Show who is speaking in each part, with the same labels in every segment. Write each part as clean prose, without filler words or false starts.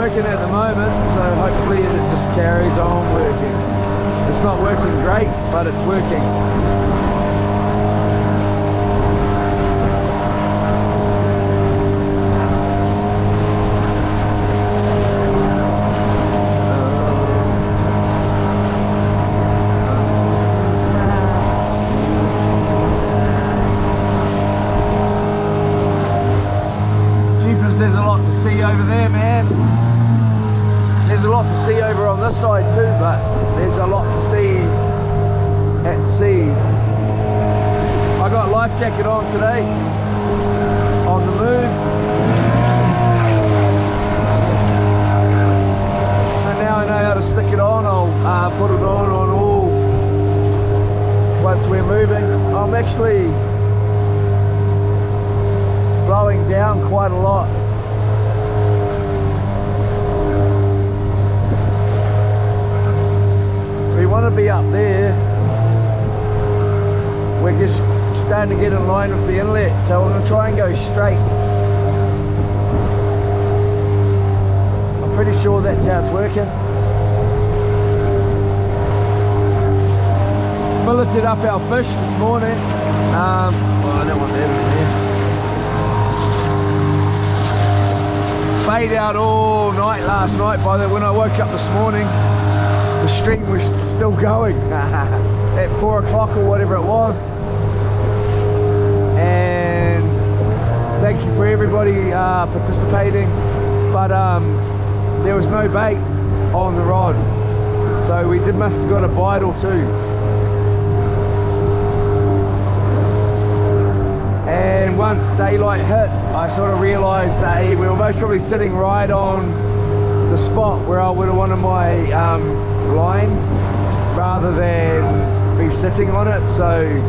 Speaker 1: working at the moment, so hopefully it just carries on working. It's not working great, but it's working. There's a lot to see over there, man. There's a lot to see over on this side too, but there's a lot to see at sea. I got life jacket on today, on the move. And now I know how to stick it on. I'll put it on all once we're moving. I'm actually blowing down quite a lot. We want to be up there. We're just starting to get in line with the inlet, so we're going to try and go straight. I'm pretty sure that's how it's working. Filleted up our fish this morning. Well, I don't want that in there. Bait out all night last night. When I woke up this morning, the stream was still going at 4 o'clock or whatever it was. And thank you for everybody participating, but there was no bait on the rod, so we must have got a bite or two. And once daylight hit, I sort of realised that we were most probably sitting right on the spot where I would have wanted my line, rather than be sitting on it. So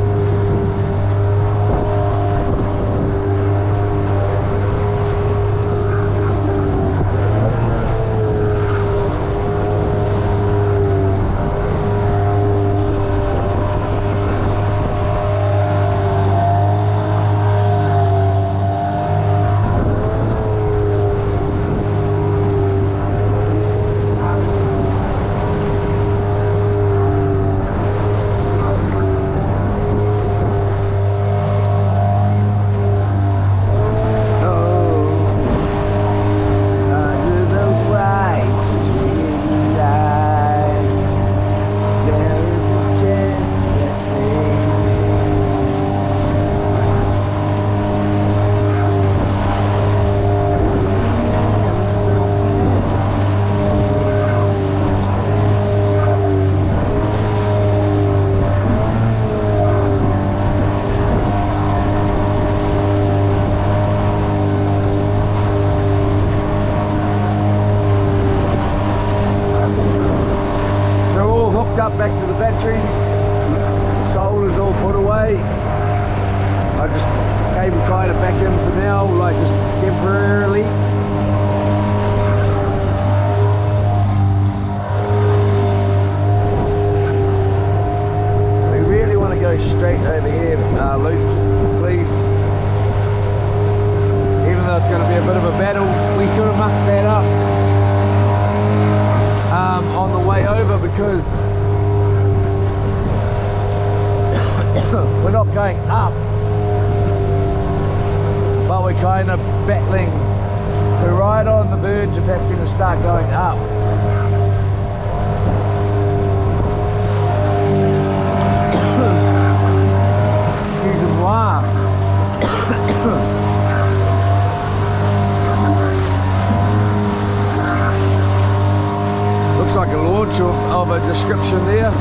Speaker 1: back to the batteries, solder's all put away. I just cable tied it back in for now, like just temporarily. We really want to go straight over here, Luke, please. Even though it's going to be a bit of a battle, we sort of mucked that up on the way over, because we're not going up, but we're kind of battling. We're right on the verge of having to start going up. Excuse-moi. Looks like a launch of a description there.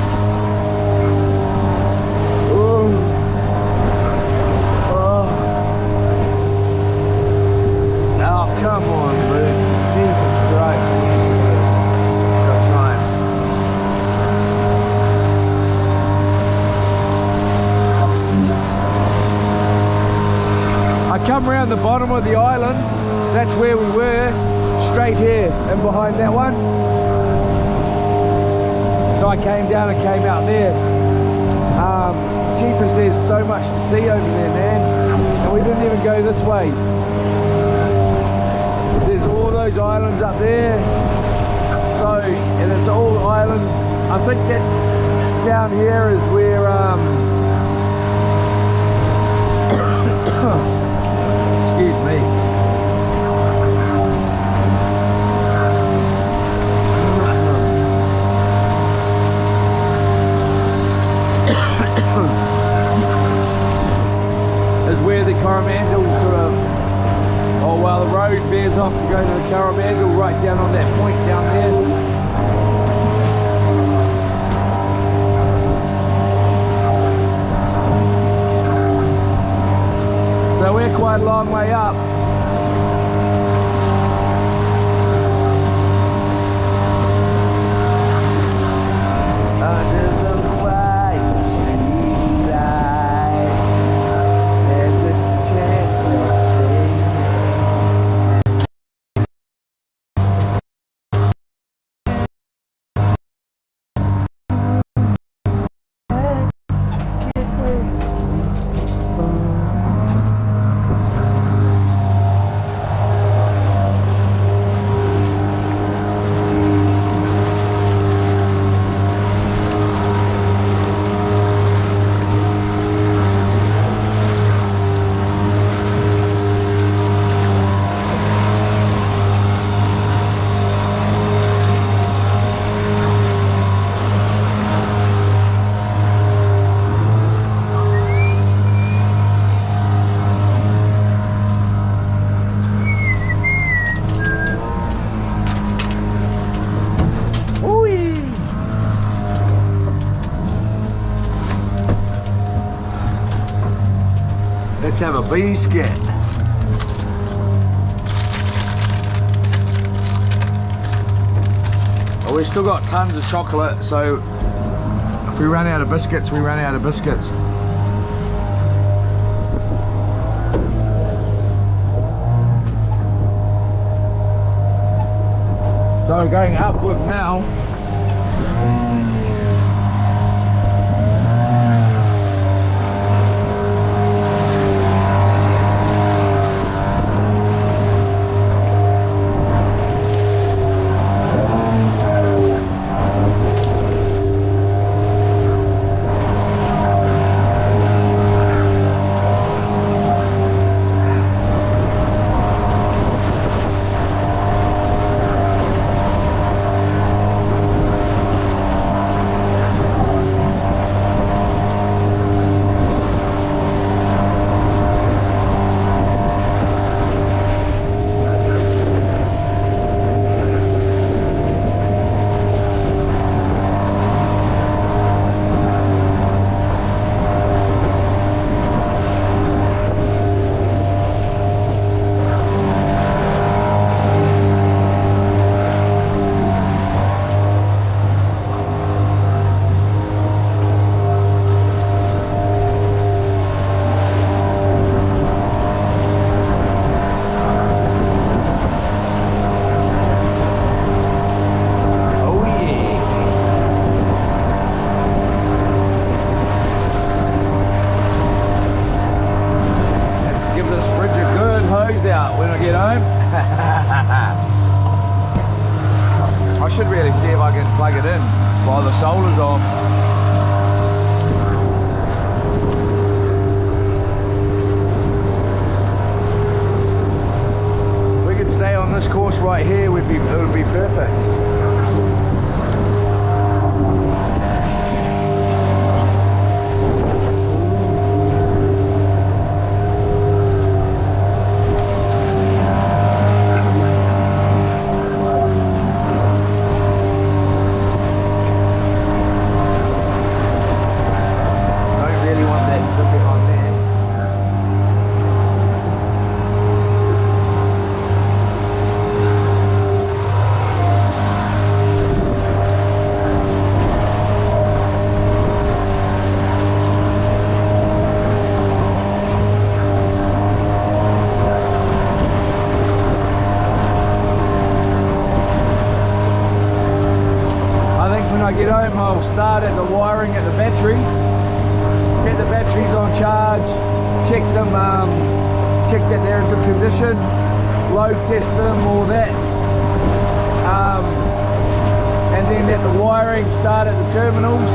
Speaker 1: Come on, Luke. Jesus Christ. Got time. I come around the bottom of the island. That's where we were. Straight here and behind that one. So I came down and came out there. Jeepers, there's so much to see over there, man. And we didn't even go this way. There's all those islands up there. So, and it's all islands. I think that down here is where, excuse me. Is where the Coromandel sort of, oh well, the road veers off to go to the Coromandel right down on that point down there. So we're quite a long way up. Under the white street light, there's a chance of let's have a biscuit. Well, we've still got tons of chocolate, so if we run out of biscuits, we run out of biscuits. So going upward now. Out when I get home. I should really see if I can plug it in while the solar's on. If we could stay on this course right here, it would be perfect. Get home, I'll start at the wiring at the battery, get the batteries on charge, check that they're in good condition, load test them, all that. and then let the wiring start at the terminals,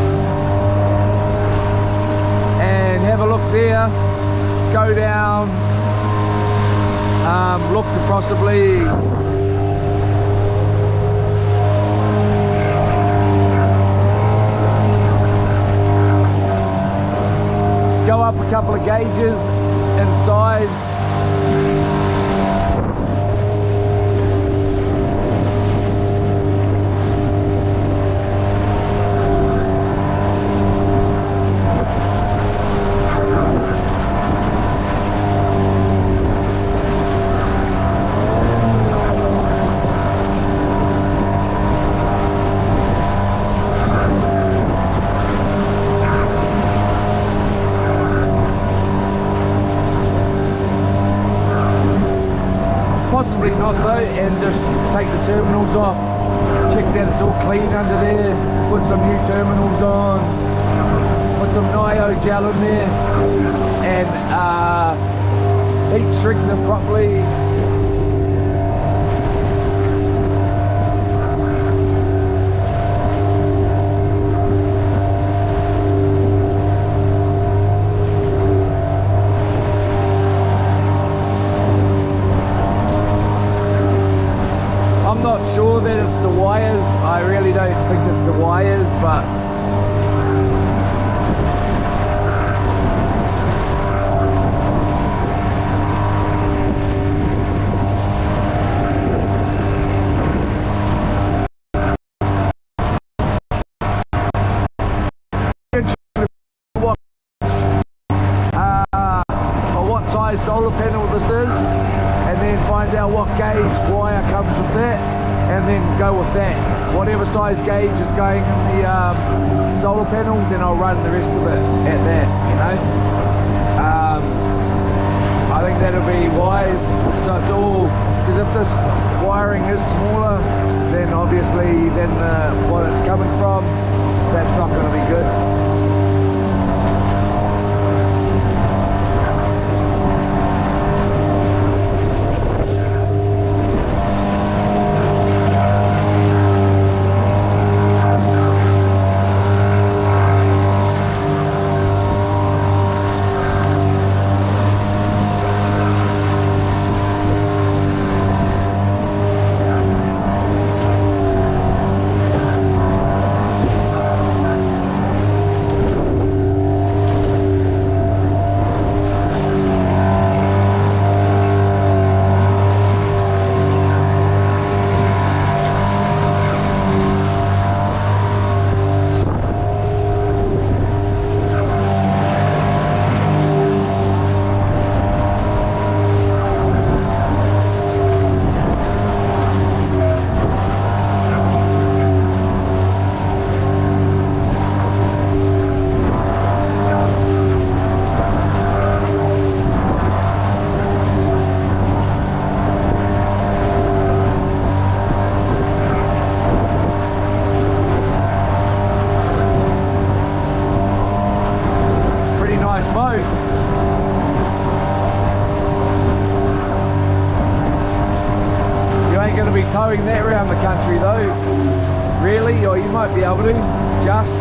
Speaker 1: and have a look there, go down, look to possibly go up a couple of gauges in size. Possibly not though, and just take the terminals off, check that it's all clean under there, put some new terminals on, put some Nio gel in there, and heat shrink them properly. I'm not sure that it's the wires. I really don't think it's the wires, but what size solar panel this is, and then find out what gauge wire comes with that, and then go with that. Whatever size gauge is going in the solar panel, then I'll run the rest of it at that, you know. I think that'll be wise. So it's all, because if this wiring is smaller, then obviously what it's coming from, that's not going to be good. Towing that around the country though, really, or you might be able to, just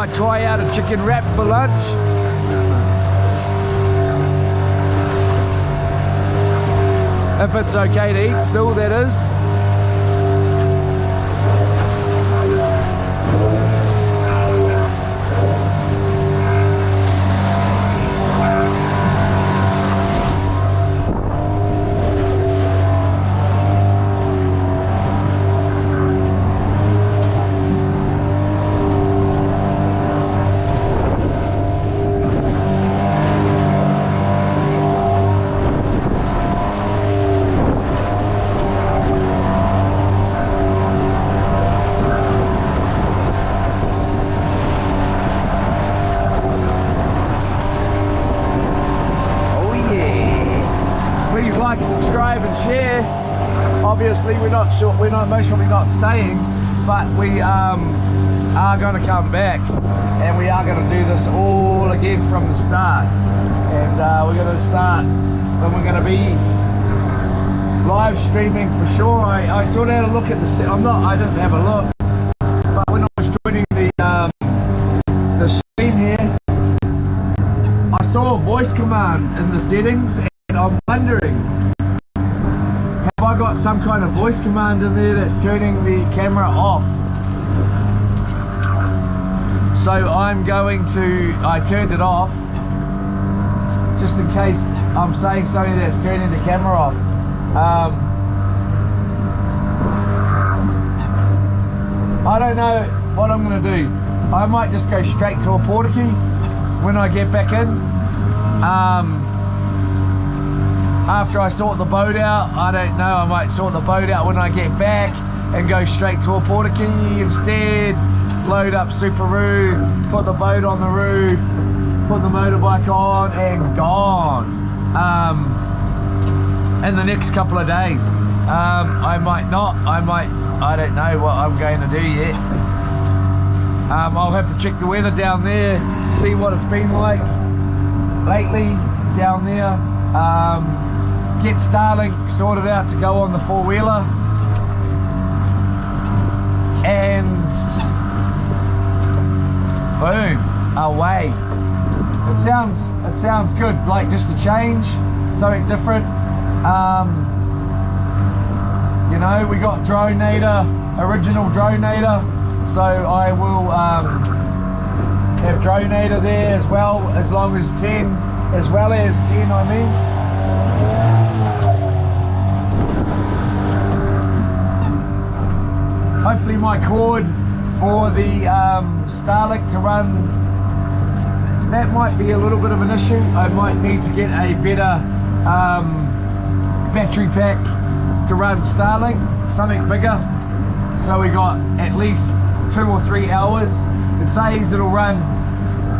Speaker 1: might try out a chicken wrap for lunch. If it's okay to eat still, that is. Subscribe and share. Obviously we're not sure, most probably not staying, but we are going to come back and we are going to do this all again from the start, and we're going to start, and we're going to be live streaming for sure. I sort of had a look at the, I didn't have a look, but when I was joining the stream here, I saw a voice command in the settings, and I'm wondering, have I got some kind of voice command in there that's turning the camera off? So I'm going to, I turned it off just in case I'm saying something that's turning the camera off. I don't know what I'm going to do. I might just go straight to a porta key when I get back in. After I sort the boat out, I don't know, I might sort the boat out when I get back and go straight to a porta key instead, load up Subaru, put the boat on the roof, put the motorbike on, and gone in the next couple of days. I might not, I don't know what I'm going to do yet. I'll have to check the weather down there, see what it's been like lately down there. Get Starlink sorted out to go on the four-wheeler, and boom, away. It sounds good, like just a change, something different. You know, we got Dronator, original Dronator, so I will have Dronator there as well, as long as 10, I mean. Hopefully my cord for the Starlink to run, that might be a little bit of an issue. I might need to get a better battery pack to run Starlink, something bigger, so we got at least 2 or 3 hours. It says it'll run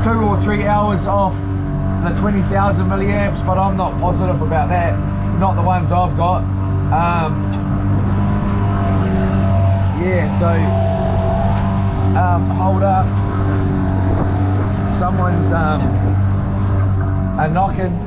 Speaker 1: 2 or 3 hours off the 20,000 milliamps, but I'm not positive about that, not the ones I've got. Yeah, so hold up, someone's a knocking.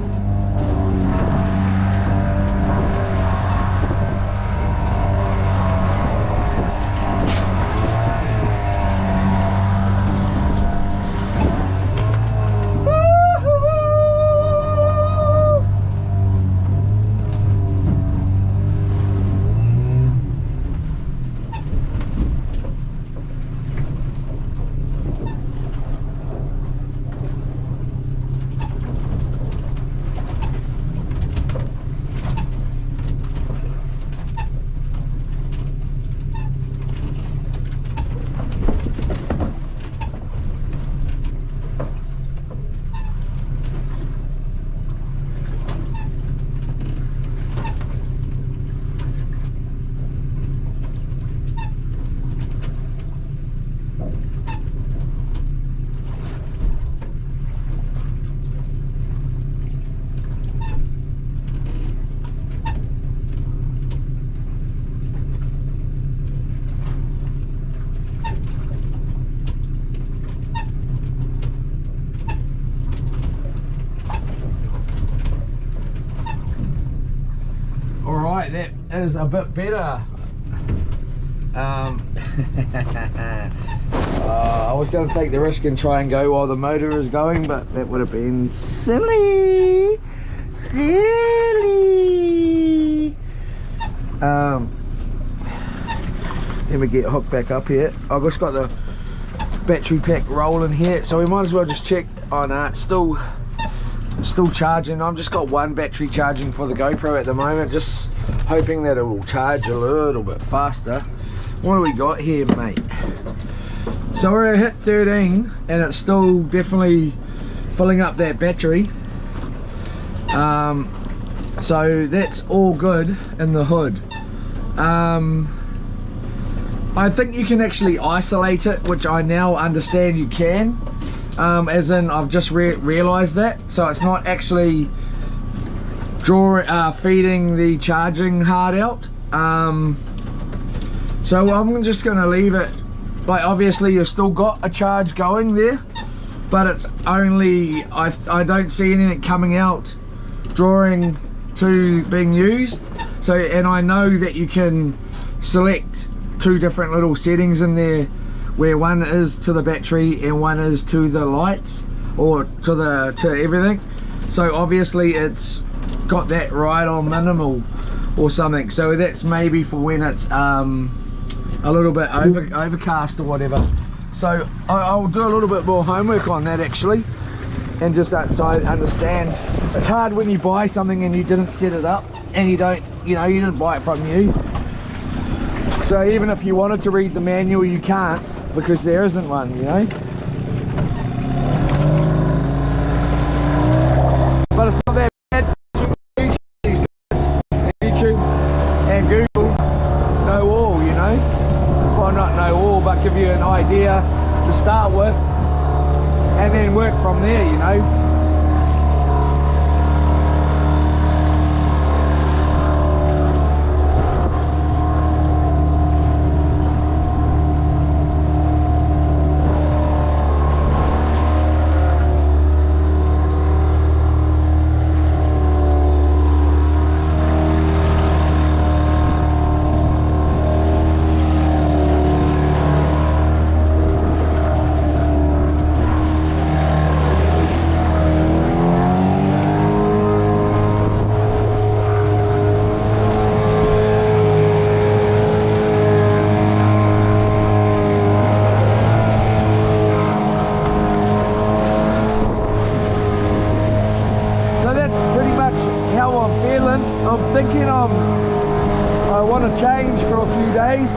Speaker 1: That is a bit better. I was going to take the risk and try and go while the motor is going, but that would have been silly. Silly. Let me get hooked back up here. I've just got the battery pack rolling here, so we might as well just check. Oh no, it's still charging. I've just got one battery charging for the GoPro at the moment, just hoping that it will charge a little bit faster. What do we got here, mate? So we're at hit 13 and it's still definitely filling up that battery. So that's all good in the hood. I think you can actually isolate it, which I now understand you can. As in, I've just realized that. So it's not actually feeding the charging hard out. So I'm just going to leave it. Like, obviously you've still got a charge going there, but it's only, I don't see anything coming out drawing to being used. So, and I know that you can select two different little settings in there, where one is to the battery and one is to the lights, or to everything. So obviously it's got that right on minimal or something. So that's maybe for when it's a little bit overcast or whatever. So I'll do a little bit more homework on that actually, and just so I understand. It's hard when you buy something and you didn't set it up, and you didn't buy it from you. So even if you wanted to read the manual, you can't, because there isn't one, you know. But it's not that bad. YouTube and Google know all, you know. Well, not know all, but give you an idea to start with, and then work from there, you know. I'm thinking I want to change for a few days.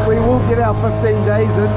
Speaker 1: We will get our 15 days in.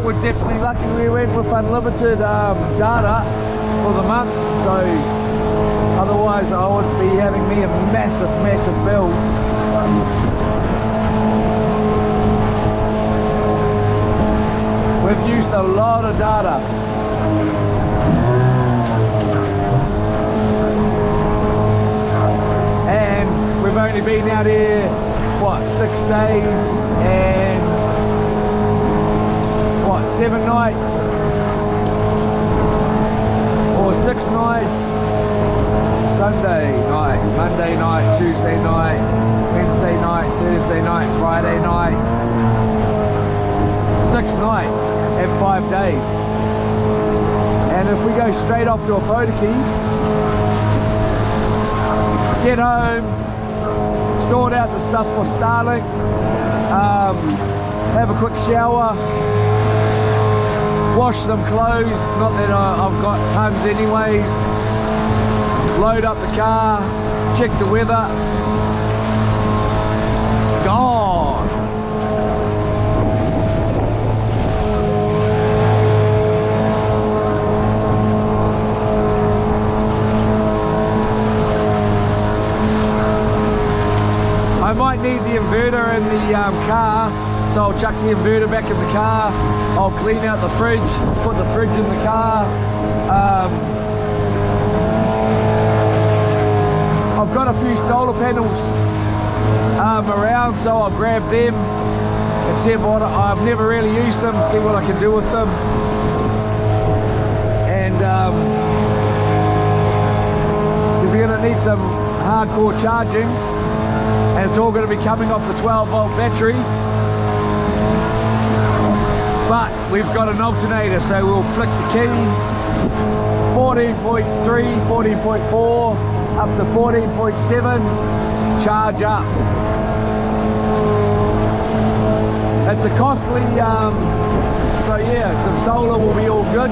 Speaker 1: we're definitely lucky we went with unlimited data for the month, so otherwise I would be having me a massive bill. We've used a lot of data. And we've only been out here, what, 6 days and, what, 7 nights? Or 6 nights? Sunday night, Monday night, Tuesday night, Wednesday night, Thursday night, Friday night. 6 nights and 5 days. And if we go straight off to a Podaki, get home, sort out the stuff for Starlink, have a quick shower, wash some clothes, not that I've got tons anyways, load up the car, check the weather, gone. I might need the inverter in the car, so I'll chuck the inverter back in the car. I'll clean out the fridge, put the fridge in the car. I've got a few solar panels around, so I'll grab them and see what I've never really used them, see what I can do with them. And because we're going to need some hardcore charging. And it's all going to be coming off the 12-volt battery, but we've got an alternator, so we'll flick the key, 14.3, 14.4 up to 14.7, charge up. It's a costly, so yeah, some solar will be all good.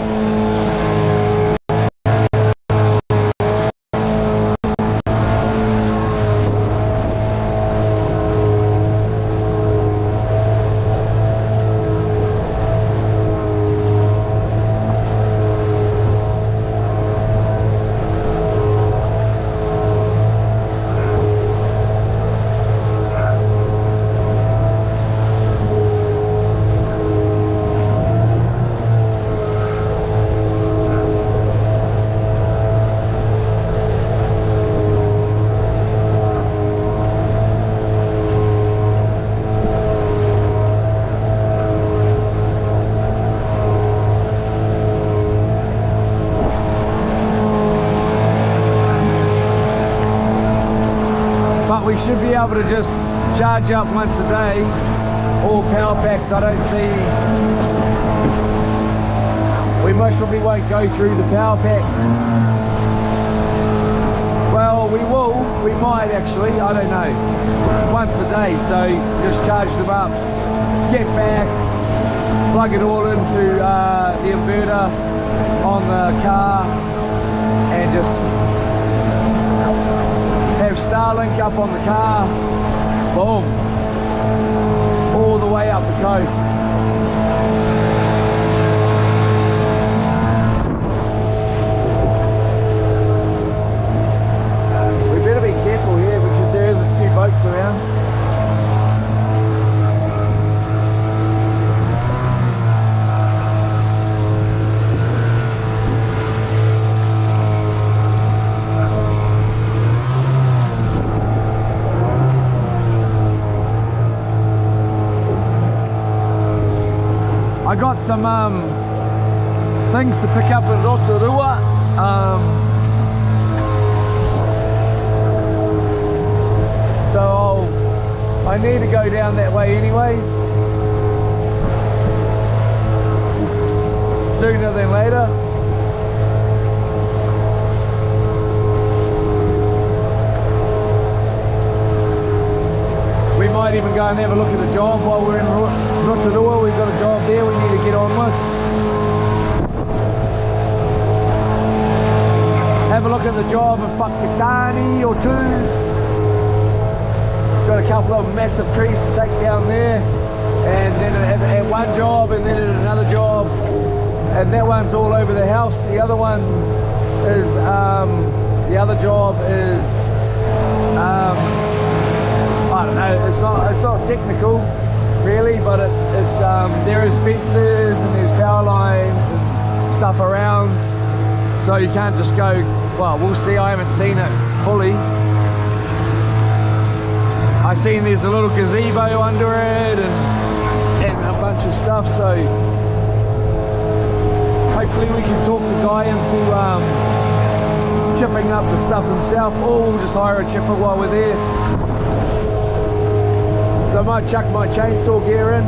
Speaker 1: We should be able to just charge up once a day, all power packs. I don't see, we most probably won't go through the power packs. Well, we will, we might actually, I don't know, once a day. So just charge them up, get back, plug it all into the inverter on the car, and just have Starlink up on the car, boom, all the way up the coast. We better be careful here because there is a few boats around. I got some things to pick up in Rotorua. So I need to go down that way anyways, sooner than later. We might even go and have a look at the job while we're in Rotorua. We've got a job there we need to get on with. Have a look at the job in Whakatane or two. Got a couple of massive trees to take down there, and then at one job and then at another job. and that one's all over the house. The other one is the other job is I don't know. It's not technical really, but it's there is fences and there's power lines and stuff around, so you can't just go. Well, we'll see. I haven't seen it fully. I seen there's a little gazebo under it and a bunch of stuff, so hopefully we can talk the guy into chipping up the stuff himself, or we'll just hire a chipper while we're there. So I might chuck my chainsaw gear in.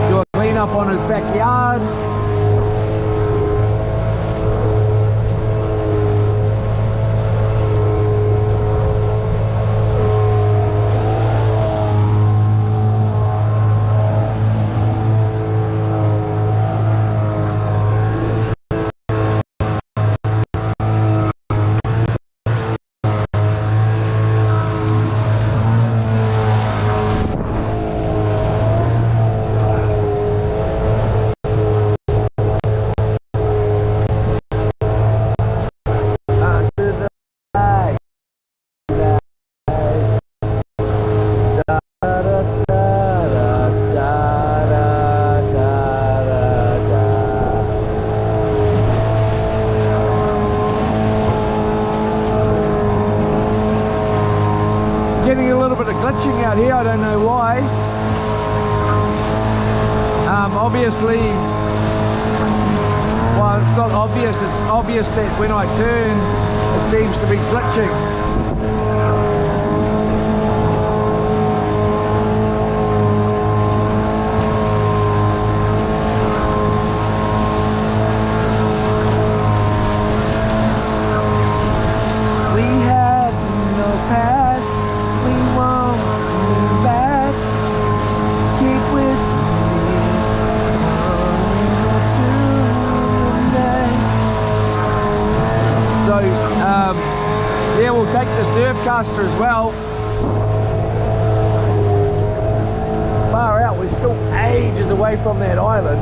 Speaker 1: Do a clean up on his backyard. Getting a little bit of glitching out here, I don't know why. Obviously, well, it's not obvious, it's obvious that when I turn it seems to be glitching. Yeah, we'll take the Surfcaster as well. Far out, we're still ages away from that island.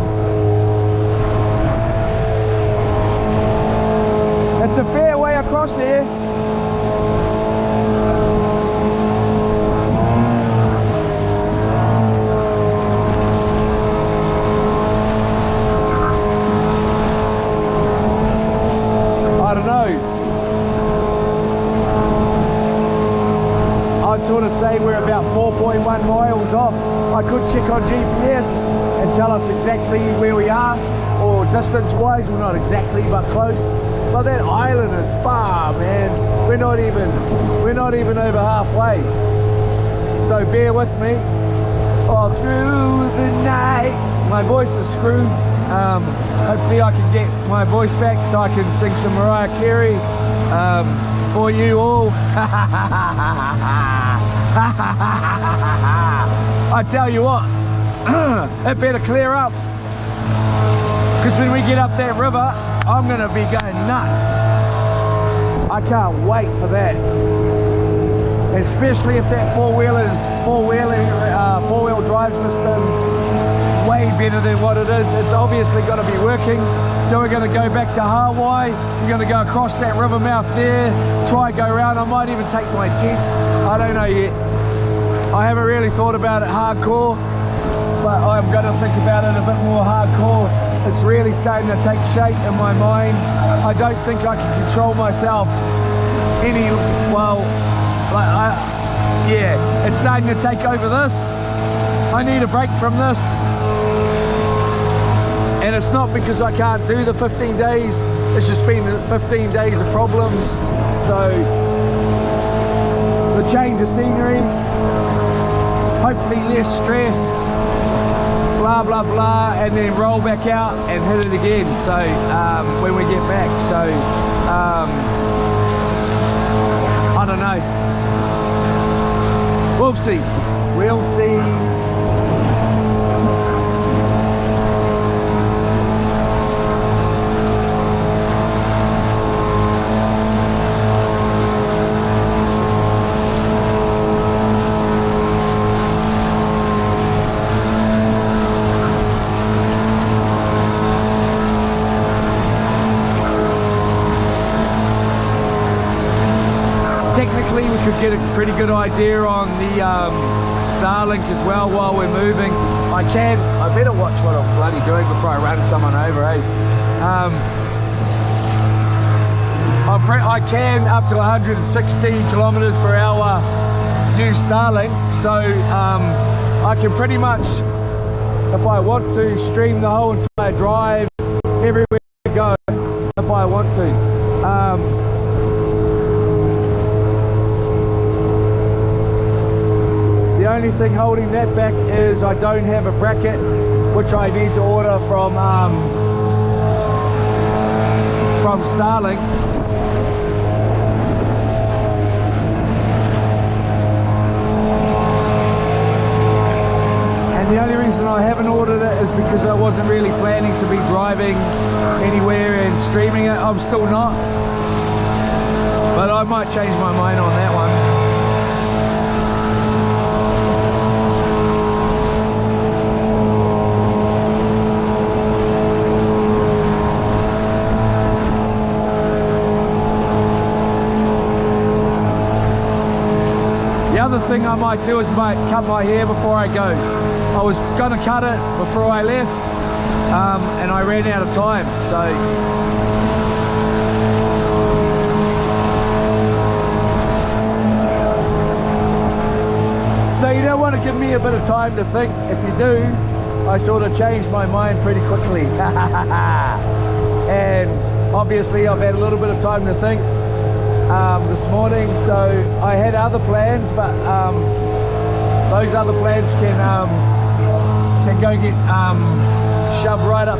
Speaker 1: It's a fair way across there. I don't know. I'd sort of say we're about 4.1 miles off. I could check on GPS and tell us exactly where we are, or distance wise, we're not exactly but close. But that island is far, man. We're not even over halfway. So bear with me. All through the night. My voice is screwed. Hopefully I can get my voice back so I can sing some Mariah Carey for you all. I tell you what, it better clear up, because when we get up that river, I'm going to be going nuts. I can't wait for that, especially if that four-wheel drive system's way better than what it is. It's obviously got to be working. So we're going to go back to Hawaii. We're going to go across that river mouth there, try go around. I might even take my tent. I don't know yet. I haven't really thought about it hardcore, but I'm going to think about it a bit more hardcore. It's really starting to take shape in my mind. I don't think I can control myself any, well, yeah, it's starting to take over this. I need a break from this. And it's not because I can't do the 15 days, it's just been 15 days of problems. So, the change of scenery, hopefully less stress, blah blah blah, and then roll back out and hit it again. So, when we get back, so, I don't know. We'll see. We'll see. technically we could get a pretty good idea on the Starlink as well while we're moving. I better watch what I'm bloody doing before I run someone over, eh? I can up to 160 kilometers per hour use Starlink, so I can pretty much, if I want to, stream the whole entire drive everywhere I go if I want to. The only thing holding that back is I don't have a bracket, which I need to order from Starlink. And the only reason I haven't ordered it is because I wasn't really planning to be driving anywhere and streaming it. I'm still not, but I might change my mind on that one. The other thing I might do is cut my hair before I go. I was going to cut it before I left, and I ran out of time, so you don't want to give me a bit of time to think. If you do, I sort of change my mind pretty quickly. And obviously I've had a little bit of time to think this morning, so I had other plans, but those other plans can go get shoved right up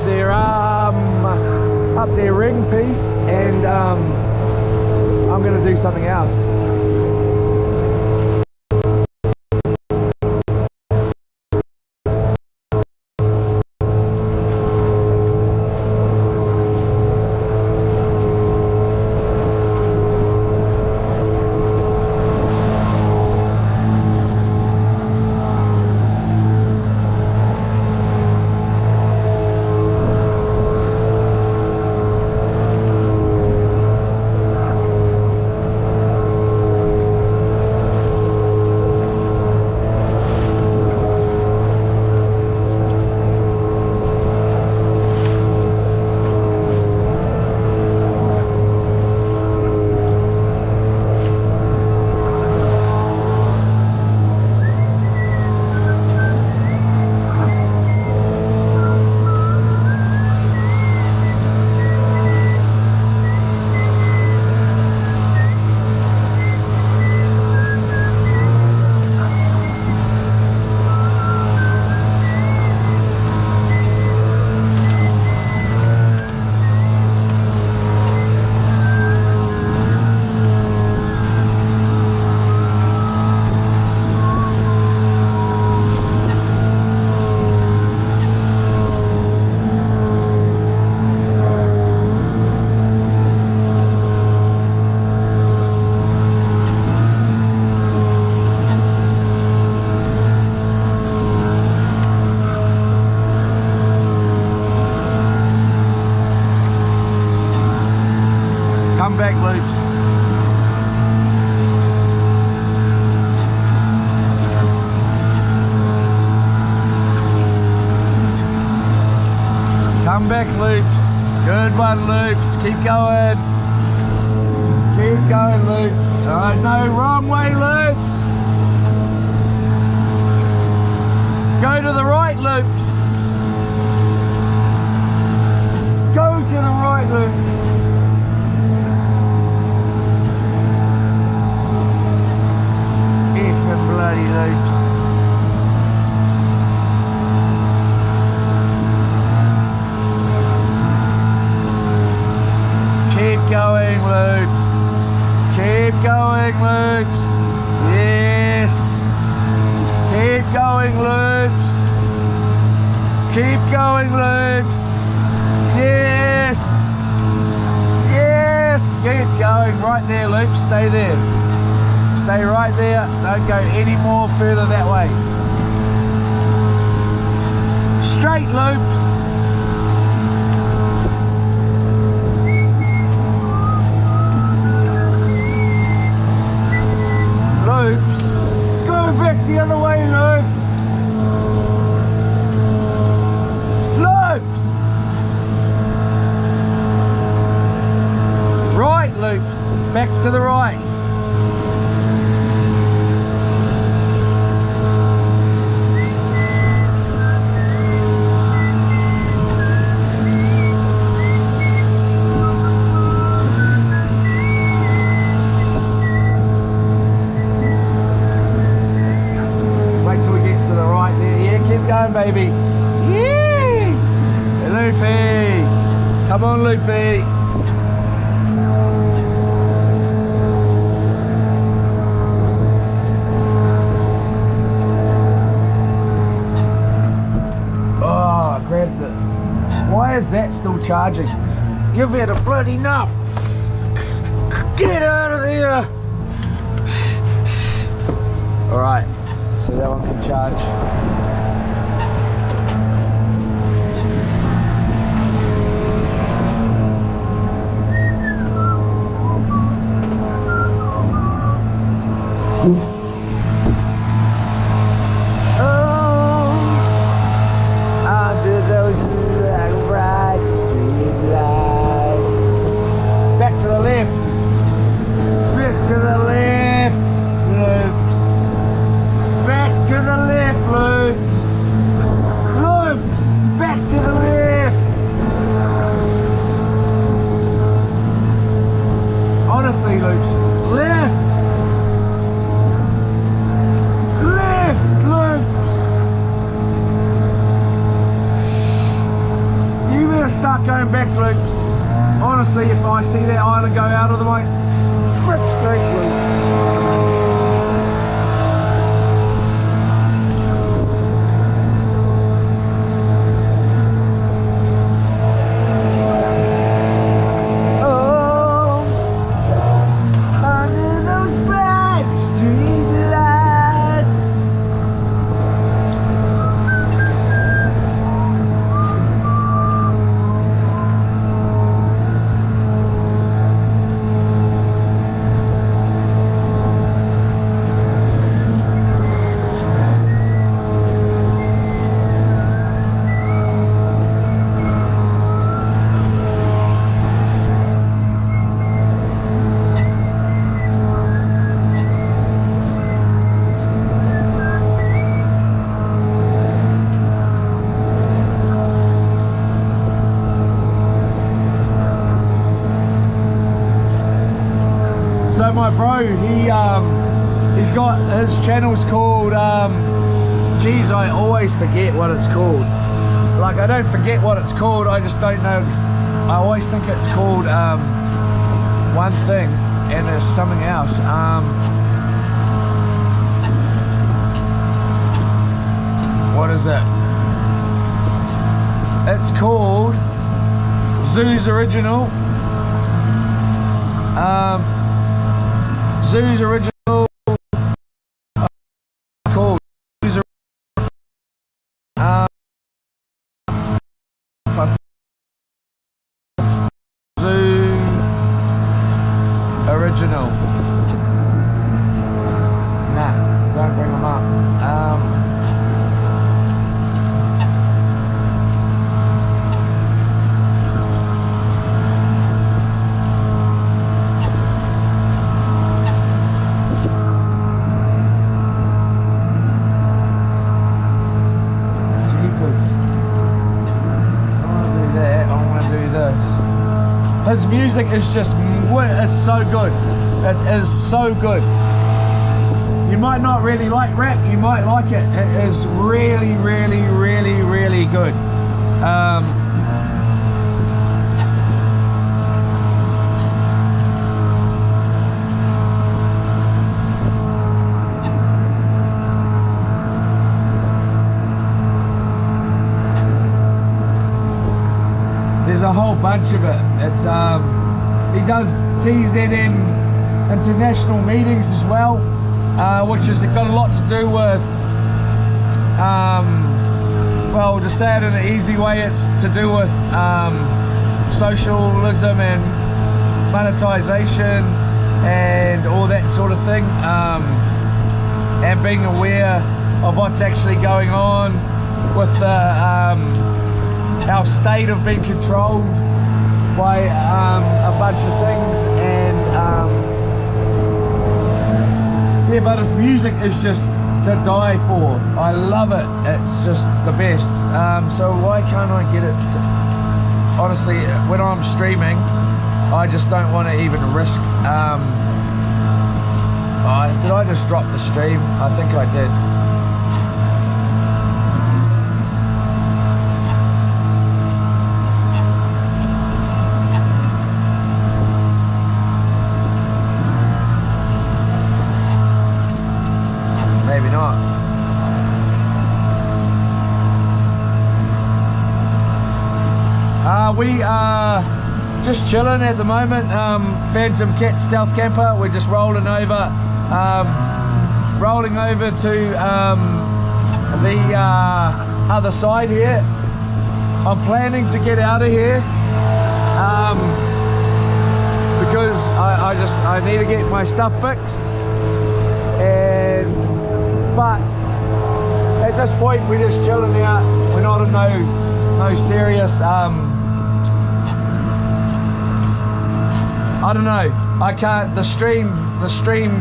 Speaker 1: their ring piece, and I'm going to do something else. Back loops. Come back loops. Good one, loops. Keep going. Keep going, loops. Alright, no, wrong way, loops. Go to the right, loops. Go to the right, loops. Bloody loops. Keep going, loops. Keep going, loops. Yes. Keep going, loops. Keep going, loops. Yes. Yes. Keep going. Right there, loops. Stay there. Stay right there, don't go any more further that way. Straight loops. back to the right. Wait till we get to the right there. Yeah, keep going, baby. Yeah! Hey, Loopy! Come on, Loopy! Grabbed it. Why is that still charging? You've had a bloody enough. Get out of there. Alright, so that one can charge. Start going back loops. Honestly, if I see that island go out of the way, frick's sake, So my bro, he's got his channel's called geez, I always forget what it's called. Like, I don't forget what it's called, I just don't know. I always think it's called one thing and there's something else. What is it? It's called Zoo's Original. Zoo's Original. Called Zoo's Zoo Original. Nah, don't bring them up. His music is just, it's so good. It is so good. You might not really like rap, you might like it. It is really, really, really, really good. There's a whole bunch of it. It's he does TZN international meetings as well, which has got a lot to do with well, to say it in an easy way, it's to do with socialism and monetization and all that sort of thing, and being aware of what's actually going on with our state of being controlled by a bunch of things, and Yeah, but its music is just to die for. I love it. It's just the best. So why can't I get it to, honestly, when I'm streaming, I just don't want to even risk. Did I just drop the stream? I think I did. Maybe not. We are just chilling at the moment. Phantom Kit Stealth Camper. We're just rolling over to the other side here. I'm planning to get out of here because I need to get my stuff fixed. But at this point we're just chilling out. We're not in no serious I don't know. I can't. The stream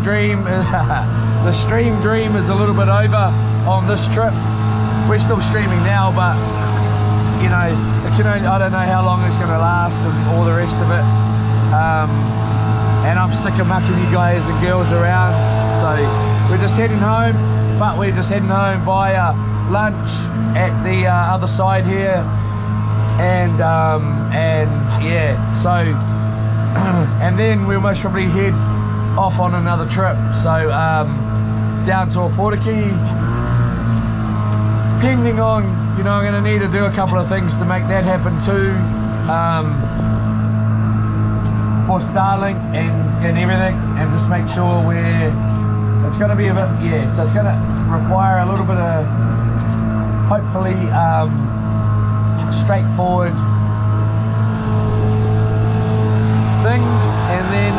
Speaker 1: dream is a little bit over on this trip. We're still streaming now, but you know, I don't know how long it's going to last and all the rest of it. And I'm sick of mucking you guys and girls around, so we're just heading home. But we're just heading home via lunch at the other side here, and yeah, so. And then we'll most probably head off on another trip, so down to Portakey, depending on, you know, I'm going to need to do a couple of things to make that happen too, for Starlink and everything, and just make sure it's going to be a bit, yeah, so it's going to require a little bit of, hopefully, straightforward things. And then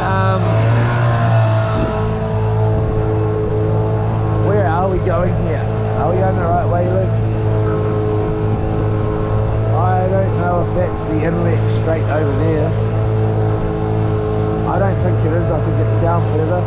Speaker 1: where are we going here? Are we going the right way, Luke? I don't know if that's the inlet straight over there. I don't think it is. I think it's down further.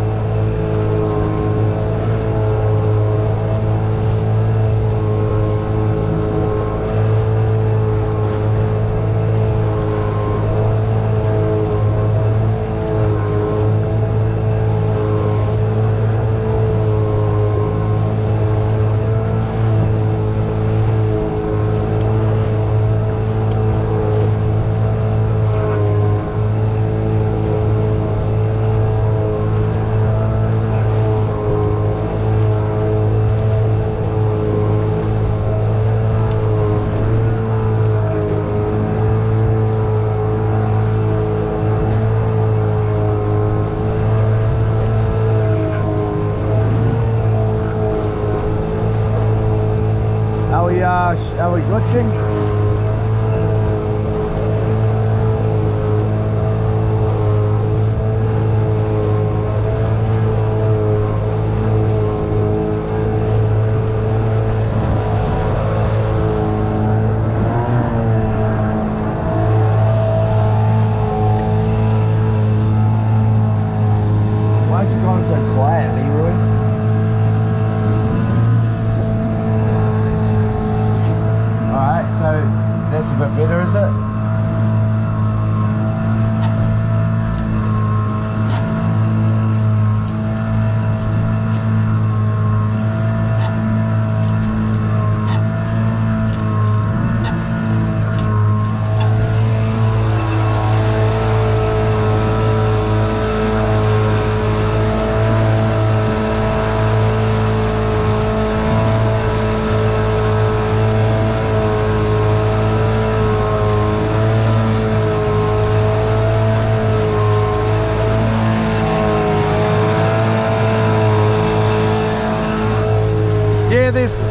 Speaker 1: Are we glitching? Why is it going so quiet, Leroy? So that's a bit better, is it?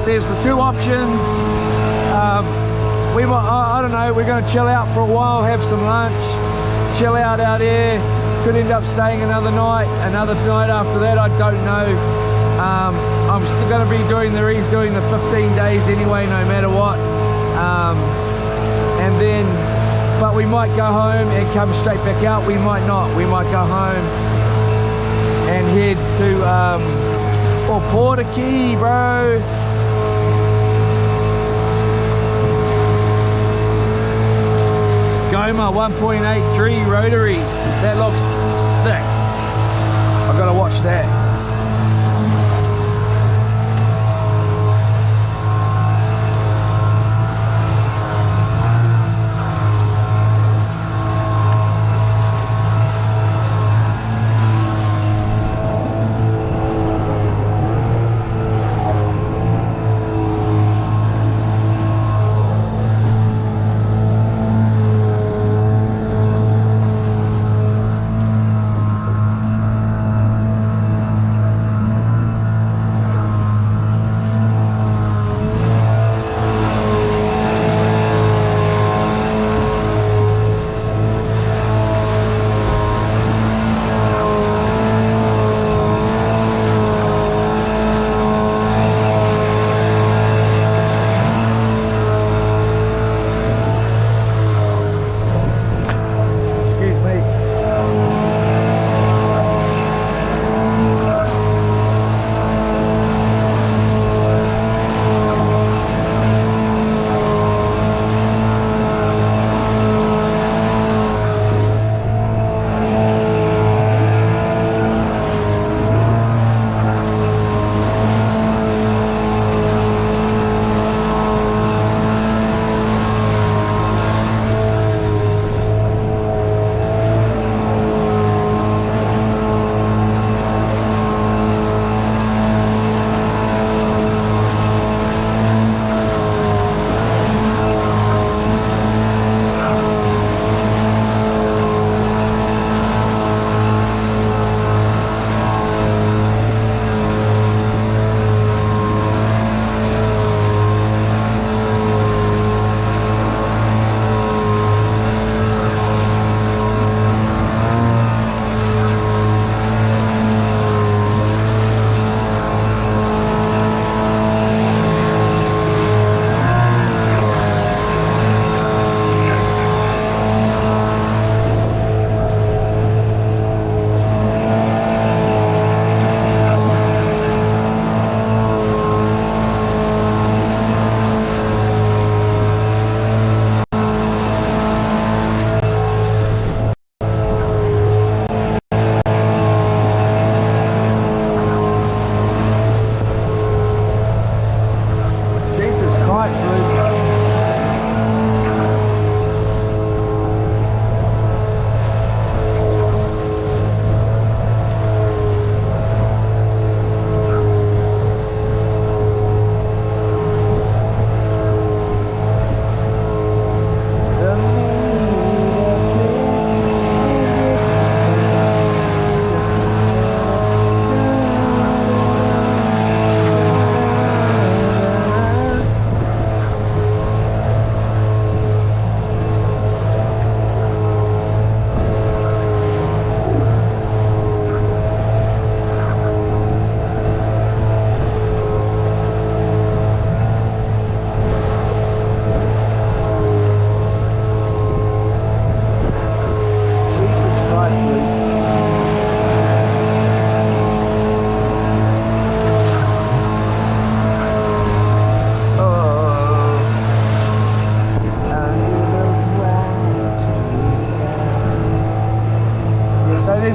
Speaker 1: There's the two options. We might, I don't know, we're going to chill out for a while, have some lunch, chill out here. Could end up staying another night after that, I don't know. I'm still going to be doing the 15 days anyway, no matter what. And then, but we might go home and come straight back out. We might not. We might go home and head to Or Porter Key, bro. Goma 1.83 rotary. That looks sick. I gotta watch that.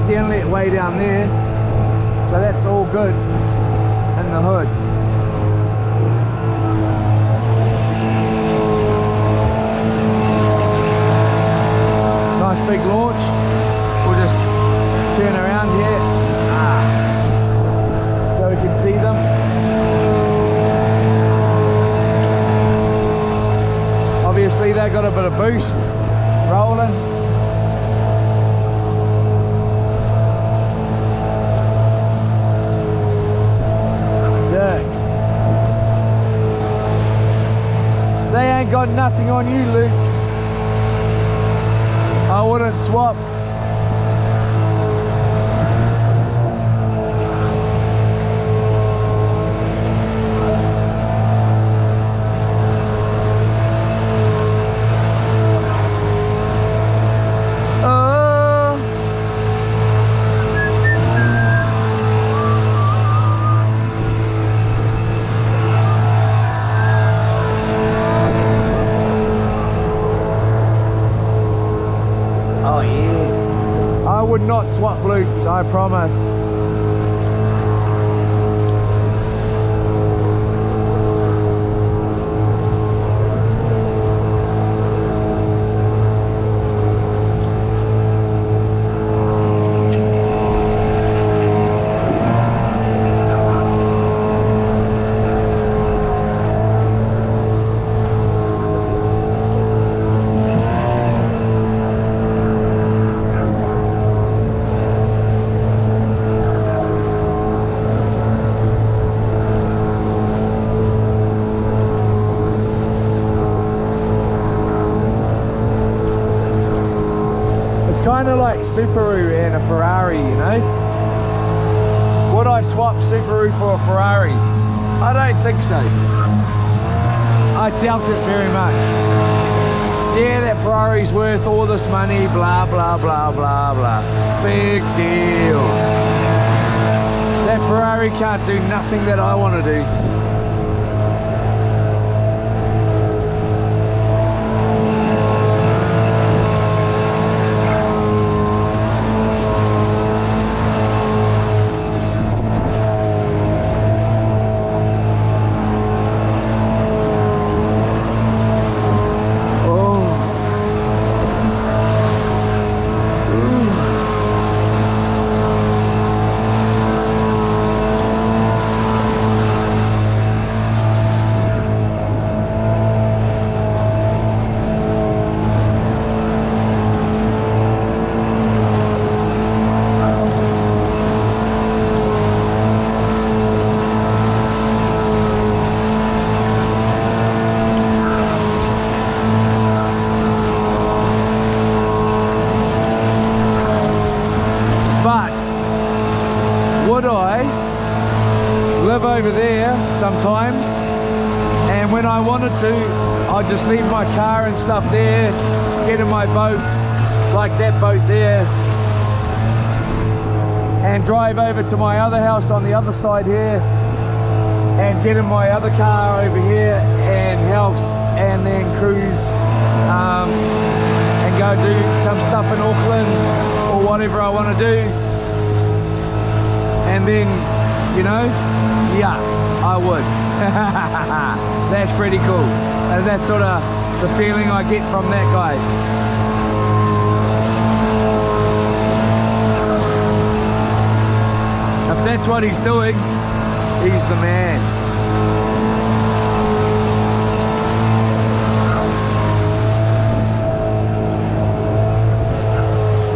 Speaker 1: The inlet way down there, so that's all good in the hood. Nice big launch. We'll just turn around here so we can see them. Obviously they got a bit of boost rolling. They ain't got nothing on you, Luke. I wouldn't swap. loops, I promise. Kind of like Subaru and a Ferrari, you know. Would I swap Subaru for a Ferrari? I don't think so. I doubt it very much. Yeah, that Ferrari's worth all this money, blah, blah, blah, blah, blah. Big deal. That Ferrari can't do nothing that I want to do. Over there sometimes, and when I wanted to, I'd just leave my car and stuff there, get in my boat, like that boat there, and drive over to my other house on the other side here, and get in my other car over here and house, and then cruise and go do some stuff in Auckland or whatever I want to do, and then, you know, yeah, I would. That's pretty cool. And that's sort of the feeling I get from that guy. If that's what he's doing, he's the man.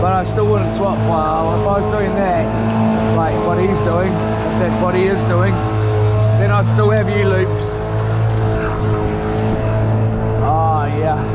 Speaker 1: But I still wouldn't swap. Well, if I was doing that, like what he's doing, if that's what he is doing, then I'd still have U-loops. Oh yeah.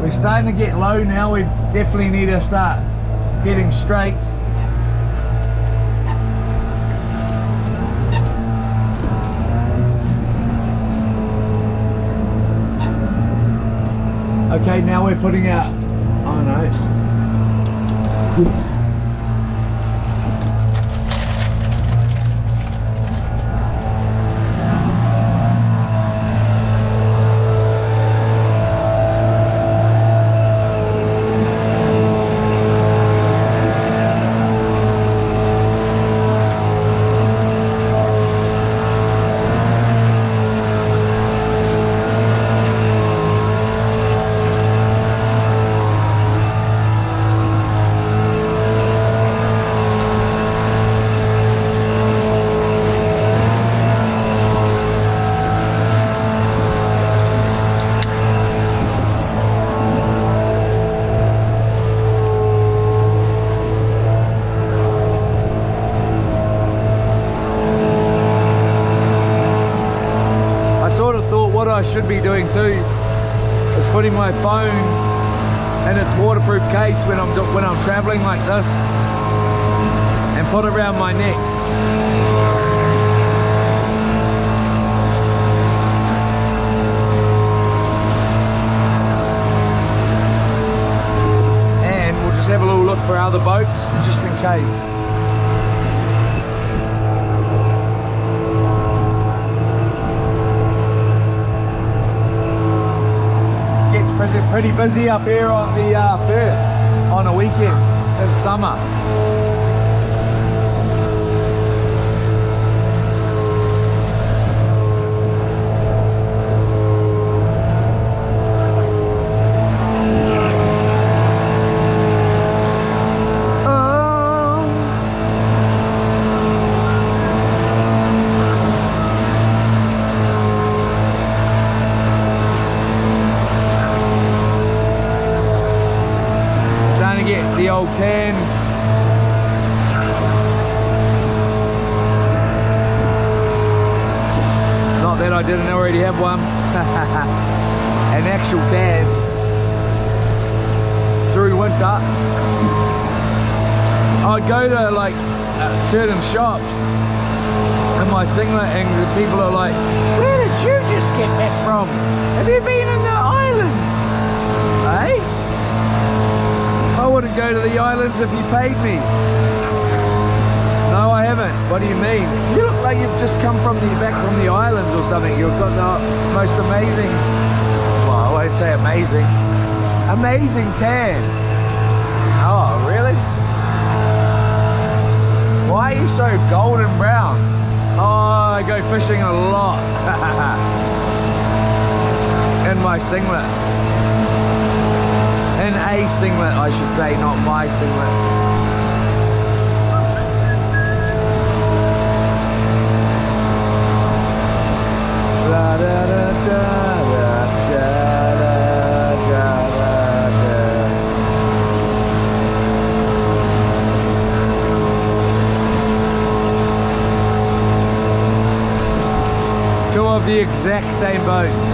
Speaker 1: We're starting to get low now. We definitely need to start heading straight. Okay, now we're putting out, oh no. What I should be doing too is putting my phone in its waterproof case when I'm traveling like this, and put it around my neck. And we'll just have a little look for other boats just in case. Pretty busy up here on the Firth on a weekend in summer. The old tan. Not that I didn't already have one. An actual tan through winter. I'd go to like certain shops in my singlet and the people are like, where did you just get back from? Have you been in the islands? Eh? I wouldn't go to the islands if you paid me. No, I haven't. What do you mean? You look like you've just come back from the islands or something. You've got the most amazing, well, I won't say amazing tan. Oh, really? Why are you so golden brown? Oh, I go fishing a lot. In my singlet. In a singlet, I should say, not my singlet. Da, da, da, da, da, da, da, da. Two of the exact same boats.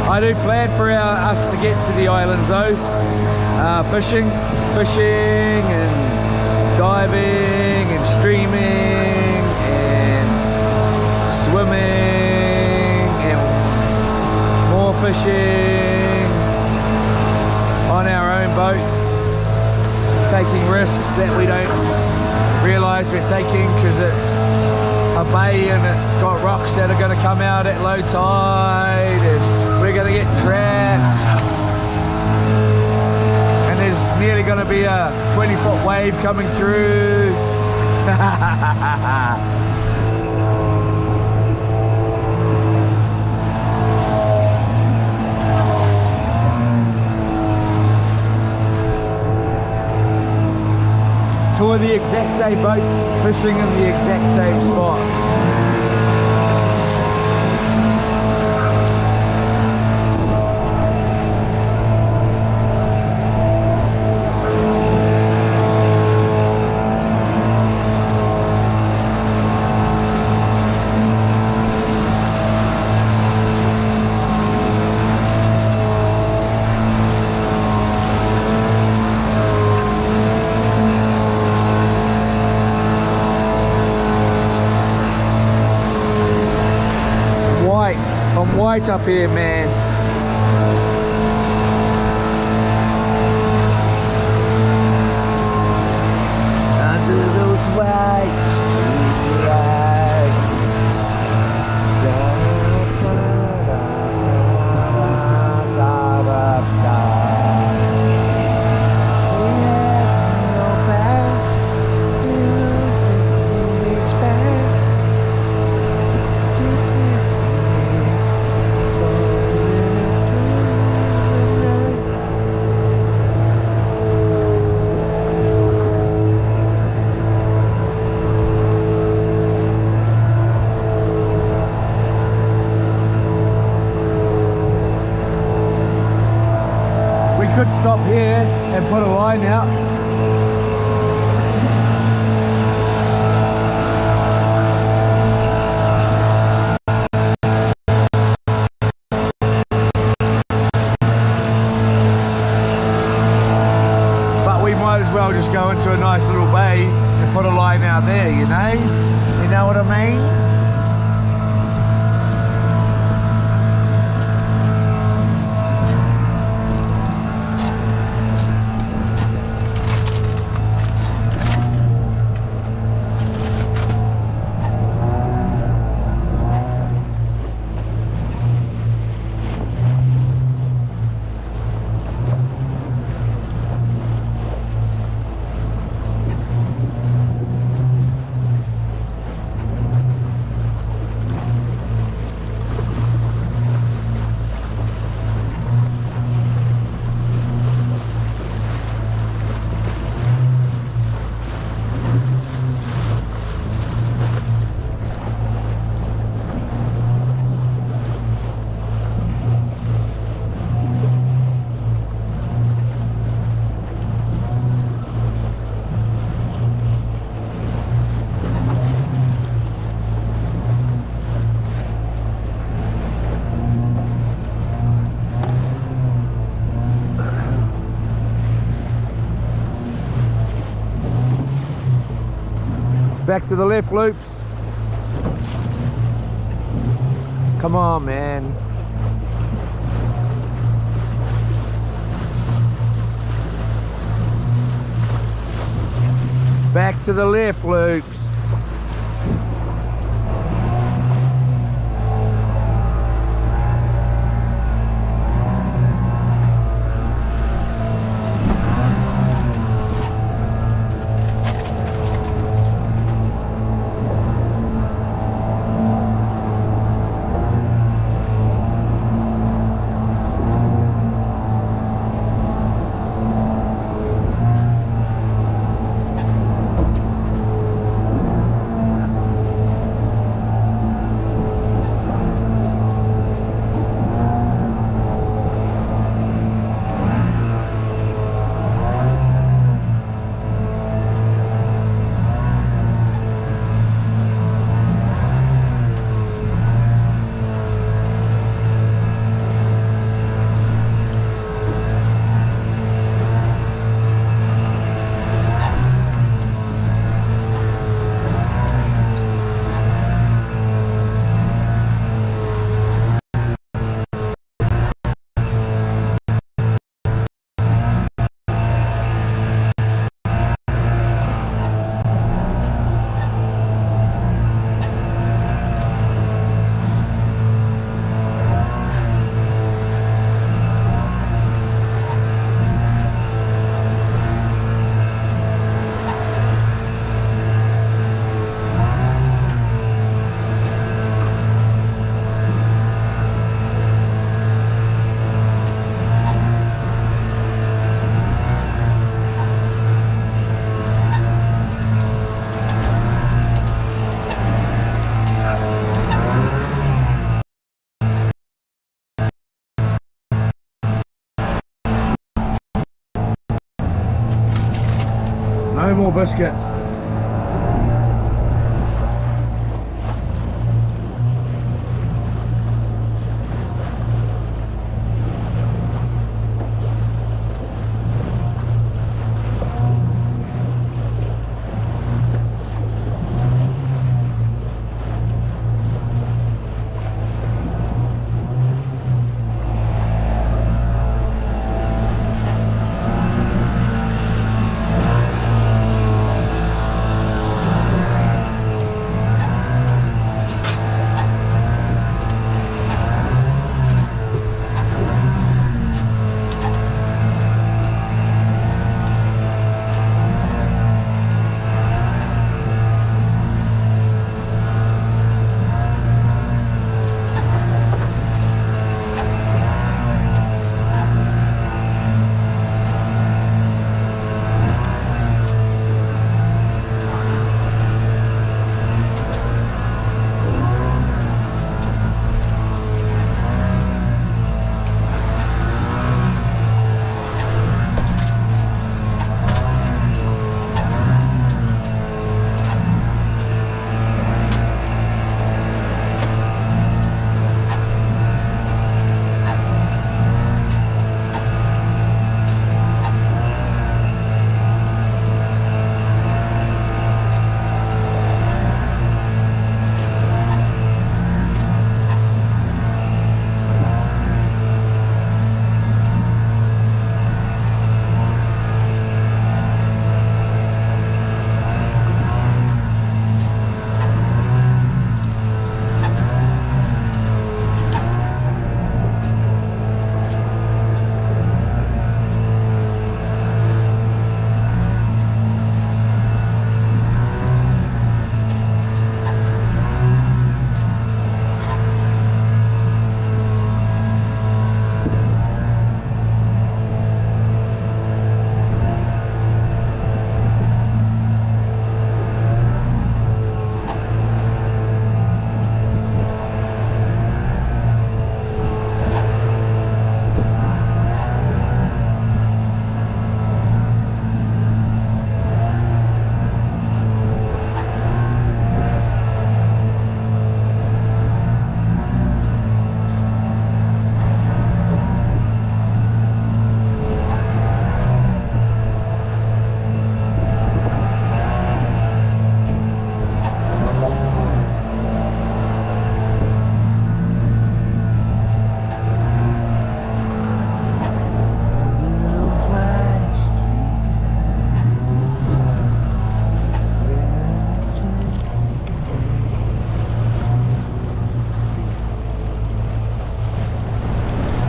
Speaker 1: I do plan for us to get to the islands though, fishing and diving and streaming and swimming and more fishing on our own boat, taking risks that we don't realise we're taking because it's a bay and it's got rocks that are going to come out at low tide and we're going to get trapped and there's nearly going to be a 20-foot wave coming through. Two of the exact same boats fishing in the exact same spot. I'm white up here, man. Under those white street lights. Could stop here and put a line out. But we might as well just go into a nice little bay and put a line out there, you know? You know what I mean? Back to the left loops. Come on, man. Back to the left loops. No more biscuits.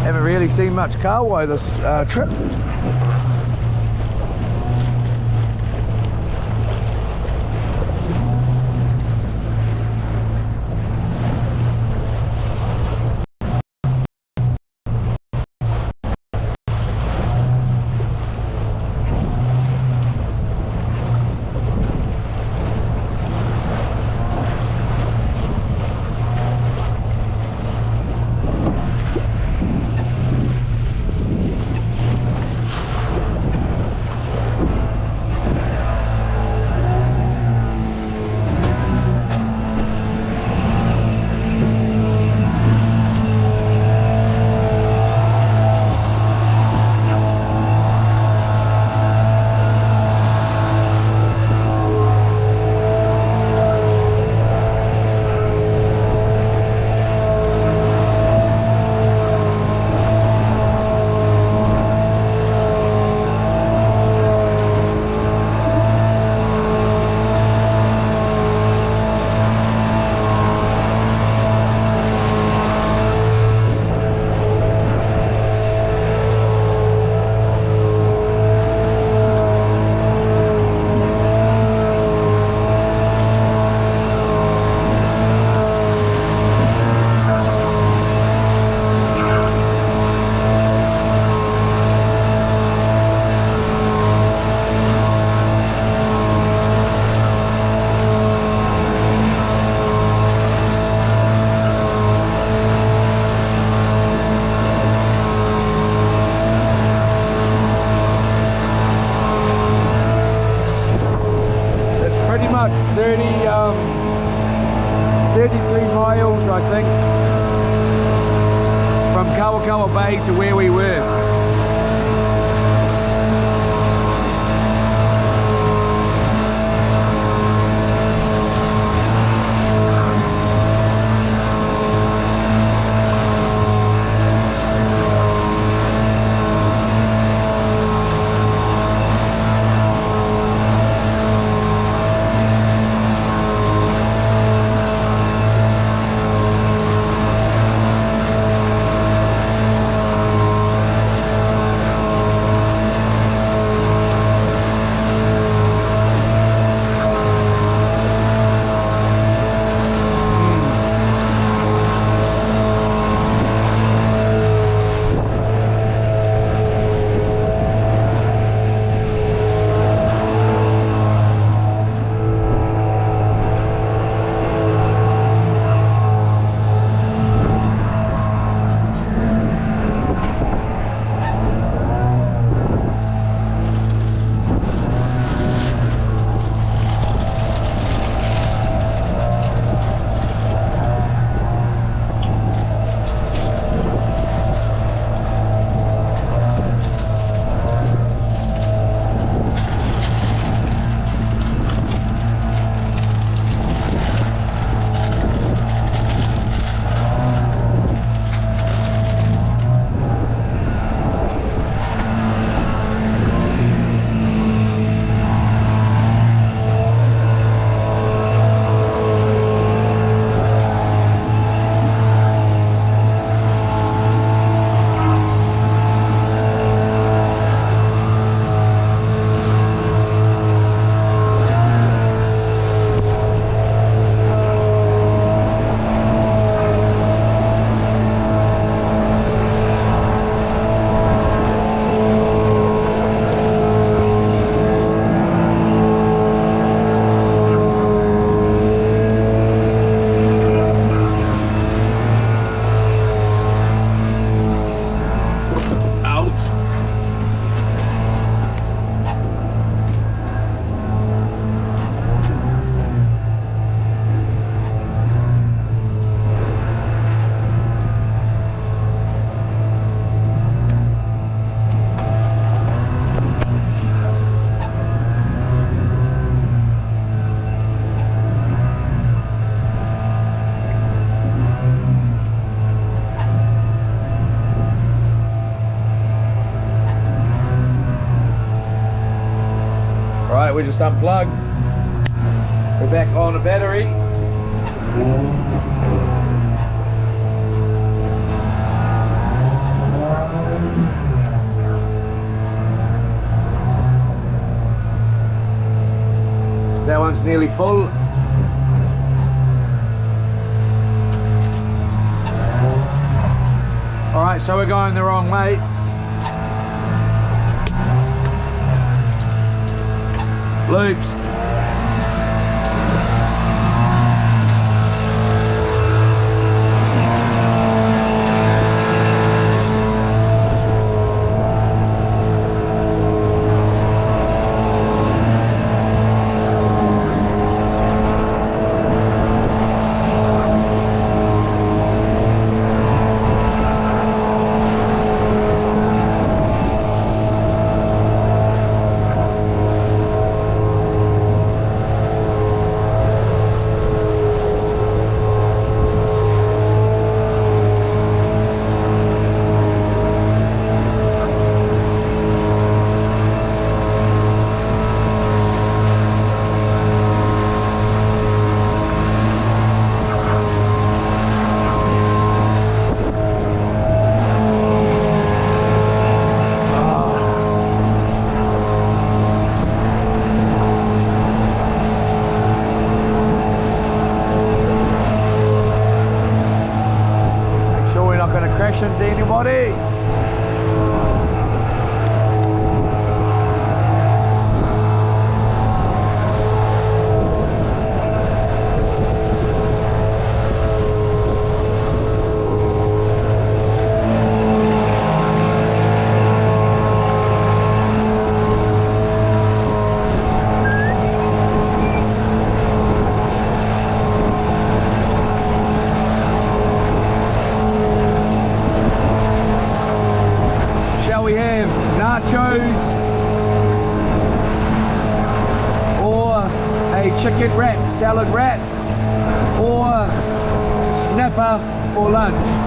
Speaker 1: Haven't really seen much kawa this trip. About 33 miles, I think, from Kawakawa Bay to where we were. We just unplugged. We're back on the battery. full. Alright, so we're going the wrong way. Loops. To anybody. We have nachos or a chicken wrap, salad wrap, or snapper for lunch.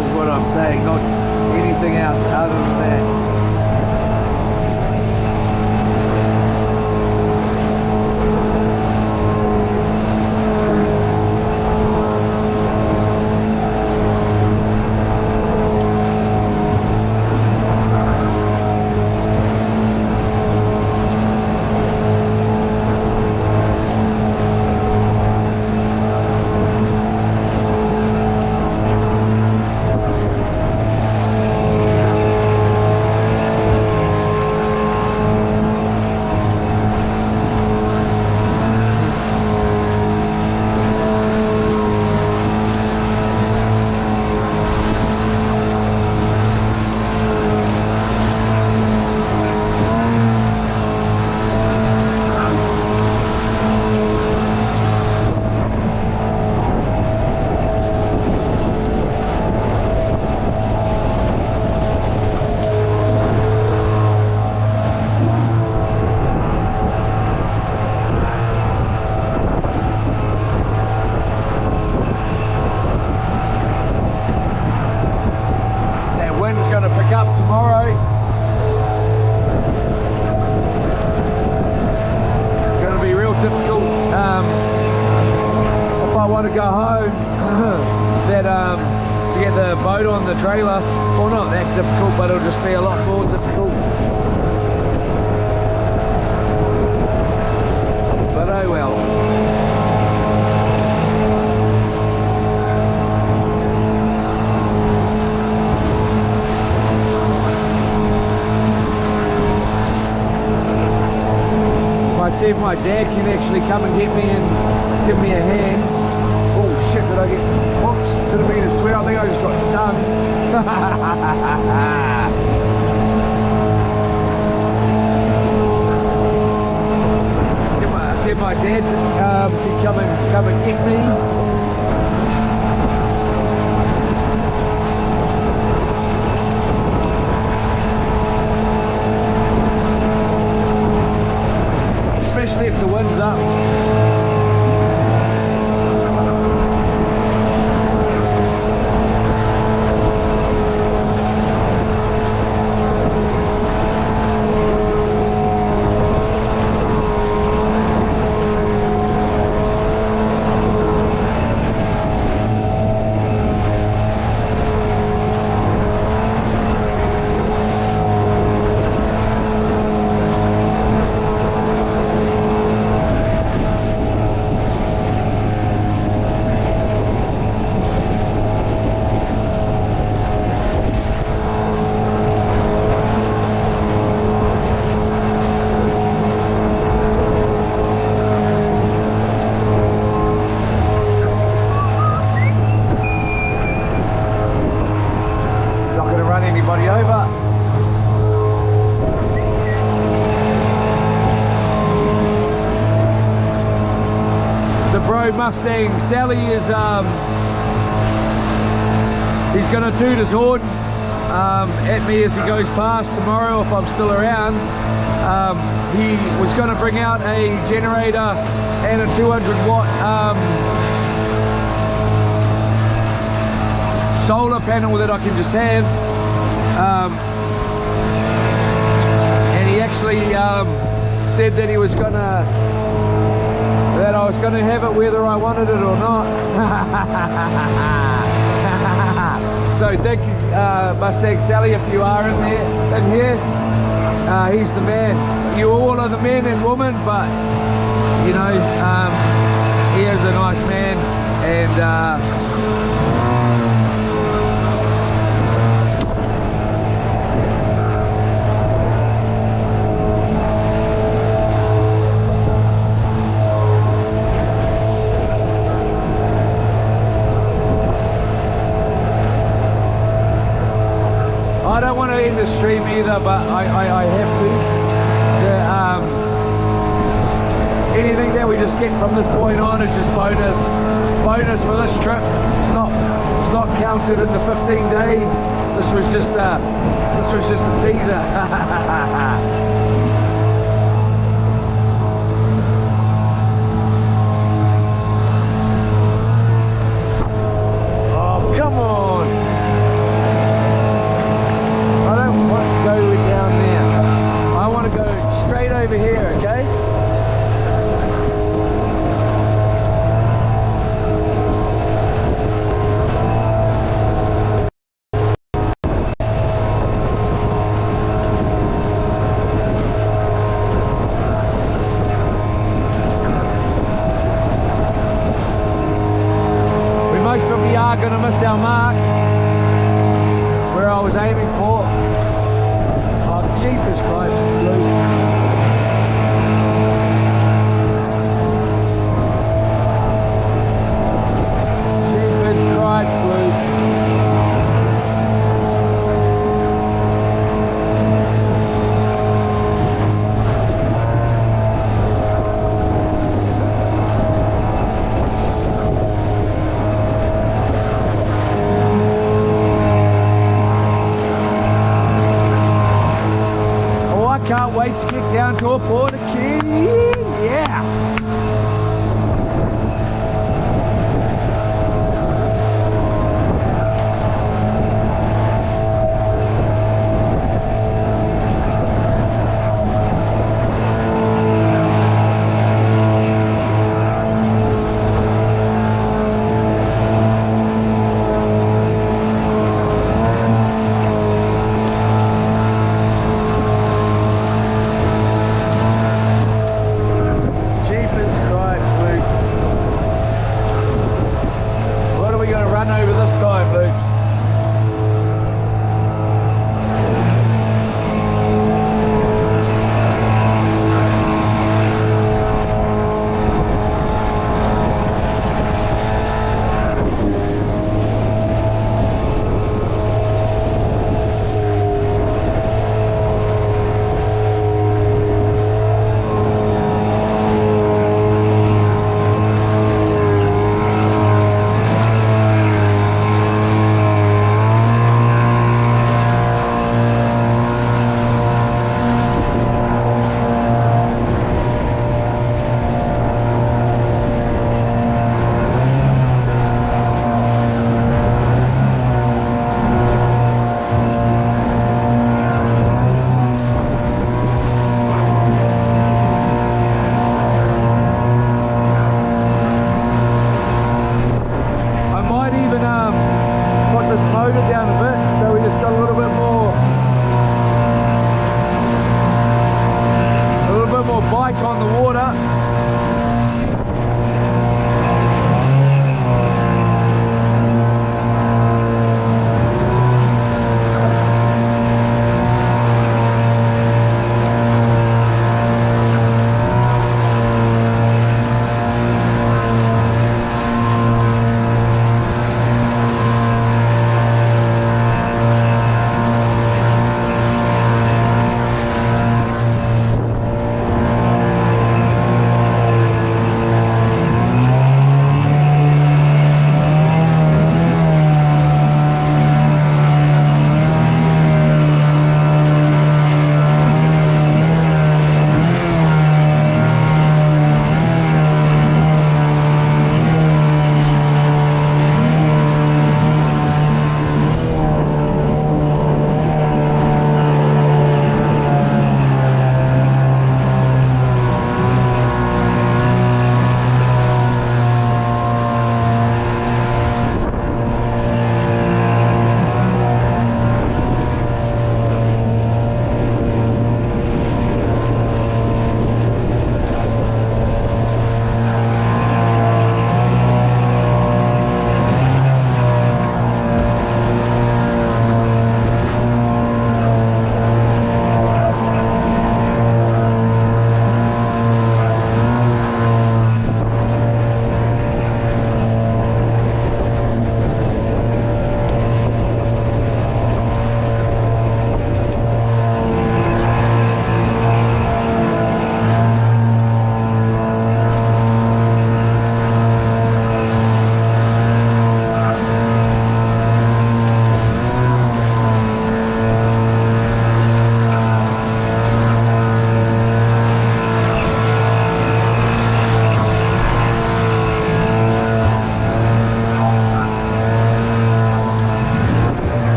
Speaker 1: is what I'm saying, not anything else other than that. Go home that to get the boat on the trailer, well, not that difficult, but it'll just be a lot more difficult, but oh well. Might see if my dad can actually come and get me and give me a hand. Oh shit, did I get, whoops, didn't mean to swear, I think I just got stung. See if my dad can come and get me. Especially if the wind's up. Mustang Sally is he's gonna toot his horn at me as he goes past tomorrow if I'm still around. He was gonna bring out a generator and a 200-watt solar panel that I can just have, and he actually said that he was that I was going to have it whether I wanted it or not. So thank you, Mustang Sally, if you are in here. He's the man. You all are the men and women, but you know, he is a nice man, and I don't want to end the stream either, but I have to. Anything that we just get from this point on is just bonus for this trip. It's not counted in the 15 days. This was just a teaser. Oh, come on. was aiming for. Oh, jeepers Christ, blue. Jeepers Christ, blue. Can't wait to get down to a border key. Yeah.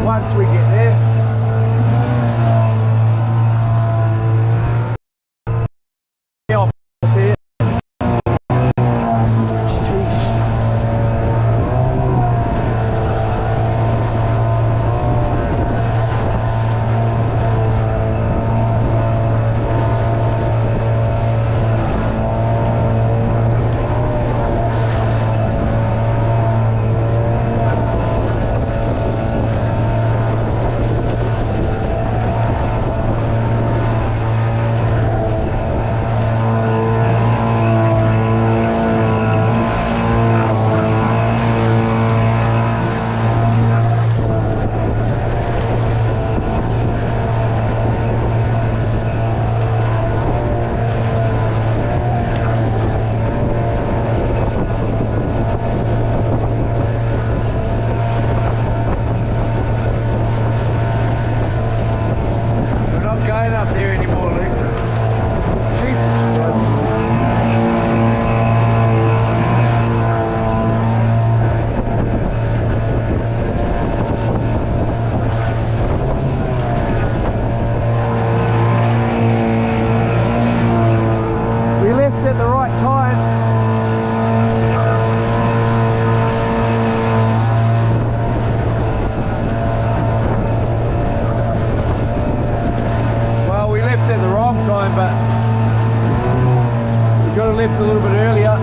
Speaker 1: once we get there. Yeah, here. Sheesh. At the right time. Well, we left at the wrong time, but we got to lift a little bit earlier.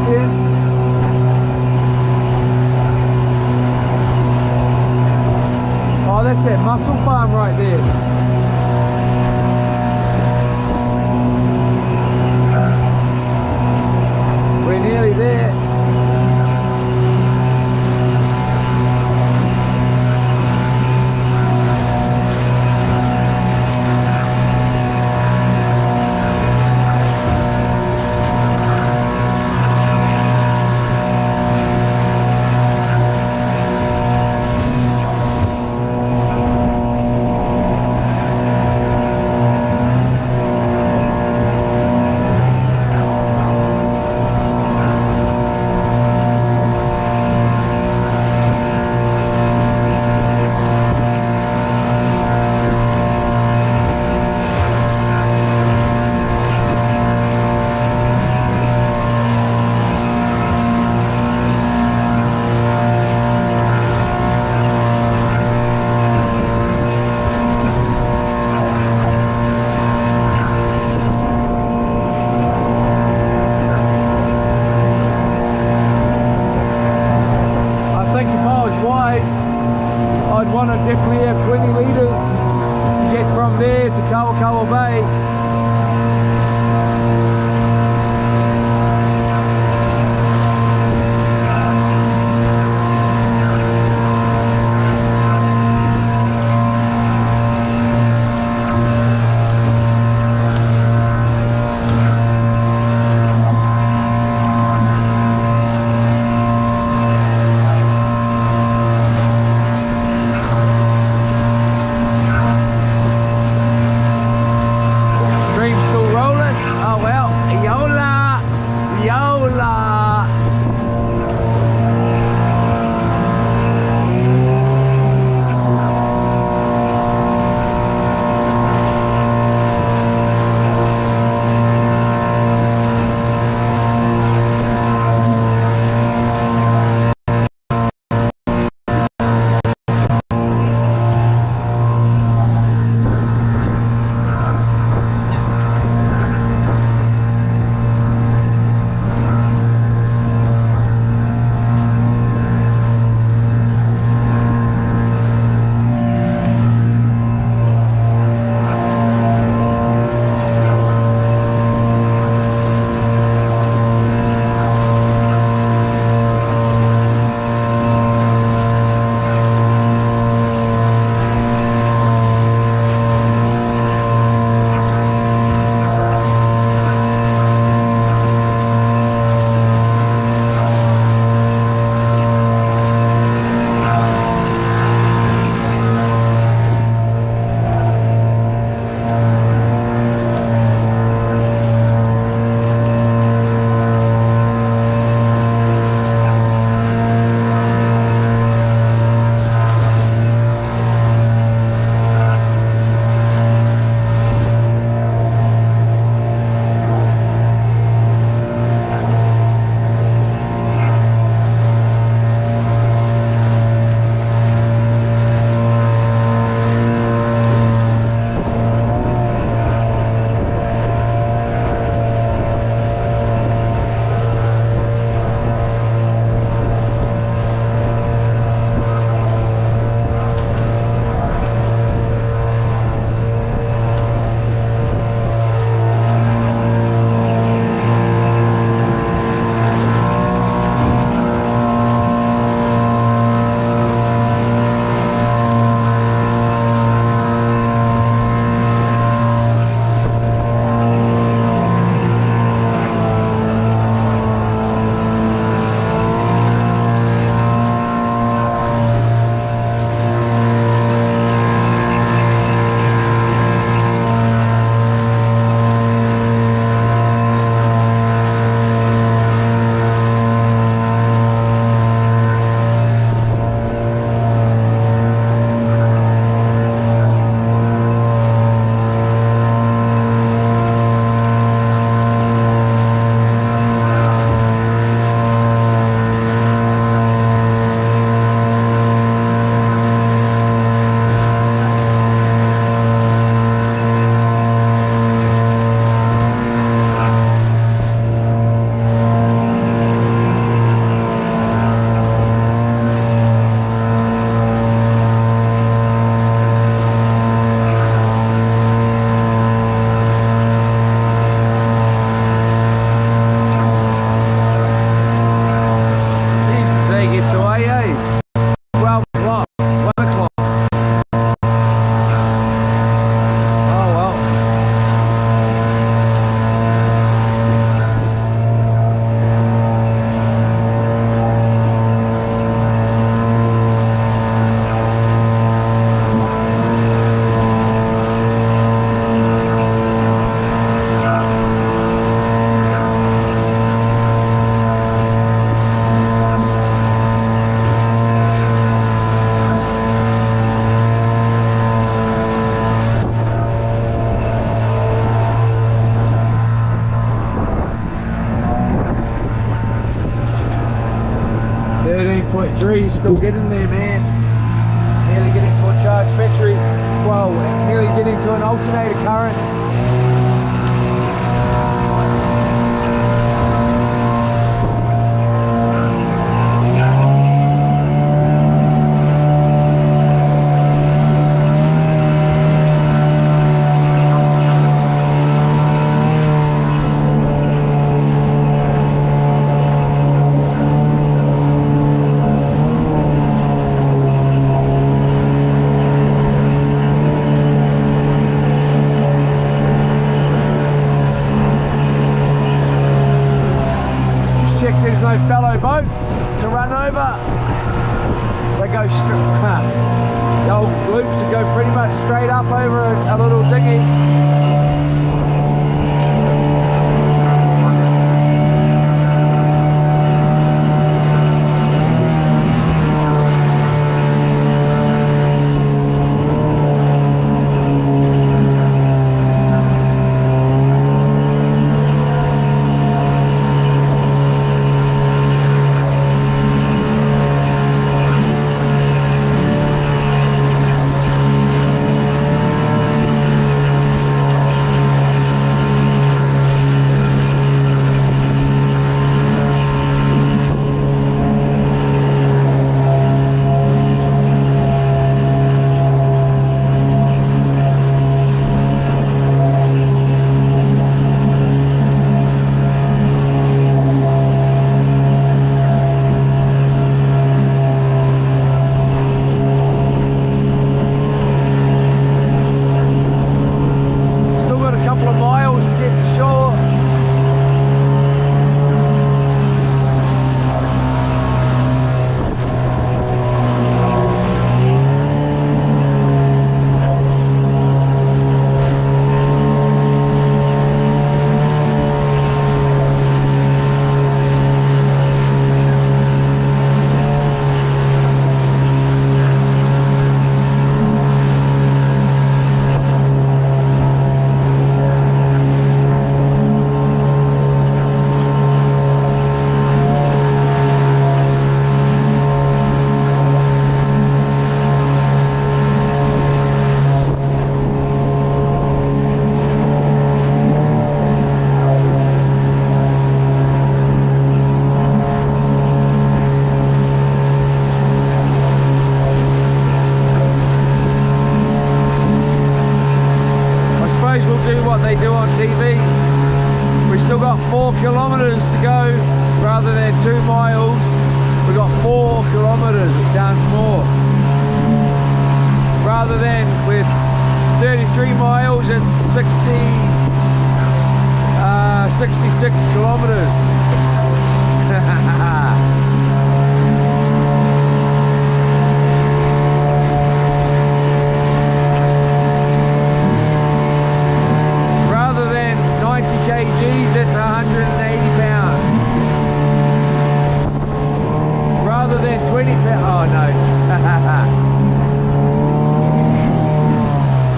Speaker 1: in. Oh, that's that mussel farm right there. We're nearly there. 33, still getting there, man. Nearly getting to a charged battery. Well, nearly getting to an alternator current. There's no fellow boats to run over. They go straight. The old loops that go pretty much straight up over a little dinghy. They do on TV. We've still got 4 kilometers to go rather than 2 miles. We've got 4 kilometers, it sounds more. Rather than with 33 miles, it's 66 kilometers. kgs, it's 180 pounds. Rather than 20 pounds. Oh no.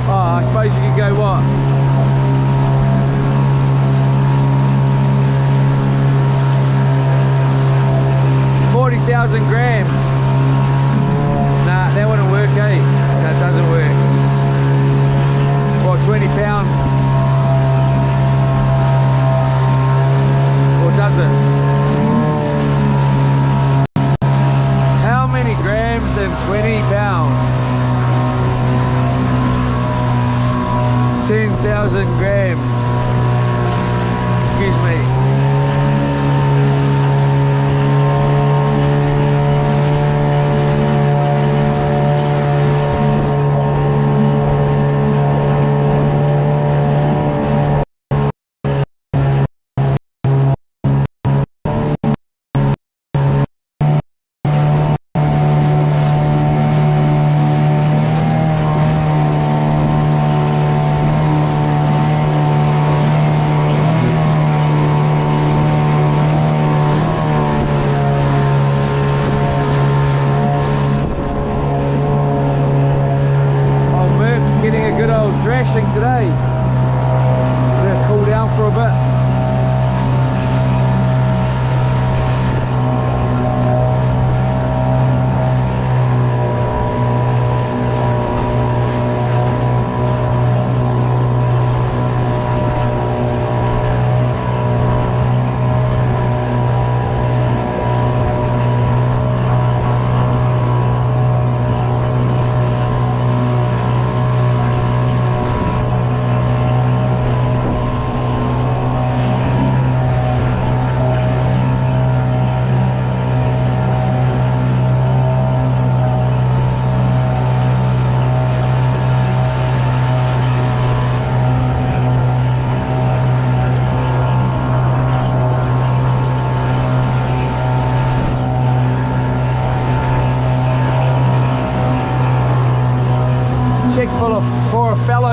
Speaker 1: Oh, I suppose you could go what?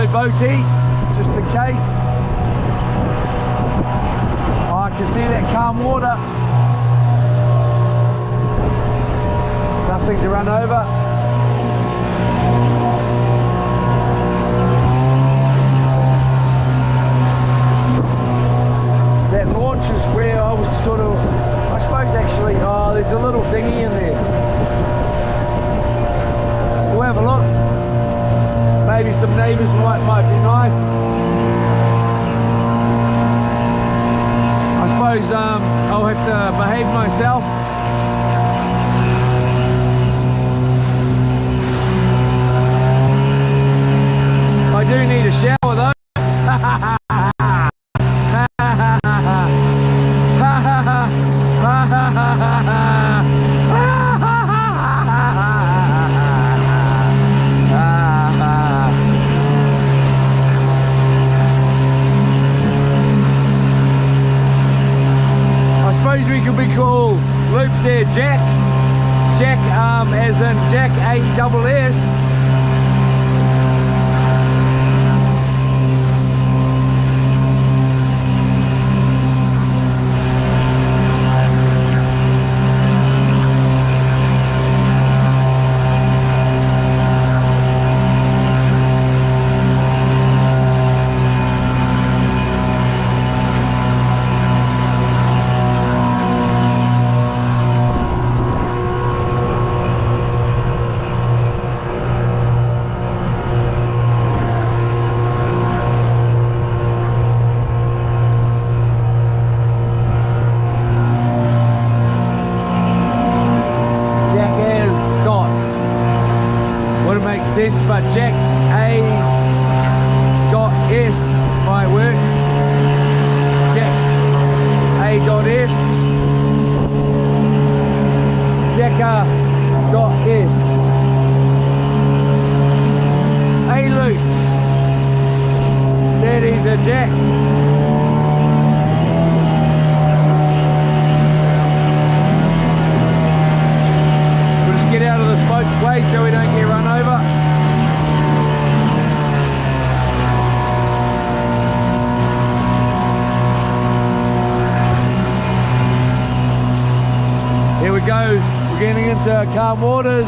Speaker 1: boaty, just in case. Oh, I can see that calm water. Nothing to run over. That launch is where I was sort of, I suppose actually, oh, there's a little dinghy in there. We'll have a look. Maybe some neighbours might be nice. I suppose I'll have to behave myself. I do need a shower though. I suppose we could be called loops here, Jack. Jack as in Jack 8SS. But Jack A dot S might work. Jack A dot S. Jacker dot S. A loop. That is a Jack. We'll just get out of this boat's way so we don't get run over. Here we go, we're getting into calm waters.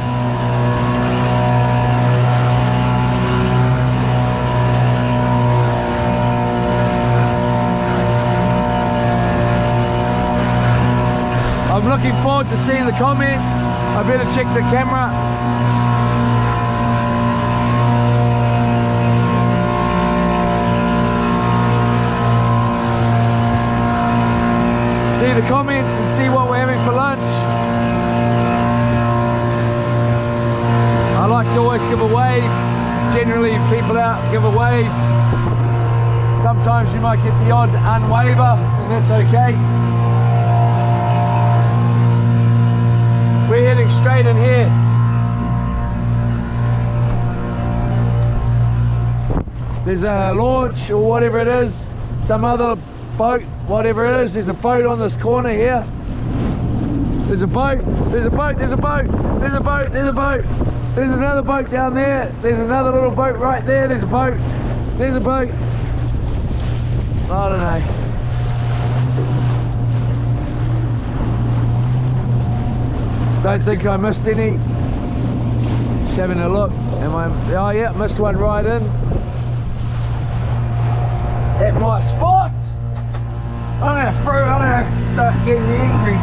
Speaker 1: I'm looking forward to seeing the comments. I better check the camera. See the comments and see what we're having for lunch. I like to always give a wave. Generally people out give a wave. Sometimes you might get the odd unwaver and that's okay. We're heading straight in here. There's a launch or whatever it is, some other boat, whatever it is. There's a boat on this corner here. There's a boat, there's a boat, there's a boat, there's a boat, there's a boat. There's another boat down there. There's another little boat right there. There's a boat. There's a boat. I don't know. Don't think I missed any. Just having a look. Am I? Oh yeah, missed one right in. At my spot. I'm gonna start getting angry.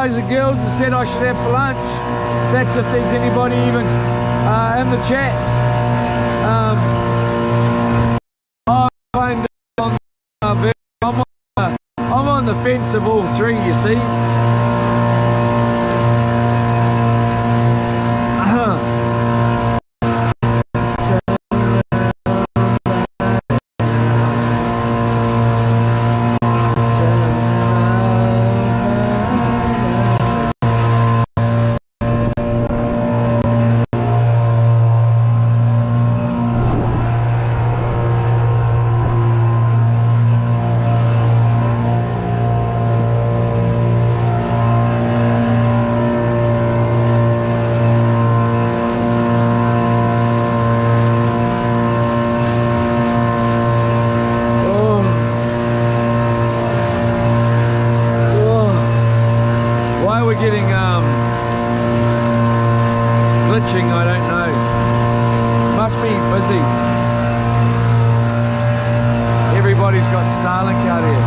Speaker 1: guys and girls that said I should have for lunch. That's if there's anybody even in the chat. I'm on the fence of all three, you see. Glitching, I don't know. Must be busy. Everybody's got Starlink out here.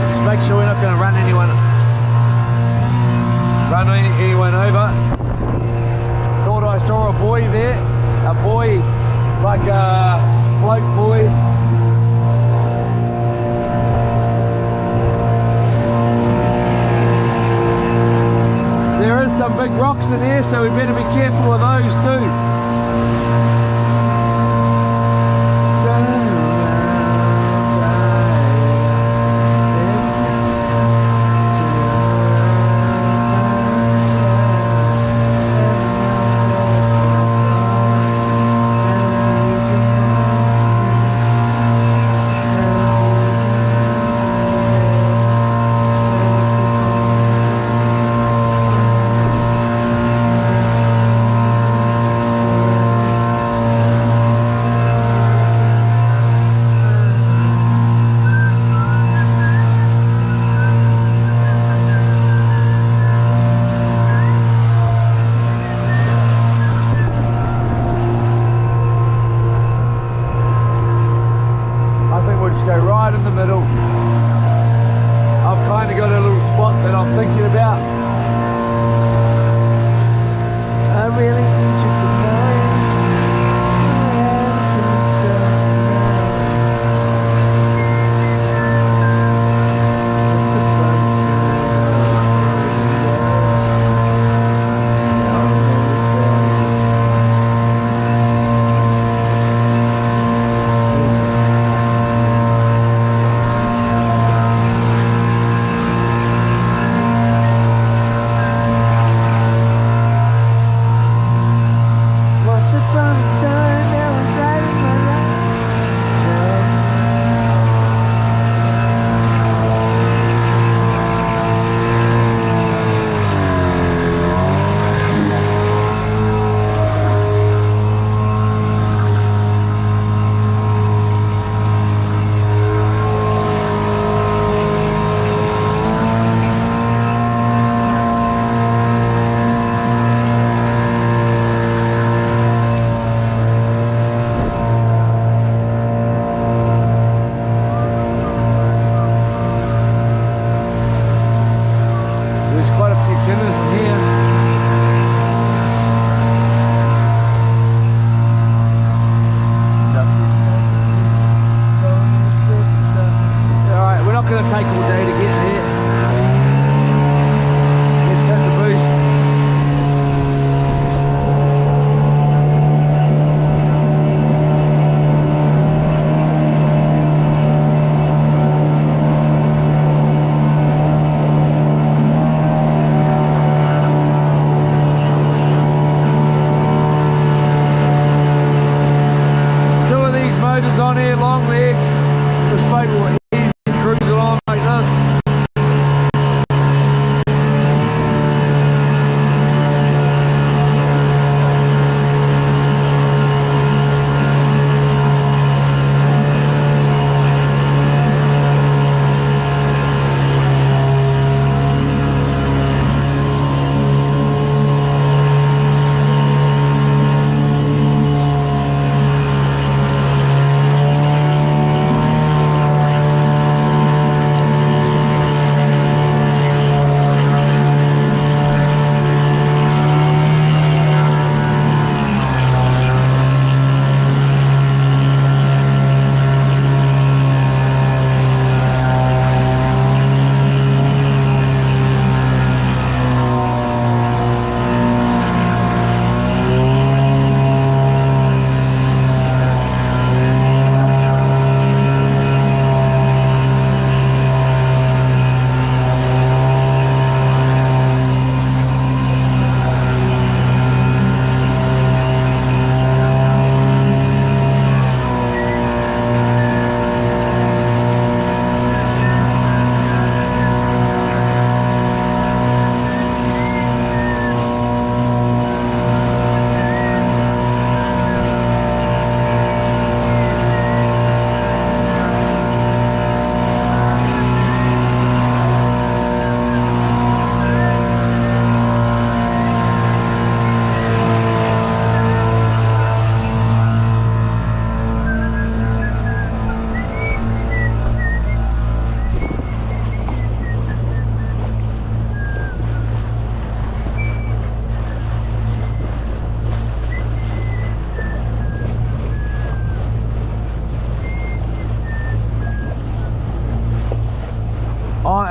Speaker 1: Just make sure we're not going to run anyone over. I saw a boy there, a boy like a float boy. There is some big rocks in here, so we better be careful of those too.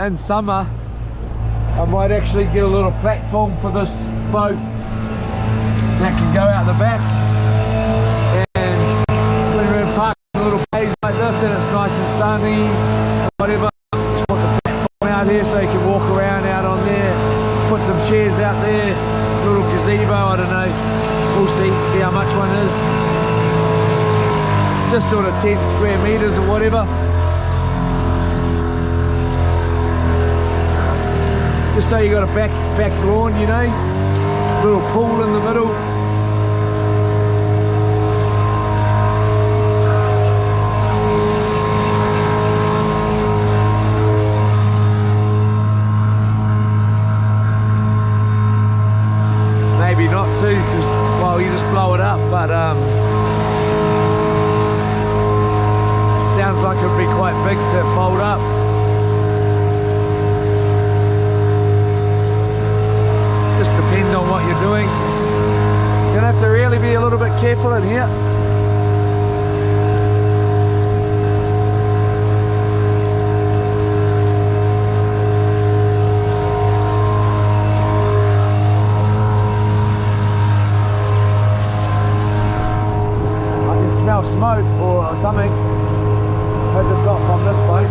Speaker 1: in summer, I might actually get a little platform for this boat that can go out the back, and when we're in park little bays like this and it's nice and sunny, whatever, just put the platform out here so you can walk around out on there, put some chairs out there, little gazebo, I don't know, we'll see how much one is, just sort of 10 square meters or whatever. Just so you got a back lawn, you know, little pool in the middle. Maybe not too, because well, you just blow it up, but sounds like it'd be quite big to fold up. Just depend on what you're doing. You're gonna have to really be a little bit careful in here. I can smell smoke or something. Hope it's not from this boat.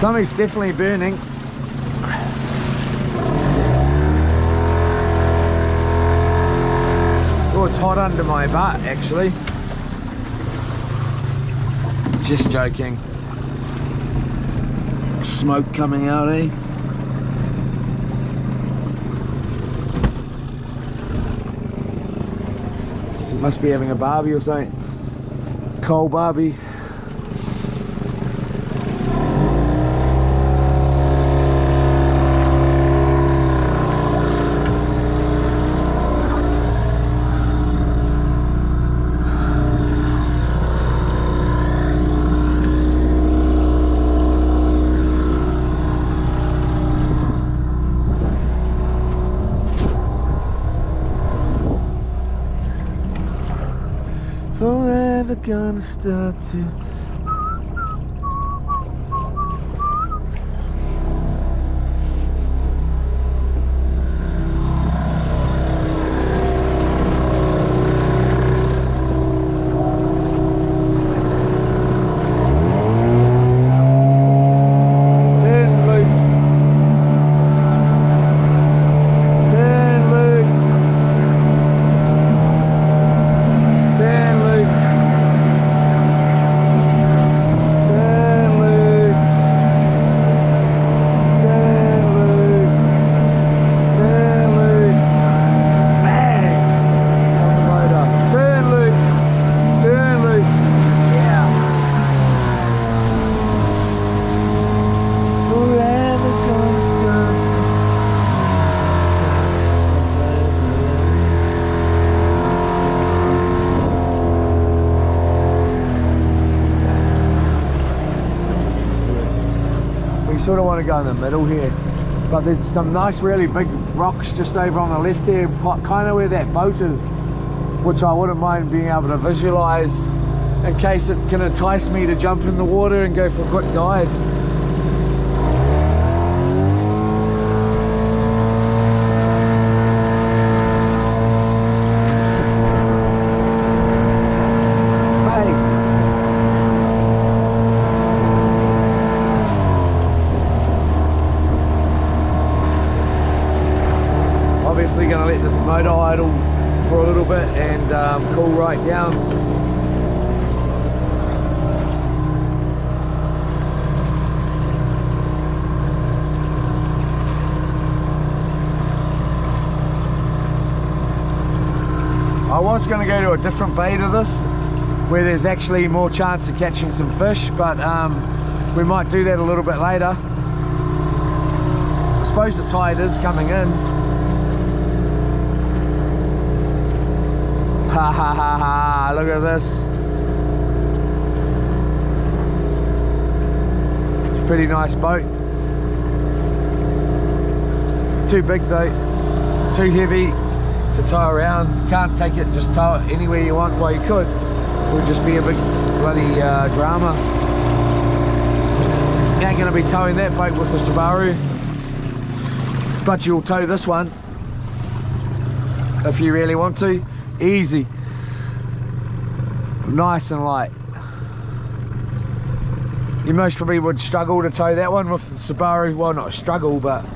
Speaker 1: Something's definitely burning. Oh, it's hot under my butt actually. Just joking. Smoke coming out, eh? Must be having a barbie or something. Cold barbie. Forever gonna stop to sort of want to go in the middle here, but there's some nice really big rocks just over on the left here, kind of where that boat is, which I wouldn't mind being able to visualize in case it can entice me to jump in the water and go for a quick dive. Obviously going to let this motor idle for a little bit and cool right down. I was going to go to a different bay to this where there's actually more chance of catching some fish, but we might do that a little bit later. I suppose the tide is coming in. Ha ha ha ha, look at this. It's a pretty nice boat. Too big though, too heavy to tow around. Can't take it, just tow it anywhere you want. Well, you could. It would just be a big bloody drama. You ain't going to be towing that boat with the Subaru, but you'll tow this one if you really want to. Easy, nice and light. You most probably would struggle to tow that one with the Subaru. Well, not struggle, but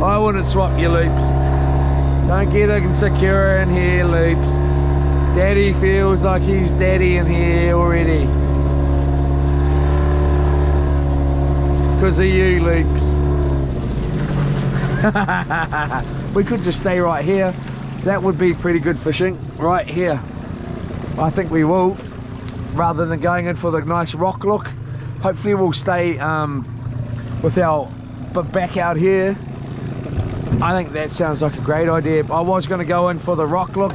Speaker 1: I wouldn't swap your loops. Don't get insecure in here, loops. Daddy feels like he's daddy in here already. Because of you, loops. We could just stay right here. That would be pretty good fishing, right here. I think we will, rather than going in for the nice rock look. Hopefully we'll stay with our back out here. I think that sounds like a great idea. I was going to go in for the rock look,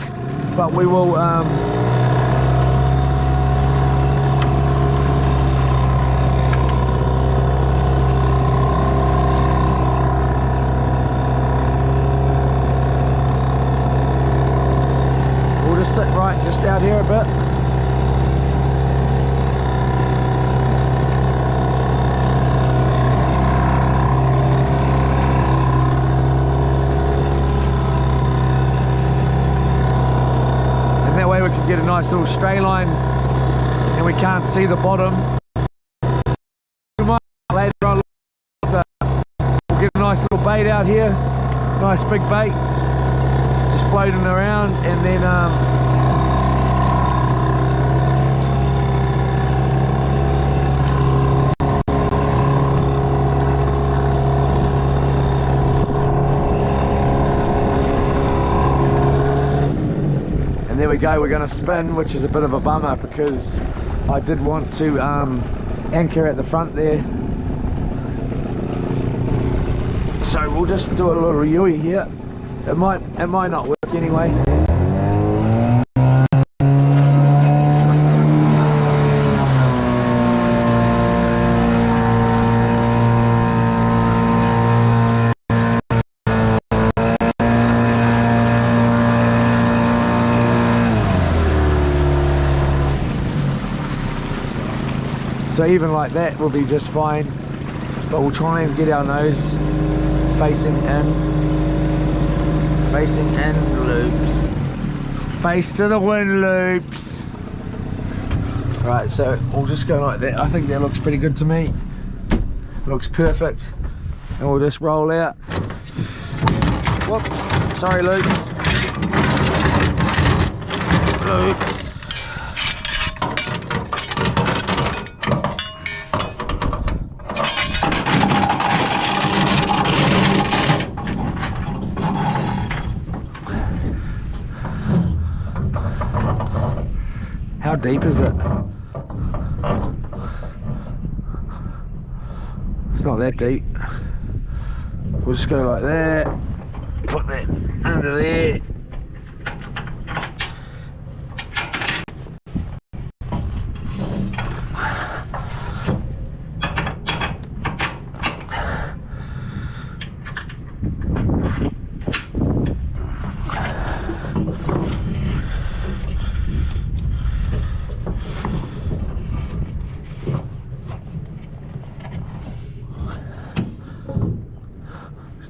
Speaker 1: but we will we'll just sit right just out here a bit. Get a nice little straight line and we can't see the bottom. Later on we'll get a nice little bait out here, nice big bait just floating around, and then there we go, we're going to spin, which is a bit of a bummer because I did want to anchor at the front there. So we'll just do a little Yui here. It might not work anyway. So even like that will be just fine, but we'll try and get our nose facing in loops, face to the wind loops. Right, so we'll just go like that. I think that looks pretty good to me, looks perfect, and we'll just roll out. Whoops, sorry loops. How deep is it? It's not that deep. We'll just go like that, put that under there.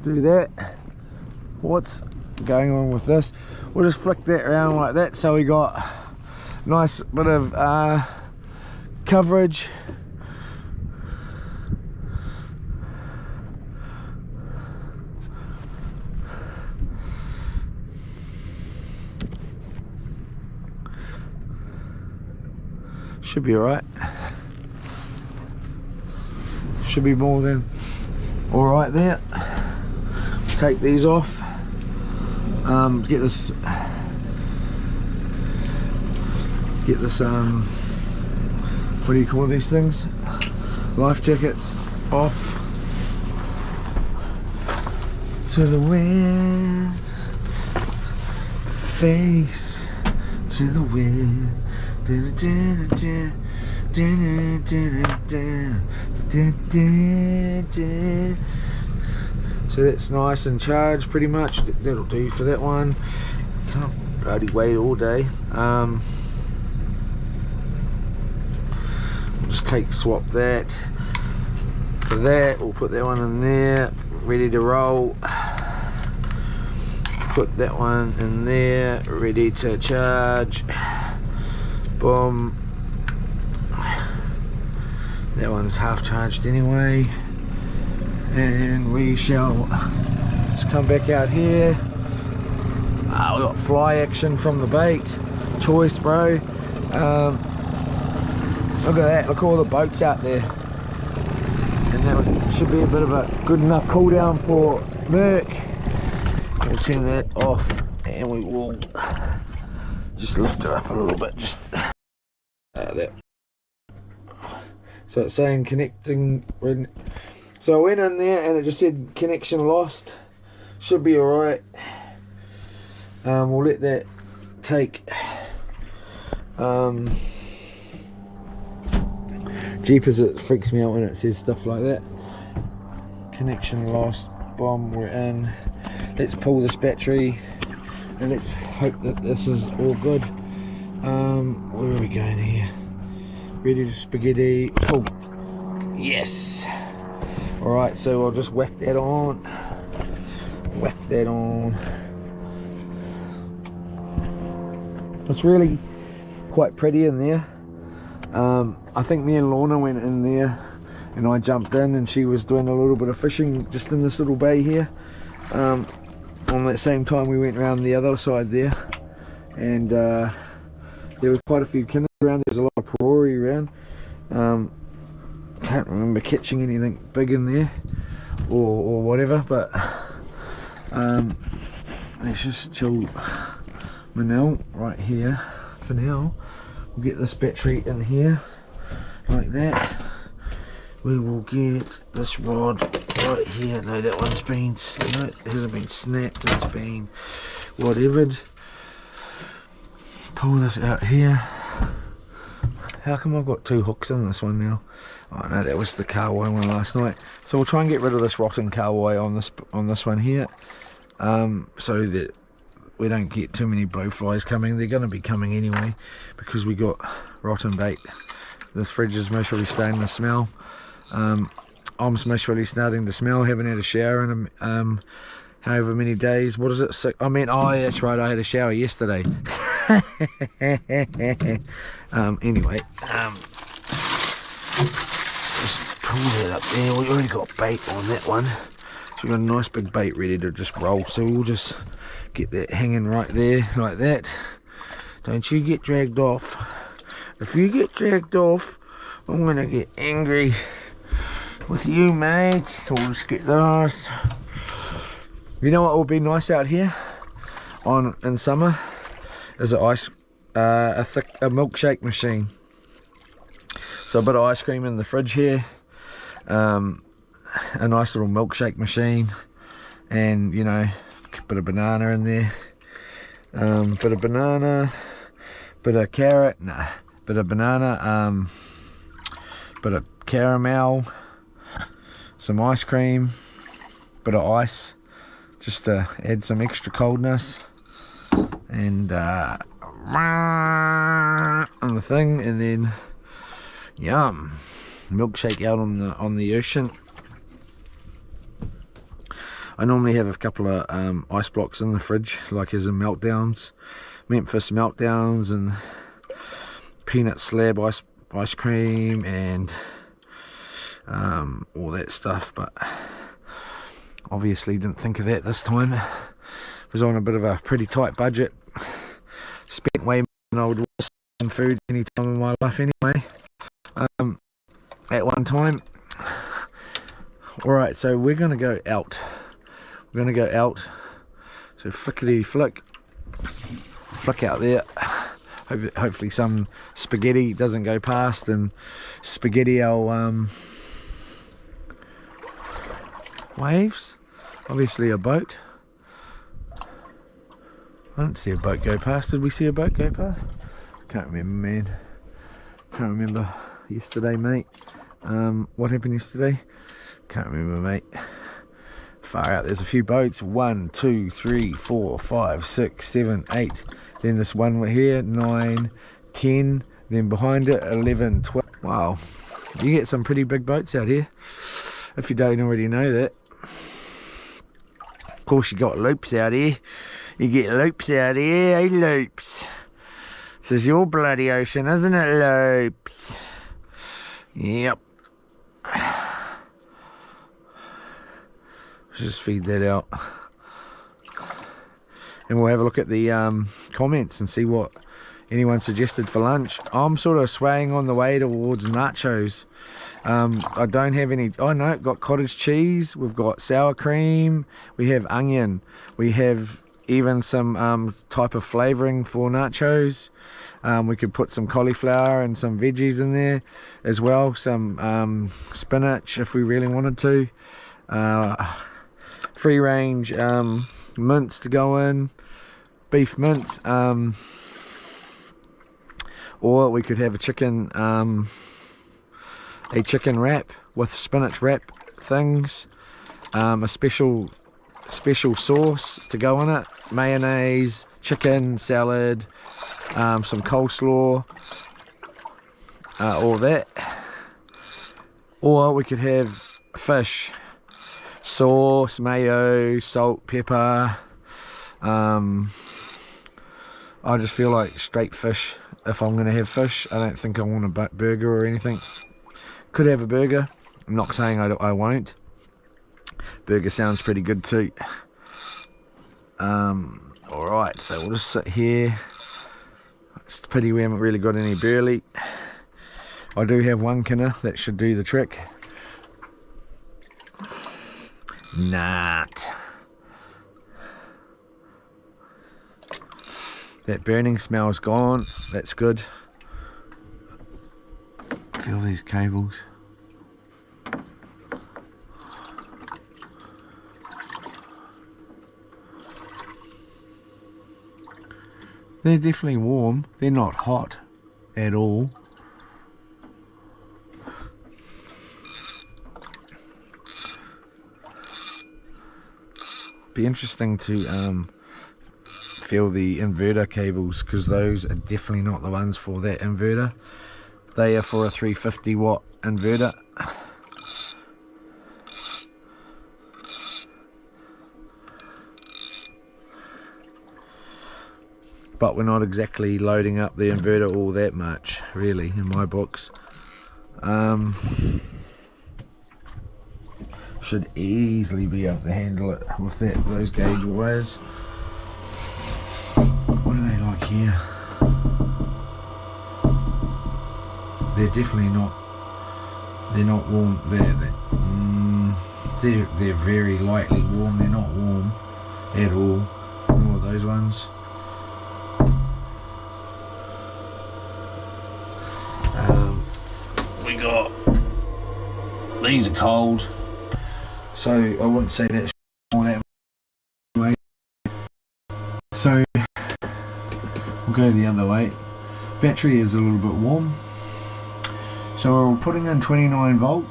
Speaker 1: Do that. What's going on with this? We'll just flick that around like that, so we got a nice bit of coverage. Should be alright. Should be more than alright there. Take these off, get this what do you call these things, life jackets off to the wind. face to the wind. So that's nice and charged pretty much. That'll do for that one. Can't bloody wait all day. We'll just swap that for that. We'll put that one in there, ready to roll. Put that one in there, ready to charge. Boom. That one's half charged anyway. And we shall just come back out here. We got fly action from the bait. Choice, bro. Look at that, look at all the boats out there. And that should be a bit of a good enough cool down for Merc. We'll turn that off and we will just lift it up a little bit, just that. So it's saying connecting. So I went in there and it just said connection lost. Should be alright. We'll let that take. Jeepers, it freaks me out when it says stuff like that. Connection lost. Bomb, we're in. Let's pull this battery and let's hope that this is all good. Where are we going here? Ready to spaghetti. Oh, yes. Alright, so I'll just whack that on. Whack that on. It's really quite pretty in there. I think me and Lorna went in there and I jumped in and she was doing a little bit of fishing just in this little bay here. On that same time we went around the other side there, and there was quite a few kinners around. There's a lot of porori around. Can't remember catching anything big in there or whatever, but let's just chill Manel right here for now. We'll get this battery in here like that. We will get this rod right here. No, that one's been, no, it hasn't been snapped, it's been whatevered. Pull this out here. How come I've got two hooks in this one now? Oh no, that was the carway one last night. So we'll try and get rid of this rotten carway on this one here, so that we don't get too many blowflies coming. They're going to be coming anyway because we got rotten bait. This fridge is most probably starting to smell. I'm most probably starting to smell. Haven't had a shower in however many days. What is it? I mean, oh that's right, I had a shower yesterday. Anyway, just pull that up there. We already got bait on that one, so we've got a nice big bait ready to just roll. So we'll just get that hanging right there like that. Don't you get dragged off. If you get dragged off, I'm gonna get angry with you, mate. So we'll just get those. You know what will be nice out here in summer is a milkshake machine. So a bit of ice cream in the fridge here, a nice little milkshake machine, and you know, a bit of banana in there, bit of banana, bit of carrot, nah, bit of banana, bit of caramel, some ice cream, bit of ice, just to add some extra coldness, and on the thing, and then yum, milkshake out on the ocean. I normally have a couple of ice blocks in the fridge, like as in meltdowns, Memphis meltdowns, and peanut slab ice cream, and all that stuff. But obviously didn't think of that this time. Was on a bit of a pretty tight budget. Spent way more than I would waste on food any time in my life anyway. At one time. Alright, so we're gonna go out. We're gonna go out. So flickety flick out there. Hopefully some spaghetti doesn't go past and spaghetti our waves. Obviously a boat. I didn't see a boat go past. Did we see a boat go past? Can't remember, man. Can't remember yesterday, mate. What happened yesterday? Can't remember, mate. Far out. There's a few boats. 1, 2, 3, 4, 5, 6, 7, 8. Then this one here. 9, 10. Then behind it 11, 12. Wow. You get some pretty big boats out here. If you don't already know that. Of course you got loops out here. You get loops out here, hey loops. This is your bloody ocean, isn't it, loops? Yep. Just feed that out. And we'll have a look at the comments and see what anyone suggested for lunch. I'm sort of swaying on the way towards nachos. I don't have any. Oh no, got cottage cheese, we've got sour cream, we have onion, we have even some type of flavoring for nachos. We could put some cauliflower and some veggies in there as well, some spinach if we really wanted to, free range mince to go in, beef mince, or we could have a chicken wrap with spinach wrap things, a special sauce to go in it, mayonnaise, chicken, salad, some coleslaw, all that. Or we could have fish, sauce, mayo, salt, pepper. I just feel like straight fish if I'm going to have fish. I don't think I want a burger or anything. Could have a burger. I'm not saying I won't. Burger sounds pretty good too. Alright, so we'll just sit here. It's a pity we haven't really got any burley. I do have one kinner that should do the trick. Nut. That burning smell's gone. That's good. Feel these cables. They're definitely warm. They're not hot at all. Be interesting to feel the inverter cables, because those are definitely not the ones for that inverter. They are for a 350 watt inverter. But we're not exactly loading up the inverter all that much, really, in my books. Should easily be able to handle it with those gauge wires. What are they like here? They're definitely not. They're not warm. They're very lightly warm. They're not warm at all. Nor those ones. We got these are cold, so I wouldn't say that's all that way. So we'll go the other way. Battery is a little bit warm, so we're putting in 29 volt.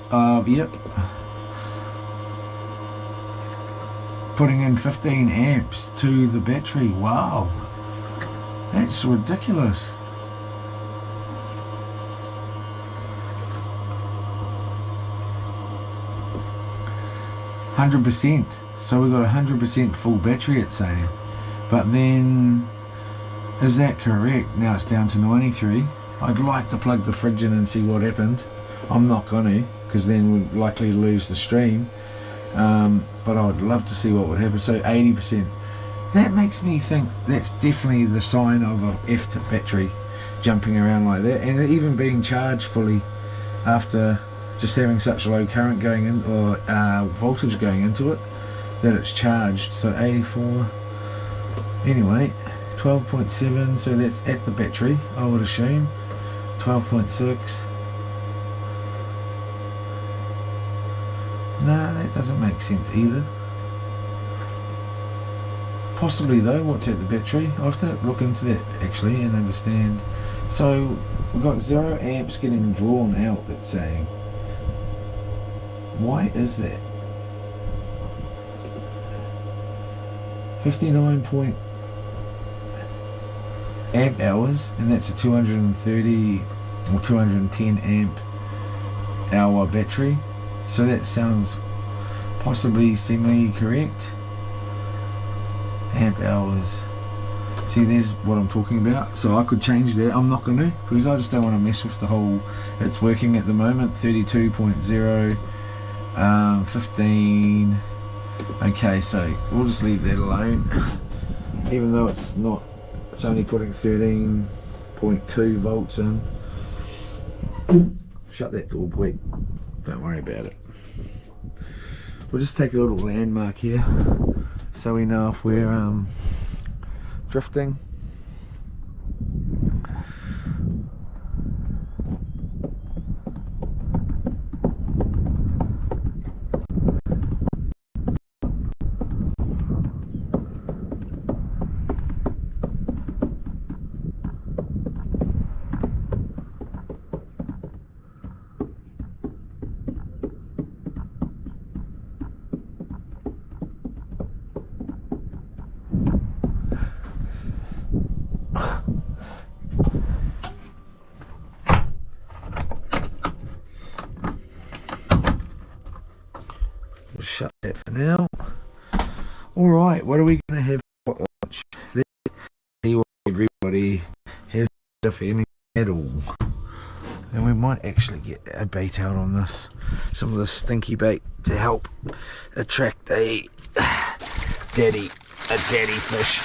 Speaker 1: Yep. Putting in 15 amps to the battery. Wow, that's ridiculous. 100%, so we've got 100% full battery, it's saying. But then, is that correct? Now it's down to 93. I'd like to plug the fridge in and see what happened. I'm not gonna, because then we'd likely lose the stream. But I would love to see what would happen. So 80%. That makes me think that's definitely the sign of a F battery jumping around like that, and even being charged fully after just having such low current going in, or voltage going into it, that it's charged. So 84. Anyway, 12.7, so that's at the battery, I would assume. 12.6. No, that doesn't make sense either.
Speaker 2: Possibly though, what's at the battery? I'll have to look into that actually and understand. So we've got 0 amps getting drawn out, it's saying. Why is that? 59 point amp hours, and that's a 230 or 210 amp hour battery. So that sounds possibly semi-correct. Amp hours. See, there's what I'm talking about. So I could change that. I'm not going to, because I just don't want to mess with the whole. It's working at the moment. 32.0, 15. Okay, so we'll just leave that alone. Even though it's not. It's only putting 13.2 volts in. Shut that door, please. Don't worry about it. We'll just take a little landmark here so we know if we're drifting. Shut that for now. Alright, what are we going to have for lunch? Let's see what everybody has, if any at all. And we might actually get a bait out on this. Some of the stinky bait to help attract a daddy fish.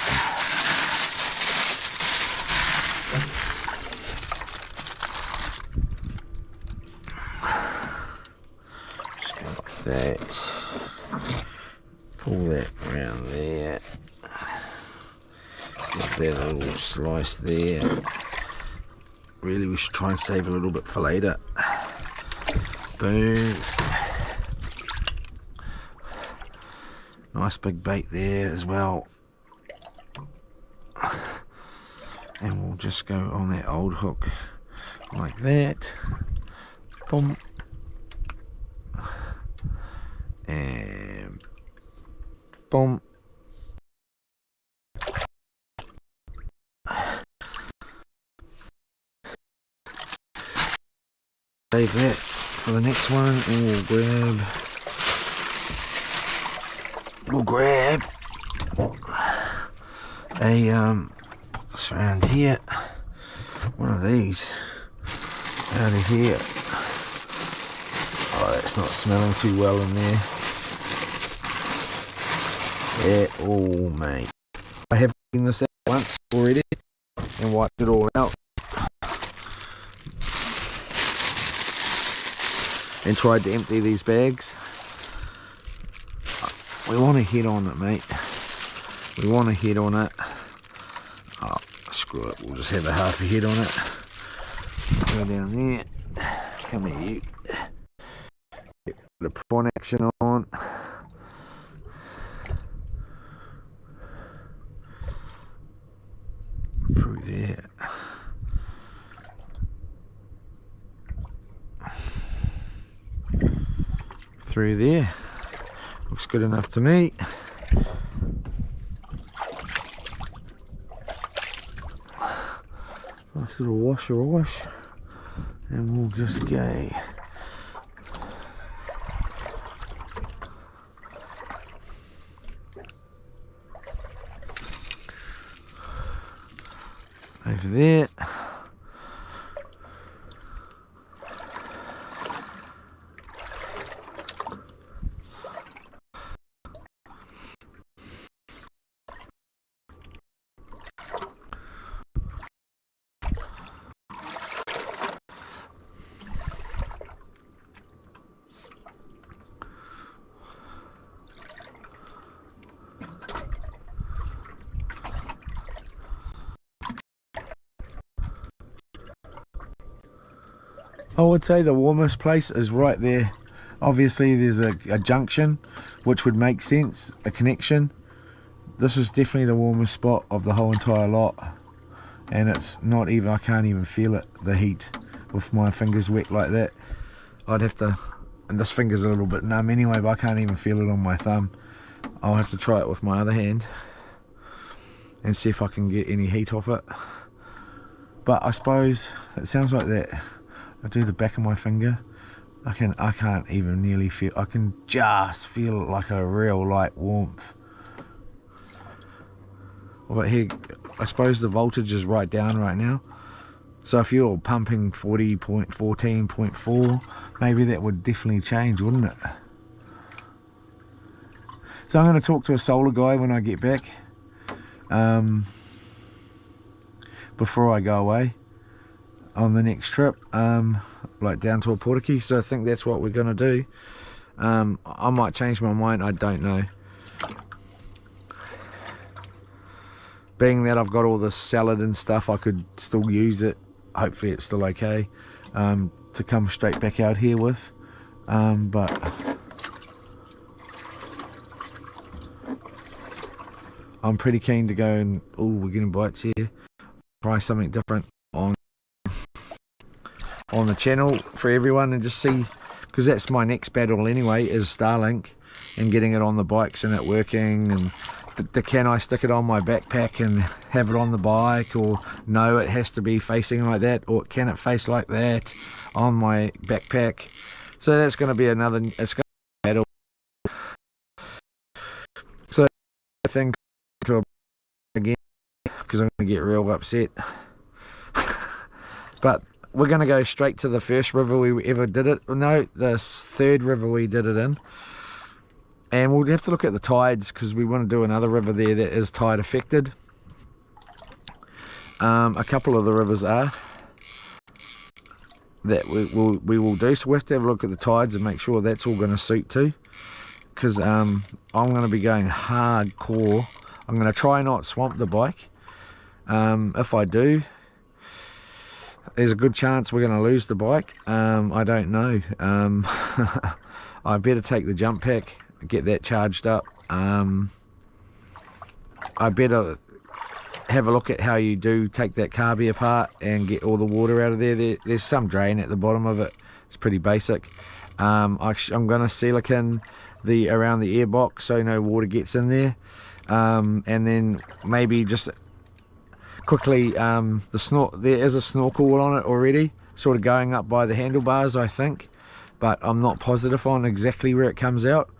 Speaker 2: Just go like that. Pull that around there. Get that little slice there. Really, we should try and save a little bit for later. Boom. Nice big bait there as well. And we'll just go on that old hook like that. Boom. And boom. Save that for the next one, and we'll grab a put this around here, one of these out of here. Oh, that's not smelling too well in there. Yeah, oh mate, I have cleaned this out once already and wiped it all out and tried to empty these bags. We want to hit on it, mate. We want to hit on it. Oh, screw it, we'll just have a half a hit on it. Go down there. Come here, you. Get the prawn action on. Through there. Through there. Looks good enough to me. Nice little wash. And we'll just go. Over there. I would say the warmest place is right there. Obviously there's a junction, which would make sense, a connection. this is definitely the warmest spot of the whole entire lot, and it's not even, I can't even feel it, the heat, with my fingers wet like that. I'd have to, and this finger's a little bit numb anyway, but I can't even feel it on my thumb. I'll have to try it with my other hand and see if I can get any heat off it. But I suppose it sounds like that. I do the back of my finger, I can't even nearly feel, I can just feel like a real light warmth. But here, I suppose the voltage is right down right now. So if you're pumping 14.4, maybe that would definitely change, wouldn't it? So I'm going to talk to a solar guy when I get back, before I go away on the next trip, like down to a Portakey. So I think that's what we're going to do. I might change my mind, I don't know. Being that I've got all this salad and stuff, I could still use it. Hopefully it's still okay to come straight back out here with. But I'm pretty keen to go and, oh, we're getting bites here. Try something different on the channel for everyone and just see, because that's my next battle anyway, is Starlink and getting it on the bikes and it working, and can I stick it on my backpack and have it on the bike, or no, it has to be facing like that, or can it face like that on my backpack? So that's going to be another, it's going to be a battle. So I think to again, because I'm going to get real upset. But we're going to go straight to the first river we ever did it, no, the third river we did it in. And we'll have to look at the tides, because we want to do another river there that is tide affected. A couple of the rivers are that we will do, so we have to have a look at the tides and make sure that's all going to suit too, because I'm going to be going hardcore. I'm going to try not swamp the bike. If I do, there's a good chance we're going to lose the bike. I don't know. I better take the jump pack, get that charged up. I better have a look at how you do take that carby apart and get all the water out of there. There's some drain at the bottom of it. It's pretty basic. I'm going to silicone the around the air box so no water gets in there, and then maybe just quickly there is a snorkel on it already, sort of going up by the handlebars, I think, but I'm not positive on exactly where it comes out.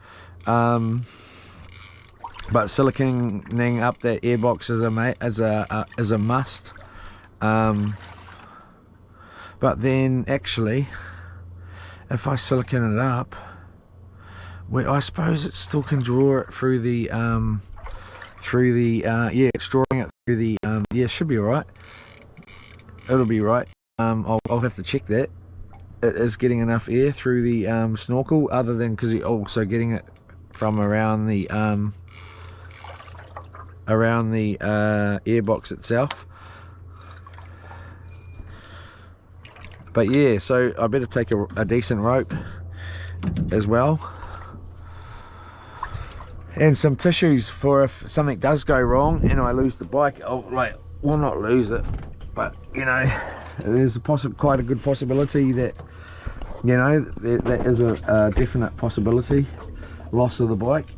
Speaker 2: But siliconing up that airbox is a must. But then actually, if I silicone it up, I suppose it still can draw it through the yeah, it's drawing it through the yeah, it should be alright. It'll be right. I'll have to check that. It is getting enough air through the snorkel, other than because you're also getting it from around the airbox itself. But yeah, so I better take a decent rope as well, and some tissues for if something does go wrong and I lose the bike. Well, not lose it, but you know, there's quite a good possibility that, you know, that is a definite possibility, loss of the bike.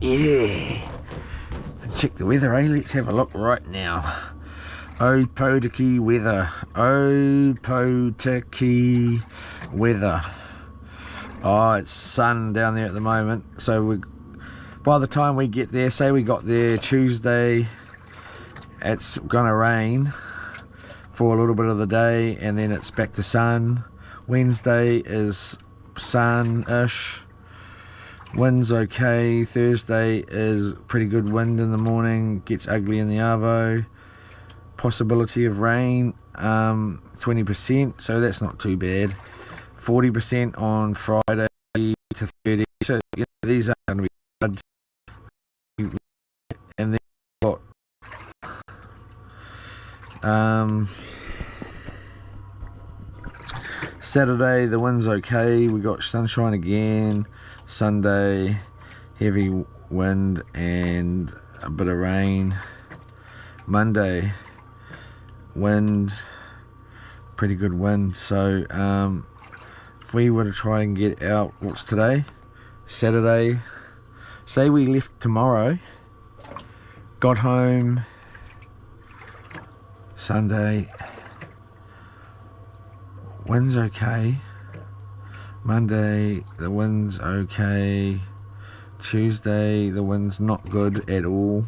Speaker 2: Yeah, check the weather, eh? Let's have a look right now. Oh, Portakey weather. Oh, Portakey weather. Oh, it's sun down there at the moment. So by the time we get there, say we got there Tuesday, it's gonna rain for a little bit of the day, and then it's back to sun. Wednesday is sun-ish. Wind's okay. Thursday is pretty good wind in the morning, gets ugly in the arvo. Possibility of rain, 20%, so that's not too bad. 40% on Friday to 30, so yeah, these are going to be good. And then got Saturday, the wind's okay, we got sunshine again. Sunday, heavy wind and a bit of rain. Monday, wind, pretty good wind. So if we were to try and get out, what's today? Saturday. Say we left tomorrow, got home Sunday, wind's okay. Monday, the wind's okay. Tuesday, the wind's not good at all.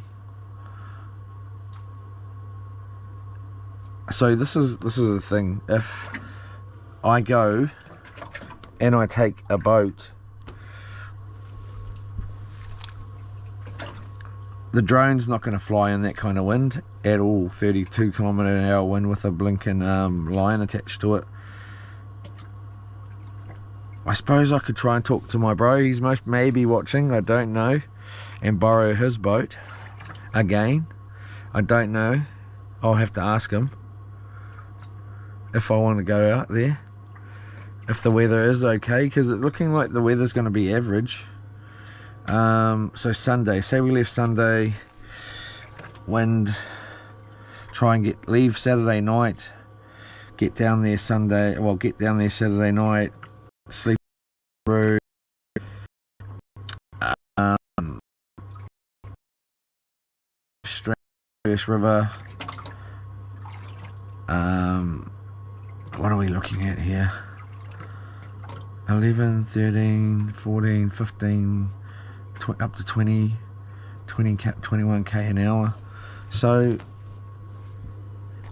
Speaker 2: So this is the thing. If I go and I take a boat, the drone's not going to fly in that kind of wind at all. 32 km/h wind with a blinking line attached to it. I suppose I could try and talk to my bro, he's maybe watching, I don't know, and borrow his boat again. I don't know, I'll have to ask him if I want to go out there, if the weather is okay, because it's looking like the weather's going to be average. So Sunday, say we left Sunday, wind, try and leave Saturday night, get down there Sunday, well get down there Saturday night, sleep through, Strange River. What are we looking at here? 11, 13, 14, 15, up to 20, 21k an hour. So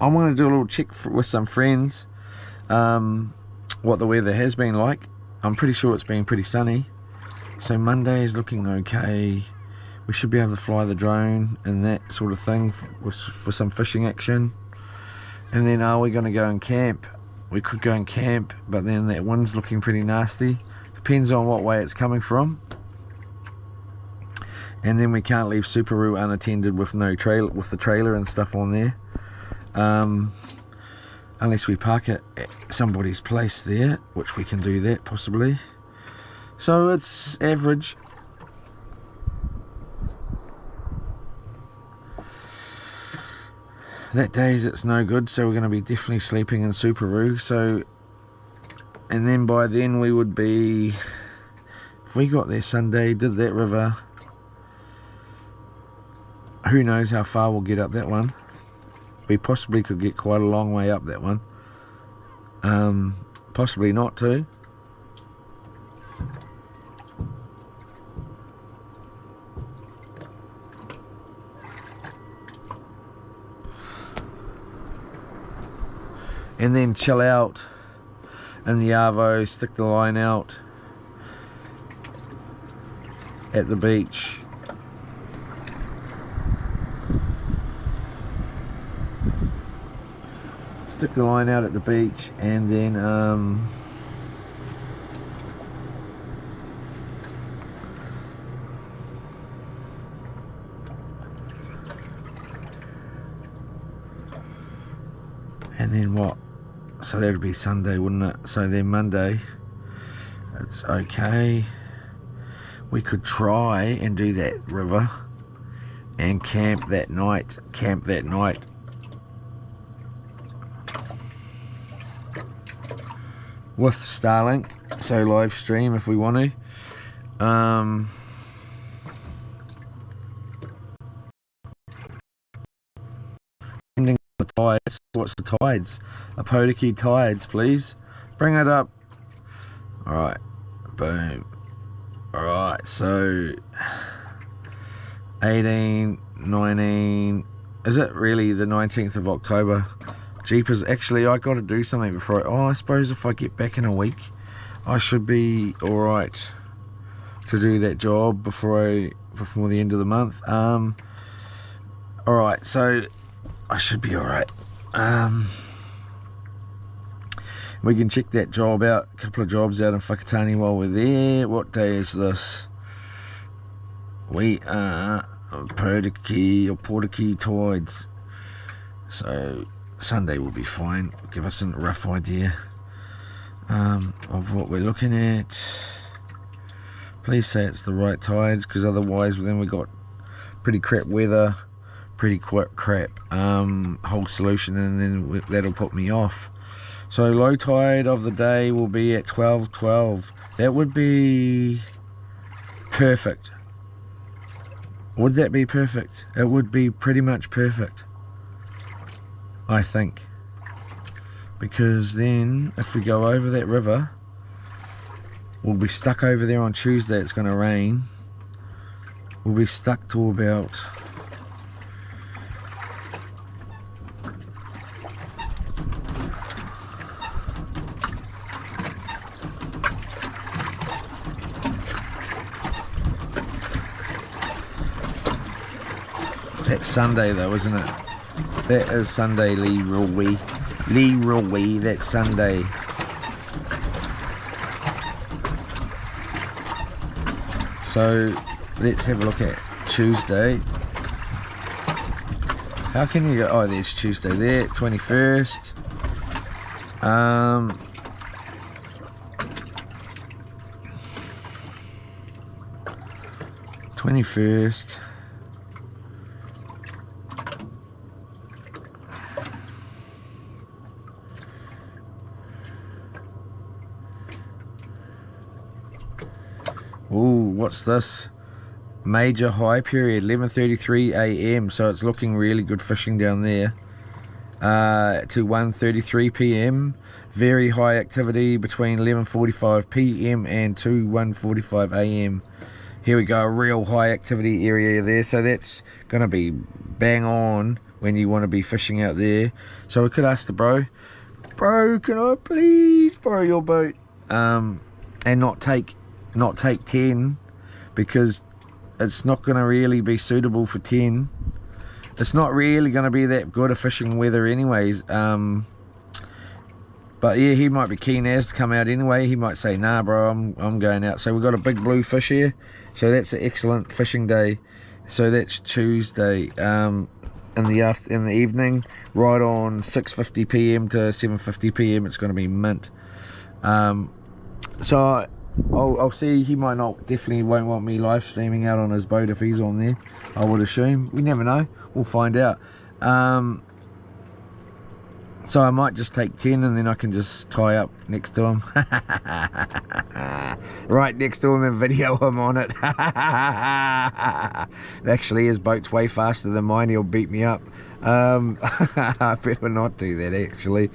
Speaker 2: I'm going to do a little check with some friends what the weather has been like. I'm pretty sure it's been pretty sunny. So Monday is looking okay. We should be able to fly the drone and that sort of thing for some fishing action. And then are we going to go and camp? We could go and camp, but then that wind's looking pretty nasty. Depends on what way it's coming from. And then we can't leave Superoo unattended with no trailer, with the trailer and stuff on there. Unless we park it at somebody's place there, which we can do that possibly. So it's average. That days it's no good, so we're going to be definitely sleeping in Superoo. So, and then by then we would be, if we got there Sunday, did that river, who knows how far we'll get up that one. We possibly could get quite a long way up that one. Possibly not too. And then chill out in the Arvo, stick the line out at the beach. Stick the line out at the beach, and then what? So that would be Sunday, wouldn't it? So then Monday, it's okay. We could try and do that river and camp that night. With Starlink, so live stream if we want to. Ending the tides. What's the tides? Apotiki tides, please. Bring it up. Alright, boom. Alright, so 18, 19. Is it really the 19th of October? Jeepers, actually I got to do something before I suppose if I get back in a week I should be alright to do that job before the end of the month. Alright, so I should be alright. We can check that job out, a couple of jobs out in Whakatane while we're there. What day is this? We are Portiki tides, so Sunday will be fine. Give us a rough idea of what we're looking at. Please say it's the right tides, because otherwise then we got pretty crap weather, pretty crap whole solution, and then that'll put me off. So low tide of the day will be at 12:12. That would be perfect. Would that be perfect? It would be pretty much perfect, I think, because then if we go over that river, we'll be stuck over there on Tuesday. It's going to rain. We'll be stuck to about that's Sunday though, isn't it? That is Sunday, Leroy. Leroy, that's Sunday. So let's have a look at Tuesday. How can you go? Oh, there's Tuesday there, 21st. 21st. Ooh, what's this? Major high period, 11:33 AM, so it's looking really good fishing down there. To 1:33 PM, very high activity between 11:45 PM and to 1:45 AM. Here we go, a real high activity area there, so that's going to be bang on when you want to be fishing out there. So we could ask the bro, can I please borrow your boat, and not take 10, because it's not going to really be suitable for 10. It's not really going to be that good a fishing weather anyways. But yeah, he might be keen as to come out anyway. He might say, nah bro, I'm going out. So we've got a big blue fish here, so that's an excellent fishing day. So that's Tuesday, in the evening, right on 6:50 PM to 7:50 PM. It's going to be mint. So I'll see. He might not, definitely won't want me live streaming out on his boat if he's on there, I would assume. We never know, we'll find out. So I might just take 10 and then I can just tie up next to him. Right next to him and video him on it. Actually, his boat's way faster than mine, he'll beat me up. I better not do that actually.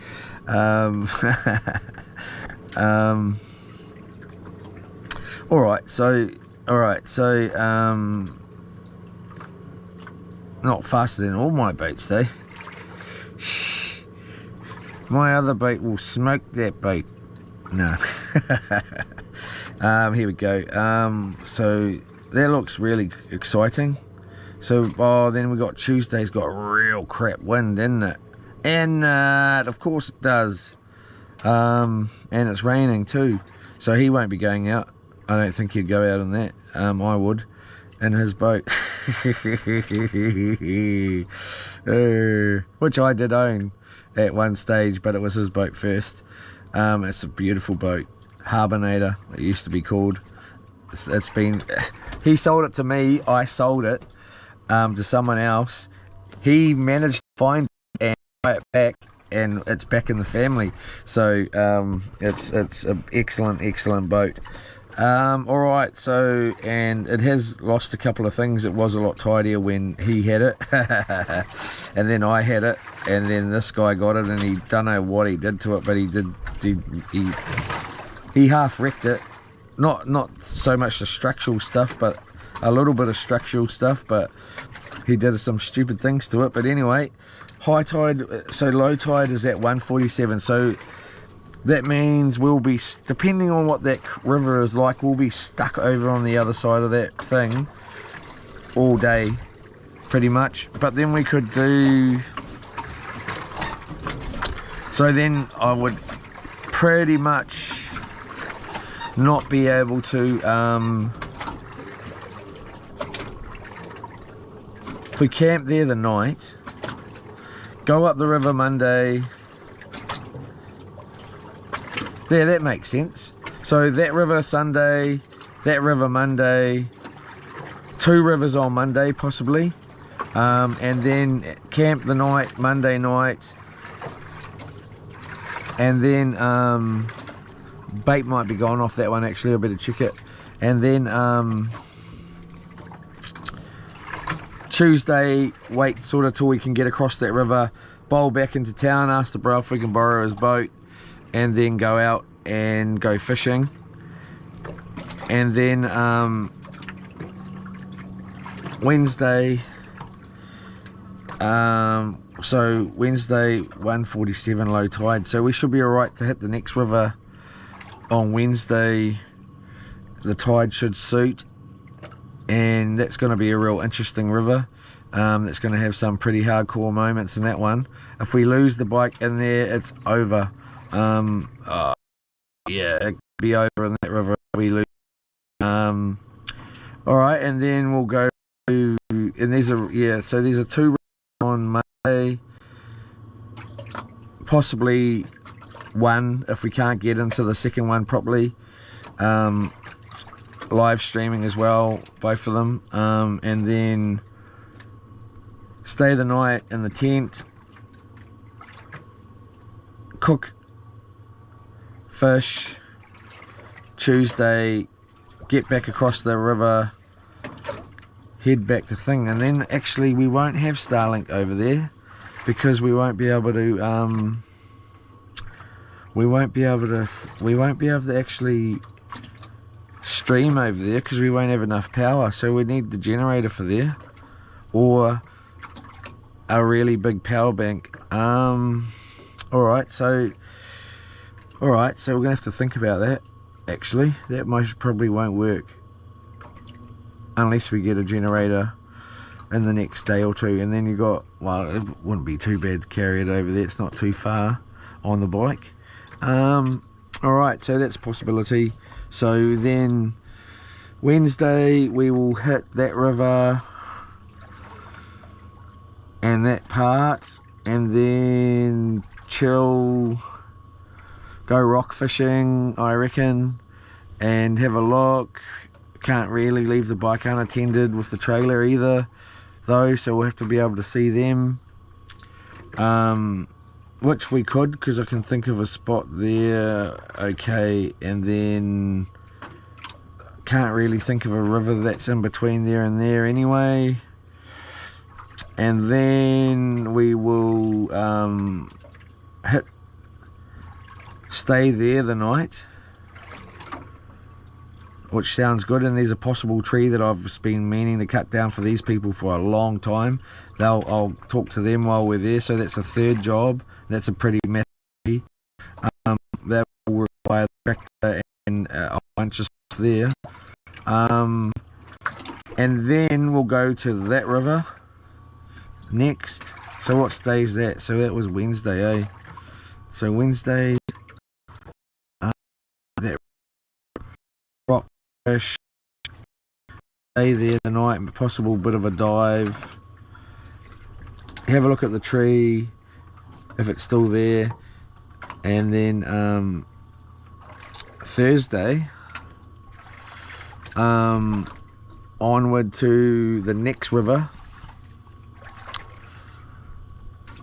Speaker 2: Alright, so not faster than all my boats though. My other boat will smoke that boat. No. Here we go. So that looks really exciting. So then we got Tuesday's got real crap wind, isn't it? And of course it does. And it's raining too, so he won't be going out. I don't think he'd go out on that. I would, in his boat. Which I did own at one stage, but it was his boat first. It's a beautiful boat, Harbonator it used to be called. It's been, he sold it to me, I sold it to someone else. He managed to find it and buy it back, and it's back in the family. So it's an excellent boat. Alright, so, and it has lost a couple of things. It was a lot tidier when he had it. And then I had it, and then this guy got it, and he don't know what he did to it, but he half wrecked it. Not so much the structural stuff, but a little bit of structural stuff, but he did some stupid things to it. But anyway, high tide, so low tide is at 1:47, so that means we'll be, depending on what that river is like, we'll be stuck over on the other side of that thing all day, pretty much. But then we could do, so then I would pretty much not be able to, if we camp there the night, go up the river Monday. Yeah, that makes sense. So that river Sunday,
Speaker 1: that river Monday, 2 rivers on Monday possibly, and then camp the night, Monday night, and then bait might be gone off that one actually, I better check it, and then Tuesday wait sort of till we can get across that river, bowl back into town, ask the bro if we can borrow his boat, and then go out and go fishing. And then Wednesday, so Wednesday 1:47 low tide, so we should be alright to hit the next river on Wednesday. The tide should suit, and that's going to be a real interesting river. That's going to have some pretty hardcore moments in that one. If we lose the bike in there, it's over. Yeah, it could be over in that river if we lose. Alright, and then we'll go to, and there's a 2 on Monday, possibly 1 if we can't get into the second one properly. Live streaming as well, both of them, and then stay the night in the tent, cook, fish. Tuesday, get back across the river, head back to thing, and then actually we won't have Starlink over there because we won't be able to we won't be able to actually stream over there because we won't have enough power, so we need the generator for there or a really big power bank. Alright, so we're gonna have to think about that. Actually, that most probably won't work unless we get a generator in the next day or 2, and then you got, well, it wouldn't be too bad to carry it over there, it's not too far on the bike. Alright, so that's a possibility. So then Wednesday we will hit that river and that part, and then chill, go rock fishing I reckon, and have a look. Can't really leave the bike unattended with the trailer either though, so we'll have to be able to see them, which we could because I can think of a spot there. Okay, and then can't really think of a river that's in between there and there anyway. And then we will stay there the night, which sounds good. And there's a possible tree that I've been meaning to cut down for these people for a long time. I'll talk to them while we're there, so that's a 3rd job. That's a pretty massive tree. That will require the tractor and a bunch of stuff there. And then we'll go to that river next. So what day is that? So that was Wednesday, eh? So Wednesday, that rock fish, stay there the night, possible bit of a dive, have a look at the tree if it's still there, and then Thursday onward to the next river,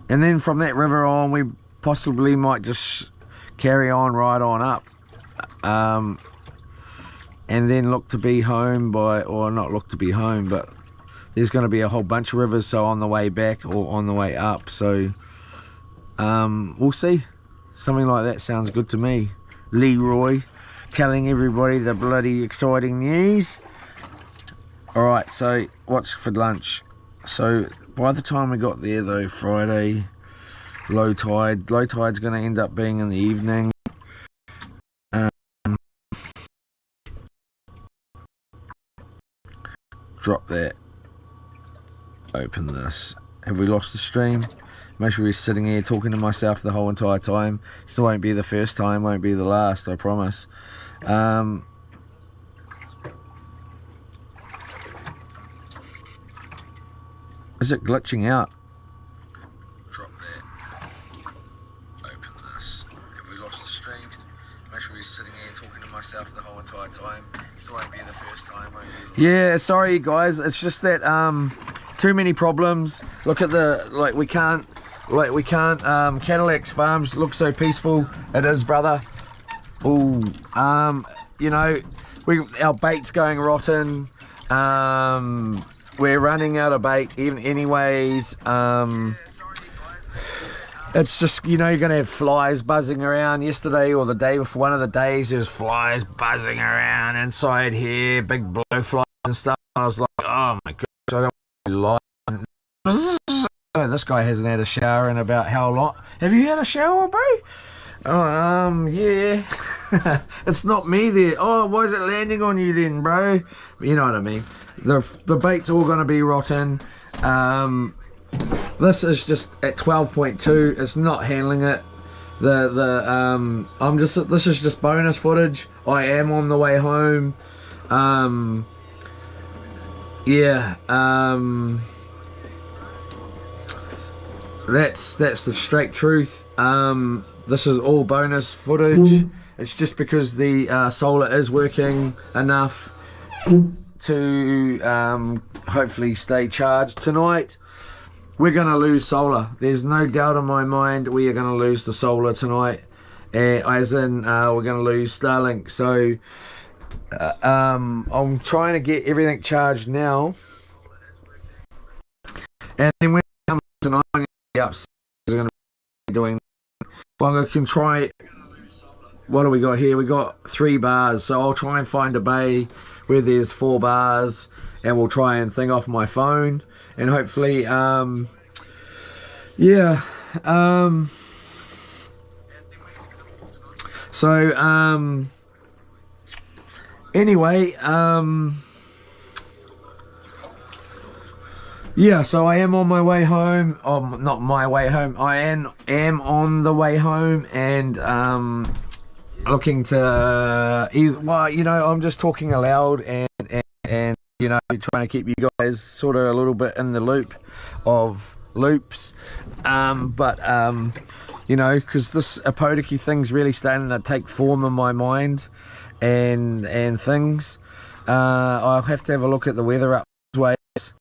Speaker 1: and then from that river on we possibly might just carry on right on up, and then look to be home by, or not look to be home, but there's going to be a whole bunch of rivers, so on the way back or on the way up, so we'll see. Something like that sounds good to me. Leroy telling everybody the bloody exciting news. Alright, so what's for lunch? So by the time we got there though, Friday, low tide's going to end up being in the evening. Drop that, open this. Have we lost the stream? Most we're sitting here talking to myself the whole entire time. Still won't be the first time, won't be the last, I promise. Is it glitching out? Drop that, open this. Have we lost the stream? Most
Speaker 2: be sitting here talking to myself the whole entire time. Still won't be the first time.
Speaker 1: Yeah, sorry guys, it's just that too many problems. Look at the we can't Cadillac's farms look so peaceful. It is, brother. Ooh, you know, our bait's going rotten. We're running out of bait even anyways. It's just, you know, you're gonna have flies buzzing around. Yesterday or the day before, one of the days, there was flies buzzing around inside here, big blowflies and stuff. I was like, oh my gosh, I don't want to lie. Oh, this guy hasn't had a shower in about how long? Have you had a shower, bro? Oh, yeah. It's not me there. Oh, why is it landing on you then, bro? You know what I mean. The bait's all gonna be rotten. This is just at 12.2. It's not handling it. This is just bonus footage. I am on the way home. Yeah. That's the straight truth. This is all bonus footage. It's just because the solar is working enough to hopefully stay charged tonight. We're going to lose solar. There's no doubt in my mind we are going to lose the solar tonight. As in, we're going to lose Starlink. So, I'm trying to get everything charged now. And then when it comes tonight, I'm going to be upset. I'm going to be doing. Well, I can try. What do we got here? We got 3 bars. So I'll try and find a bay where there's 4 bars. And we'll try and thing off my phone. And hopefully, yeah, so, anyway, yeah, so I am on my way home. Not my way home. I am on the way home, and looking to well, you know, I'm just talking aloud and you know, trying to keep you guys sort of a little bit in the loop of loops, but you know, because this Apodiki thing's really starting to take form in my mind and things. I'll have to have a look at the weather upways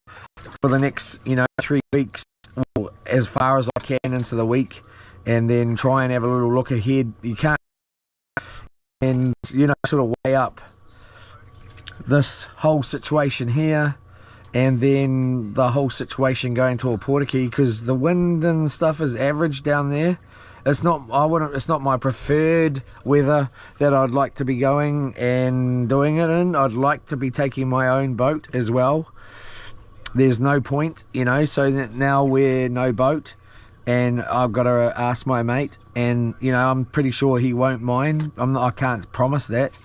Speaker 1: for the next, you know, 3 weeks, or as far as I can into the week, and then try and have a little look ahead. You can't, and you know, sort of weigh up this whole situation here and then the whole situation going to Apodiki, because the wind and stuff is average down there. It's not my preferred weather that I'd like to be going and doing it in. I'd like to be taking my own boat as well. There's no point, you know, so that now we're no boat, and I've got to ask my mate, and you know, I'm pretty sure he won't mind. I can't promise that.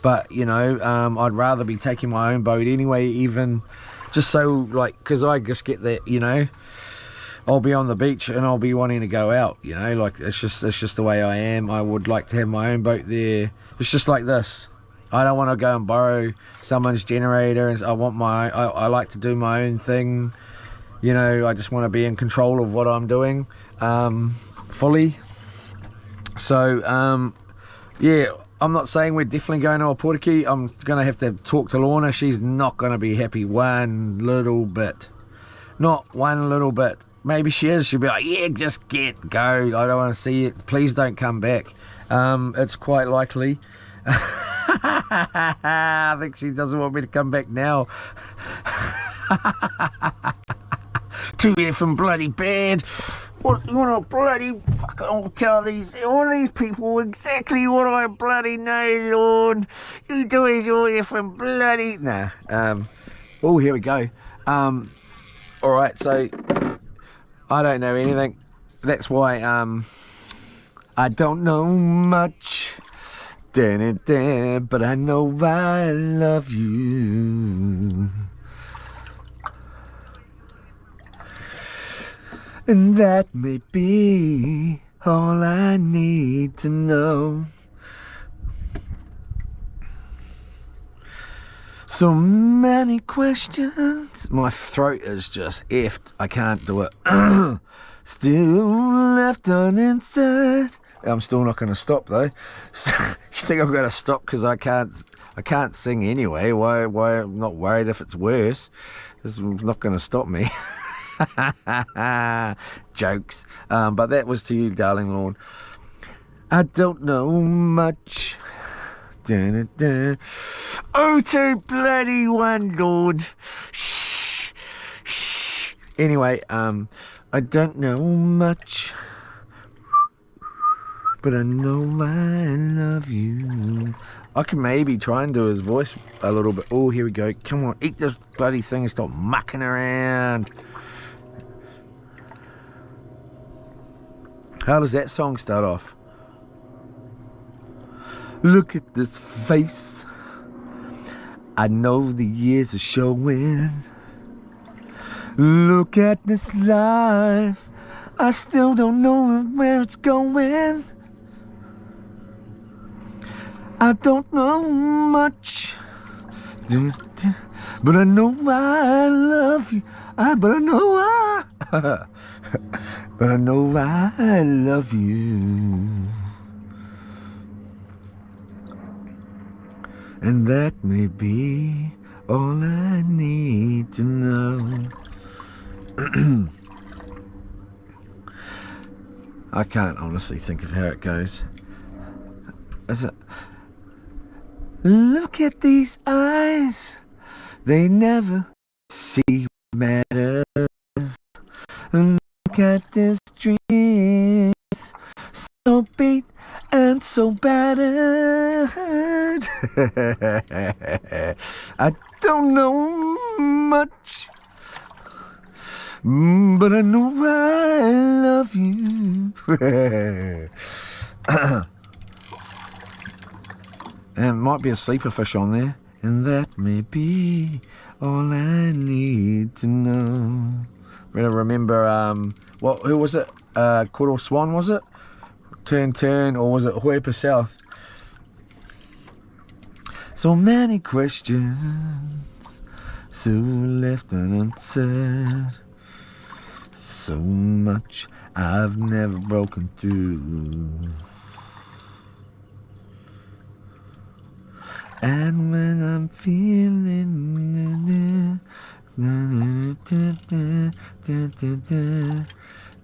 Speaker 1: But, you know, I'd rather be taking my own boat anyway, even just so, like, because I just get that, you know, I'll be on the beach and I'll be wanting to go out, you know, like, it's just the way I am. I would like to have my own boat there. It's just like this. I don't want to go and borrow someone's generator, and I like to do my own thing. You know, I just want to be in control of what I'm doing, fully. So, yeah. I'm not saying we're definitely going to Apodiki. I'm going to have to talk to Lorna. She's not going to be happy one little bit. Not one little bit. Maybe she is. She'll be like, yeah, just go. I don't want to see it. Please don't come back. It's quite likely. I think she doesn't want me to come back now. Too effing bloody bad. What a bloody fucking, I'll tell all these people exactly what I bloody know, Lord. You do is your effing bloody, nah. Oh, here we go. Alright, so I don't know anything. That's why I don't know much. But I know I love you. And that may be all I need to know. So many questions. My throat is just effed. I can't do it. Still left unanswered. I'm still not going to stop though. So, you think I'm going to stop because I can't sing anyway? Why I'm not worried if it's worse. It's not going to stop me. Jokes. But that was to you, darling Lord. I don't know much. Dun, dun, dun. Oh, to bloody one, Lord. Shh. Shh. Anyway, I don't know much, but I know I love you. I can maybe try and do his voice a little bit. Oh, here we go. Come on, eat this bloody thing and stop mucking around. How does that song start off? Look at this face. I know the years are showing. Look at this life. I still don't know where it's going. I don't know much, but I know I love you. But I know but I know I love you. And that may be all I need to know. I can't honestly think of how it goes. Is it? Look at these eyes, they never see what matters. Look at this dream, so beat and so battered. I don't know much, but I know I love you. And it might be a sleeper fish on there. And that may be all I need to know. Better remember, who was it? Coral Swan, was it? Turn, or was it Hoipa South? So many questions, so left unanswered. So much I've never broken through. And when I'm feeling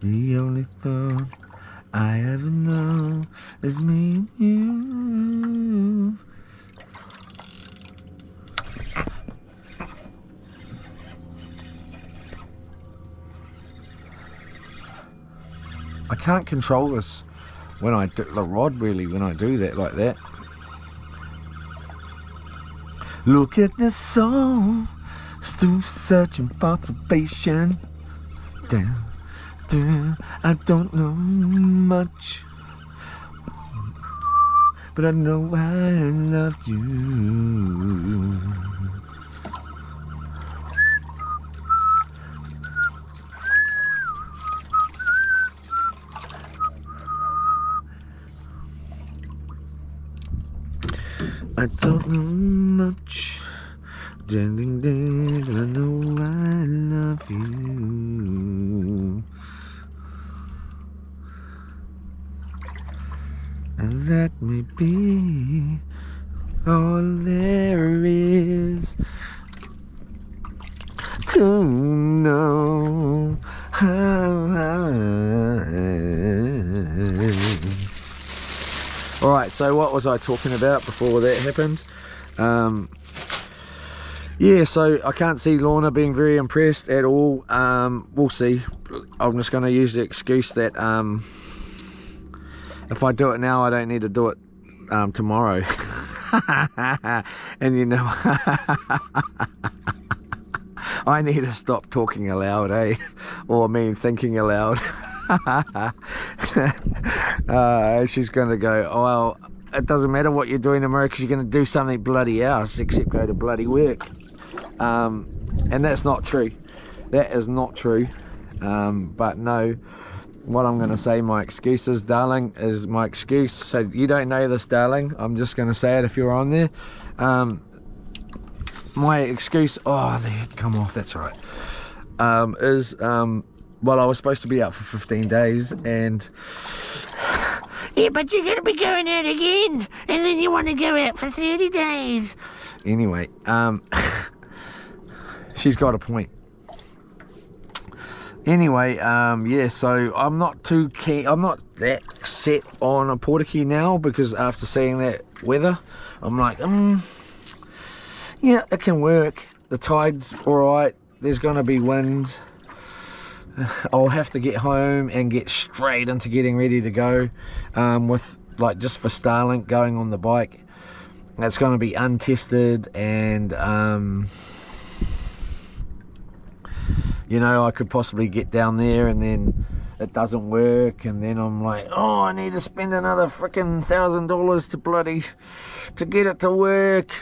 Speaker 1: the only thought I ever know is me and you. I can't control this when I do the rod, really, when I do that like that. Look at this soul, still searching for salvation. Down, down, I don't know much, but I know I love you. I don't know much, ding ding ding, but I know I love you. And that may be all there is to know. Alright, so what was I talking about before that happened? Yeah, so I can't see Lorna being very impressed at all. We'll see. I'm just going to use the excuse that if I do it now, I don't need to do it tomorrow. And you know, I need to stop talking aloud, eh? Or I mean thinking aloud. She's going to go, oh well, it doesn't matter what you're doing tomorrow because you're going to do something bloody else except go to bloody work. And that's not true. That is not true. But no, what I'm going to say, my excuse is, darling, is my excuse. So you don't know this, darling. I'm just going to say it if you're on there. My excuse, oh, the head come off, that's all right, is, well, I was supposed to be out for 15 days, and Yeah, but you're going to be going out again, and then you want to go out for 30 days. Anyway, she's got a point. Anyway, yeah, so I'm not too keen, I'm not that set on a portakey now, because after seeing that weather, I'm like, yeah, it can work. The tide's alright, there's going to be wind. I'll have to get home and get straight into getting ready to go, with, like, just for Starlink going on the bike. It's going to be untested, and you know, I could possibly get down there and then it doesn't work, and then I'm like, oh, I need to spend another freaking $1,000 to get it to work.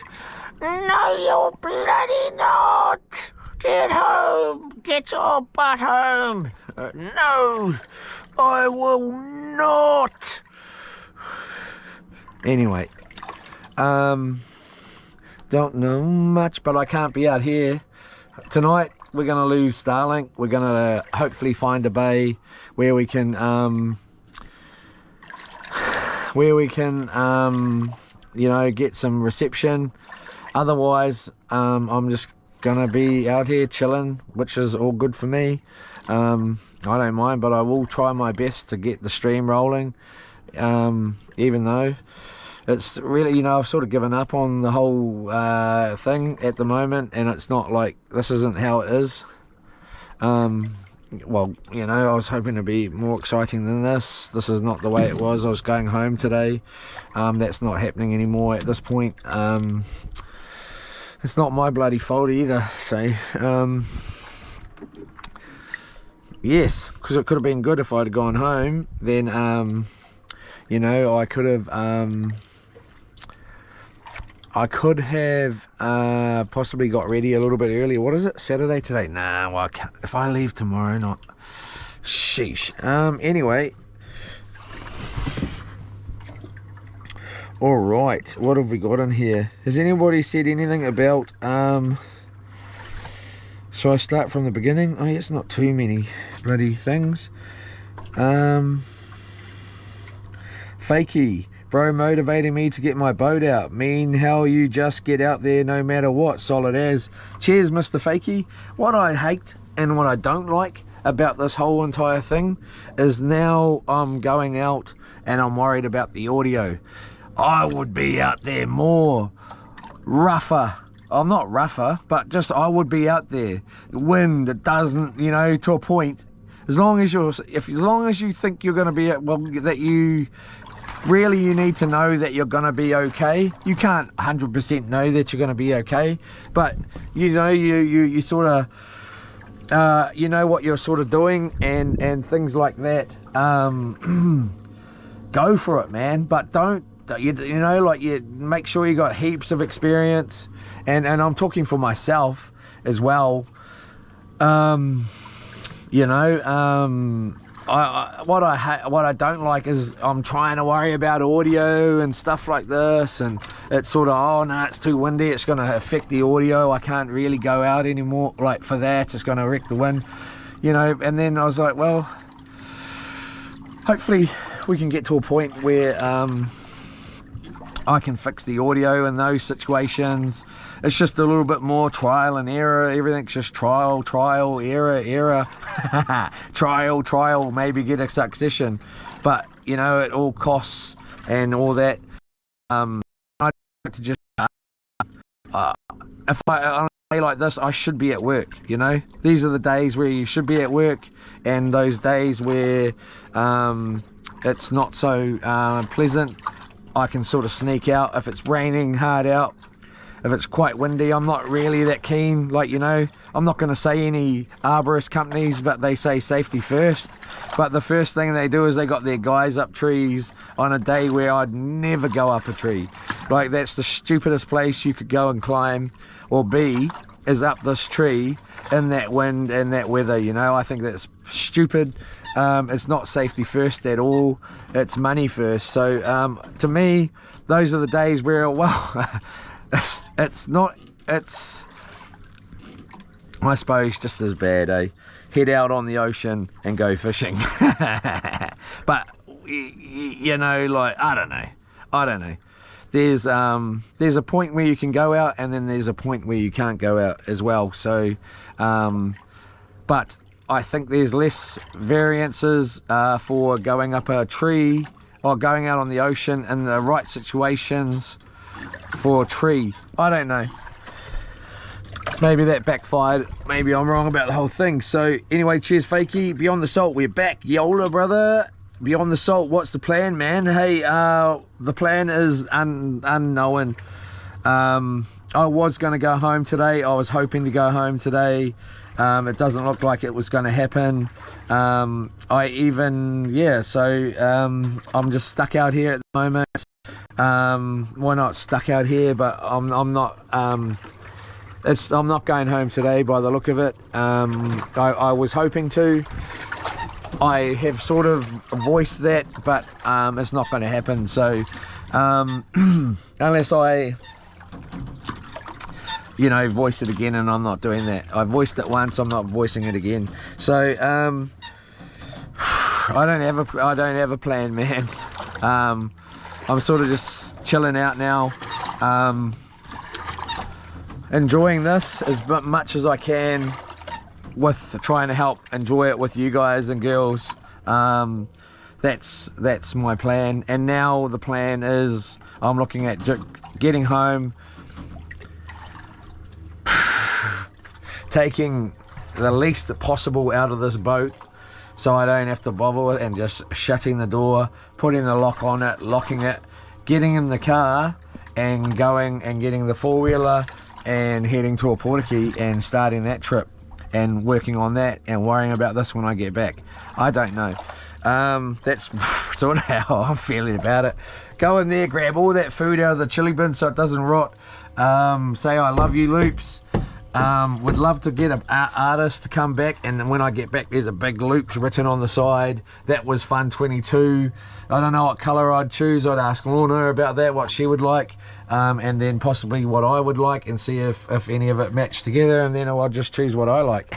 Speaker 1: No, you're bloody not. Get home. Get your butt home. No, I will not. Anyway, don't know much, but I can't be out here tonight. We're going to lose Starlink. We're going to hopefully find a bay where we can you know, get some reception. Otherwise, I'm just going to be out here chilling, which is all good for me. I don't mind, but I will try my best to get the stream rolling, even though it's really, you know, I've sort of given up on the whole thing at the moment, and it's not like, this isn't how it is. Well, you know, I was hoping to be more exciting than this. This is not the way it was. I was going home today. That's not happening anymore at this point. It's not my bloody fault either. So, yes, because it could have been good if I'd gone home. Then, you know, I could have possibly got ready a little bit earlier. What is it? Saturday today? Nah, well, I can't. If I leave tomorrow, not. Sheesh. Anyway. Alright, what have we got in here? Has anybody said anything about, so I start from the beginning? Oh, it's not too many bloody things. Fakey. Bro motivating me to get my boat out. Mean how you just get out there no matter what. Solid as. Cheers, Mr. Fakey. What I hate and what I don't like about this whole entire thing is now I'm going out and I'm worried about the audio. I would be out there more rougher. I'm not rougher, but just I would be out there. The wind, it doesn't, you know, to a point. As long as you think you're going to be, well, that you really, you need to know that you're going to be okay. You can't 100% know that you're going to be okay, but you know, you sort of, you know what you're sort of doing, and things like that. Go for it, man, but don't, you know, like, you make sure you got heaps of experience, and I'm talking for myself as well. You know, what I don't like is I'm trying to worry about audio and stuff like this, and it's sort of, oh no, it's too windy, it's going to affect the audio, I can't really go out anymore, like, for that, it's going to wreck the wind, you know. And then I was like, well, hopefully we can get to a point where I can fix the audio in those situations. It's just a little bit more trial and error. Everything's just trial, error. Trial, maybe get a succession. But, you know, it all costs and all that. I like to just, if on a day like this, I should be at work, you know. These are the days where you should be at work, and those days where it's not so pleasant, I can sort of sneak out. If it's raining hard out, if it's quite windy, I'm not really that keen. Like, you know, I'm not going to say any arborist companies, but they say safety first. But the first thing they do is they got their guys up trees on a day where I'd never go up a tree. Like, that's the stupidest place you could go and climb or be, is up this tree in that wind and that weather, you know. I think that's stupid. It's not safety first at all, it's money first. So to me, those are the days where, well, it's I suppose just as bad, eh? Head out on the ocean and go fishing. But you know, like, I don't know. There's a point where you can go out, and then there's a point where you can't go out as well. So, but I think there's less variances for going up a tree or going out on the ocean in the right situations for a tree. I don't know. Maybe that backfired. Maybe I'm wrong about the whole thing. So anyway, cheers, Fakey. Beyond the Salt, we're back. Yola, brother. Beyond the Salt, what's the plan, man? Hey, the plan is unknown. I was going to go home today. I was hoping to go home today. It doesn't look like it was going to happen. I'm just stuck out here at the moment. Well, not stuck out here, but I'm not I'm not going home today by the look of it. I was hoping to. I have sort of voiced that, but it's not going to happen. So unless I, you know, voice it again, and I'm not doing that. I voiced it once, I'm not voicing it again. So I don't have a plan, man. I'm sort of just chilling out now, enjoying this as much as I can, with trying to help enjoy it with you guys and girls. That's my plan. And now the plan is I'm looking at getting home, taking the least possible out of this boat so I don't have to bother with it, and just shutting the door, putting the lock on it, locking it, getting in the car and going and getting the four-wheeler and heading to a Portakey and starting that trip and working on that and worrying about this when I get back. I don't know. That's sort of how I'm feeling about it. Go in there, grab all that food out of the chili bin so it doesn't rot. Say I love you, Loops. Would love to get an artist to come back, and when I get back there's a big Loops written on the side. That was fun, 22. I don't know what colour I'd choose. I'd ask Lorna about that, what she would like, and then possibly what I would like, and see if any of it matched together, and then I'll just choose what I like.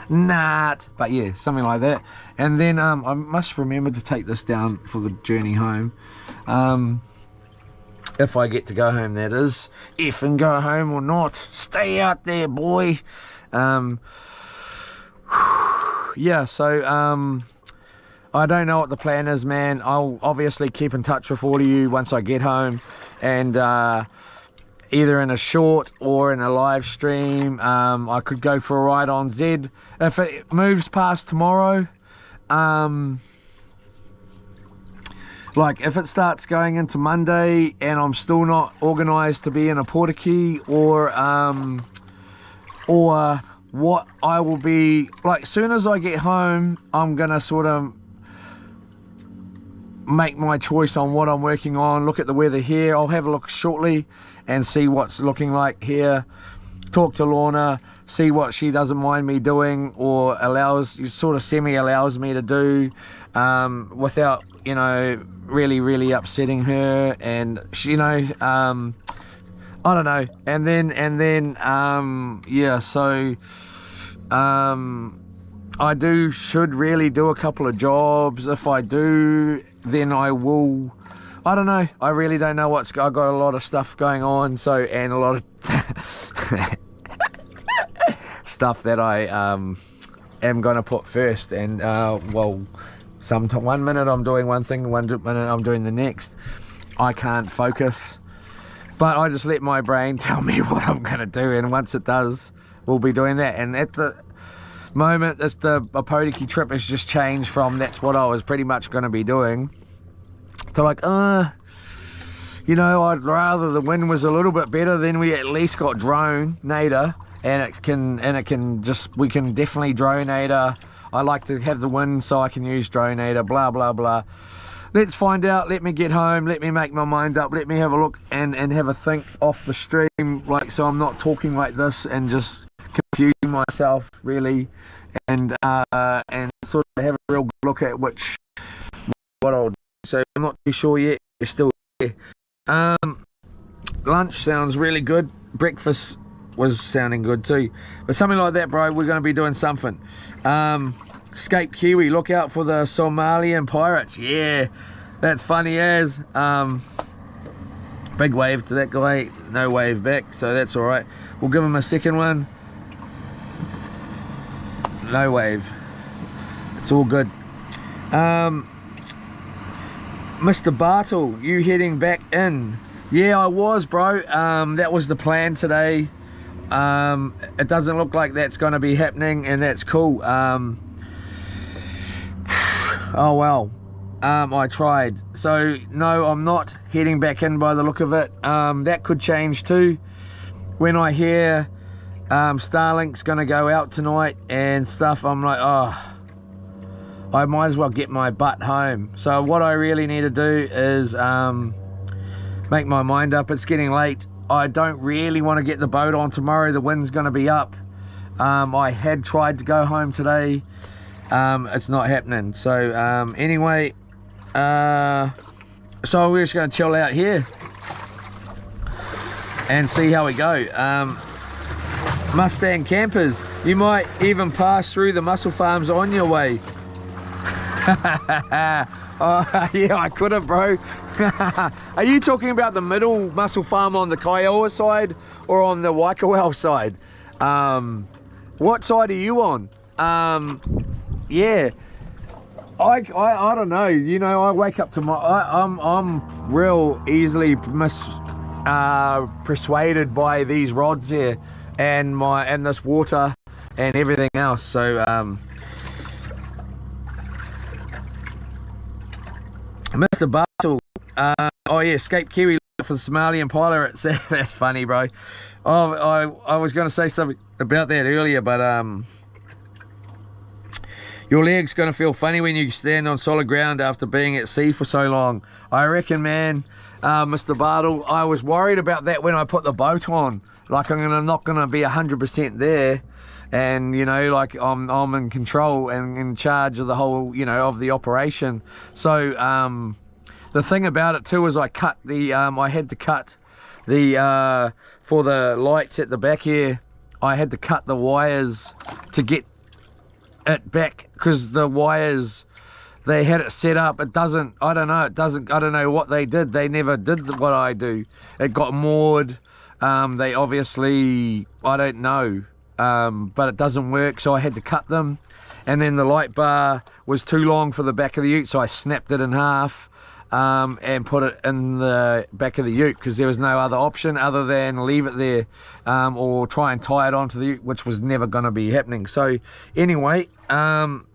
Speaker 1: Not, but yeah, something like that. And then I must remember to take this down for the journey home, if I get to go home, that is. If and go home or not, stay out there, boy. Yeah, so I don't know what the plan is, man. I'll obviously keep in touch with all of you once I get home, and either in a short or in a live stream. I could go for a ride on Z if it moves past tomorrow. Like if it starts going into Monday and I'm still not organised to be in a Portakey, or what I will be like, as soon as I get home I'm gonna sort of make my choice on what I'm working on. Look at the weather here. I'll have a look shortly and see what's looking like here. Talk to Lorna, see what she doesn't mind me doing, or sort of semi-allows me to do, without, you know, really upsetting her. And she, you know, I don't know. And then yeah, so I should really do a couple of jobs. If I do, then I will. I don't know. I really don't know I've got a lot of stuff going on, so, and a lot of stuff that I am going to put first. And well, one minute I'm doing one thing, one minute I'm doing the next. I can't focus, but I just let my brain tell me what I'm going to do, and once it does, we'll be doing that. And at the moment, a Portakey trip has just changed from that's what I was pretty much going to be doing to like, you know, I'd rather the wind was a little bit better, then we at least got drone nader, and we can definitely drone nader. I like to have the wind so I can use drone nader, blah blah blah. Let's find out. Let me get home, let me make my mind up, let me have a look and have a think off the stream, like, so I'm not talking like this and just confusing myself really, and sort of have a real look at what I'll do. So I'm not too sure yet. We're still Lunch sounds really good. Breakfast was sounding good too. But something like that, bro, we're going to be doing something. Escape Kiwi, look out for the Somalian pirates. Yeah, that's funny as. Big wave to that guy, no wave back, so that's all right. We'll give him a second one. No wave. It's all good. Mr. Bartle, you heading back in? Yeah, I was, bro. That was the plan today. It doesn't look like that's going to be happening, and that's cool. Oh well. I tried. So no, I'm not heading back in by the look of it. That could change too. When I hear Starlink's going to go out tonight and stuff, I'm like, oh, I might as well get my butt home. So what I really need to do is make my mind up. It's getting late. I don't really want to get the boat on tomorrow. The wind's going to be up. I had tried to go home today. It's not happening. So anyway, so we're just going to chill out here and see how we go. Mustang campers, you might even pass through the mussel farms on your way. Oh, yeah, I could have, bro. Are you talking about the middle mussel farm on the Kiowa side or on the Waikowel side? What side are you on? Yeah, I don't know. You know, I wake up to my I'm real easily persuaded by these rods here and this water and everything else. So Mr. Bartle, oh yeah, Escape Kiwi for the Somalian pirates. That's funny, bro. Oh, I was going to say something about that earlier, but your leg's going to feel funny when you stand on solid ground after being at sea for so long. I reckon, man, Mr. Bartle, I was worried about that when I put the boat on. Like, I'm not going to be 100% there. And, you know, like I'm in control and in charge of the whole, you know, of the operation. So the thing about it too is I cut the, I had to cut the, for the lights at the back here, I had to cut the wires to get it back, because the wires, they had it set up, it doesn't, I don't know what they did. They never did what I do. It got moored. They obviously, I don't know. But it doesn't work, so I had to cut them. And then the light bar was too long for the back of the ute, so I snapped it in half and put it in the back of the ute, because there was no other option other than leave it there or try and tie it onto the ute, which was never going to be happening. So anyway, I'm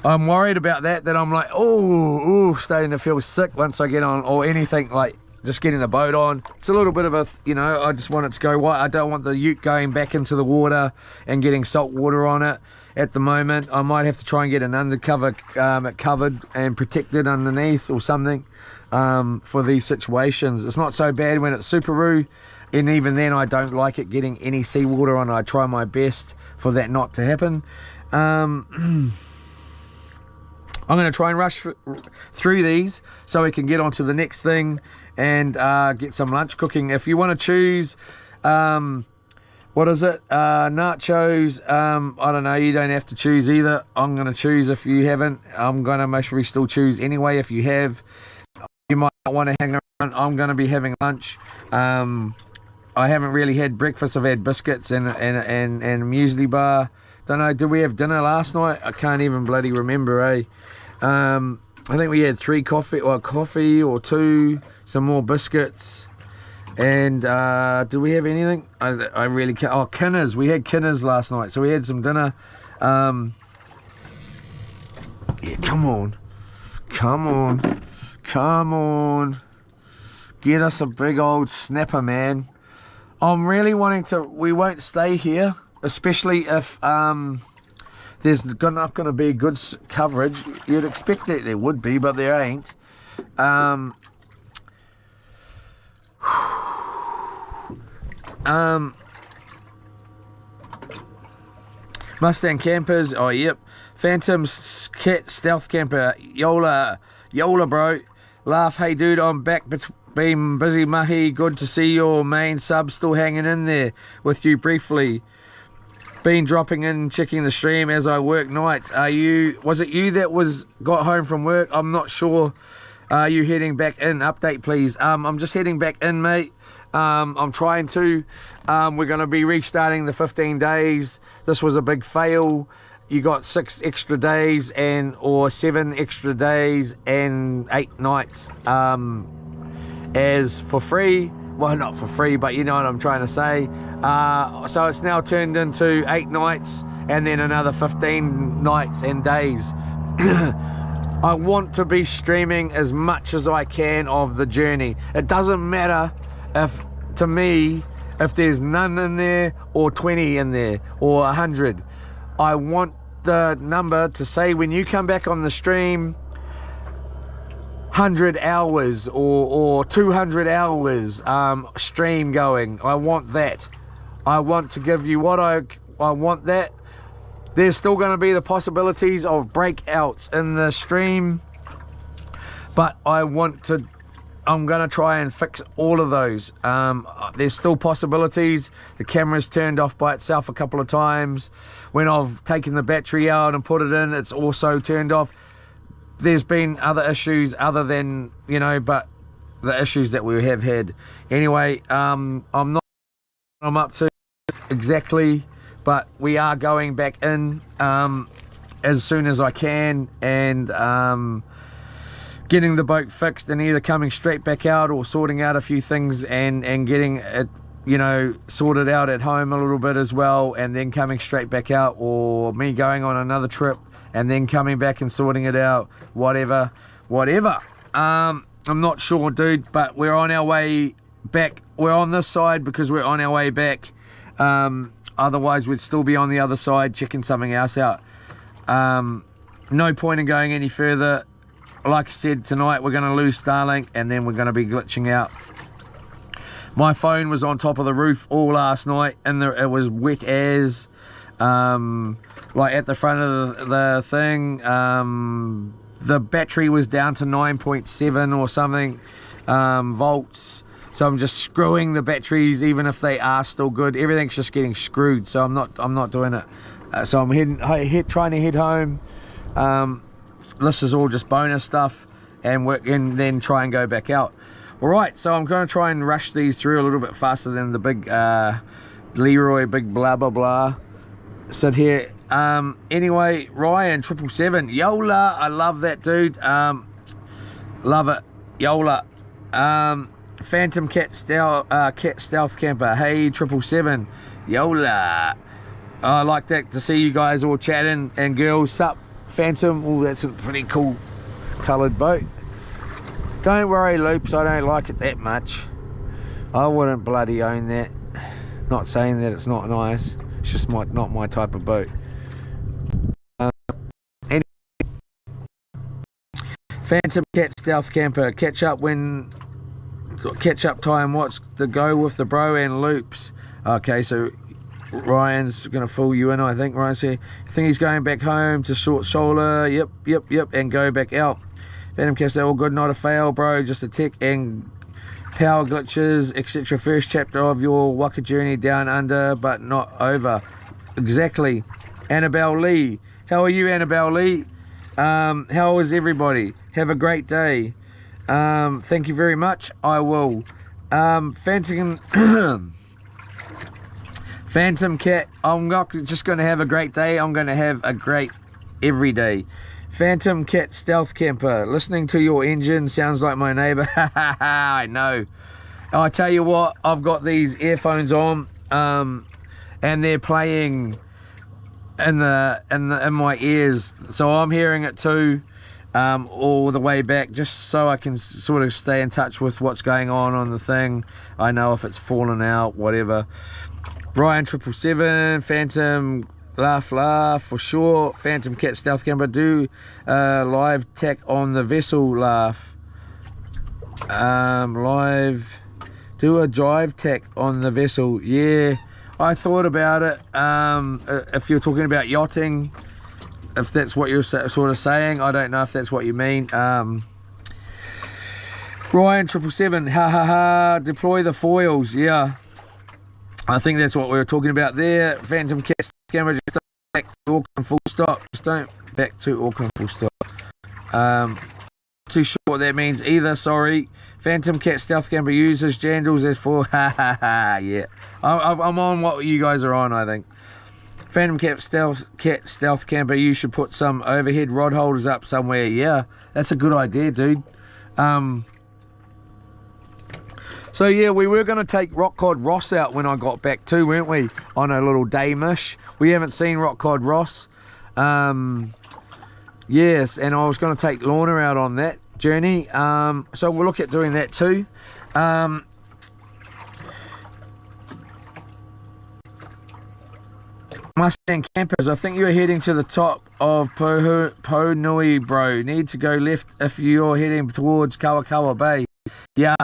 Speaker 1: worried about that I'm like, oh, starting to feel sick once I get on, or anything like just getting the boat on. It's a little bit of a, you know, I just want it to go white. I don't want the ute going back into the water and getting salt water on it at the moment. I might have to try and get an undercover covered and protected underneath or something for these situations. It's not so bad when it's Subaru, and even then I don't like it getting any seawater on. I try my best for that not to happen. I'm going to try and rush through these so we can get on to the next thing and get some lunch cooking. If you want to choose, what is it? Nachos. I don't know. You don't have to choose either. I'm going to choose if you haven't. I'm going to most probably still choose anyway if you have. You might want to hang around. I'm going to be having lunch. I haven't really had breakfast. I've had biscuits and a muesli bar. Don't know, did we have dinner last night? I can't even bloody remember, eh? I think we had 3 coffee or 2, some more biscuits, and did we have anything? I really can't. Oh, Kinners. We had Kinners last night, so we had some dinner. Yeah, come on, get us a big old snapper, man. I'm really wanting to. We won't stay here, especially if there's not going to be good coverage. You'd expect that there would be, but there ain't. Mustang campers. Oh yep, Phantom Cat Stealth Camper. Yola, bro. Laugh, hey dude, I'm back. Been busy, mahi. Good to see your main sub still hanging in there with you briefly. Been dropping in, checking the stream as I work nights. Was it you that got home from work? I'm not sure. Are you heading back in? Update please. I'm just heading back in, mate. I'm trying to. We're going to be restarting the 15 days. This was a big fail. You got 6 extra days or 7 extra days and 8 nights as for free. Well, not for free, but you know what I'm trying to say. So it's now turned into 8 nights and then another 15 nights and days. I want to be streaming as much as I can of the journey. It doesn't matter to me if there's none in there or 20 in there or 100. I want the number to say when you come back on the stream 100 hours or 200 hours stream going. I want that. I want to give you what I want that. There's still going to be the possibilities of breakouts in the stream, but I'm going to try and fix all of those. There's still possibilities. The camera's turned off by itself a couple of times. When I've taken the battery out and put it in, it's also turned off. There's been other issues other than, but the issues that we have had. Anyway, I'm up to exactly, but we are going back in as soon as I can, and getting the boat fixed and either coming straight back out or sorting out a few things and getting it, sorted out at home a little bit as well, and then coming straight back out, or me going on another trip and then coming back and sorting it out, whatever. I'm not sure, dude, but we're on our way back. We're on this side because we're on our way back. Otherwise we'd still be on the other side checking something else out. No point in going any further. Like I said, tonight we're going to lose Starlink and then we're going to be glitching out. My phone was on top of the roof all last night and it was wet as, like at the front of the thing. The battery was down to 9.7 or something volts. So I'm just screwing the batteries, even if they are still good. Everything's just getting screwed, so I'm not doing it. So I'm trying to head home. This is all just bonus stuff, and then try and go back out. All right, so I'm going to try and rush these through a little bit faster than the big Leroy, big blah blah blah. Sit here. Anyway, Ryan 777 Yola, I love that, dude. Love it, Yola. Phantom Cat Stealth Camper, hey 777 Yola. I like that to see you guys all chatting, and girls, sup Phantom. Oh, that's a pretty cool coloured boat. Don't worry, Loops, I don't like it that much. I wouldn't bloody own that. Not saying that it's not nice, it's just not my type of boat. Phantom Cat Stealth Camper, catch up time, what's the go with the bro and Loops? Okay, so Ryan's gonna fill you in, I think. Ryan said, I think he's going back home to short shoulder. Yep, and go back out. Phantom Cat, all good, not a fail, bro, just a tech and power glitches, etc. First chapter of your Waka journey down under, but not over. Exactly. Annabelle Lee, how are you, Annabelle Lee? How is everybody? Have a great day. Thank you very much. I will. Phantom Cat, I'm not just going to have a great day, I'm going to have a great every day. Phantom Cat Stealth Camper, listening to your engine sounds like my neighbor. I know. I tell you what, I've got these earphones on, and they're playing in my ears, so I'm hearing it too, all the way back, just so I can sort of stay in touch with what's going on the thing. I know if it's fallen out, whatever. Ryan 777 Phantom laugh for sure. Phantom Cat Stealth Camper, do live tack on the vessel, laugh. Do a drive tack on the vessel. Yeah, I thought about it. If you're talking about yachting, if that's what you're sort of saying, I don't know if that's what you mean. Ryan 777, ha ha ha, deploy the foils. Yeah, I think that's what we were talking about there. Phantom Cat camera, just don't back to Auckland full stop. Just don't back to Auckland full stop. Too sure what that means either, sorry. Phantom Cat stealth camera uses jandals as for ha ha ha. Yeah, I'm on what you guys are on, I think. Phantom Cat stealth camper, you should put some overhead rod holders up somewhere. Yeah, that's a good idea, dude. So yeah, we were going to take Rock Cod Ross out when I got back too, weren't we? On a little day-mish. We haven't seen Rock Cod Ross. Yes, and I was going to take Lorna out on that journey. So we'll look at doing that too. Mustang campers, I think you're heading to the top of Po Nui, bro. Need to go left if you're heading towards Kawakawa Bay. Yeah.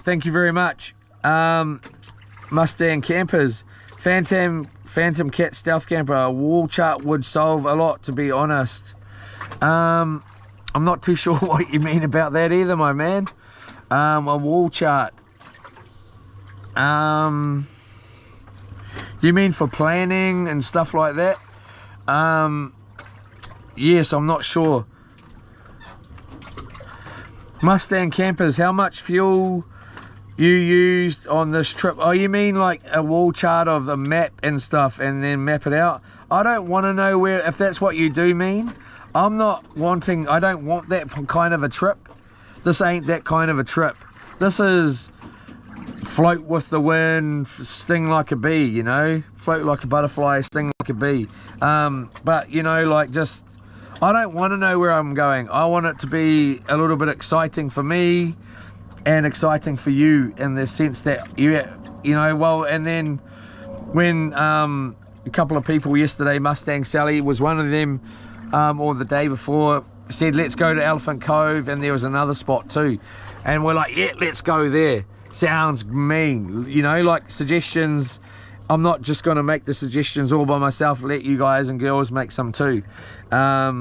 Speaker 1: Thank you very much. Mustang campers, Phantom Cat stealth camper. A wall chart would solve a lot, to be honest. I'm not too sure what you mean about that either, my man. A wall chart. Do you mean for planning and stuff like that? Yes, I'm not sure. Mustang campers, how much fuel you used on this trip? Oh, you mean like a wall chart of the map and stuff and then map it out? I don't want to know where, if that's what you do mean. I don't want that kind of a trip. This ain't that kind of a trip. This is float with the wind, sting like a bee, you know, float like a butterfly, sting like a bee. But you know, like, just, I don't want to know where I'm going. I want it to be a little bit exciting for me and exciting for you, in the sense that you know, well, and then when a couple of people yesterday, Mustang Sally was one of them, or the day before, said let's go to Elephant Cove, and there was another spot too, and we're like, yeah, let's go there. Sounds mean, you know, like suggestions. I'm not just going to make the suggestions all by myself. Let you guys and girls make some too. How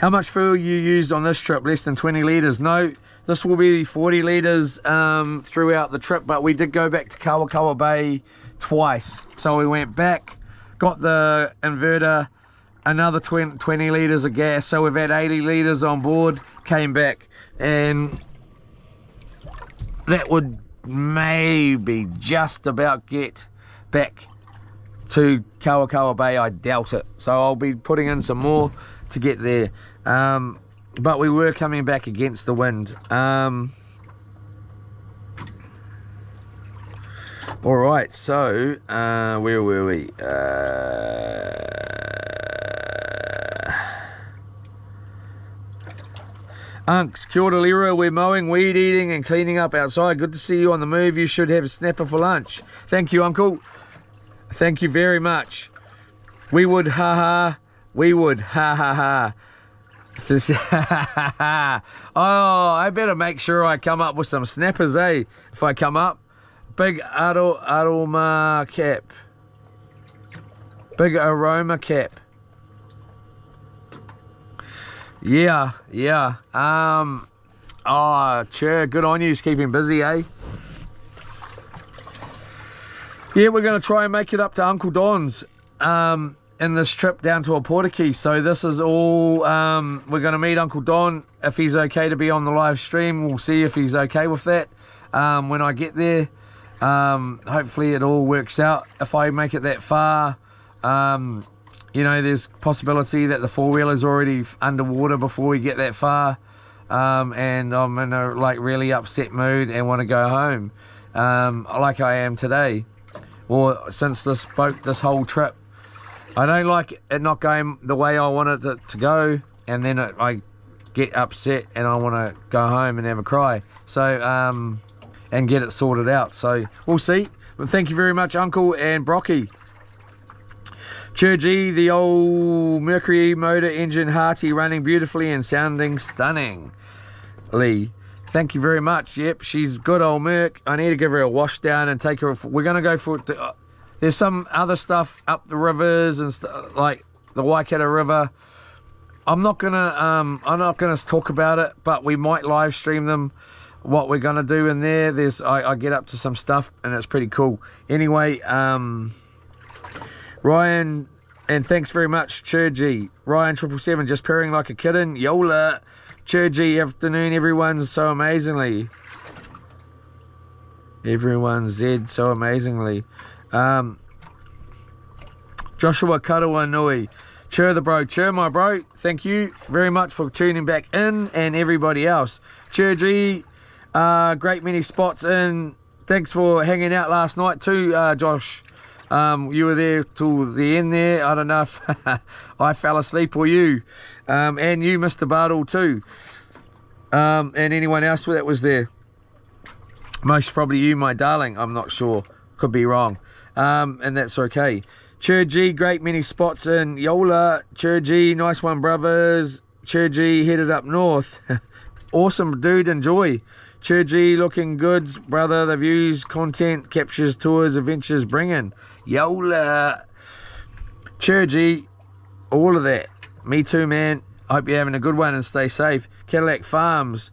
Speaker 1: much fuel you used on this trip? Less than 20 litres. No, this will be 40 litres throughout the trip, but we did go back to Kawakawa Bay twice. So we went back, got the inverter, another 20 litres of gas, so we've had 80 litres on board, came back, and that would maybe just about get back to Kawakawa Bay. I doubt it, so I'll be putting in some more to get there. But we were coming back against the wind. Alright, so where were we? Unks, kia ora lira, we're mowing, weed eating and cleaning up outside. Good to see you on the move. You should have a snapper for lunch. Thank you, uncle. Thank you very much. We would, ha. We would, ha. Oh, I better make sure I come up with some snappers, eh? If I come up. Big aroma cap. Big aroma cap. Yeah. Oh, chair, good on you. He's keeping busy, eh? Yeah, we're going to try and make it up to Uncle Don's in this trip down to Oporiki. So this is all, we're going to meet Uncle Don. If he's okay to be on the live stream, we'll see if he's okay with that when I get there. Hopefully it all works out. If I make it that far, you know, there's possibility that the four-wheeler's already underwater before we get that far, and I'm in a like really upset mood and want to go home, like I am today, or since this whole trip. I don't like it not going the way I want it to go, and then I get upset and I want to go home and have a cry. So and get it sorted out. So we'll see. But thank you very much, Uncle and Brocky. Churgy, the old Mercury motor engine hearty, running beautifully and sounding stunning. Lee, thank you very much. Yep, she's good, old Merc. I need to give her a wash down and take her. We're going to go for. There's some other stuff up the rivers and like the Waikato River I'm not gonna talk about it, but we might live stream them. What we're gonna do in there, I get up to some stuff and it's pretty cool. Anyway, Ryan, and thanks very much, Churgy. Ryan 777 just purring like a kitten. Yola, Churgy, afternoon everyone, so amazingly. Everyone Zed so amazingly. Joshua Karawa Nui. Chur the bro, chur my bro. Thank you very much for tuning back in, and everybody else. Churgy, great many spots in. Thanks for hanging out last night too, Josh. You were there till the end there. I don't know if I fell asleep or you. And you, Mr. Bartle too. And anyone else that was there. Most probably you, my darling. I'm not sure. Could be wrong. And that's okay. Churgy, great many spots in Yola. Churgy, nice one, brothers. Churgy, headed up north. Awesome, dude, enjoy. Churgy, looking good, brother. The views, content, captures, tours, adventures, bringing. Yola. Churgy, all of that. Me too, man. Hope you're having a good one and stay safe. Cadillac Farms.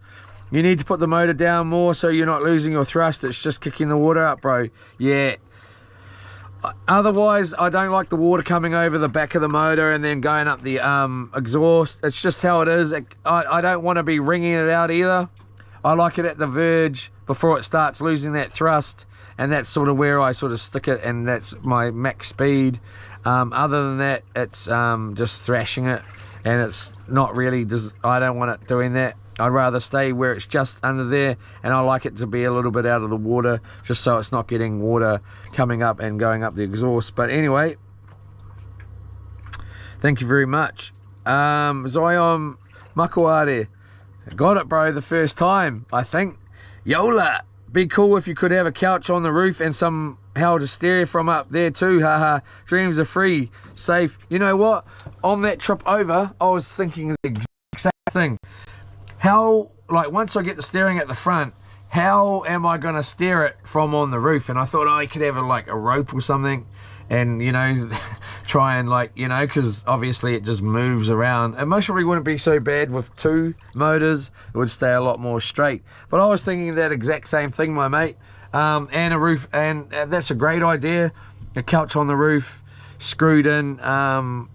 Speaker 1: You need to put the motor down more so you're not losing your thrust. It's just kicking the water up, bro. Yeah. Otherwise, I don't like the water coming over the back of the motor and then going up the exhaust. It's just how it is. I don't want to be wringing it out either. I like it at the verge before it starts losing that thrust, and that's sort of where I sort of stick it, and that's my max speed. Other than that, it's just thrashing it, and it's not really, I don't want it doing that. I'd rather stay where it's just under there, and I like it to be a little bit out of the water, just so it's not getting water coming up and going up the exhaust. But anyway, thank you very much. Zion Makuare, got it, bro, the first time, I think. Yola, be cool if you could have a couch on the roof and somehow to stare from up there too. Haha, dreams are free, safe. You know what? On that trip over, I was thinking the exact same thing. How, like, once I get the steering at the front, how am I going to steer it from on the roof? And I thought, oh, you could have like a rope or something and, you know, try and, like, you know, because obviously it just moves around. And most probably wouldn't be so bad with two motors. It would stay a lot more straight. But I was thinking that exact same thing, my mate. And a roof, and that's a great idea. A couch on the roof, screwed in,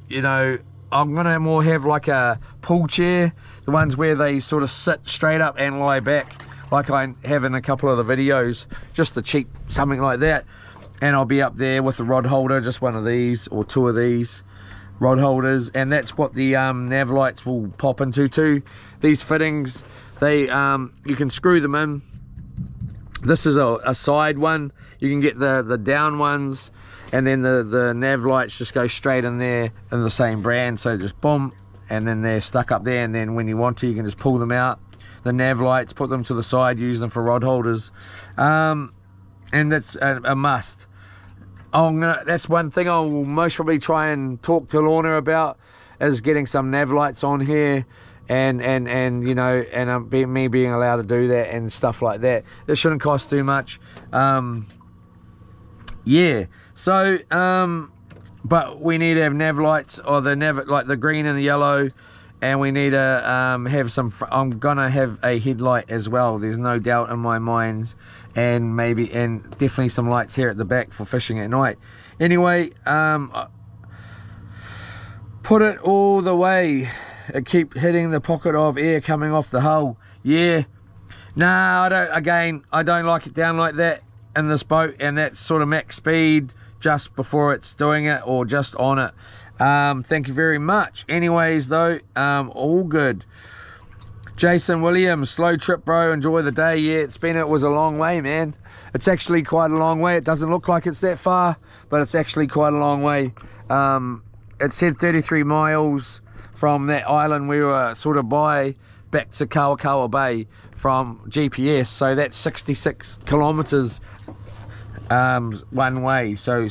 Speaker 1: you know, I'm going to more have like a pool chair, the ones where they sort of sit straight up and lie back, like I have in a couple of the videos, just to cheap something like that. And I'll be up there with a rod holder, just one of these or two of these rod holders, and that's what the nav lights will pop into too. These fittings, they you can screw them in. This is a side one. You can get the down ones, and then the nav lights just go straight in there in the same brand, so just boom, and then they're stuck up there, and then when you want to, you can just pull them out. The nav lights, put them to the side, use them for rod holders, and that's a must. That's one thing I will most probably try and talk to Lorna about, is getting some nav lights on here, and you know, and me being allowed to do that and stuff like that. It shouldn't cost too much. Yeah, so but we need to have nav lights, or the nav, like the green and the yellow, and we need to have some, I'm gonna have a headlight as well, there's no doubt in my mind, and definitely some lights here at the back for fishing at night. Anyway, put it all the way, keep hitting the pocket of air coming off the hull. Yeah, nah, I don't like it down like that in this boat, and that's sort of max speed just before it's doing it, or just on it. Thank you very much. Anyways though, all good. Jason Williams, slow trip, bro, enjoy the day. Yeah, it was a long way, man. It's actually quite a long way. It doesn't look like it's that far, but it's actually quite a long way. It said 33 miles from that island we were sort of by back to Kawakawa Bay from GPS, so that's 66 kilometers one way. So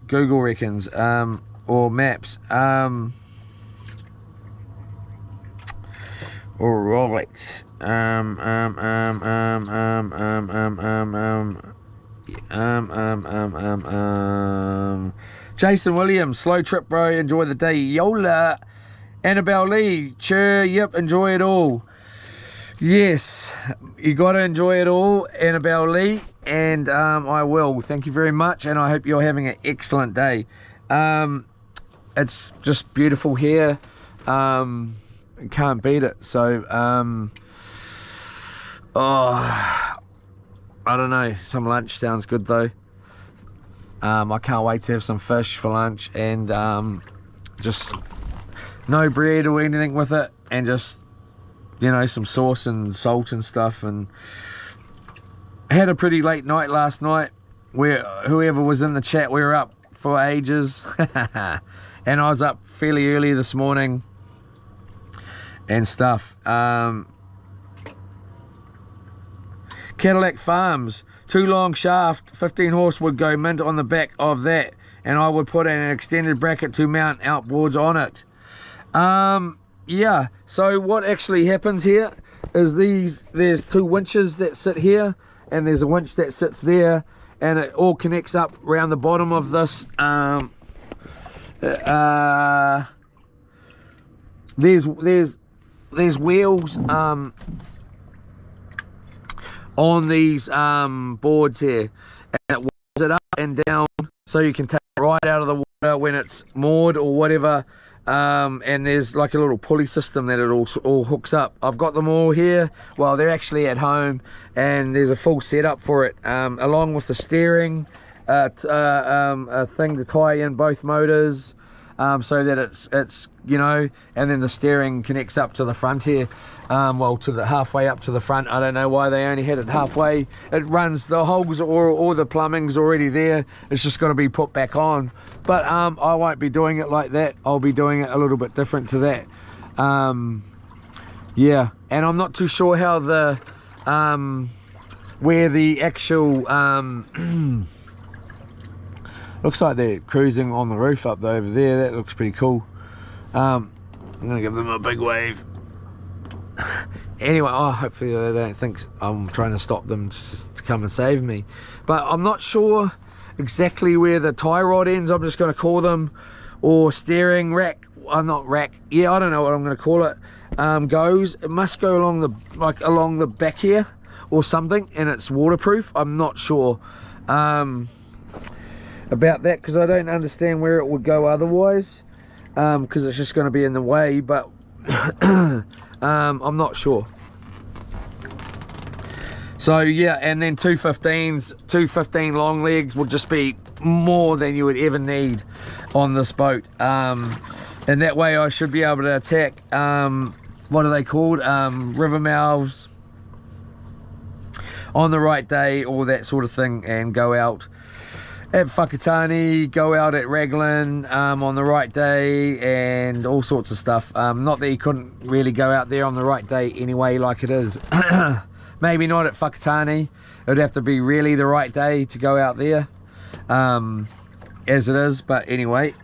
Speaker 1: Google reckons, or maps. All right. Jason Williams, slow trip, bro. Enjoy the day. Yola. Annabelle Lee, cheer. Yep, enjoy it all. Yes, you got to enjoy it all, Annabelle Lee, and I will. Thank you very much, and I hope you're having an excellent day. It's just beautiful here. Can't beat it. So, oh, I don't know. Some lunch sounds good though. I can't wait to have some fish for lunch, and just no bread or anything with it, and just, you know, some sauce and salt and stuff. And I had a pretty late night last night, where whoever was in the chat, we were up for ages. And I was up fairly early this morning and stuff. Cadillac Farms, 2 long shaft, 15 horse would go mint on the back of that, and I would put an extended bracket to mount outboards on it. Yeah, so what actually happens here is there's 2 winches that sit here, and there's a winch that sits there, and it all connects up around the bottom of this. There's wheels on these boards here, and it walks it up and down, so you can take it right out of the water when it's moored or whatever. And there's like a little pulley system that it all hooks up. I've got them all here. Well, they're actually at home, and there's a full setup for it, along with the steering, a thing to tie in both motors, so that it's you know, and then the steering connects up to the front here, well, to the halfway up to the front. I don't know why they only had it halfway. It runs, the holes or the plumbing's already there. It's just got to be put back on. But I won't be doing it like that. I'll be doing it a little bit different to that. Yeah, and I'm not too sure how the where the actual looks like they're cruising on the roof up over there. That looks pretty cool. I'm gonna give them a big wave. Anyway, oh, hopefully they don't think I'm trying to stop them to come and save me. But I'm not sure exactly where the tie rod ends. I'm just going to call them, or steering rack. Not rack. Yeah, I don't know what I'm going to call it. Goes. It must go along the along the back here or something, and it's waterproof. I'm not sure about that, because I don't understand where it would go otherwise. Because it's just going to be in the way, but I'm not sure. So yeah, and then 215 long legs will just be more than you would ever need on this boat, and that way I should be able to attack what are they called, river mouths on the right day, all that sort of thing, and go out at Whakatane, go out at Raglan on the right day, and all sorts of stuff. Not that you couldn't really go out there on the right day anyway, like it is. Maybe not at Whakatane. It would have to be really the right day to go out there, as it is. But anyway,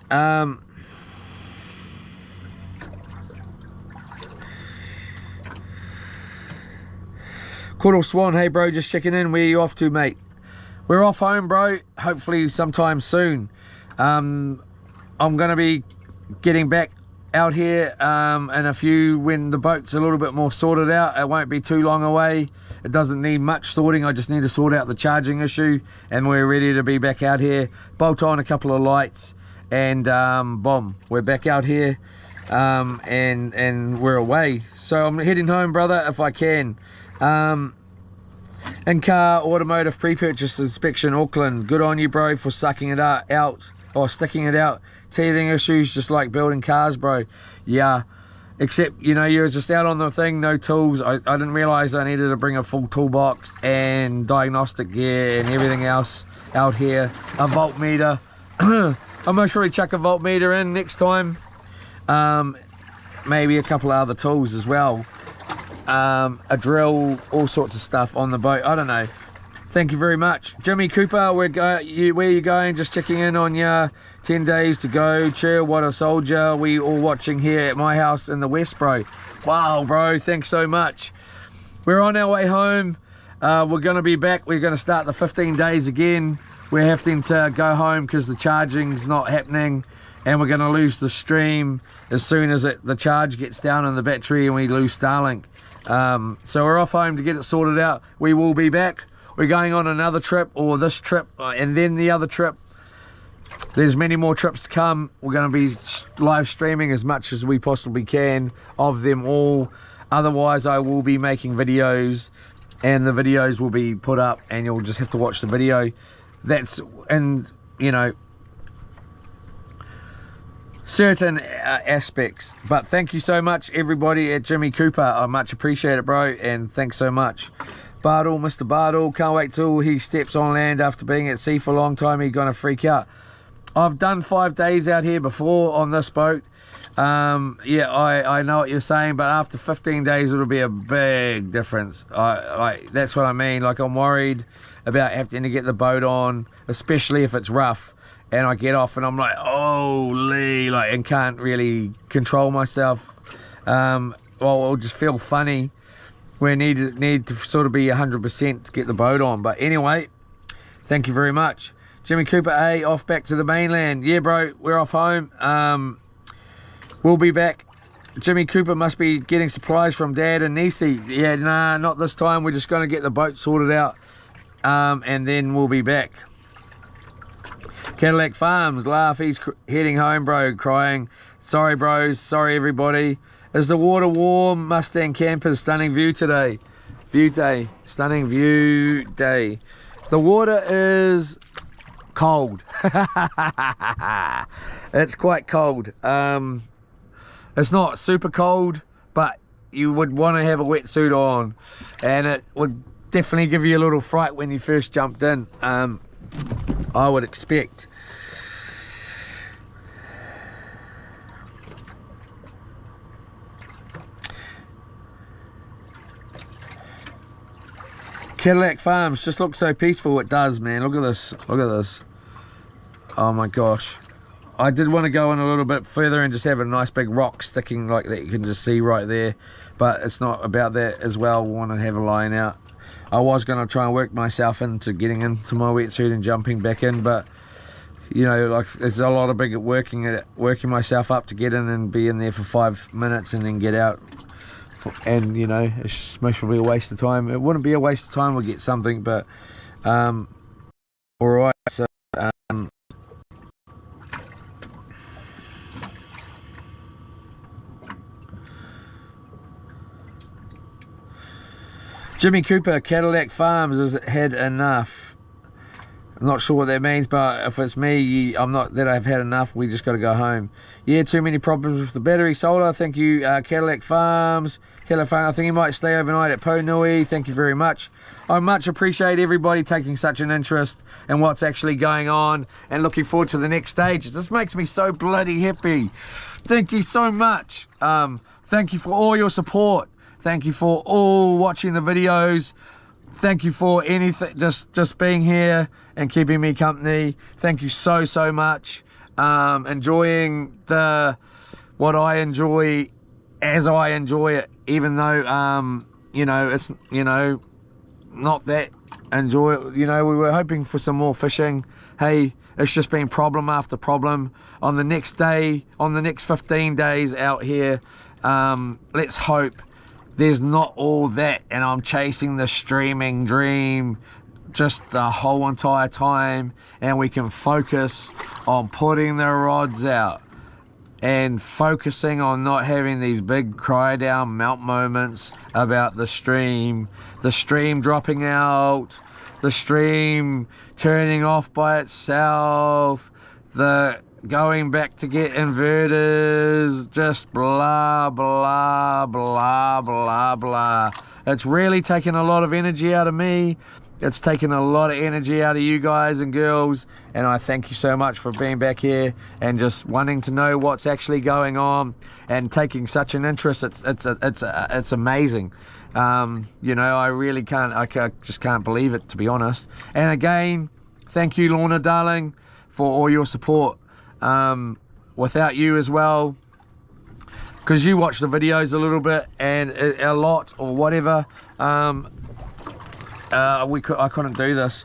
Speaker 1: Caudal Swan, hey bro, just checking in. Where are you off to, mate? We're off home, bro. Hopefully sometime soon. I'm gonna be getting back out here in a few, when the boat's a little bit more sorted out. It won't be too long away. It doesn't need much sorting. I just need to sort out the charging issue, and we're ready to be back out here. Bolt on a couple of lights, and boom, we're back out here, and we're away. So I'm heading home, brother, if I can. In-car automotive pre-purchase inspection, Auckland. Good on you, bro, for sucking it out, or sticking it out. Teething issues just like building cars, bro. Yeah, except, you know, you're just out on the thing, no tools. I didn't realize I needed to bring a full toolbox and diagnostic gear and everything else out here. A voltmeter. I most probably chuck a voltmeter in next time. Maybe a couple of other tools as well. A drill, all sorts of stuff on the boat. I don't know. Thank you very much, Jimmy Cooper. Where you going? Just checking in on your 10 days to go. Cheer, what a soldier. We all watching here at my house in the west, bro. Wow, bro, thanks so much. We're on our way home. We're going to be back. We're going to start the 15 days again. we're having to go home because the charging's not happening, and we're going to lose the stream as soon as the charge gets down in the battery and we lose Starlink. So we're off home to get it sorted out. We will be back. We're going on another trip, or this trip and then the other trip. There's many more trips to come. We're going to be live streaming as much as we possibly can of them all. Otherwise I will be making videos, and the videos will be put up and you'll just have to watch the video. That's, and you know, certain aspects. But thank you so much everybody at Jimmy Cooper. I much appreciate it, bro, and thanks so much. Bartle, Mr. Bartle, can't wait till he steps on land after being at sea for a long time. He's gonna freak out. I've done 5 days out here before on this boat. Yeah, I know what you're saying, but after 15 days it'll be a big difference. That's what I mean. Like, I'm worried about having to get the boat on, especially if it's rough, and I get off and I'm like, holy, like, and can't really control myself. Well, it'll just feel funny. We need to sort of be 100% to get the boat on. But anyway, thank you very much. Jimmy Cooper A, off back to the mainland. Yeah, bro, we're off home. We'll be back. Jimmy Cooper must be getting supplies from Dad and Nisi. Yeah, nah, not this time. We're just going to get the boat sorted out, and then we'll be back. Cadillac Farms, laugh, he's heading home, bro, crying. Sorry, bros, sorry, everybody. Is the water warm? Mustang campers, stunning view today. View day, stunning view day. The water is cold. It's quite cold. It's not super cold, but you would want to have a wetsuit on, and it would definitely give you a little fright when you first jumped in. I would expect. Cadillac Farms just looks so peaceful. It does, man. Look at this. Look at this. Oh my gosh. I did want to go in a little bit further and just have a nice big rock sticking like that you can just see right there, but it's not about that as well. I want to have a line out. I was going to try and work myself into getting into my wetsuit and jumping back in, but you know, like, there's a lot of big working myself up to get in and be in there for 5 minutes and then get out. And you know, it's just most probably a waste of time. It wouldn't be a waste of time. We'll get something, but all right. So Jimmy Cooper, Cadillac Farms has had enough. I'm not sure what that means, but if it's me, I'm not that I've had enough. We just got to go home. Yeah, too many problems with the battery. Solar, thank you. Cadillac Farms. Cadillac Farms, I think you might stay overnight at Po Nui. Thank you very much. I much appreciate everybody taking such an interest in what's actually going on and looking forward to the next stage. This makes me so bloody happy. Thank you so much. Thank you for all your support. Thank you for all watching the videos. Thank you for anything, just being here and keeping me company. Thank you so much. Enjoying what I enjoy as I enjoy it, even though you know, it's, you know, not that enjoy it. You know, we were hoping for some more fishing. Hey, it's just been problem after problem. On the next day, on the next 15 days out here, let's hope there's not all that and I'm chasing the streaming dream just the whole entire time, and we can focus on putting the rods out and focusing on not having these big cry down melt moments about the stream dropping out, the stream turning off by itself, the going back to get inverters, just blah blah blah blah blah. It's really taken a lot of energy out of me. It's taken a lot of energy out of you guys and girls, and I thank you so much for being back here and just wanting to know what's actually going on and taking such an interest. It's amazing. You know, I really can't, I just can't believe it, to be honest. And again, thank you, Lorna darling, for all your support. Without you as well, because you watch the videos a little bit and a lot or whatever, I couldn't do this.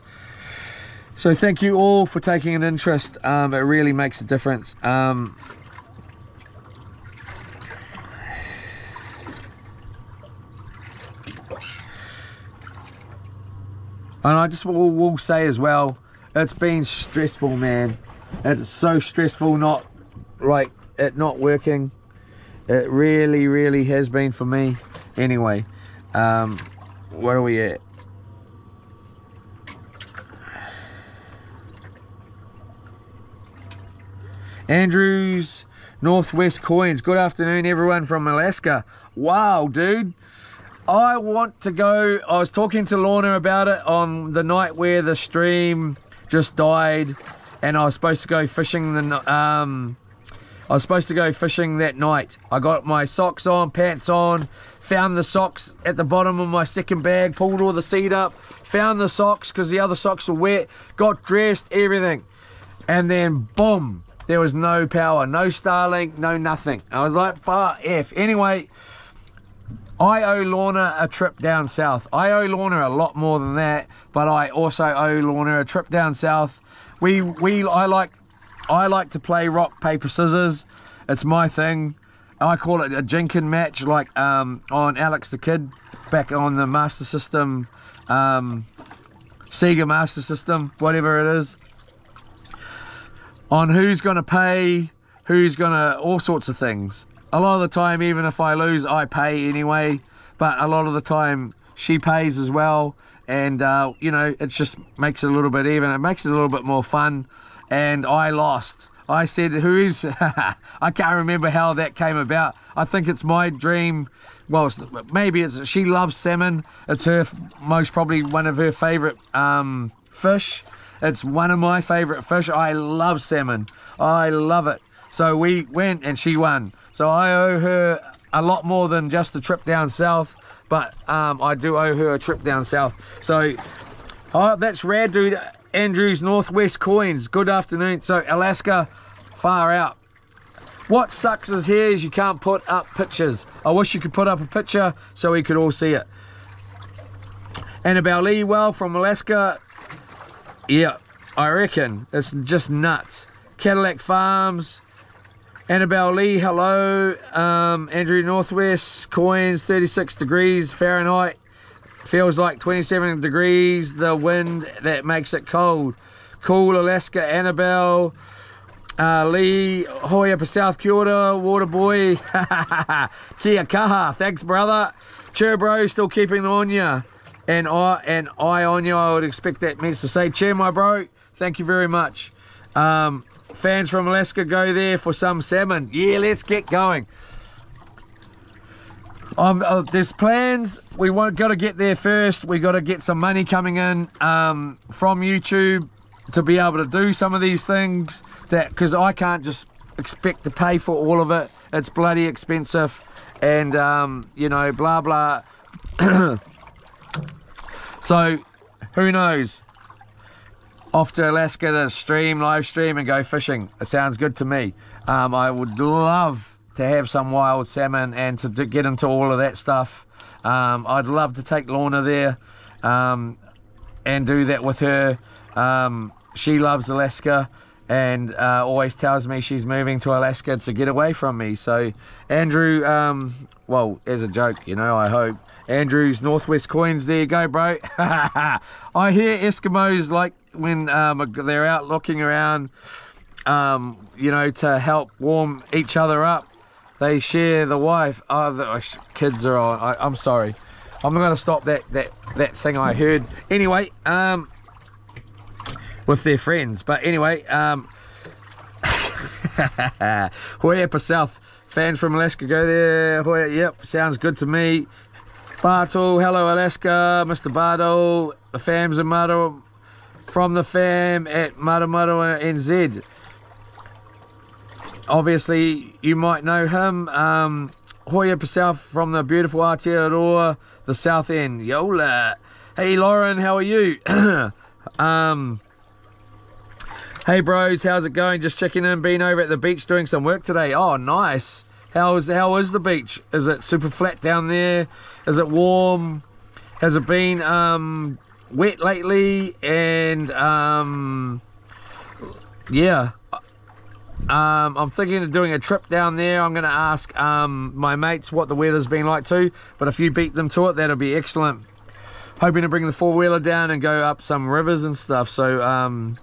Speaker 1: So thank you all for taking an interest. It really makes a difference. And I just will say as well, it's been stressful, man. It's so stressful not like it not working. It really has been for me. Anyway, where are we at? Andrew's Northwest Coins. Good afternoon, everyone from Alaska. Wow, dude. I want to go. I was talking to Lorna about it on the night where the stream just died, and I was supposed to go fishing that night. I got my socks on, pants on, found the socks at the bottom of my second bag, pulled all the seat up, found the socks because the other socks were wet, got dressed, everything. And then boom, there was no power, no Starlink, no nothing. I was like, fuck F. Anyway, I owe Lorna a trip down south. I owe Lorna a lot more than that, but I also owe Lorna a trip down south. I like to play rock, paper, scissors. It's my thing. I call it a jinkin match, like on Alex the Kid, back on the Master System, Sega Master System, whatever it is. On who's gonna pay, all sorts of things. A lot of the time, even if I lose, I pay anyway, but a lot of the time she pays as well, and you know, it just makes it a little bit even. It makes it a little bit more fun. And I lost. I said, who is... I can't remember how that came about. I think it's my dream. Well, maybe it's... She loves salmon. It's her most probably one of her favourite fish. It's one of my favourite fish. I love salmon. I love it. So we went and she won. So I owe her a lot more than just a trip down south. But I do owe her a trip down south. So, oh, that's rad, dude. Andrew's Northwest Coins. Good afternoon. So Alaska, far out. What sucks is here is you can't put up pictures. I wish you could put up a picture so we could all see it. Annabelle Lee, well, from Alaska. Yeah, I reckon. It's just nuts. Cadillac Farms. Annabelle Lee, hello. Andrew Northwest Coins, 36 degrees Fahrenheit. Feels like 27 degrees, the wind that makes it cold. Cool, Alaska, Annabelle, Lee, Hoya, South Kyoto, Waterboy, Kia kaha, thanks brother. Cheer bro, still keeping on ya. And I on you, I would expect that means to say cheer my bro, thank you very much. Fans from Alaska, go there for some salmon. Yeah, let's get going. There's plans. We got to get there first. We got to get some money coming in from YouTube to be able to do some of these things. Because I can't just expect to pay for all of it. It's bloody expensive, and you know, blah blah. So who knows? Off to Alaska to live stream and go fishing. It sounds good to me. I would love to have some wild salmon and to get into all of that stuff. I'd love to take Lorna there and do that with her. She loves Alaska and always tells me she's moving to Alaska to get away from me. So Andrew, well, as a joke, you know, I hope. Andrew's Northwest Coins, there you go, bro. I hear Eskimos, like when they're out looking around, you know, to help warm each other up, they share the wife. Oh, the kids are on. I'm sorry. I'm not going to stop that thing I heard. Anyway, with their friends. But anyway, Hoya South. Fans from Alaska, go there. Hoya, yep, sounds good to me. Bartle, hello Alaska. Mr. Bartle, the fams in Maro, from the fam at Maramaro NZ. Obviously, you might know him. Hoya South from the beautiful Aotearoa, the south end. Yola. Hey Lauren, how are you? Hey bros, how's it going? Just checking in. Been over at the beach doing some work today. Oh, nice. How is the beach? Is it super flat down there? Is it warm? Has it been wet lately, and yeah, I'm thinking of doing a trip down there. I'm going to ask my mates what the weather's been like too, but if you beat them to it, that'll be excellent. Hoping to bring the four-wheeler down and go up some rivers and stuff, so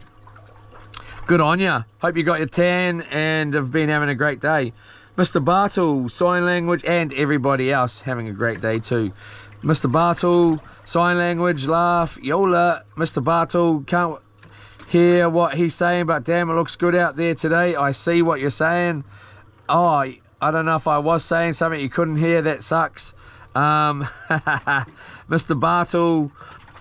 Speaker 1: good on ya. Hope you got your tan and have been having a great day. Mr. Bartle, sign language, and everybody else having a great day too. Mr. Bartle, sign language, laugh, Yola. Mr. Bartle, can't hear what he's saying, but damn, it looks good out there today. I see what you're saying. Oh, I don't know if I was saying something you couldn't hear. That sucks. Mr. Bartle,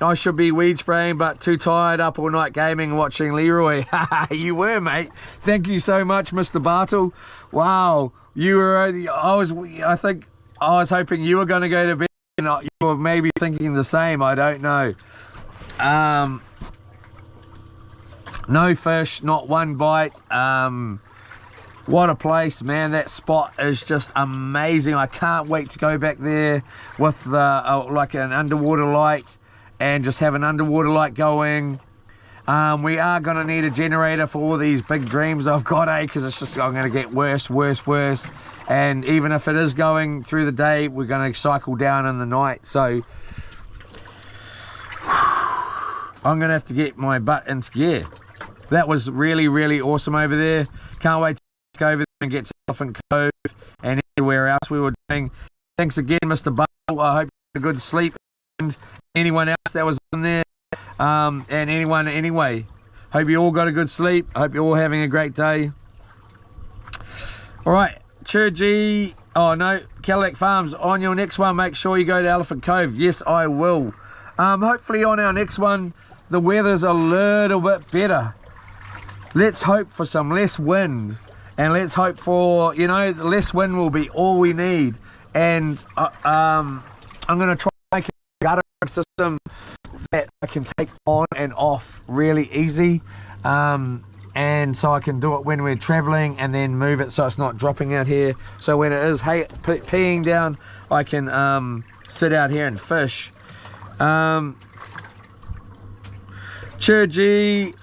Speaker 1: I should be weed spraying, but too tired, up all night gaming and watching Leroy. You were, mate. Thank you so much, Mr. Bartle. Wow, you were. I think I was hoping you were going to go to bed. You were maybe thinking the same. I don't know. No fish, not one bite. What a place, man. That spot is just amazing. I can't wait to go back there with the like an underwater light and just have an underwater light going. We are going to need a generator for all these big dreams I've got, because it's just, I'm going to get worse. And even if it is going through the day, we're going to cycle down in the night. So I'm going to have to get my butt into gear. That was really, really awesome over there. Can't wait to go over there and get to Elephant Cove and everywhere else we were doing. Thanks again, Mr. Bull. I hope you had a good sleep. And anyone else that was in there, and anyone anyway. Hope you all got a good sleep. Hope you're all having a great day. All right, Churgy. Oh no, Cadillac Farms. On your next one, make sure you go to Elephant Cove. Yes, I will. Hopefully on our next one, the weather's a little bit better. Let's hope for some less wind, and let's hope for, you know, the less wind will be all we need. And I'm going to try to make a gutter system that I can take on and off really easy, and so I can do it when we're traveling, and then move it so it's not dropping out here. So when it is peeing down, I can sit out here and fish. Churgy,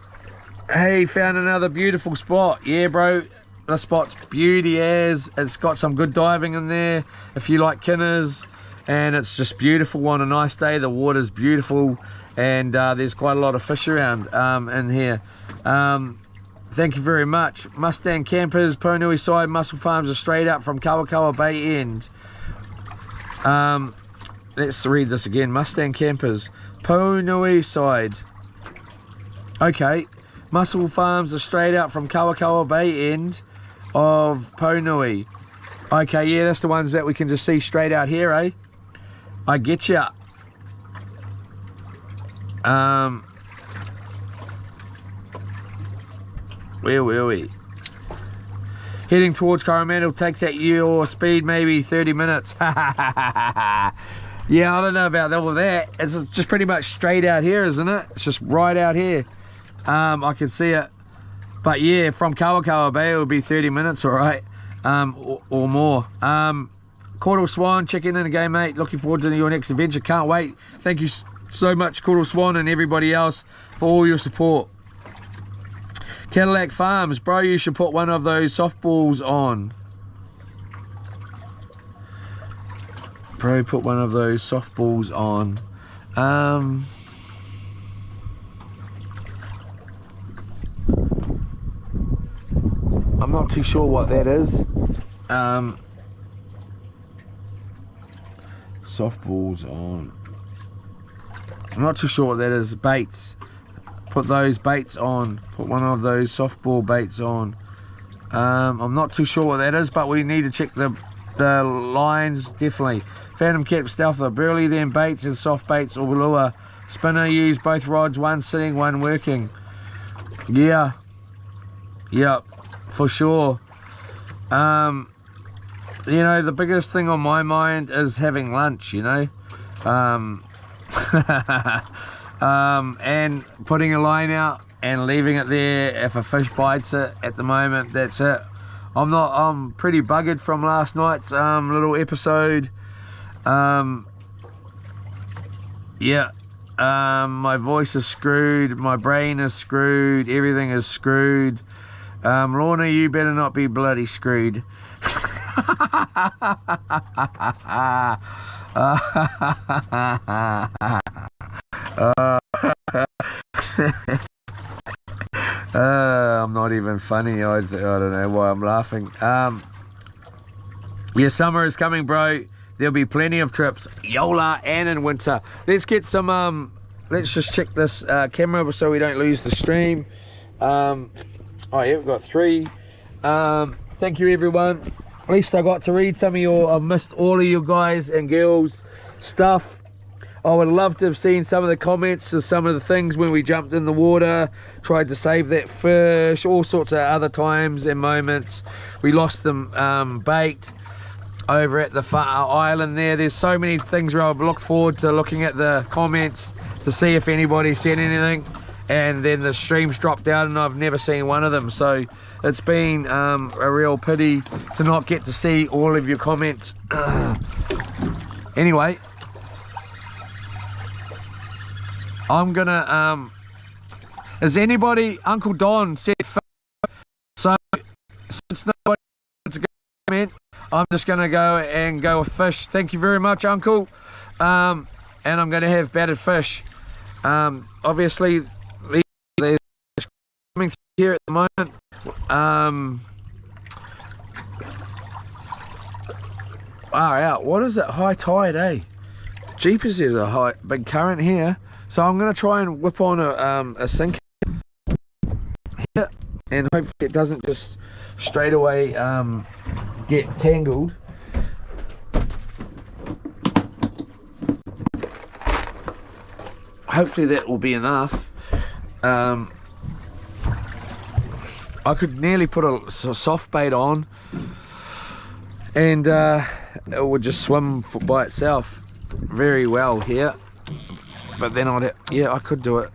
Speaker 1: hey, found another beautiful spot. Yeah, bro, the spot's beauty as. It's got some good diving in there if you like kinners, and it's just beautiful on a nice day. The water's beautiful, and there's quite a lot of fish around in here. Thank you very much. Mustang Campers, Ponui Side, Mussel Farms are straight up from Kawakawa Bay End. Let's read this again. Mustang Campers, Ponui Side. Okay, Mussel Farms are straight out from Kawakawa Bay End of Ponui. Okay, yeah, that's the ones that we can just see straight out here, eh? I get ya. Where were we? Heading towards Coromandel takes at your speed maybe 30 minutes. Yeah, I don't know about all that. It's just pretty much straight out here, isn't it? It's just right out here. I can see it. But yeah, from Kawakawa Bay it would be 30 minutes, all right, or more. Caudal Swan, checking in again, mate. Looking forward to your next adventure. Can't wait. Thank you so much, Caudal Swan, and everybody else for all your support. Cadillac Farms, bro, you should put one of those softballs on. Bro, put one of those softballs on. I'm not too sure what that is. Softballs on. I'm not too sure what that is. Baits. Put those baits on. Put one of those softball baits on. I'm not too sure what that is, but we need to check the lines, definitely. Phantom kept stealth, burley, then baits and soft baits or lure. Spinner used both rods, one sitting, one working. Yeah. Yep, for sure. You know, the biggest thing on my mind is having lunch, you know. And putting a line out and leaving it there. If a fish bites it, at the moment, that's it. I'm pretty buggered from last night's little episode. Yeah, My voice is screwed, my brain is screwed, everything is screwed. Lorna, you better not be bloody screwed. I'm not even funny. I don't know why I'm laughing. Yeah, summer is coming, bro. There'll be plenty of trips, Yola and in winter. Let's get some, let's just check this camera so we don't lose the stream. Oh yeah, we've got 3. Thank you everyone. At least I got to read some of your, I've missed all of you guys and girls stuff. I would love to have seen some of the comments of some of the things when we jumped in the water, tried to save that fish, all sorts of other times and moments. We lost them bait over at the island there. There's so many things where I look forward to looking at the comments to see if anybody said anything, and then the streams dropped out and I've never seen one of them. So it's been a real pity to not get to see all of your comments. Anyway, I'm gonna is anybody, Uncle Don said so since nobody wants to comment, I'm just gonna go with fish. Thank you very much, Uncle. And I'm gonna have battered fish. Obviously there's coming through here at the moment. Far out. What is it? High tide, eh? Jeepers, there's a big current here. So I'm going to try and whip on a sink here, and hopefully it doesn't just straight away get tangled. Hopefully that will be enough. I could nearly put a soft bait on and it would just swim by itself very well here. But then yeah, I could do it.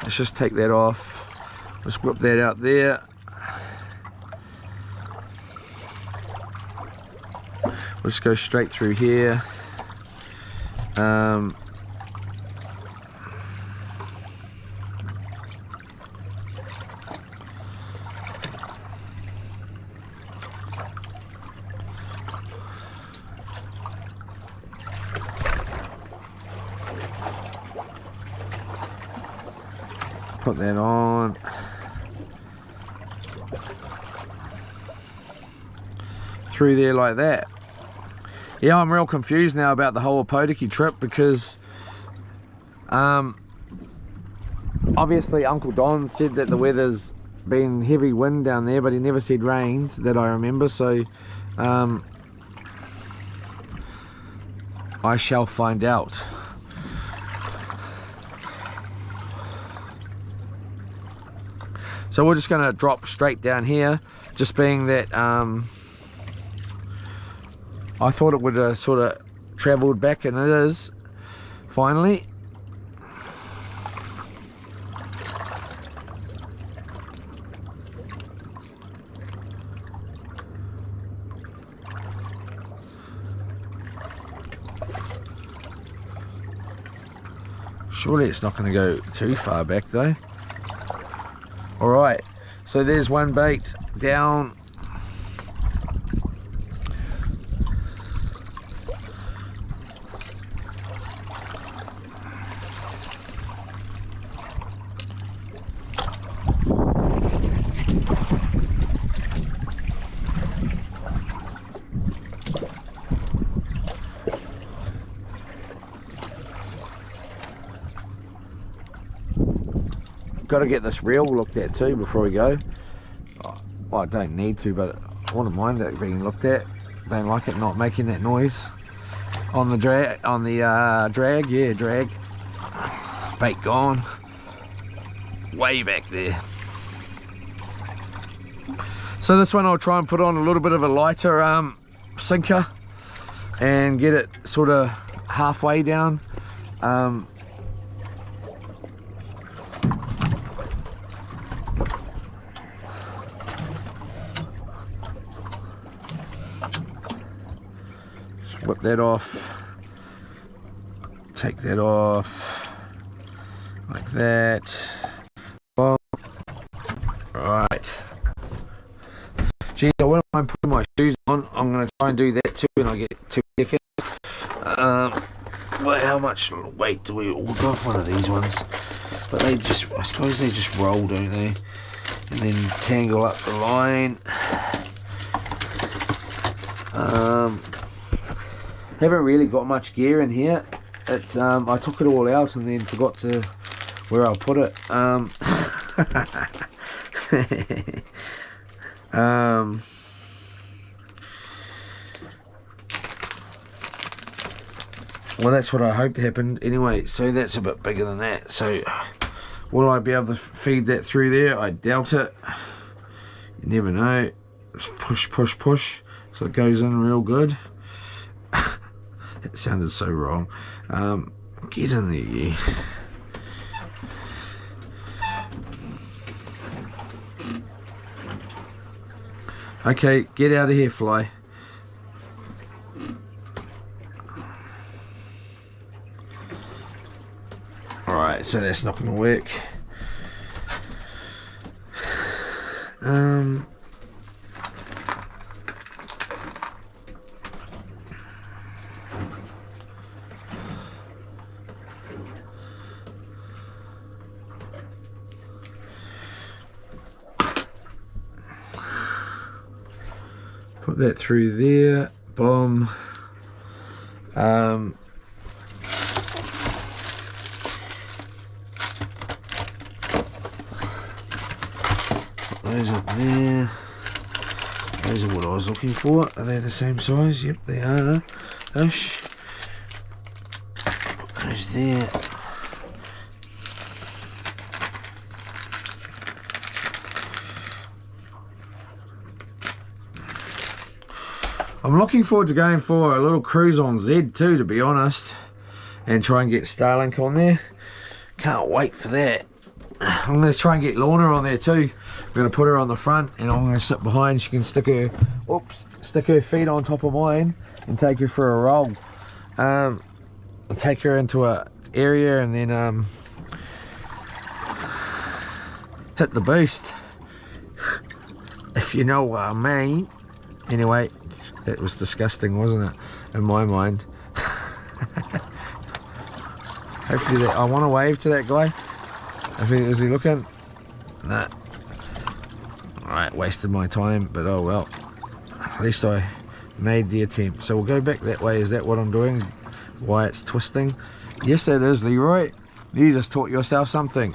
Speaker 1: Let's just take that off. Let's whip that out there. We'll just go straight through here. Put that on. Through there like that. Yeah, I'm real confused now about the whole Opotiki trip because obviously Uncle Don said that the weather's been heavy wind down there, but he never said rains that I remember, so I shall find out. So we're just going to drop straight down here, just being that I thought it would have sort of travelled back, and it is, finally. Surely it's not going to go too far back though. Alright, so there's one bait down. Got to get this reel looked at too before we go. Well, I don't need to, but I wouldn't mind that being looked at. Don't like it not making that noise on the drag. Yeah, drag. Bait gone, way back there. So this one I'll try and put on a little bit of a lighter sinker and get it sort of halfway down. Whip that off.
Speaker 2: take that off like that. Boom. Right. Geez, I wouldn't mind putting my shoes on. I'm going to try and do that too when I get 2 seconds. But how much weight do we... We've got one of these ones. But they just... I suppose they just roll, don't they? And then tangle up the line. Haven't really got much gear in here. It's I took it all out and then forgot to where I'll put it. Well, that's what I hoped happened. Anyway, so that's a bit bigger than that. So will I be able to feed that through there? I doubt it. You never know. Just push, push, push. So it goes in real good. It sounded so wrong. Get in there, yeah. Okay, get out of here, fly. Alright, so that's not going to work. Put that through there. Boom. Those up there. Those are what I was looking for. Are they the same size? Yep, they are. Ish. Put those there. I'm looking forward to going for a little cruise on Z too, to be honest, and try and get Starlink on there. Can't wait for that. I'm going to try and get Lorna on there too. I'm going to put her on the front and I'm going to sit behind. She can stick her feet on top of mine and take her for a roll. I'll take her into a area and then hit the boost, if you know what I mean. Anyway, that was disgusting, wasn't it, in my mind. Hopefully I want to wave to that guy. Is he looking? Nah. Alright, wasted my time, but oh well. At least I made the attempt. So we'll go back that way. Is that what I'm doing? Why it's twisting? Yes, that is, Leroy. You just taught yourself something.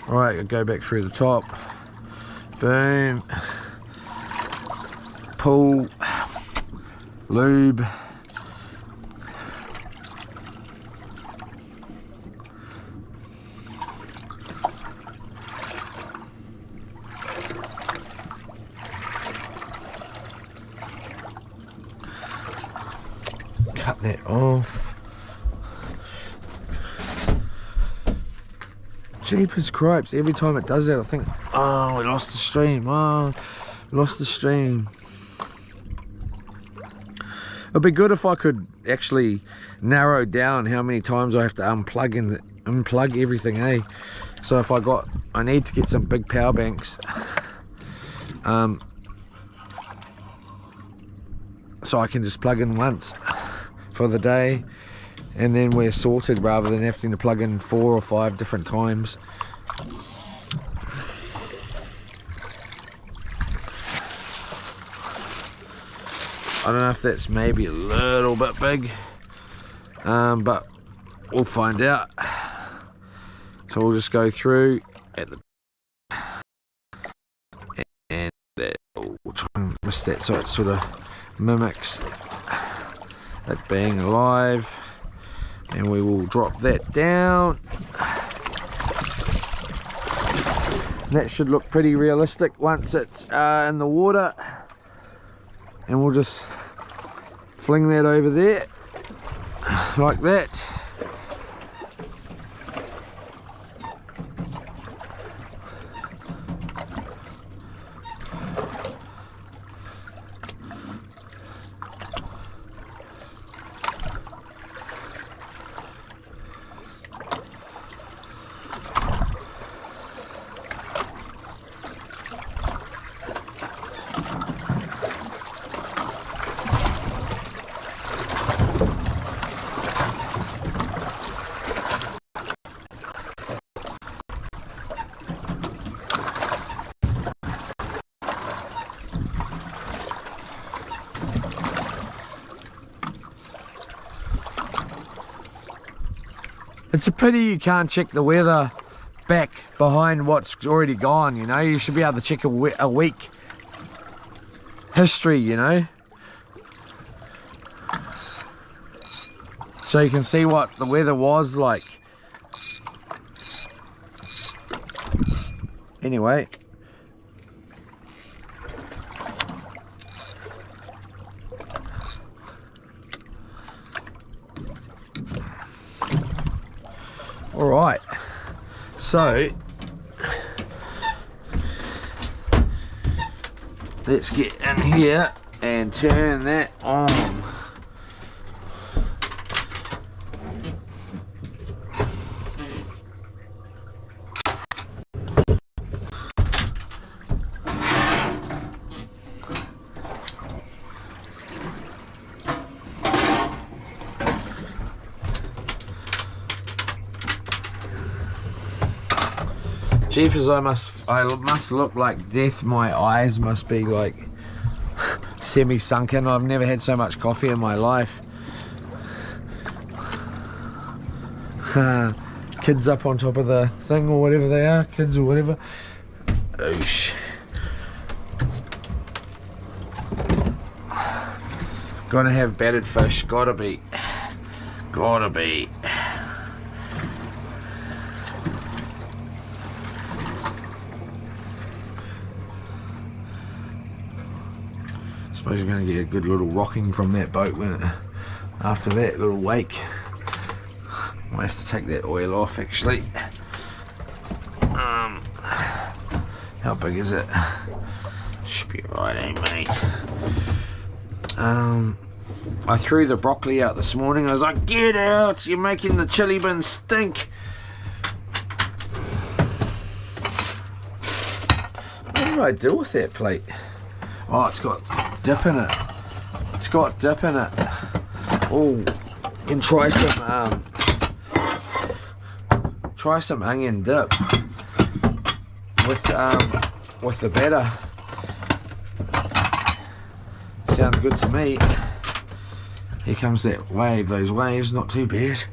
Speaker 2: Alright, I'll go back through the top. Boom. Pull. Lube. Cut that off. Jeepers cripes, every time it does that I think, oh, we lost the stream. Oh, lost the stream. It'd be good if I could actually narrow down how many times I have to unplug and unplug everything, eh? So if I need to get some big power banks, so I can just plug in once for the day and then we're sorted, rather than having to plug in 4 or 5 different times. I don't know if that's maybe a little bit big, but we'll find out. So we'll just go through at the and we'll try and miss that so it sort of mimics it being alive, and we will drop that down. That should look pretty realistic once it's in the water, and we'll just fling that over there like that.
Speaker 1: It's a pity you can't check the weather back behind what's already gone, you know. You should be able to check a week history, you know, so you can see what the weather was like. Anyway, all right, so let's get in here and turn that on. Jeepers, I must look like death. My eyes must be like semi-sunken. I've never had so much coffee in my life. Kids up on top of the thing or whatever they are, kids or whatever. Oosh. Gonna have battered fish, gotta be. Suppose you're going to get a good little rocking from that boat when after that little wake. Might have to take that oil off actually. How big is it? Should be right, eh, mate? I threw the broccoli out this morning. I was like, get out, you're making the chili bin stink. What did I do with that plate? Oh, it's got dip in it. It's got dip in it. Oh, and try some onion dip with the batter. Sounds good to me. Here comes that wave. Those waves, not too bad.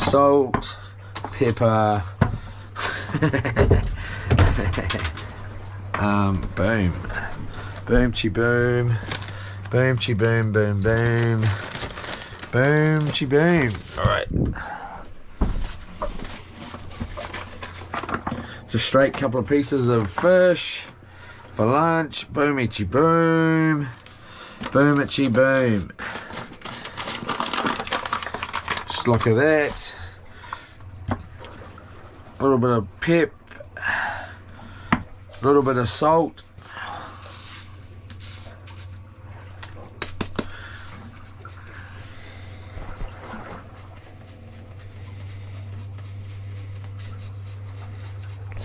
Speaker 1: Salt, pepper. Boom, boom chi boom, boom chi boom, boom boom, boom chi boom. All right, just straight couple of pieces of fish for lunch. Boom chi boom, boom chi boom. Just look at that. A little bit of pep, a little bit of salt,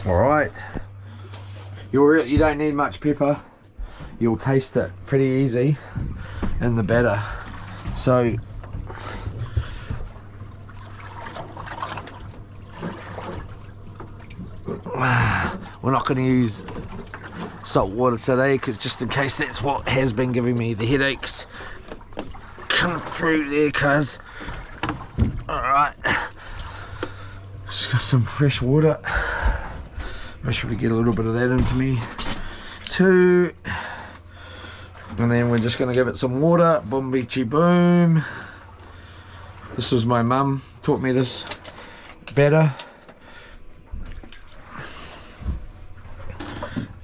Speaker 1: all right. You don't need much pepper. You'll taste it pretty easy in the batter. So we're not going to use salt water today, because just in case that's what has been giving me the headaches. Come through there, cuz. Alright, just got some fresh water. Make sure we get a little bit of that into me too, and then we're just going to give it some water. Boom beachy boom. This was my mum taught me this batter.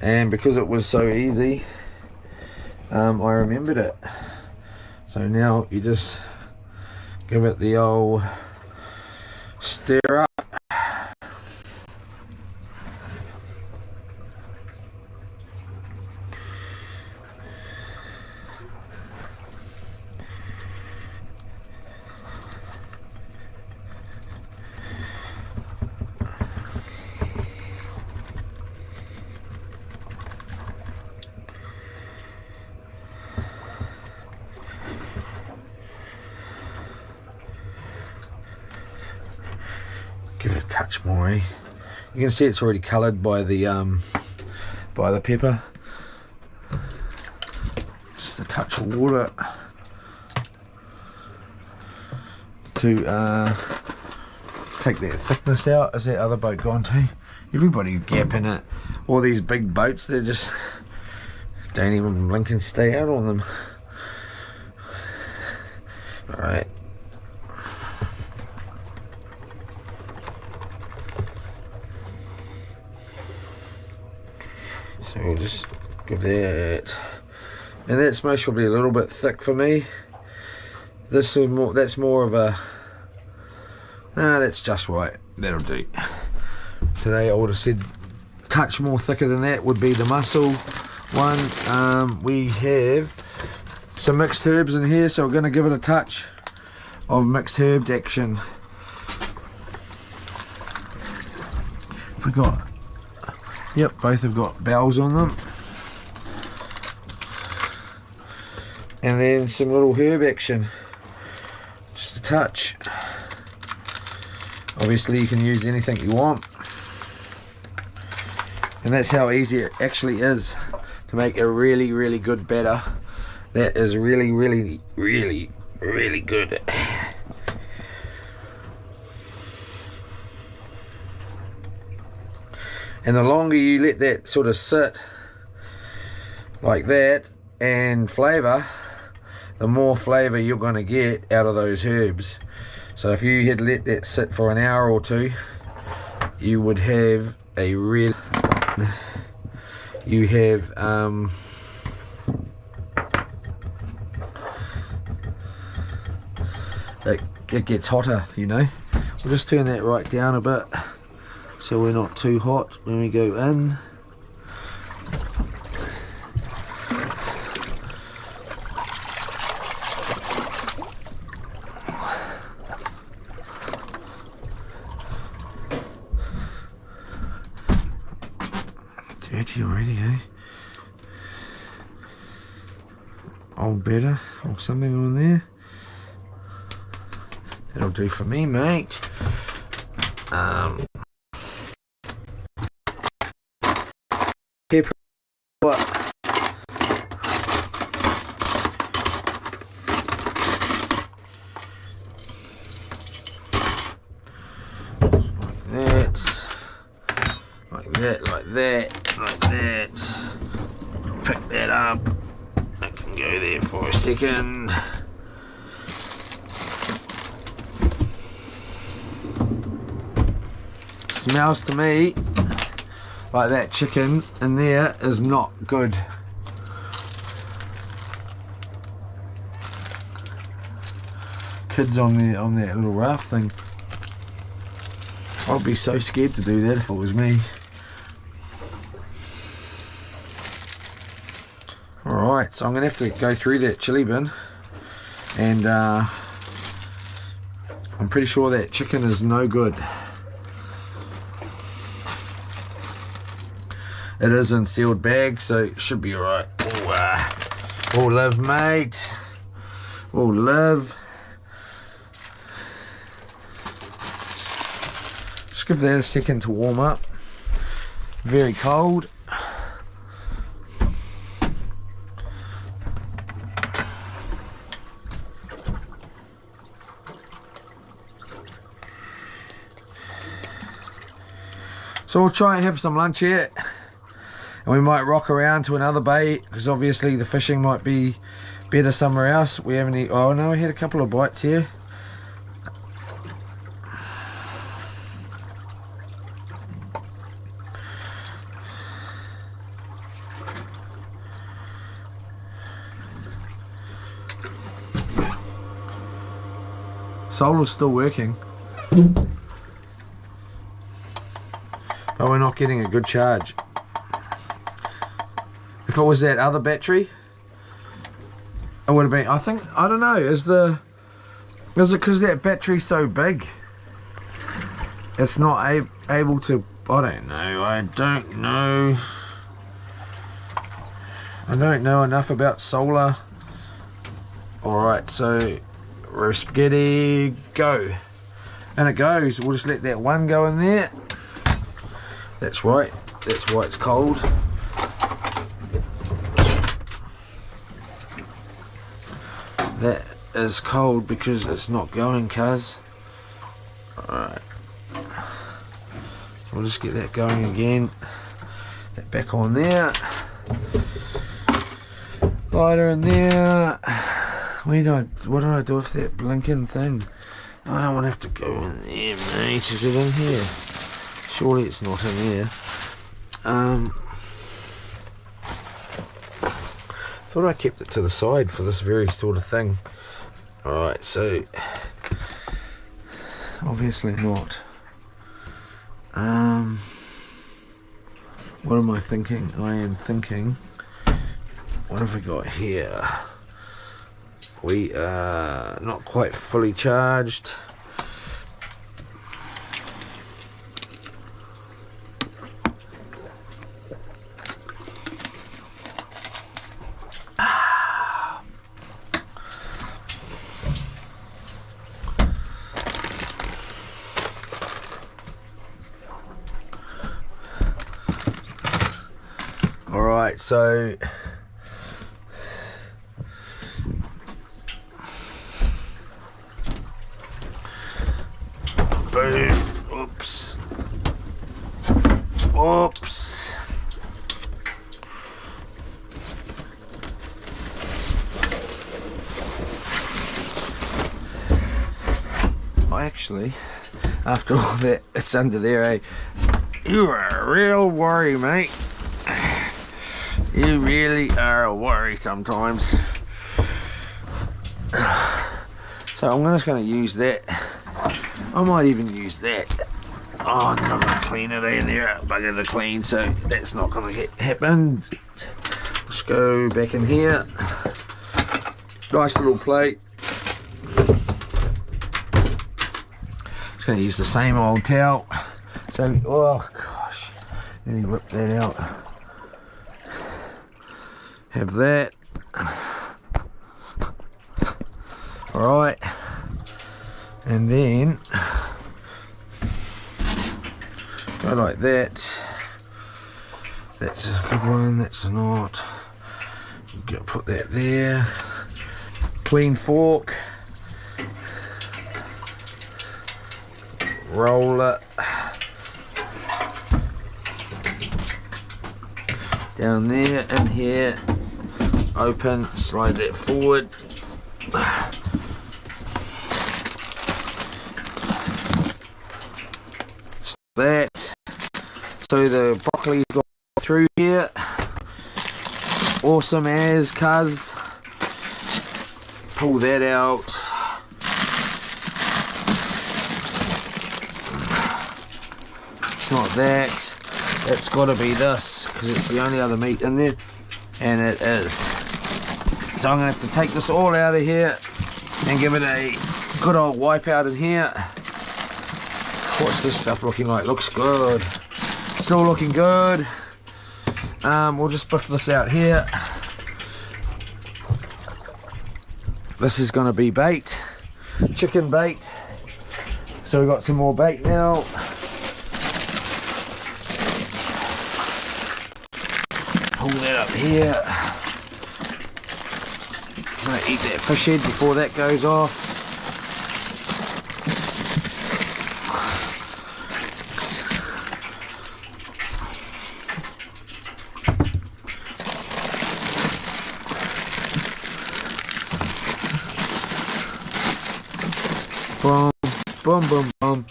Speaker 1: And because it was so easy, I remembered it. So now you just give it the old stir up. Give it a touch more, eh? You can see it's already coloured by the pepper. Just
Speaker 2: just a touch of water to take that thickness out. Is that other boat gone too? Everybody's gapping it. All these big boats, they just don't even blink and stay out on them. Alright. So we'll just give that, and that's most probably a little bit thick for me. This is more, that's more of a, nah, that's just right, that'll do. Today I would have said touch more thicker than that would be the mussel one. We have some mixed herbs in here, so we're going to give it a touch of mixed herbed action. We got, yep, both have got bells on them, and then some little herb action, just a touch. Obviously you can use anything you want, and that's how easy it actually is to make a really, really good batter. That is really, really, really, really good. And the longer you let that sort of sit like that and flavour, the more flavour you're going to get out of those herbs. So if you had let that sit for an hour or two, you would have a real, you have it gets hotter, you know. We'll just turn that right down a bit so we're not too hot when we go in. Dirty already, eh? Old batter or something on there. That'll do for me, mate. Pepper. What? Like that, like that, like that. Pick that up. That can go there for a second. Smells to me like that chicken in there is not good. Kids on that little raft thing. I'd be so scared to do that if it was me. Alright, so I'm gonna have to go through that chili bin, and I'm pretty sure that chicken is no good. It is in sealed bags, so it should be alright. We'll live, mate. We'll live. Just give that a second to warm up. Very cold. So we'll try and have some lunch here. And we might rock around to another bay, because obviously the fishing might be better somewhere else. We haven't eaten, oh no, we had a couple of bites here. Solar's still working, but we're not getting a good charge. If it was that other battery, it would have been, I think, I don't know, is it because that battery's so big? It's not able to, I don't know enough about solar. Alright, so we're spaghetti, go. And it goes. We'll just let that one go in there. That's right, that's why it's cold. That is cold because it's not going, cuz. Alright. We'll just get that going again. That back on there. Lighter in there. What did I do with that blinking thing? I don't want to have to go in there, mate. Is it in here? Surely it's not in here. Thought I kept it to the side for this very sort of thing. Alright, so obviously not. What am I thinking? I am thinking, what have we got here? We are not quite fully charged. Alright, so boom, oops, oops. Actually, after all that, it's under there, eh? You are a real worry, mate. You really are a worry sometimes. So I'm just going to use that. I might even use that. Oh, and then I'm going to clean it in there. Bugger the clean, so that's not going to happen. Let's go back in here. Nice little plate. Just going to use the same old towel. So, oh gosh, let me whip that out. Have that. Alright, and then go like that. That's a good one, that's not. I'm gonna put that there. Clean fork. Roll it down there, in here. Open, slide that forward. That, so the broccoli's gone through here. Awesome as cuz. Pull that out. It's not that. It's got to be this because it's the only other meat in there, and it is. So I'm going to have to take this all out of here and give it a good old wipe out in here. What's this stuff looking like? Looks good. Still looking good. We'll just buff this out here. This is going to be bait. Chicken bait. So we've got some more bait now. Pull that up here. I'm going to eat that fish head before that goes off. Boom, boom, boom, boom,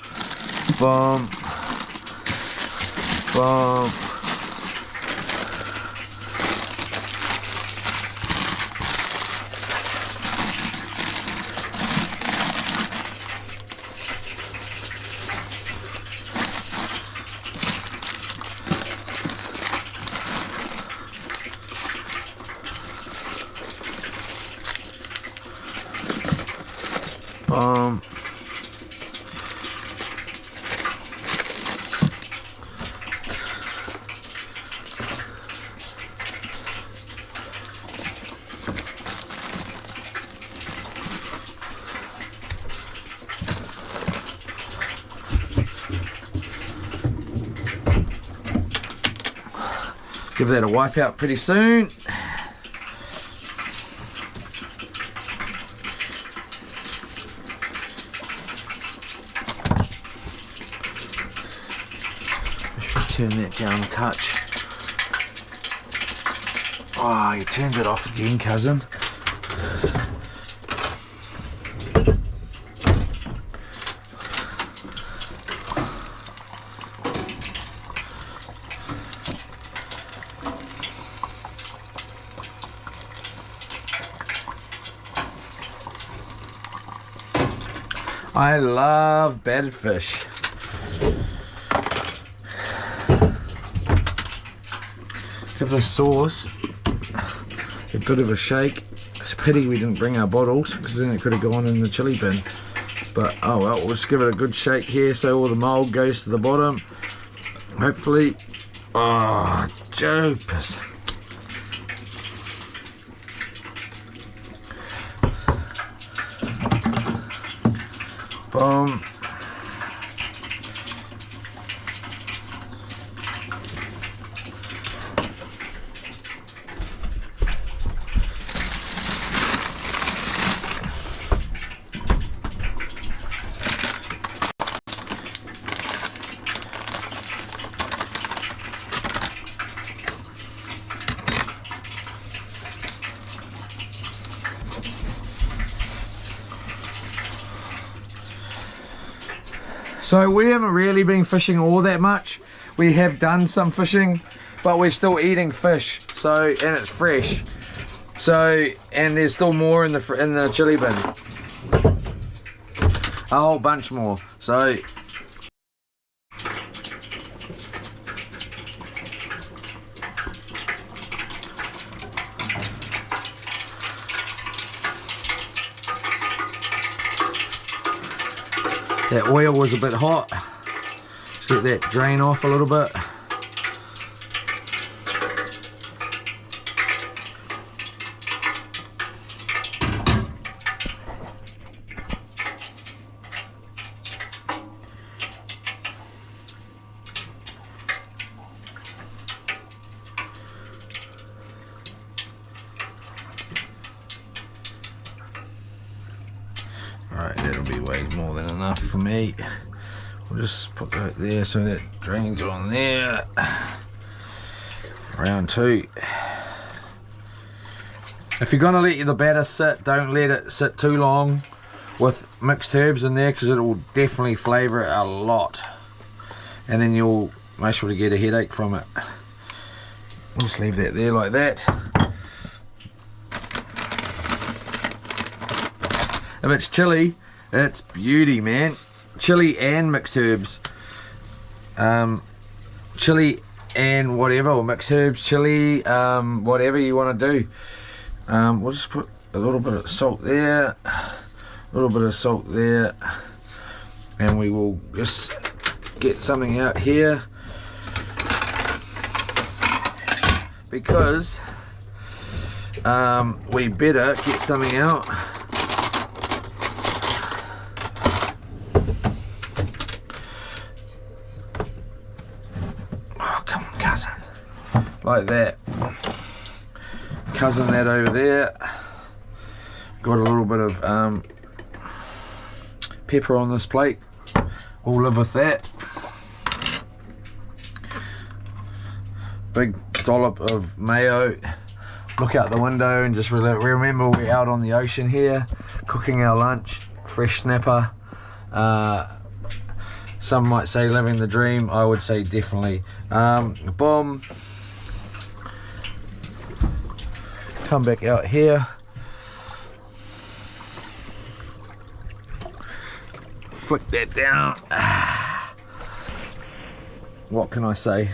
Speaker 2: boom, boom. Give that a wipe out pretty soon. it down a touch. Oh, you turned it off again, cousin. I love battered fish. Give the sauce a bit of a shake. It's a pity we didn't bring our bottles, because then it could have gone in the chili bin. But oh well, we'll just give it a good shake here so all the mold goes to the bottom. Hopefully. Oh, Jopus. Boom. So we haven't really been fishing all that much. We have done some fishing, but we're still eating fish. So, and it's fresh. So, and there's still more in the chili bin. A whole bunch more. So that oil was a bit hot. Just let that drain off a little bit. Alright, that'll be way more than enough for me. We'll just put that there so that drains on there. Round two. If you're gonna let the batter sit, don't let it sit too long with mixed herbs in there, because it will definitely flavour it a lot, and then you'll most sure to get a headache from it. We'll just leave that there like that. If it's chili, it's beauty, man. Chili and mixed herbs. Chili and whatever, or mixed herbs, chili, whatever you want to do. We'll just put a little bit of salt there, a little bit of salt there, and we will just get something out here, because we better get something out. Like that. Cousin that over there. Got a little bit of pepper on this plate. We'll live with that. Big dollop of mayo. Look out the window and just remember we're out on the ocean here, cooking our lunch. Fresh snapper. Some might say living the dream. I would say definitely. Boom. Come back out here. Flick that down. What can I say?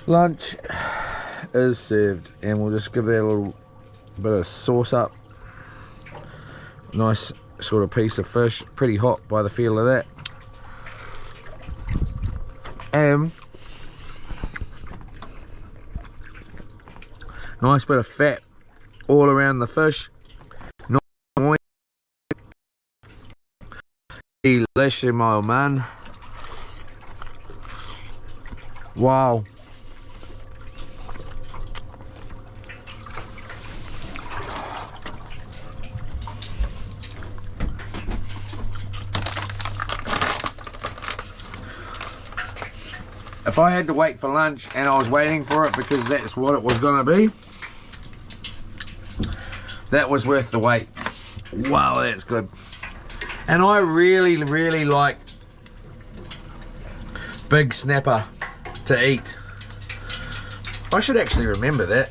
Speaker 2: Lunch is served, and we'll just give that a little bit of sauce up. Nice sort of piece of fish, pretty hot by the feel of that. And nice bit of fat all around the fish. Nice moist. Delicious, my old man. Wow.
Speaker 1: If I had to wait for lunch and I was waiting for it because that's what it was going to be, that was worth the wait. Wow, that's good. And I really, really like big snapper to eat. I should actually remember that.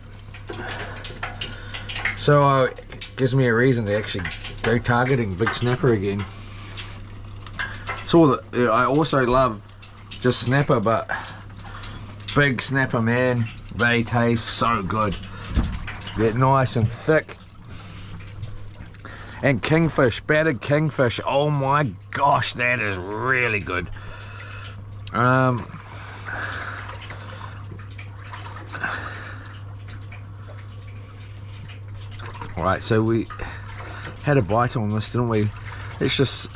Speaker 1: So it gives me a reason to actually go targeting big snapper again. So I also love just snapper, but big snapper, man, they taste so good. They're nice and thick. And kingfish, battered kingfish, oh my gosh, that is really good. Right, so we had a bite on this, didn't we? It's just...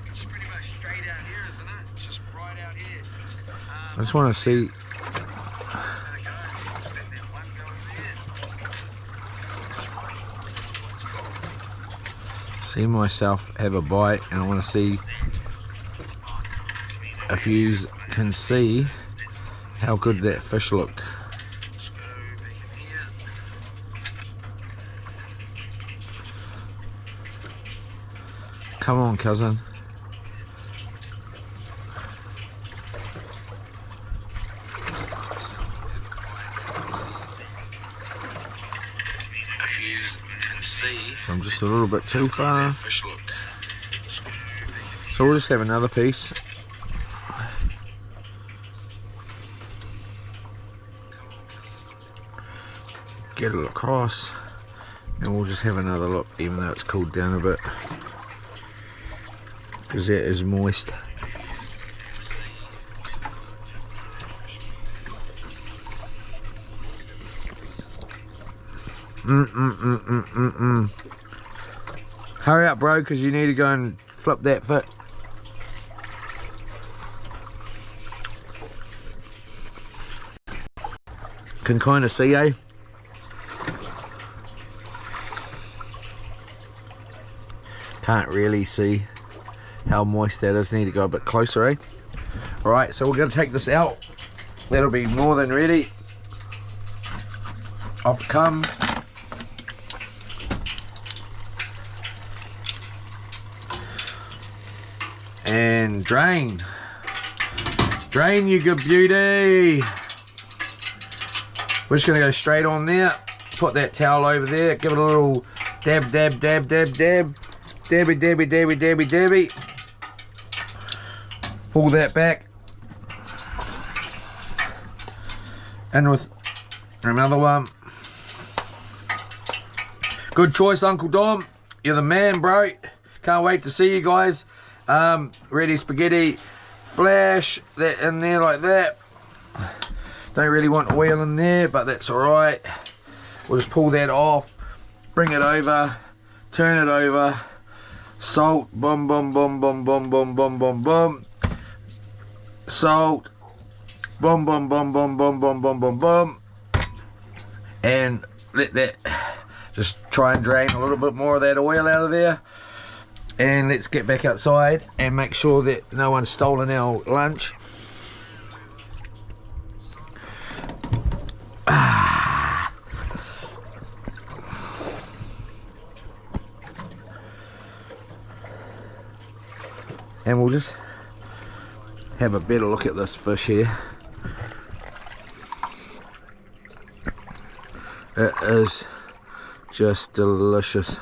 Speaker 3: It's pretty much straight out here, isn't it? It's just right out here.
Speaker 1: I just want to see... See myself have a bite, and I want to see if you can see how good that fish looked. Come on, cousin. If you can see, I'm just a little bit too far. So we'll just have another piece. Get it across, and we'll just have another look, even though it's cooled down a bit, because that is moist. Hurry up, bro, because you need to go and flip that fit. Can kind of see, eh? Can't really see how moist that is. Need to go a bit closer, eh? Alright, so we're going to take this out. That'll be more than ready. Off it comes. And drain. Drain, you good beauty. We're just going to go straight on there. Put that towel over there. Give it a little dab, dab, dab, dab, dab. Dabby, dabby, dabby, dabby, dabby. Pull that back. And with another one. Good choice, Uncle Dom. You're the man, bro. Can't wait to see you guys. Ready spaghetti. Flash that in there like that. Don't really want oil in there, but that's alright. We'll just pull that off. Bring it over. Turn it over. Salt. Boom, boom, boom, boom, boom, boom, boom, boom, boom. Salt. Boom, boom, boom, boom, boom, boom, boom, boom, boom. And let that just try and drain a little bit more of that oil out of there. And let's get back outside and make sure that no one's stolen our lunch. And we'll just have a better look at this fish here. It is just delicious.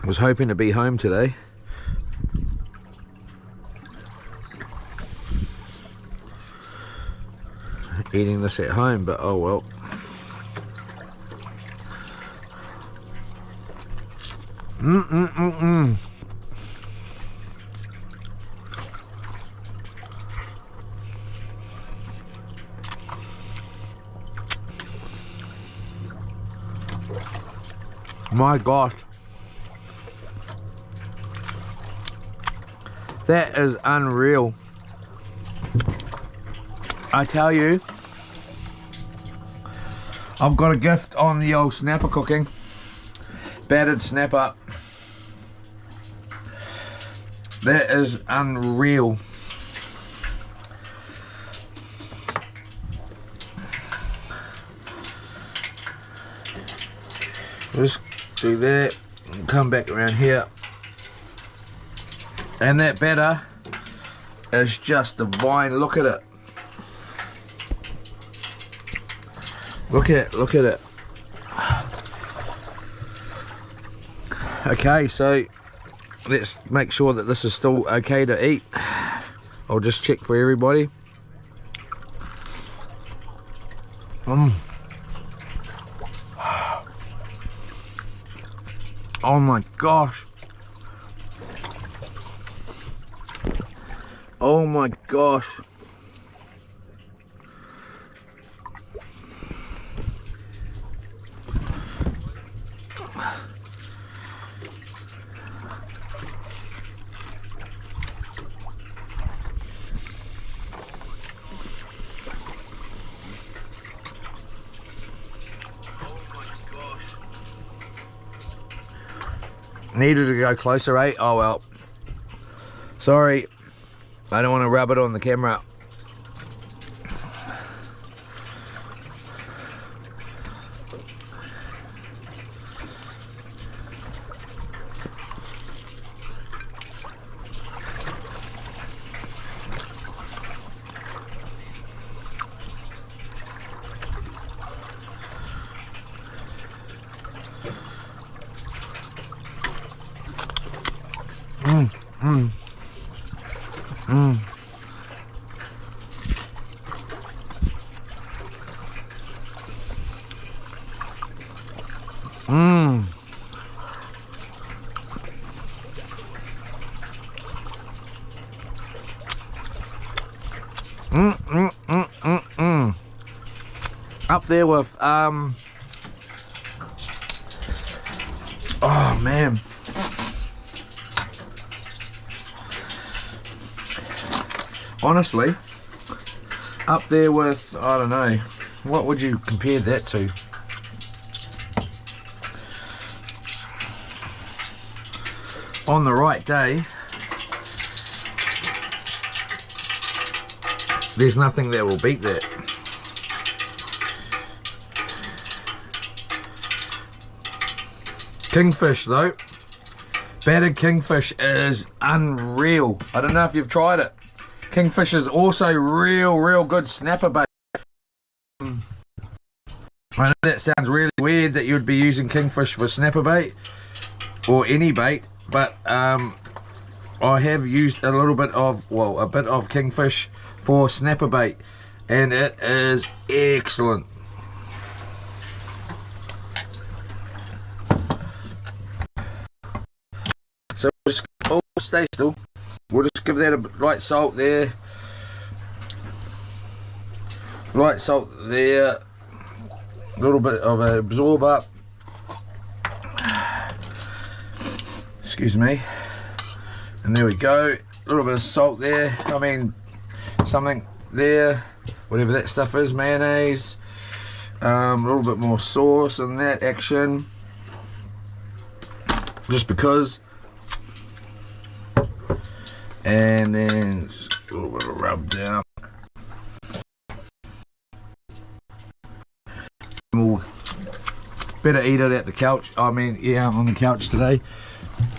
Speaker 1: I was hoping to be home today. Eating this at home, but oh well. My gosh. That is unreal. I tell you, I've got a gift on the old snapper cooking. Battered snapper. That is unreal. Just do that and come back around here. And that batter is just divine. Look at it. Look at it. Okay, so let's make sure that this is still okay to eat. I'll just check for everybody. Oh my gosh. Oh my gosh. Needed to go closer, eh? Oh well. Sorry. I don't want to rub it on the camera. Up there with oh man, honestly, up there with, I don't know, what would you compare that to? On the right day, there's nothing that will beat that. Kingfish though, battered kingfish is unreal. I don't know if you've tried it. Kingfish is also real good snapper bait. I know that sounds really weird that you'd be using kingfish for snapper bait or any bait, but I have used a little bit of, well, a bit of kingfish for snapper bait, and it is excellent. So we'll just stay still. We'll just give that a light salt there. Light salt there. A little bit of an absorber. Excuse me. And there we go. A little bit of salt there. I mean, something there. Whatever that stuff is. Mayonnaise. A little bit more sauce and that action. Just because. And then just a little bit of rub down. We'll better eat it at the couch. I mean, yeah, on the couch today.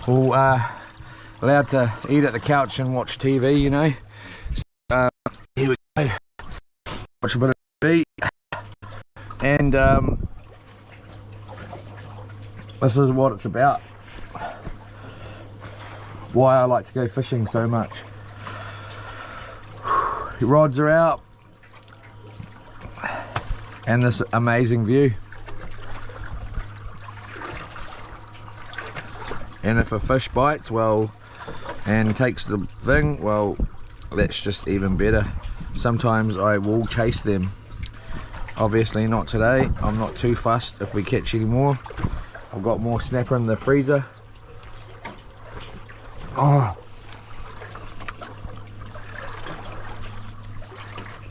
Speaker 1: We'll allowed to eat at the couch and watch TV, you know. So, here we go. Watch a bit of TV. And this is what it's about. Why I like to go fishing so much. Rods are out, and this amazing view. And if a fish bites, well, and takes the thing, well, that's just even better. Sometimes I will chase them. Obviously not today. I'm not too fussed if we catch any more. I've got more snapper in the freezer. Oh.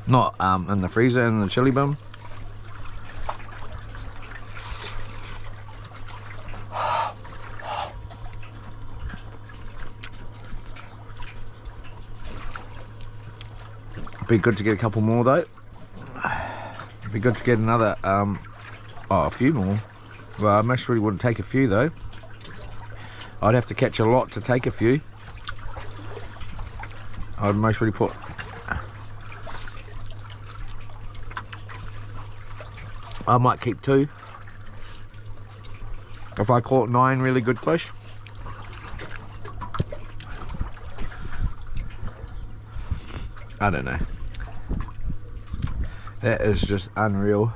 Speaker 1: Not in the freezer, in the chili bin. Be good to get a couple more though. Be good to get another, a few more. Well, I most really wouldn't take a few though. I'd have to catch a lot to take a few. I'd most really put. I might keep 2. If I caught 9 really good fish. I don't know. That is just unreal.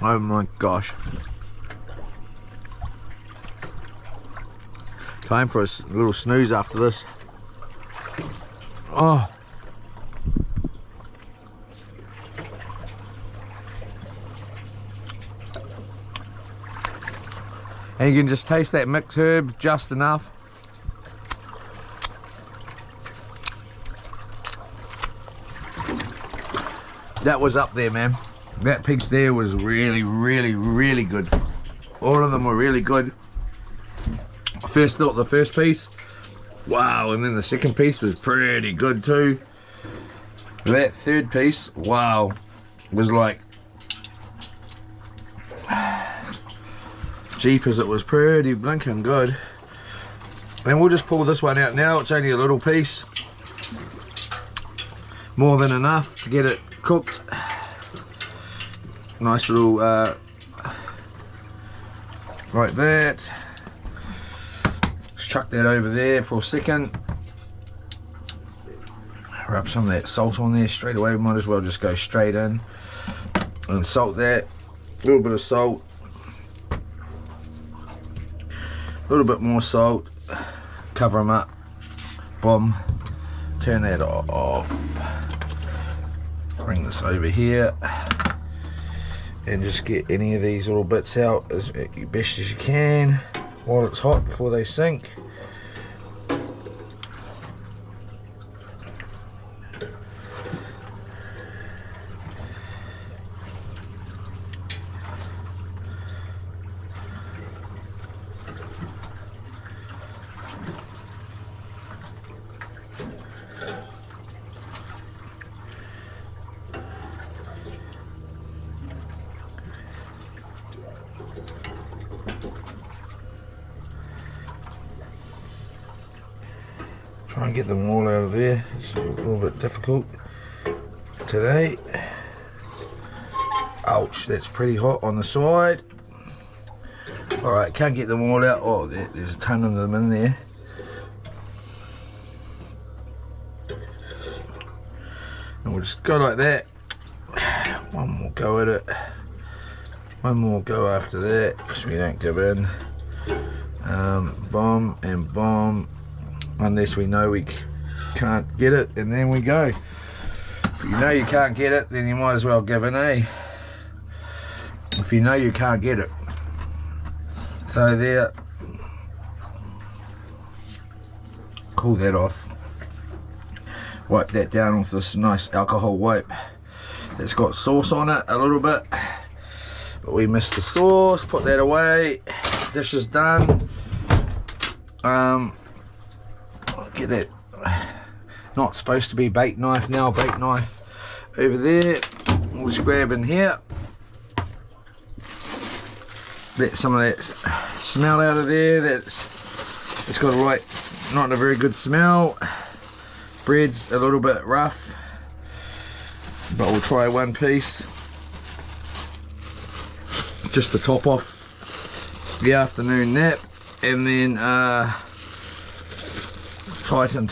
Speaker 1: Oh my gosh. Time for a little snooze after this. Oh. And you can just taste that mixed herb just enough. That was up there, man. That piece there was really, really, really good. All of them were really good. First thought the first piece, wow, and then the second piece was pretty good too. That third piece, wow, was like, jeepers, it was pretty blinking good. And we'll just pull this one out now. It's only a little piece, more than enough to get it cooked. Nice little like that. Let's chuck that over there for a second. Rub some of that salt on there straight away. Might as well just go straight in and salt that. A little bit of salt, a little bit more salt, cover them up, boom, turn that off, bring this over here and just get any of these little bits out as best as you can while it's hot before they sink. Try and get them all out of there. It's a little bit difficult today. Ouch, that's pretty hot on the side. Alright, can't get them all out. Oh, there's a ton of them in there. And we'll just go like that. One more go at it. One more go after that, because we don't give in. Bomb and bomb. Unless we know we can't get it, and then we go. If you know you can't get it, then you might as well give in, eh? If you know you can't get it. So there. Cool that off. Wipe that down with this nice alcohol wipe. It's got sauce on it a little bit, but we missed the sauce. Put that away. Dish is done. Get that, not supposed to be bait knife now, bait knife over there. We'll just grab in here, let some of that smell out of there. It's got a right, not a very good smell. Bread's a little bit rough, but we'll try one piece just to top off the afternoon nap, and then tighten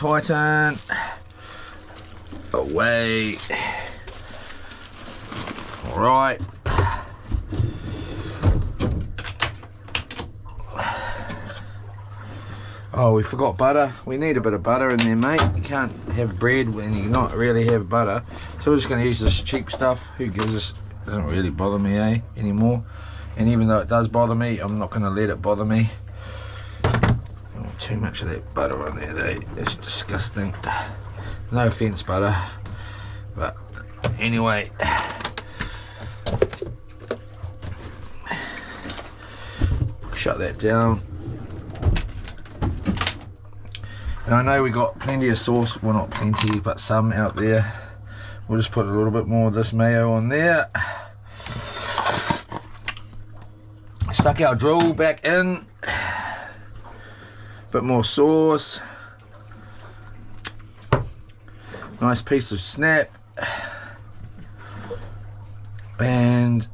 Speaker 1: away. All right. Oh, we forgot butter. We need a bit of butter in there, mate. You can't have bread when you not really have butter. So we're just going to use this cheap stuff. Who gives us? Doesn't really bother me, anymore. And even though it does bother me, I'm not going to let it bother me.
Speaker 2: too much of that butter on there though. It's disgusting. No offense, butter, but anyway. Shut that down. And I know we got plenty of sauce, well not plenty, but some out there. We'll just put a little bit more of this mayo on there. Stuck our drill back in. Bit more sauce. Nice piece of snap. And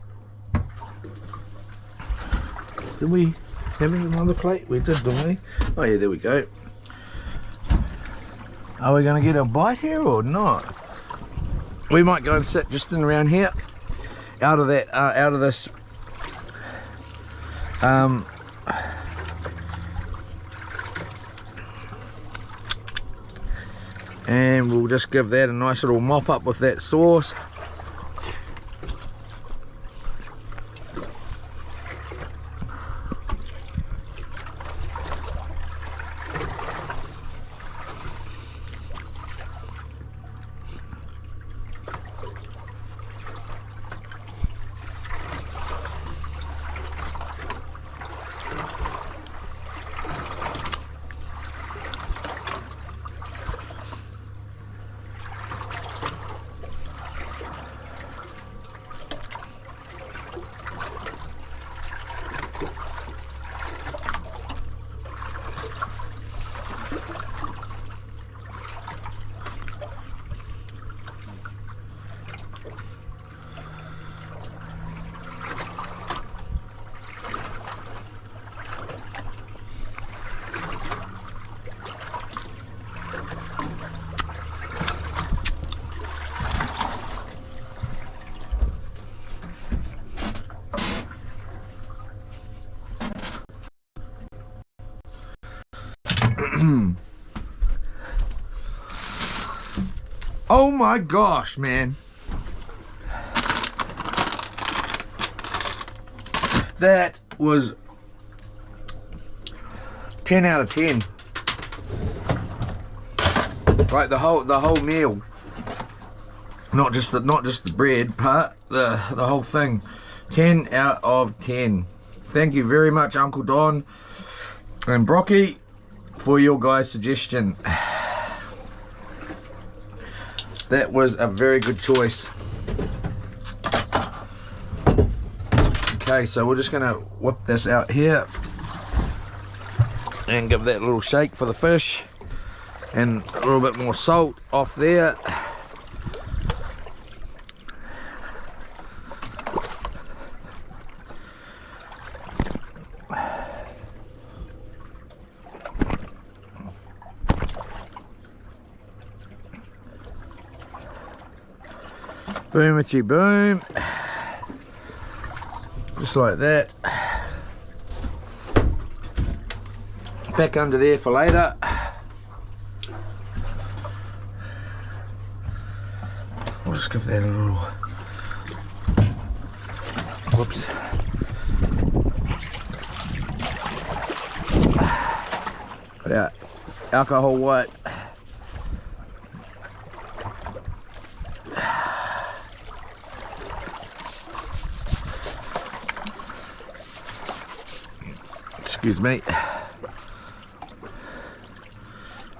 Speaker 2: did we have another plate? We did, didn't we? Oh yeah, there we go. Are we gonna get a bite here or not? We might go and sit just in around here, out of that, out of this. And we'll just give that a nice little mop up with that sauce. Oh my gosh, man. That was 10 out of 10. Right, the whole meal. Not just the bread part, the whole thing. 10 out of 10. Thank you very much, Uncle Don and Brocky, for your guys' suggestion. That was a very good choice. Okay, so we're just gonna whip this out here and give that a little shake for the fish, and a little bit more salt off there. Boomitty boom. Just like that. Back under there for later. We'll just give that a little, whoops. Put out alcohol white. Excuse me. I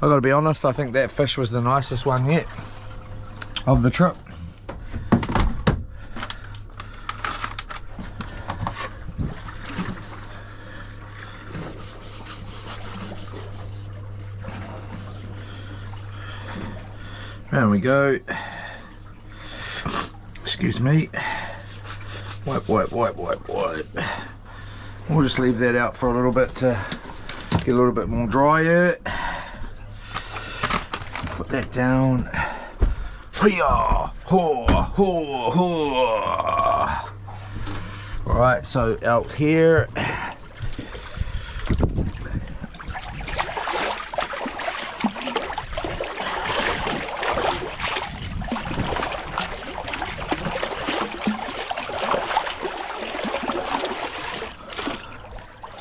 Speaker 2: gotta be honest, I think that fish was the nicest one yet of the trip. There we go. Excuse me. Wipe, wipe, wipe, wipe, wipe. We'll just leave that out for a little bit to get a little bit more drier. Put that down. Alright, so out here.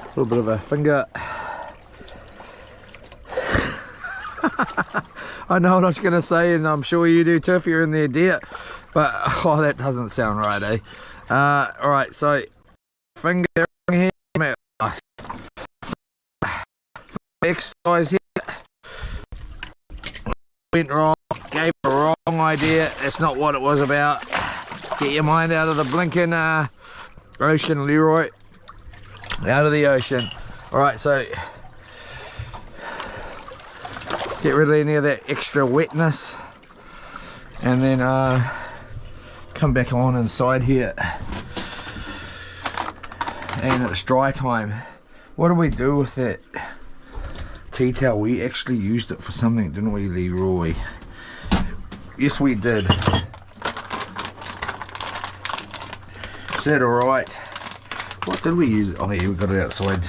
Speaker 2: A little bit of a finger
Speaker 1: I know what I was going to say, and I'm sure you do too if you're in there, dear. But, oh, that doesn't sound right, eh? Alright, so, finger here, exercise here. Went wrong, gave a wrong idea. That's not what it was about. Get your mind out of the blinking ocean, Leroy. Out of the ocean. Alright, so get rid of any of that extra wetness, and then come back on inside here, and it's dry time. What do we do with that tea towel? We actually used it for something, didn't we, Leroy? Yes, we did. Is that alright? What did we use? Oh yeah, we got it outside,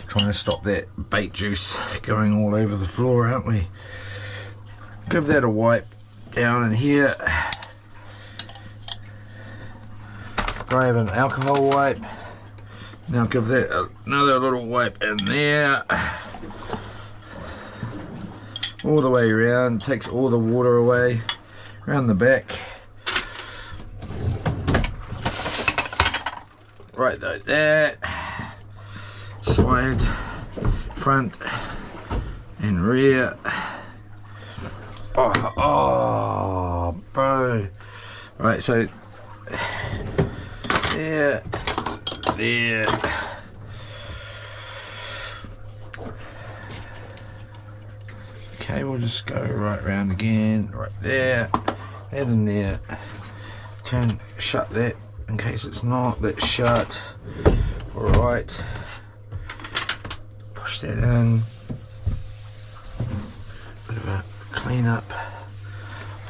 Speaker 1: trying to stop that bait juice going all over the floor, aren't we? Give that a wipe down in here. Grab an alcohol wipe. Now give that another little wipe in there. All the way around, takes all the water away. Around the back. Right like that. Side, front, and rear. Oh, bro. Right, so there. Okay, we'll just go right round again, right there, that in there. Shut that in case it's not. That's shut. Alright. Push that in. Bit of a clean up.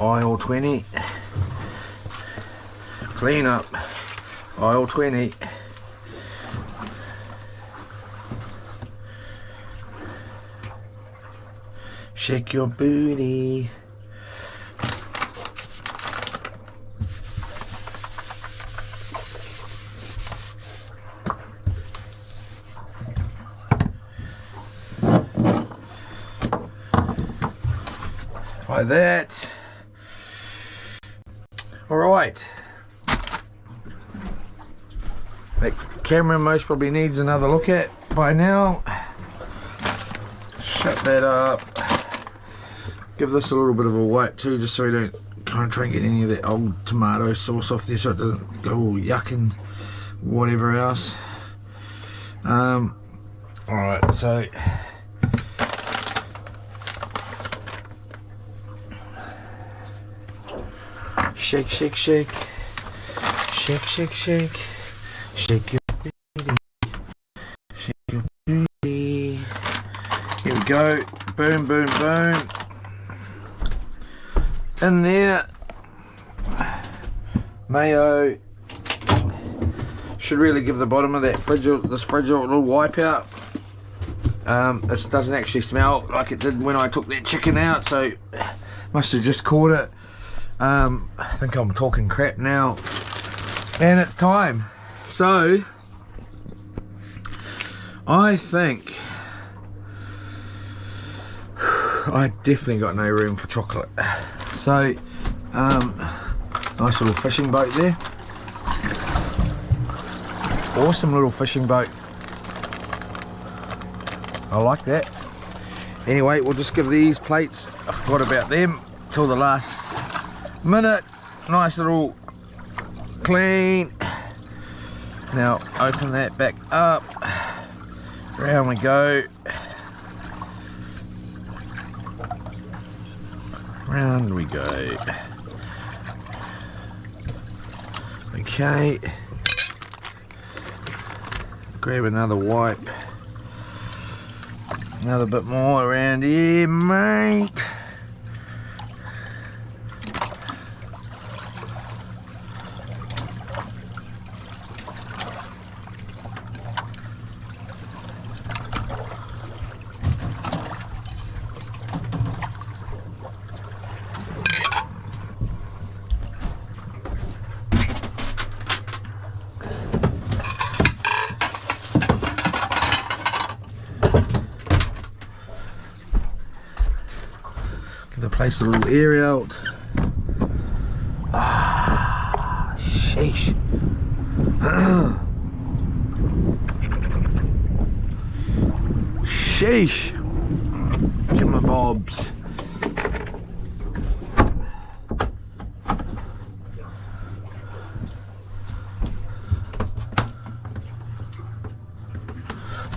Speaker 1: Aisle 20. Clean up. Aisle 20. Shake your booty. Like that. Alright. That camera most probably needs another look at by now. Shut that up. Give this a little bit of a wipe too, just so we don't kind of try and get any of that old tomato sauce off there, so it doesn't go all yuck and whatever else. Alright, so shake, shake, shake, shake, shake, shake, shake your booty, shake your booty. Here we go, boom, boom, boom. In there, mayo. Should really give the bottom of that this fridge a little wipe out. This doesn't actually smell like it did when I took that chicken out, so must have just caught it. I think I'm talking crap now, and it's time. So I think I definitely got no room for chocolate. So nice little fishing boat there. Awesome little fishing boat. I like that. Anyway, we'll just give these plates, I forgot about them till the last minute. Nice little clean. Now open that back up. Round we go. Round we go. Okay. Grab another wipe. Another bit more around here, mate. Takes a little air out. Ah, sheesh. Sheesh. Give my bobs.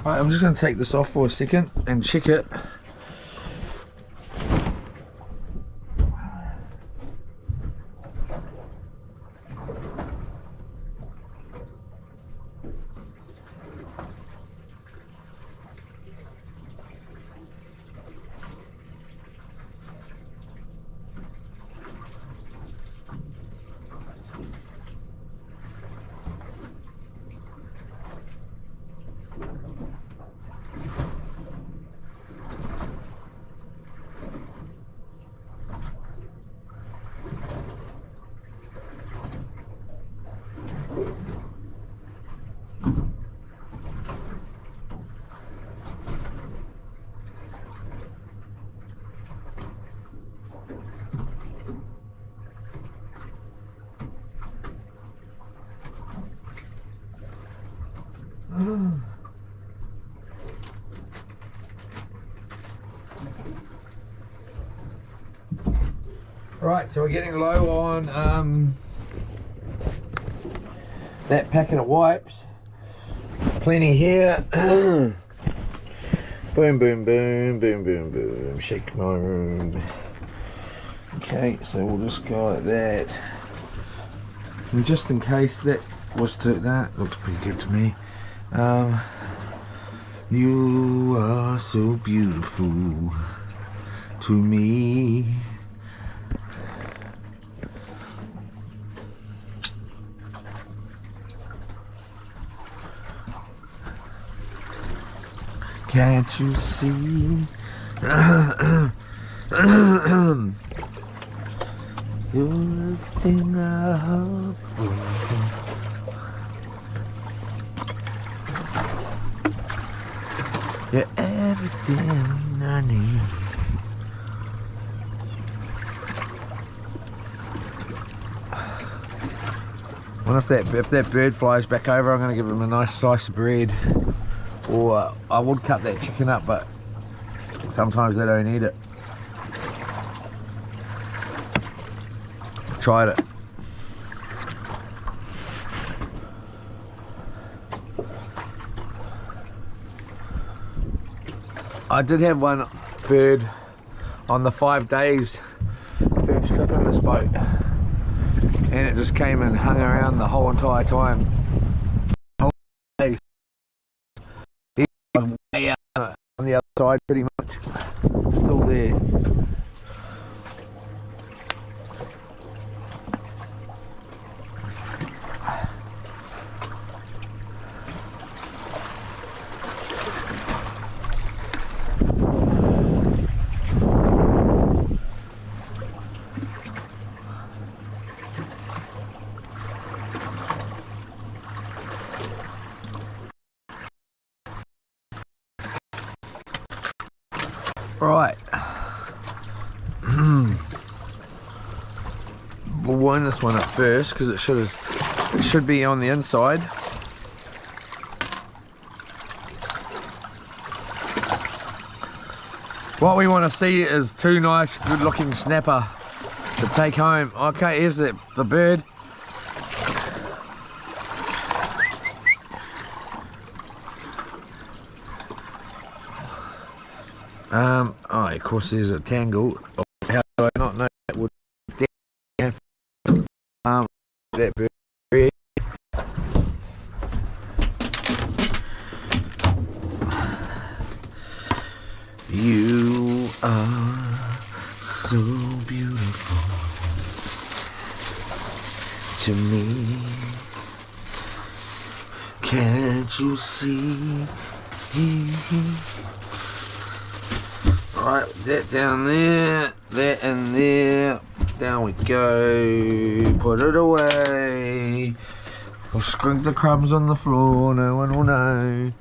Speaker 1: Right, I'm just going to take this off for a second and check it. Right, so we're getting low on that packet of wipes. Plenty here. Boom, boom, boom, boom, boom, boom. Shake my room. Okay, so we'll just go like that. And just in case that was to that, looks pretty good to me. You are so beautiful to me. Can't you see? You're the thing I hope for. You're everything I need. Wonder if that bird flies back over, I'm gonna give him a nice slice of bread. Or I would cut that chicken up, but sometimes they don't eat it. Tried it. I did have one bird on the 5 days first trip in this boat, and it just came and hung around the whole entire time. Whole day. He was way out on the other side pretty much. Still there. Right. We'll wind this one up first because it should be on the inside. What we want to see is two nice, good-looking snapper to take home. Okay, here's the bird. Oh, of course there's a tangle. How do I not know that would that bird. You are so beautiful to me. Can't you see? Right, that down there, that in there, down we go, put it away. We'll squink the crumbs on the floor, no one will know.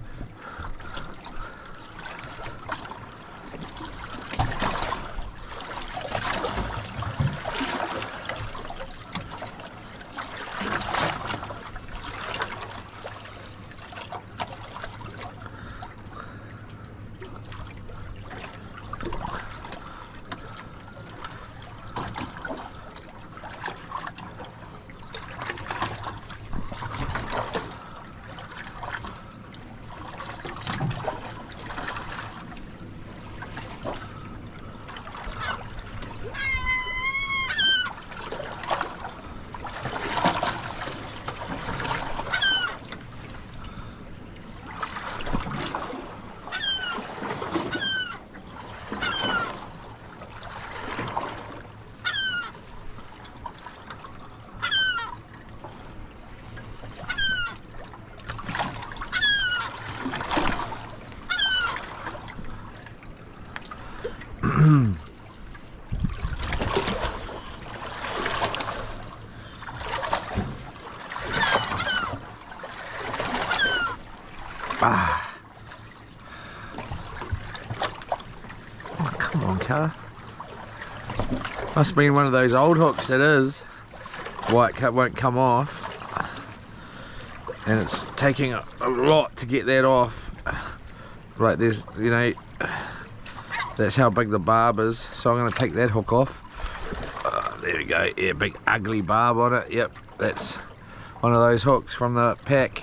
Speaker 1: huh? Must have been one of those old hooks, it is. Why it won't come off. And it's taking a lot to get that off. Right, there's, you know, that's how big the barb is. So I'm going to take that hook off. There we go. Yeah, big ugly barb on it. Yep, that's one of those hooks from the pack.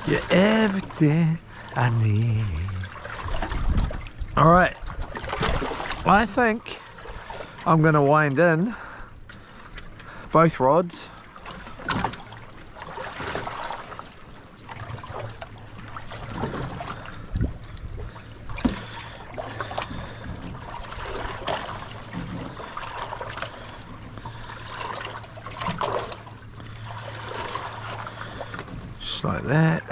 Speaker 1: You're everything I need. Alright, I think I'm going to wind in both rods. Just like that.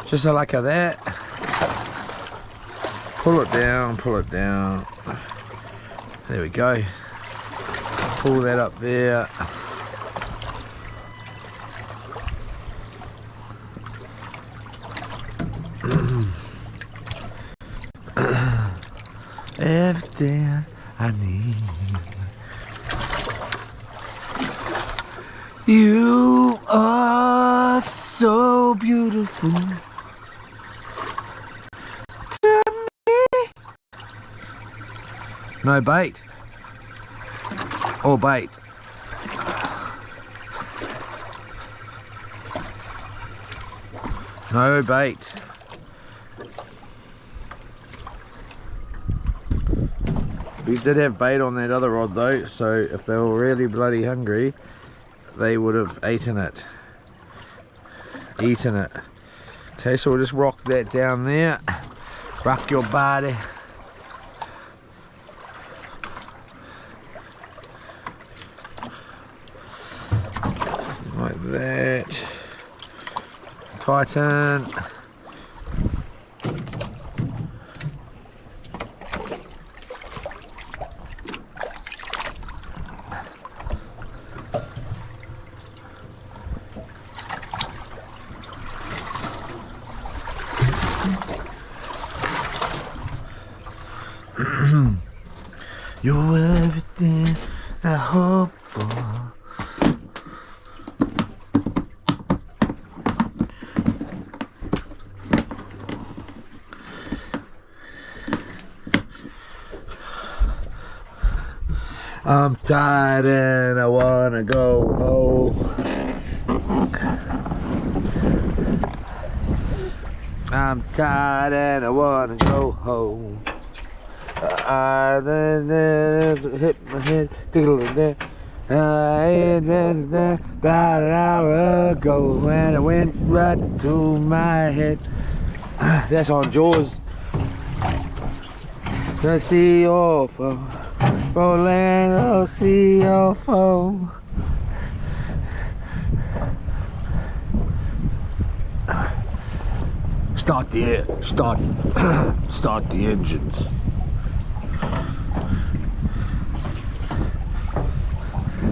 Speaker 1: Just like that. Pull it down, pull it down. There we go. Pull that up there. Everything I need. You are so beautiful to me. No bait. Or bait. No bait. We did have bait on that other rod though, so if they were really bloody hungry, they would have eaten it. Okay, so we'll just rock that down there. Rock your body. Like that. Tighten. You're everything I hope for. I'm tired and I wanna go home. I'm tired and I wanna go home. I hit my head, tickling there. About an hour ago, and it went right to my head. That's on Jaws. The sea off, rolling, oh, sea off. Start the air, start the engines.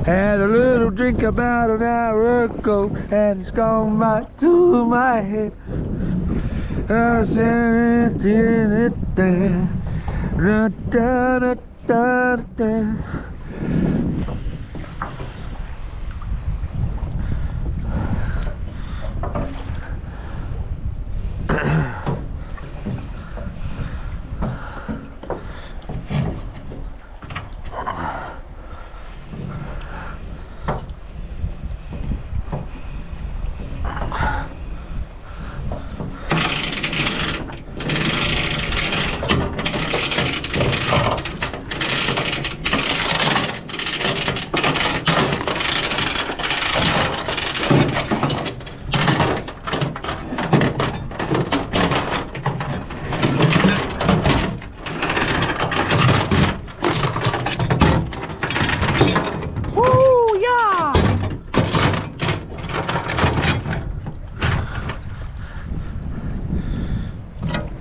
Speaker 1: Had a little drink about an hour ago, and it's gone right to my head. I said it there.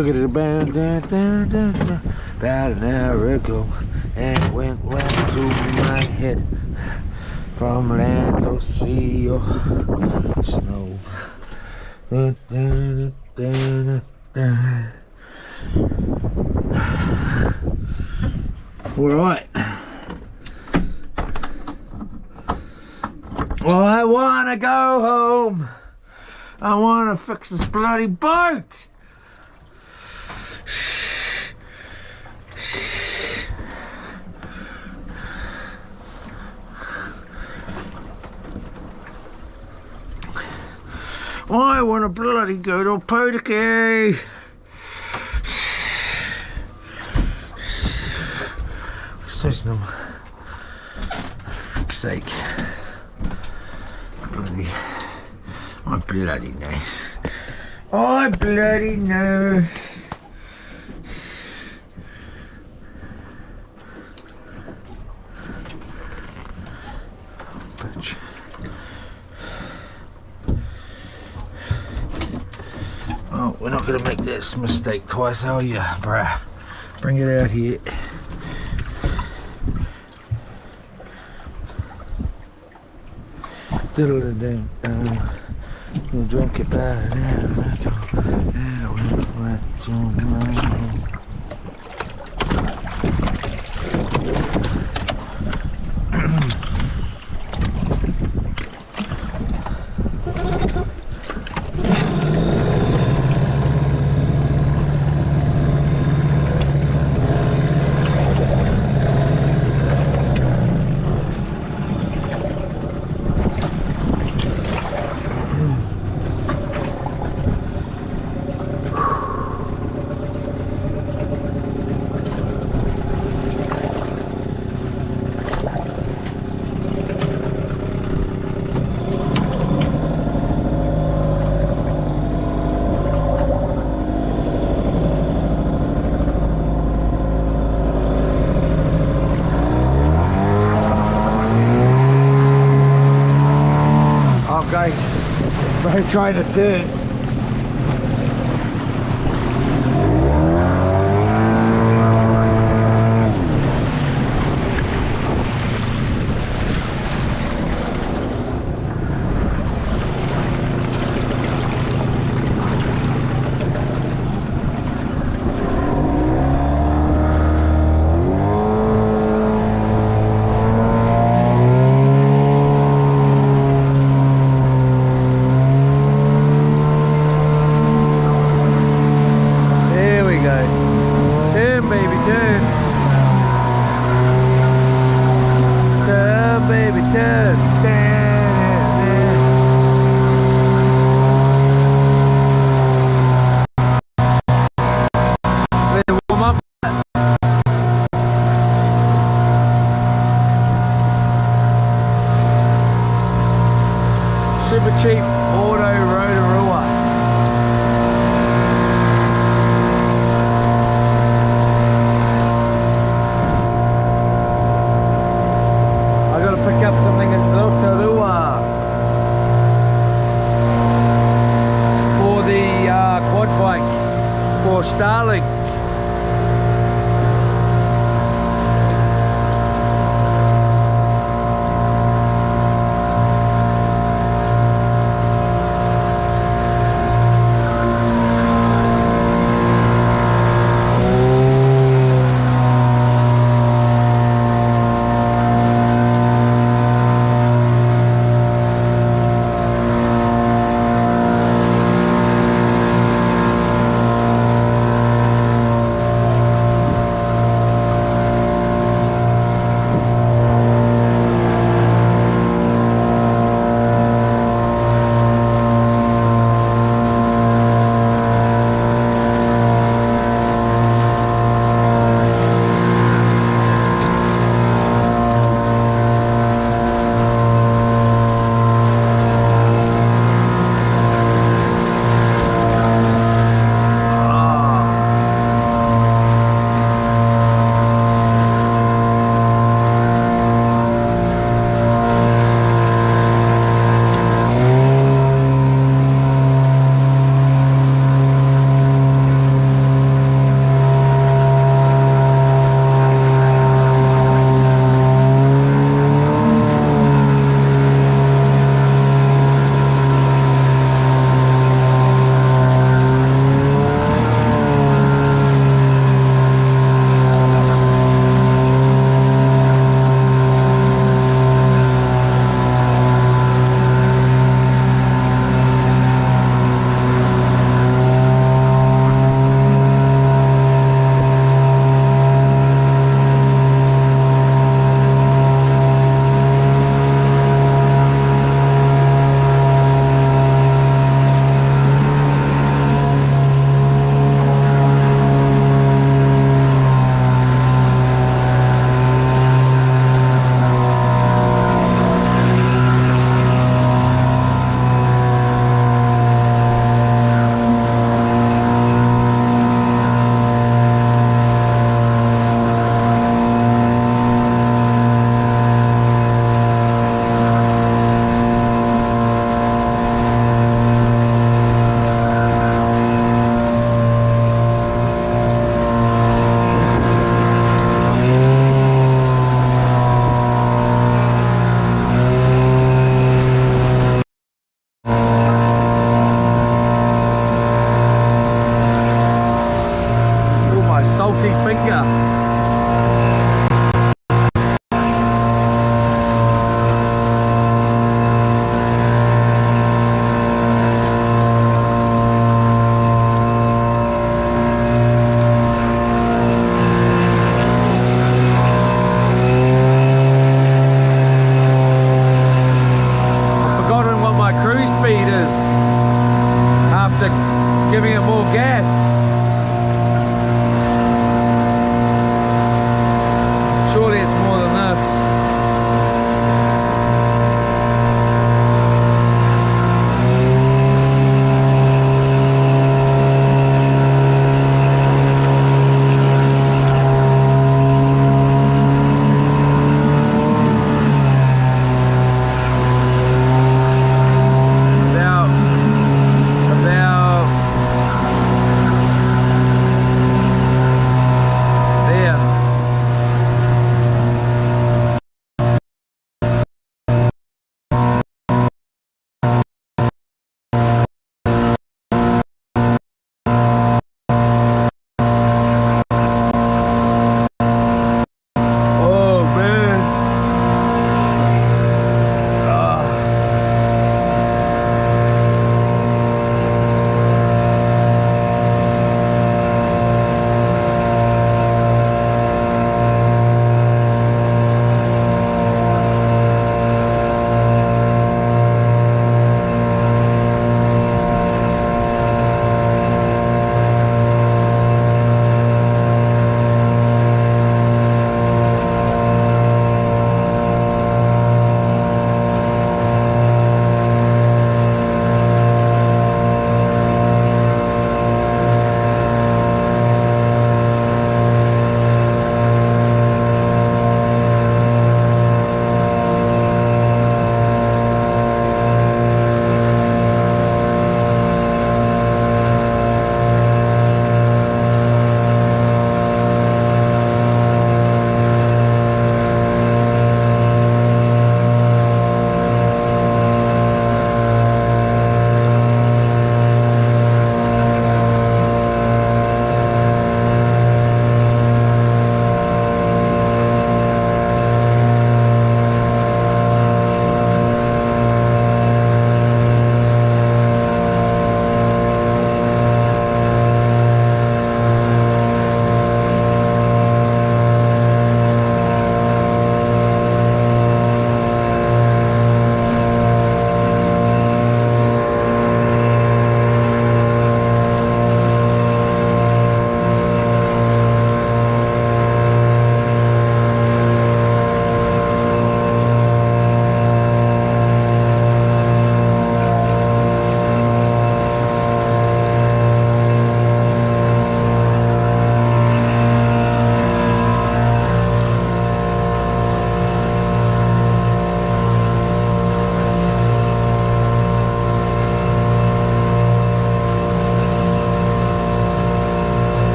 Speaker 1: Took it about an hour ago, and went to my head from land or sea or snow. All right. Well, I wanna go home. I wanna fix this bloody boat. I wanna bloody go to Podake. So snum. For fuck's sake. Bloody. I bloody know. I bloody know. Bitch. Oh, we're not gonna make this mistake twice, are you, bruh? Bring it out here. You'll drink it bad and I went to my home. Okay, we're trying to turn.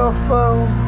Speaker 1: telephone.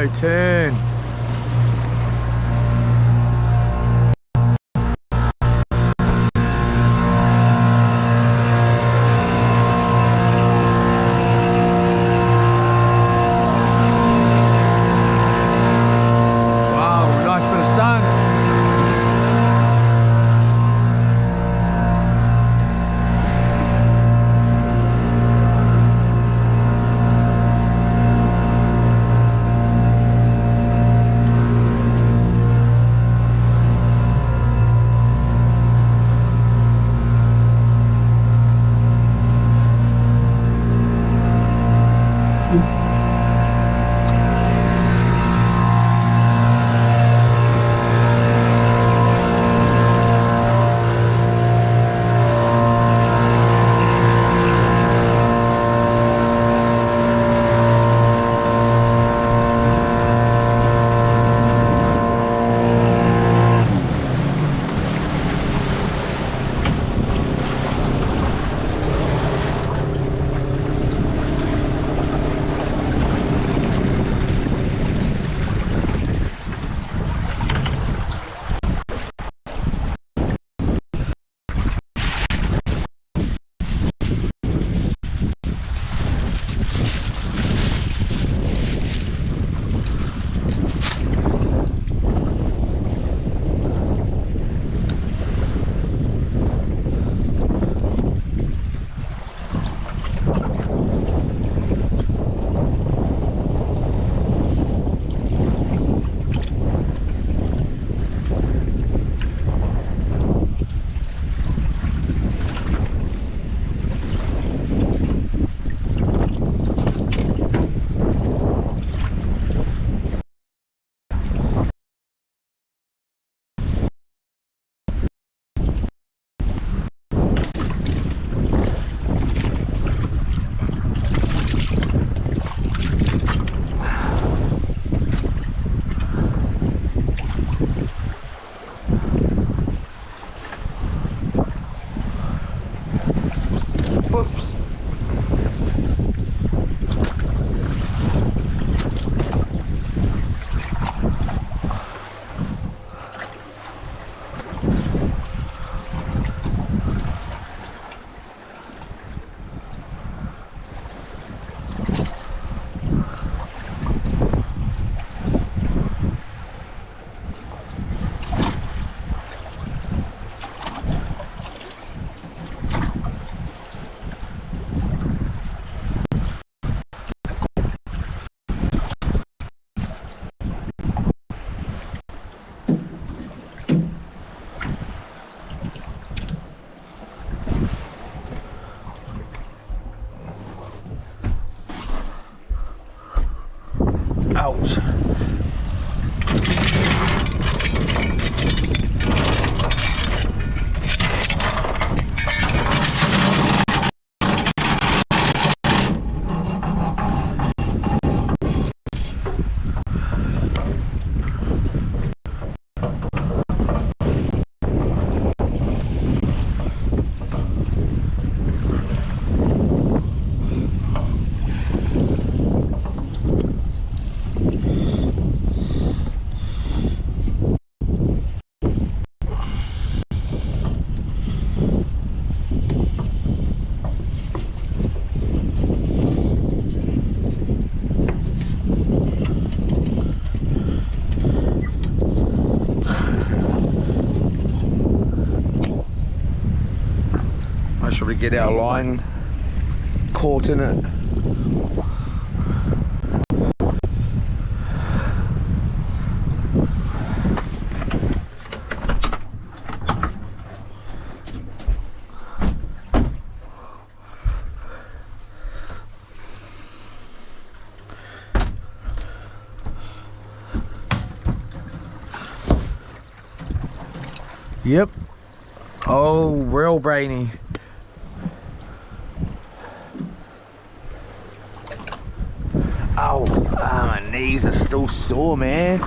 Speaker 1: no turn. Wow, nice bit of sun. Whoops. Ouch. Should we get our line caught in it? Yep. Oh, real brainy. Oh, my knees are still sore, man.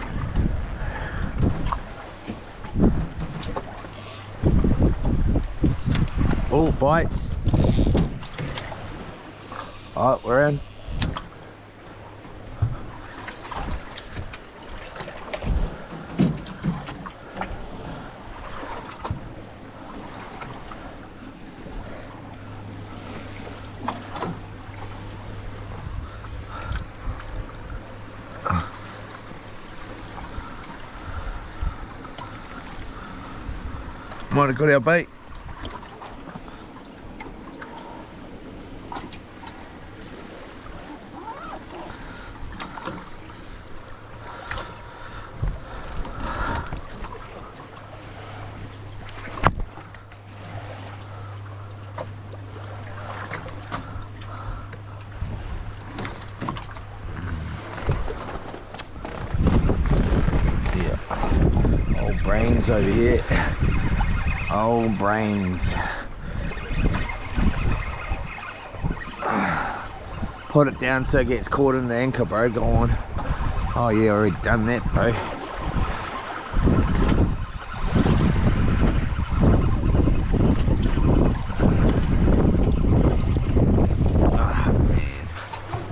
Speaker 1: Oh, bites. Oh, we're in. Might have got our bait. Old brains over here. Old brains. Put it down so it gets caught in the anchor, bro. Go on. Oh yeah, already done that, bro.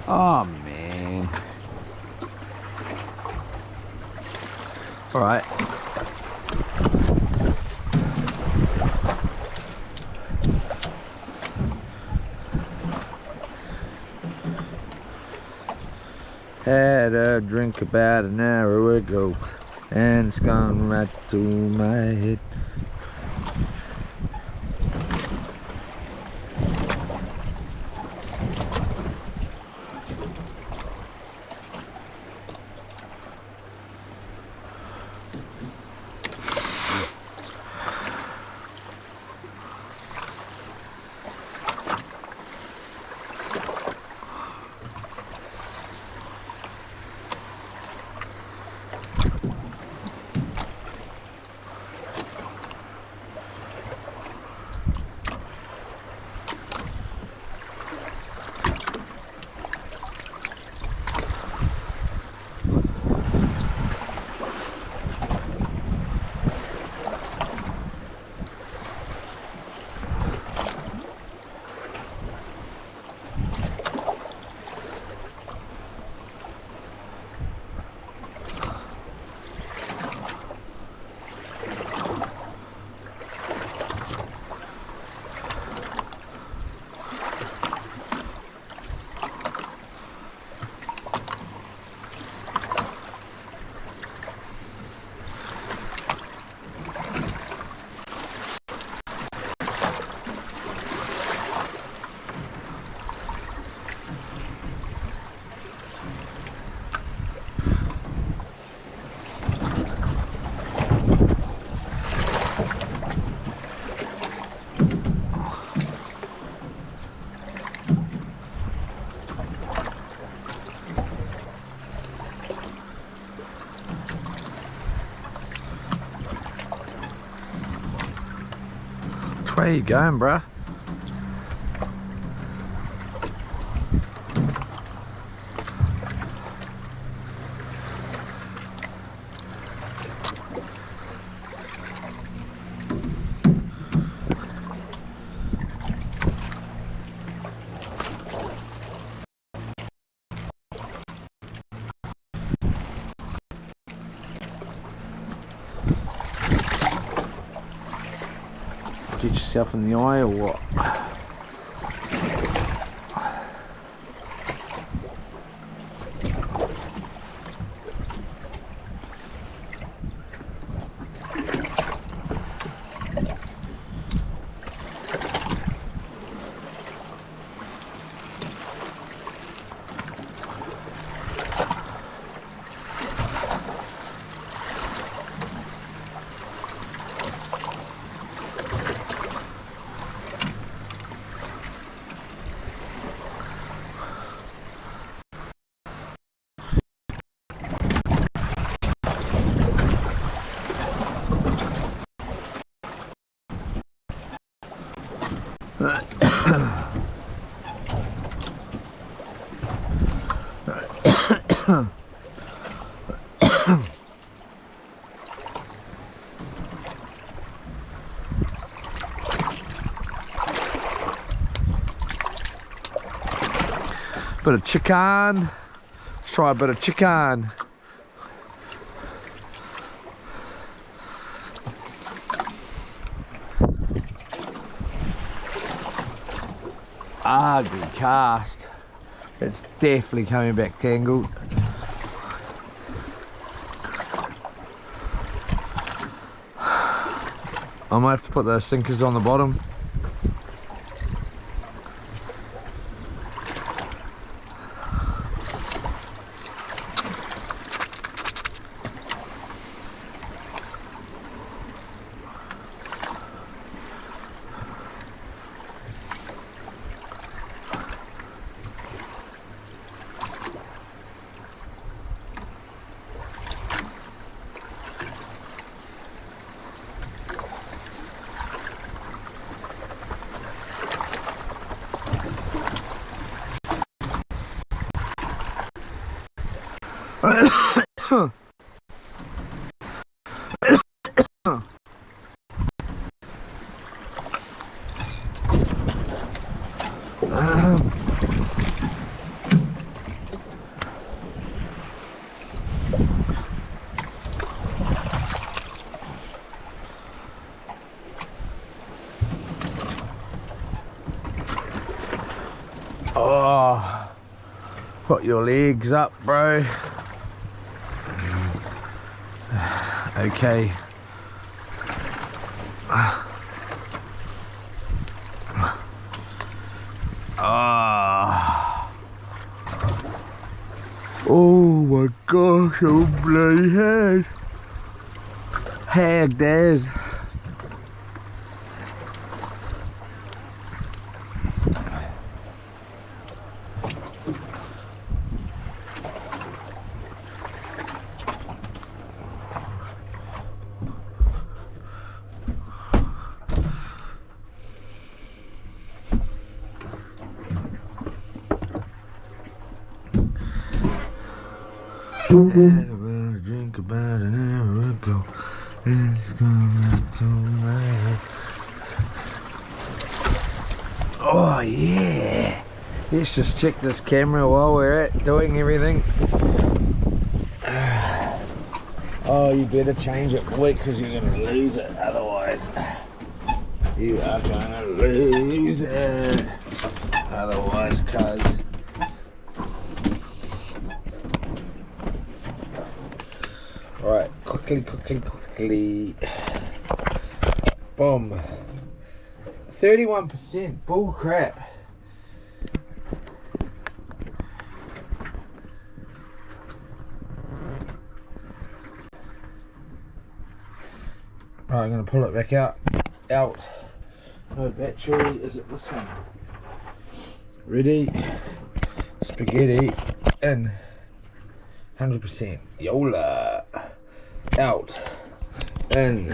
Speaker 1: Oh man. All right. Had a drink about an hour ago, and it's gone right to my head. Where you going, bruh? Get yourself in the eye or what? Bit of chicken. Let's try a bit of chicken. Ah, good cast. It's definitely coming back tangled. I might have to put the sinkers on the bottom. Oh, put your legs up, bro. Okay. Ah. Oh my gosh, I'm bloody head. Heck, there's. Had about a drink about an hour ago. It's coming tonight. Oh yeah. Let's just check this camera while we're at doing everything. Oh, you better change it quick because you're gonna lose it otherwise. You are gonna lose it otherwise, cuz. Alright, quickly. Boom. 31%. Bull crap. Alright, I'm going to pull it back out. No battery. Is it this one? Ready? Spaghetti. In. 100%. Yola. Out. In.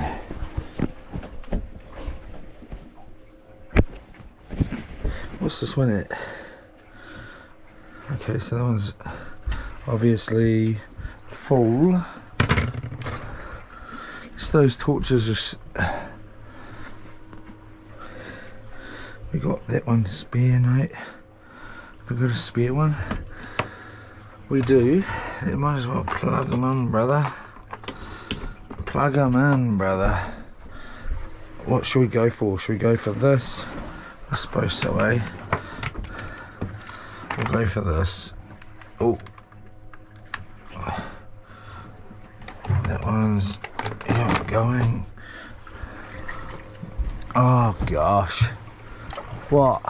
Speaker 1: What's this one at? Okay, so that one's obviously full. It's those torches are... We got that one spare, mate. We got a spare one. We do. You might as well plug them in, brother. Plug them in, brother. What should we go for? Should we go for this? I suppose so, eh? We'll go for this. Oh. That one's not going. Oh, gosh. What?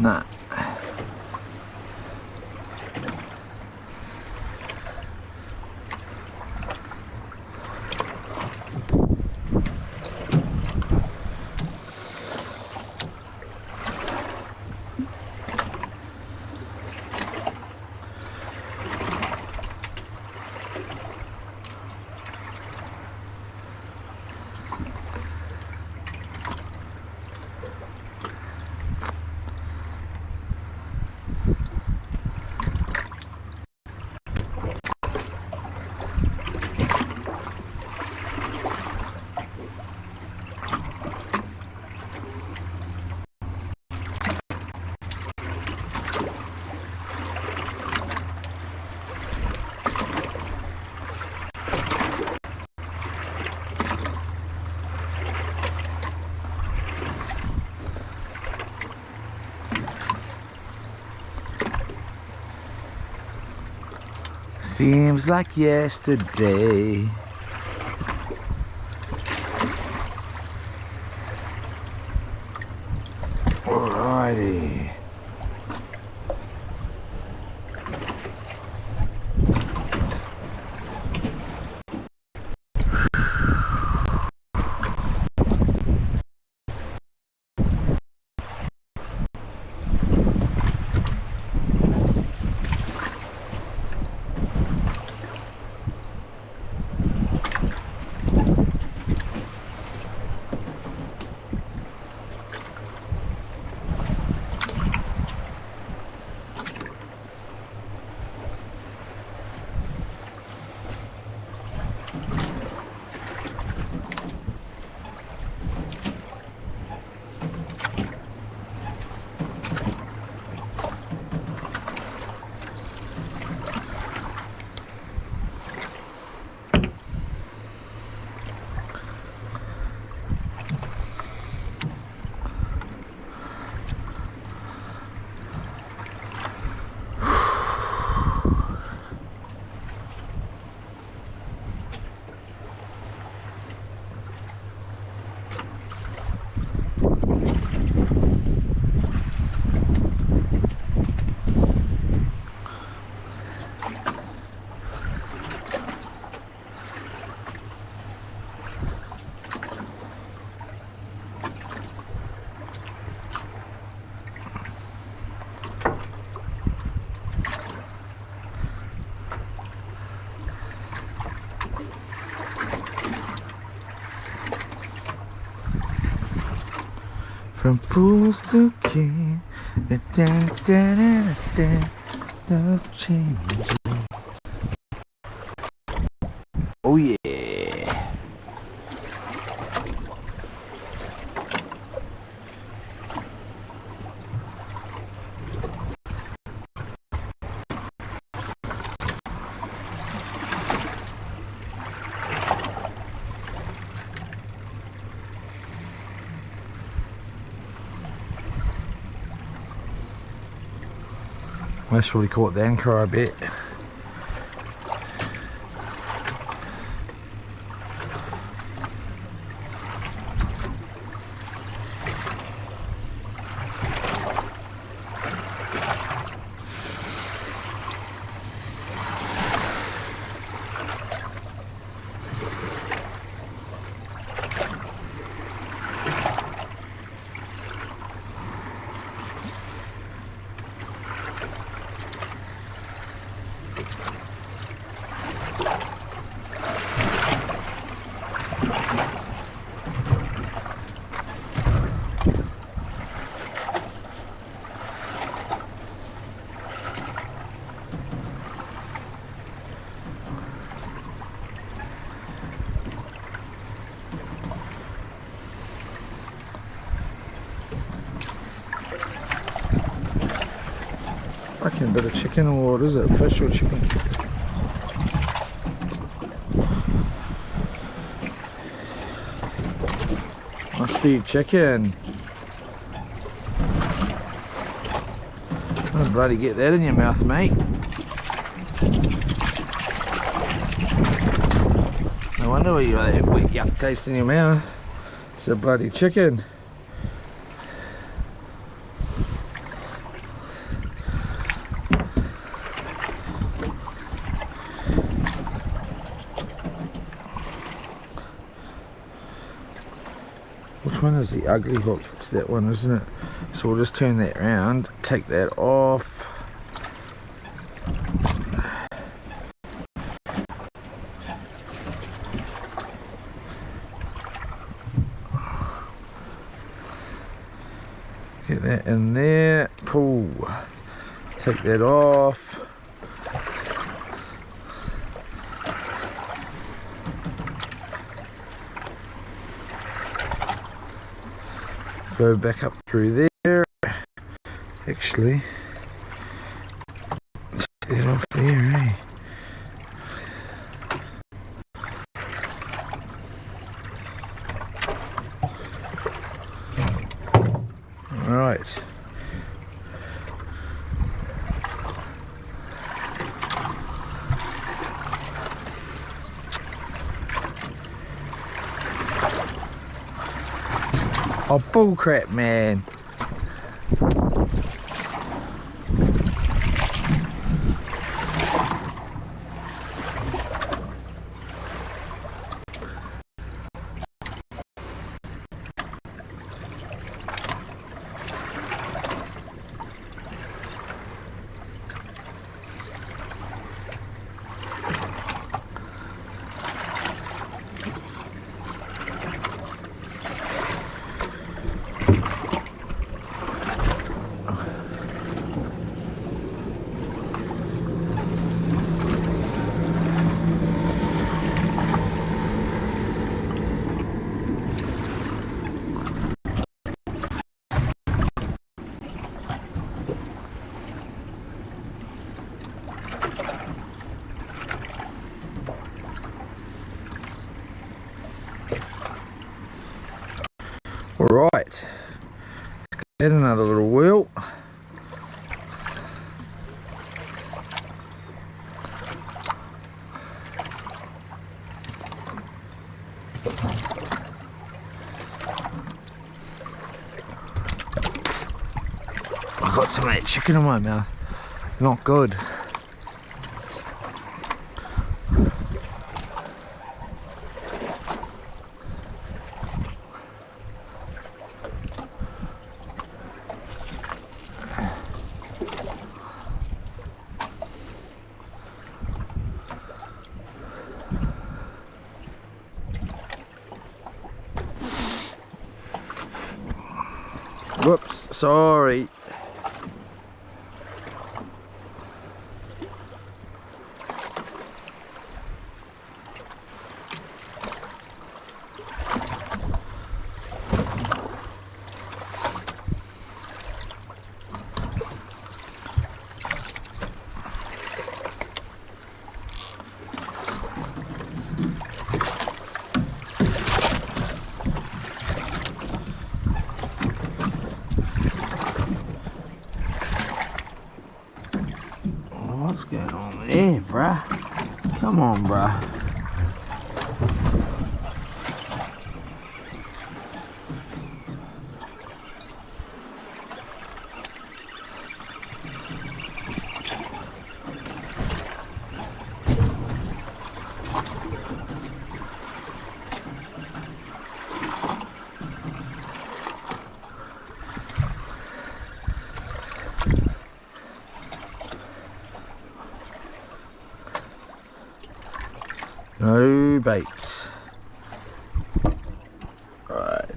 Speaker 1: Nah. Seems like yesterday. Alrighty. From fools to king, no change. Oh yeah. Most probably caught the anchor, I bet. Fucking bit of chicken, or what is it? Fish or chicken? Must be chicken. Don't bloody get that in your mouth, mate. No wonder why you got that wet yuck taste in your mouth. It's a bloody chicken. Which one is the ugly hook? It's that one, isn't it? So we'll just turn that around, take that off. Get that in there, pull, take that off. Go back up through there. Actually, take that off there, eh? Right. Oh, bullcrap, man. All right, add another little wheel. I got some of that chicken in my mouth. Not good. Whoops, sorry. What's going on there, bruh? Come on, bruh. No baits. Right.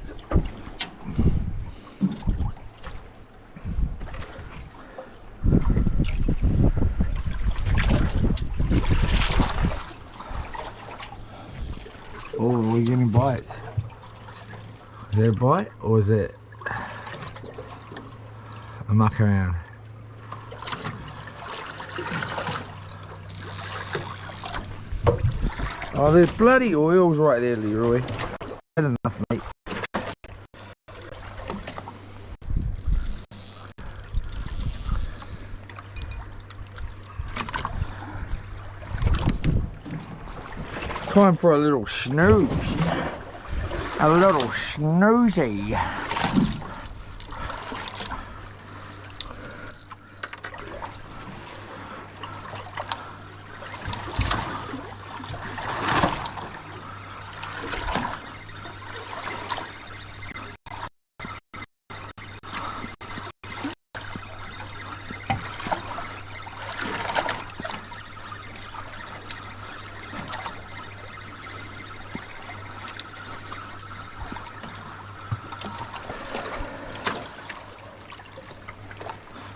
Speaker 1: Oh, are we getting bites? Is that a bite or is it a muck around? Oh, there's bloody oils right there, Leroy. Had enough, mate. Time for a little snooze. A little snoozy.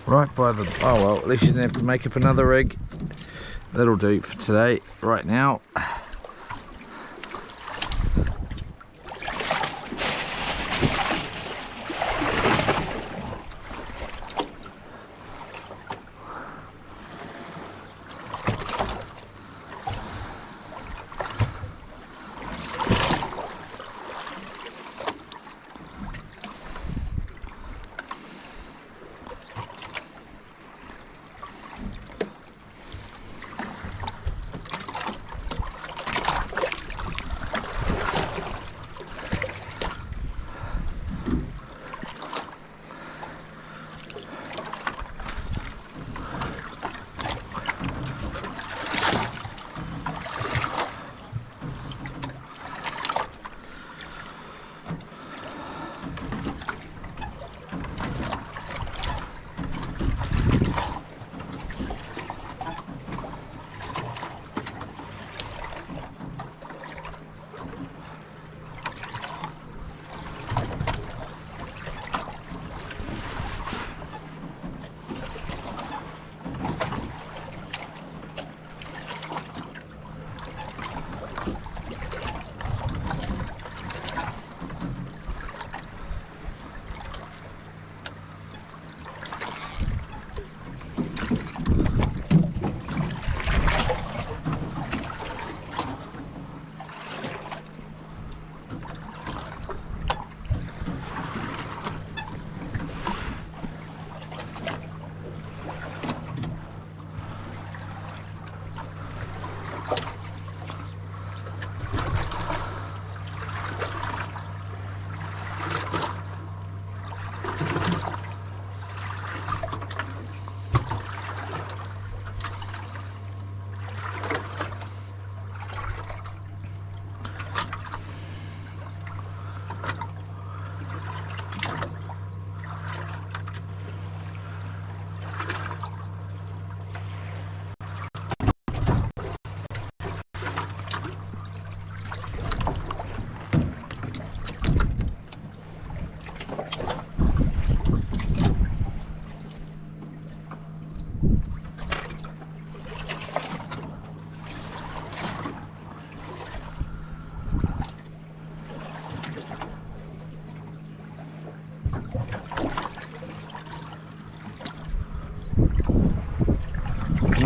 Speaker 1: Right by the, oh well, at least you didn't have to make up another rig. That'll do for today, right now.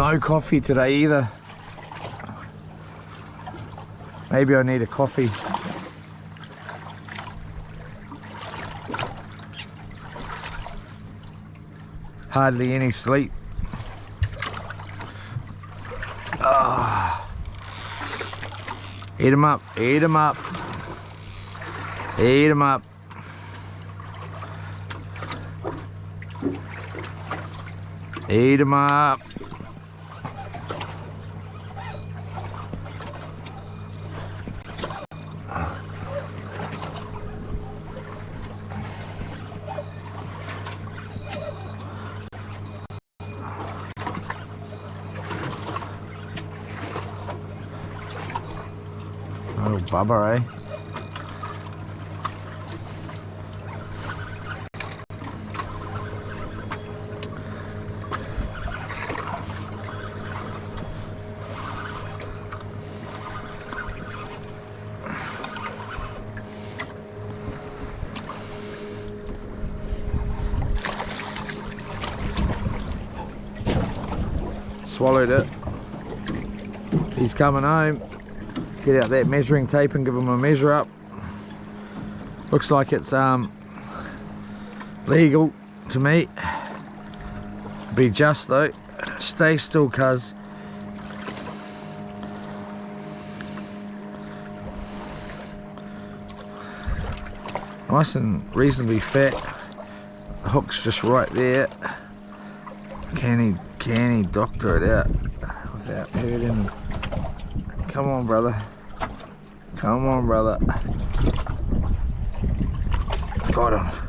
Speaker 1: No coffee today either. Maybe I need a coffee. Hardly any sleep. Eat 'em up, eat 'em up. Eat 'em up. Eat 'em up. Oh, bubba, eh? Swallowed it. He's coming home. Get out that measuring tape and give him a measure up. Looks like it's legal to me. Be just though. Stay still, cuz. Nice and reasonably fat. The hook's just right there. Can he doctor it out without hurting him? Come on, brother. Come on, brother. Got him.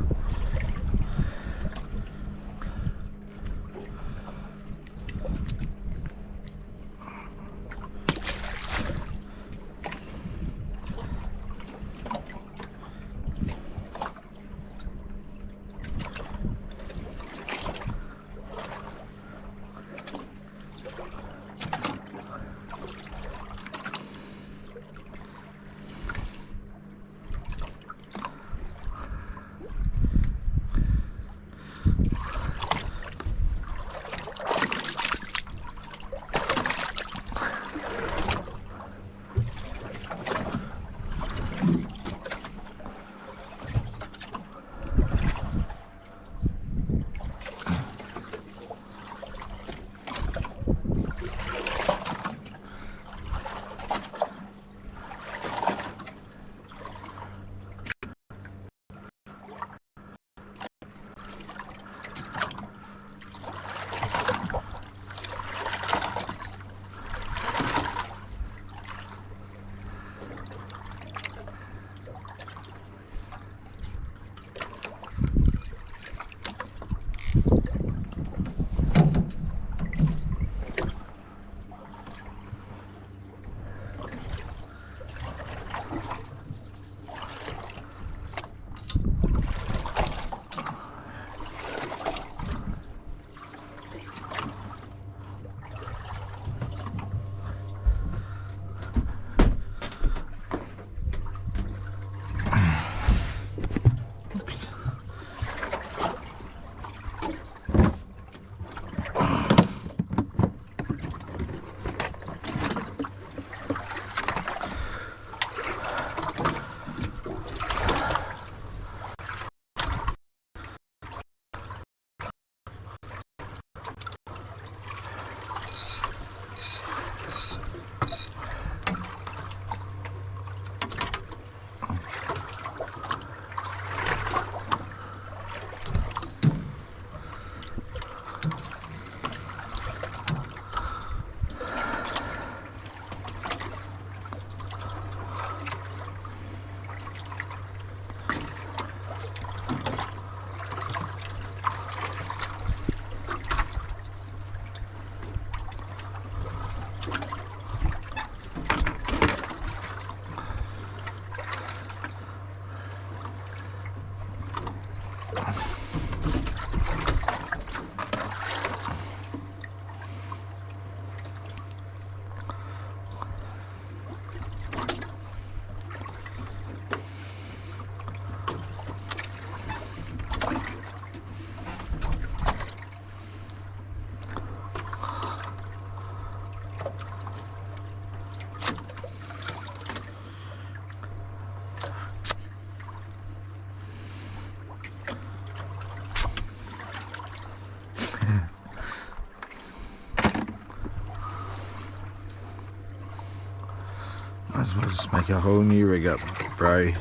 Speaker 1: as well just make a whole new rig up, bro.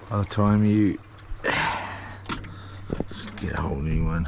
Speaker 1: By the time you just get a whole new one.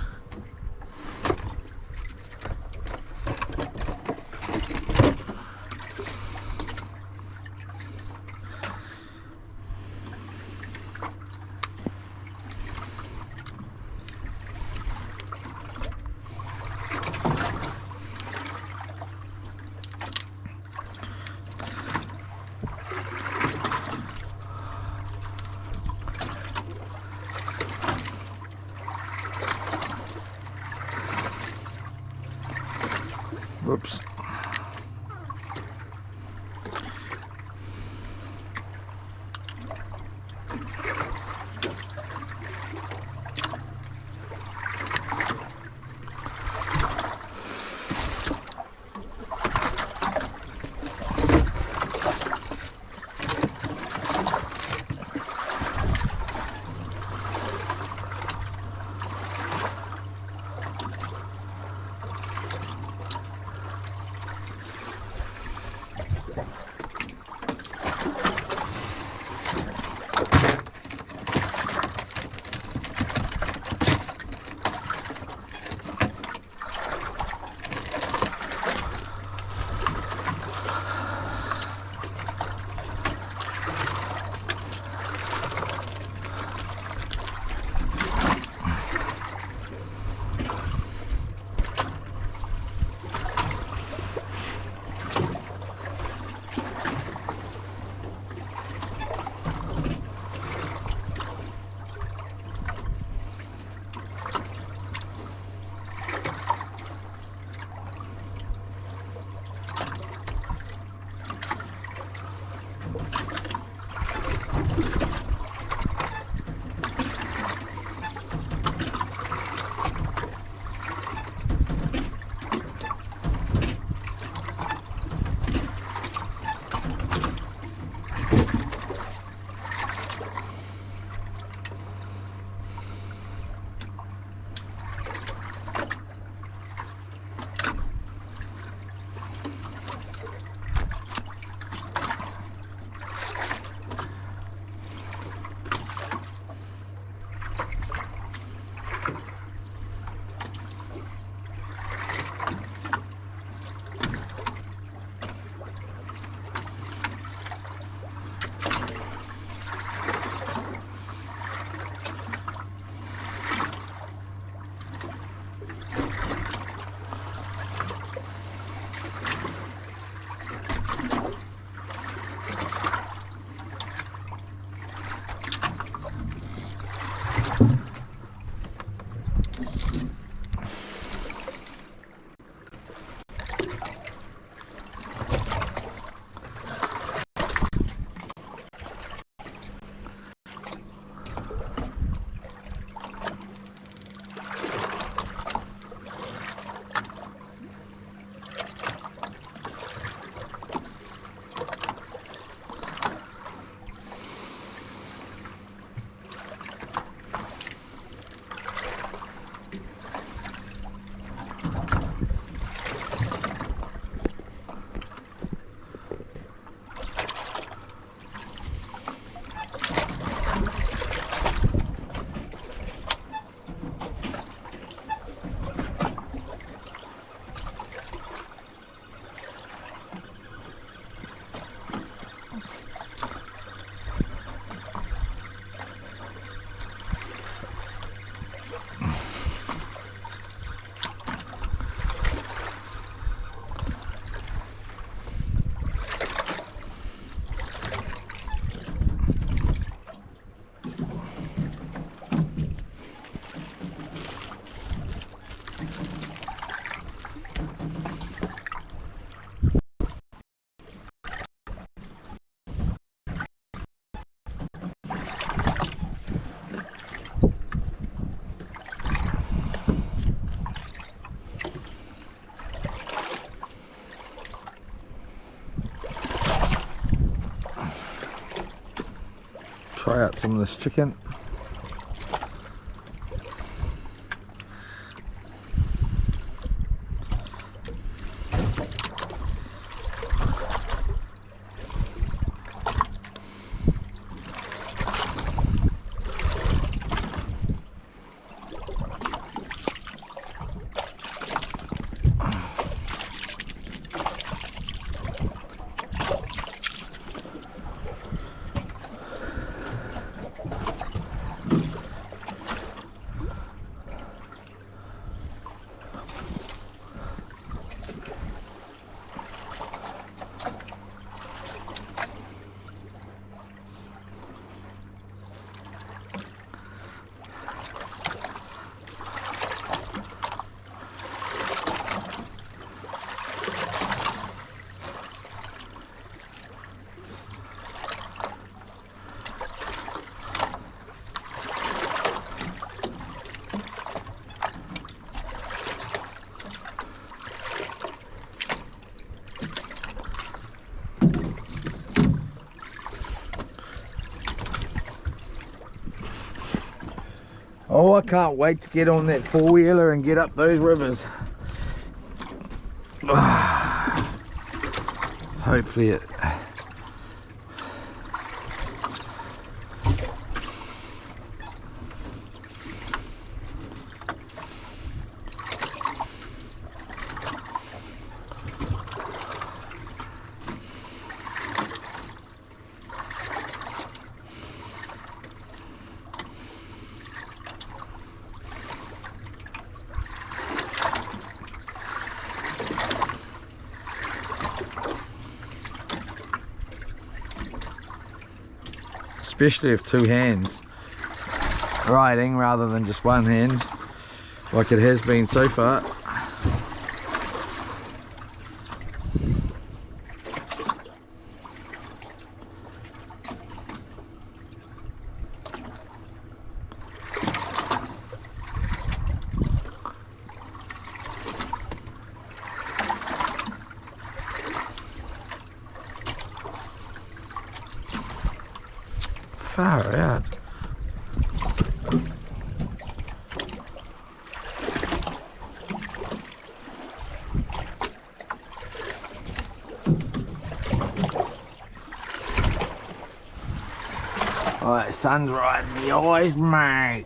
Speaker 1: Whoops. Try out some of this chicken. Oh, I can't wait to get on that four-wheeler and get up those rivers. Hopefully it... Especially if two hands riding rather than just one hand like it has been so far. Far out. Oh, that sun's right in the eyes, mate.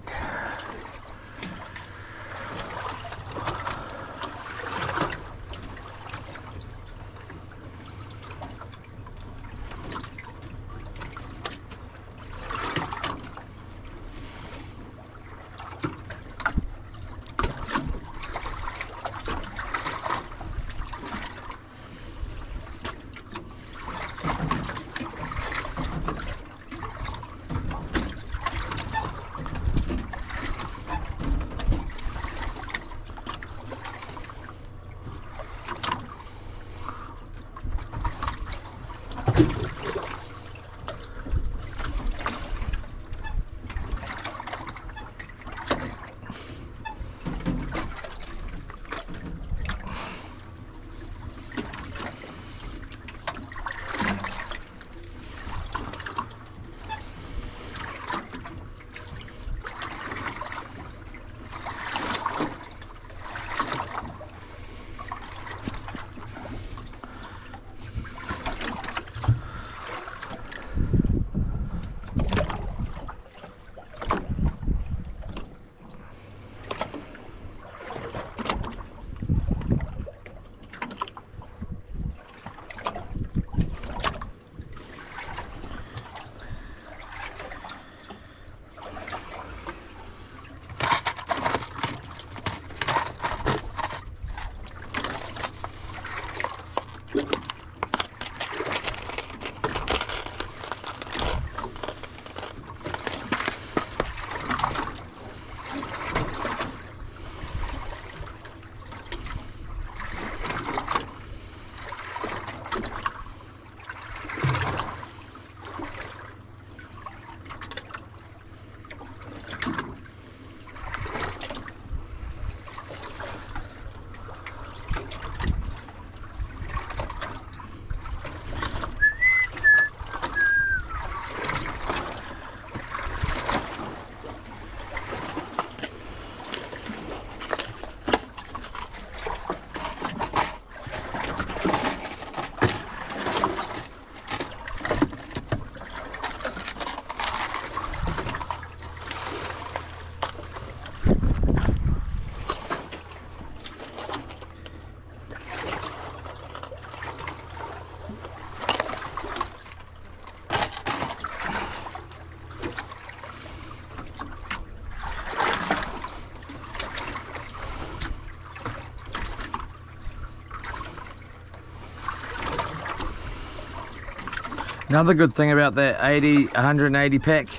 Speaker 1: Another good thing about that 180 pack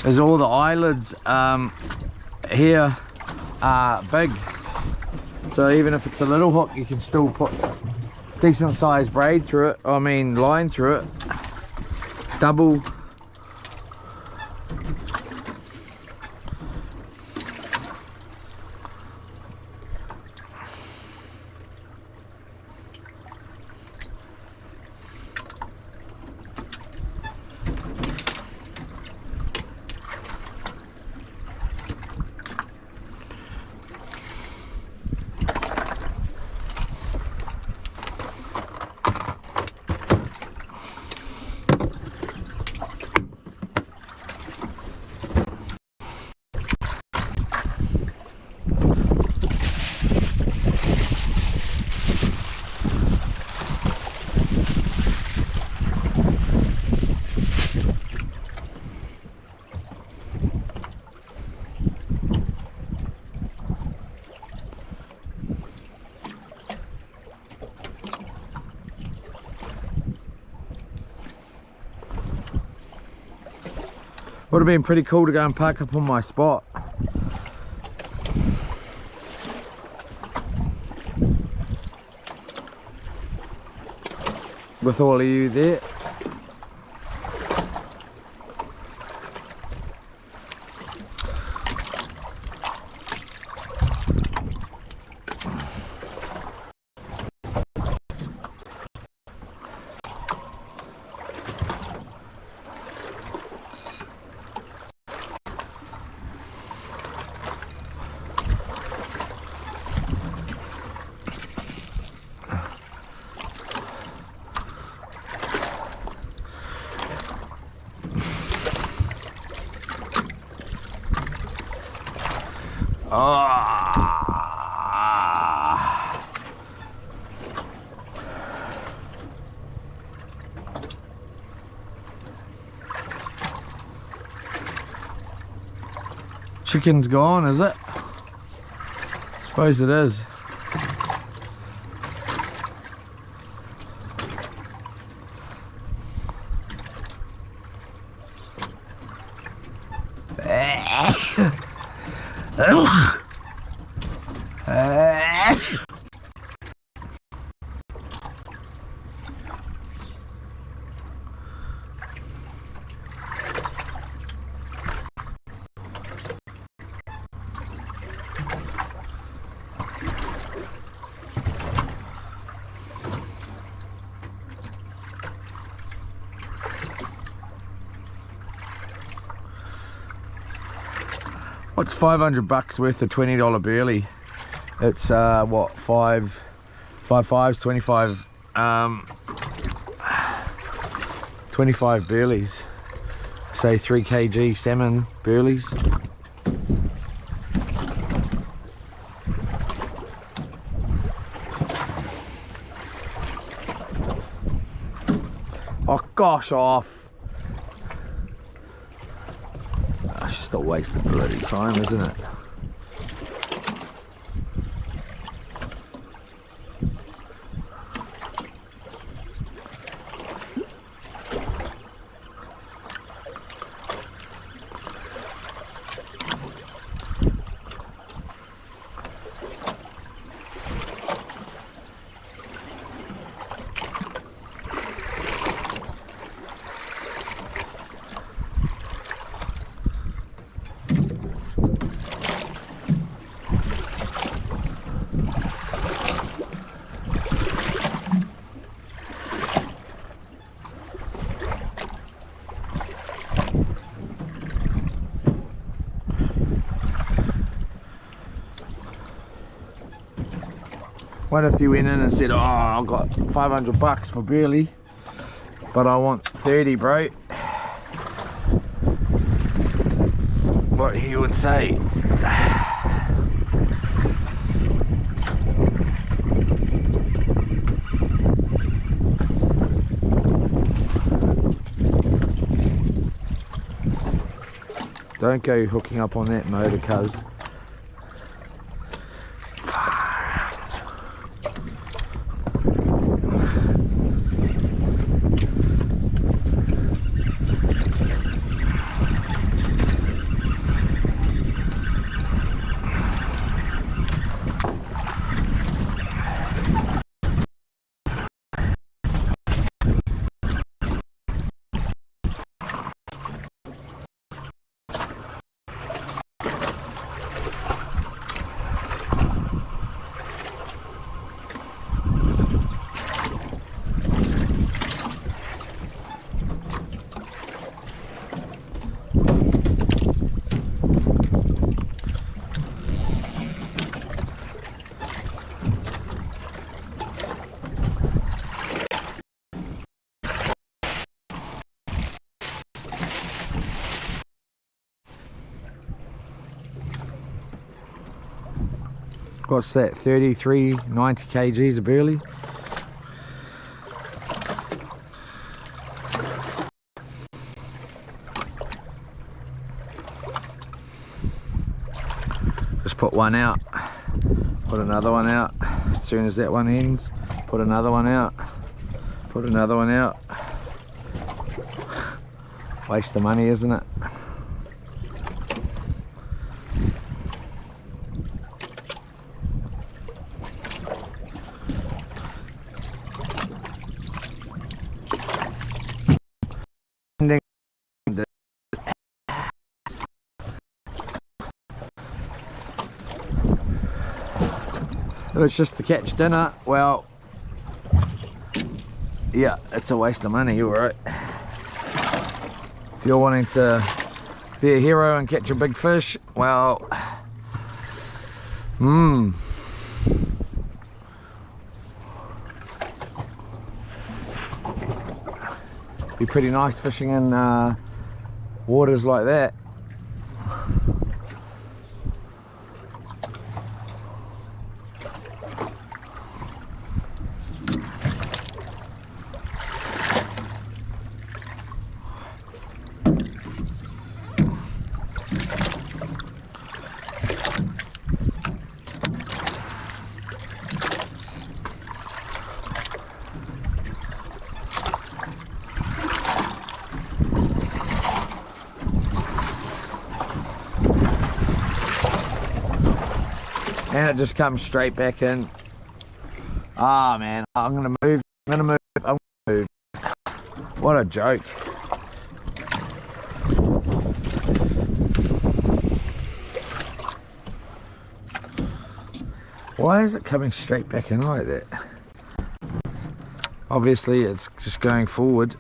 Speaker 1: is all the eyelids here are big. So even if it's a little hook, you can still put decent sized braid through it, line through it. Double. Would have been pretty cool to go and park up on my spot. With all of you there. Chicken's gone, is it? Suppose it is. What's 500 bucks worth of $20 burley? It's what, five fives, 25 burleys. Say 3 kg salmon burleys. Oh gosh, off. It's just a waste of bloody time, isn't it? What if you went in and said, oh, I've got 500 bucks for burley, but I want 30, bro? What he would say. Don't go hooking up on that motor, cuz. What's that, 33, 90 kgs of burley? Just put one out, put another one out. As soon as that one ends, put another one out, put another one out. Waste of money, isn't it? If it's just to catch dinner, well, yeah, it's a waste of money, you're right. If you're wanting to be a hero and catch a big fish, well, be pretty nice fishing in waters like that. And it just comes straight back in. Ah, man, I'm gonna move, I'm gonna move. What a joke. Why is it coming straight back in like that? Obviously it's just going forward.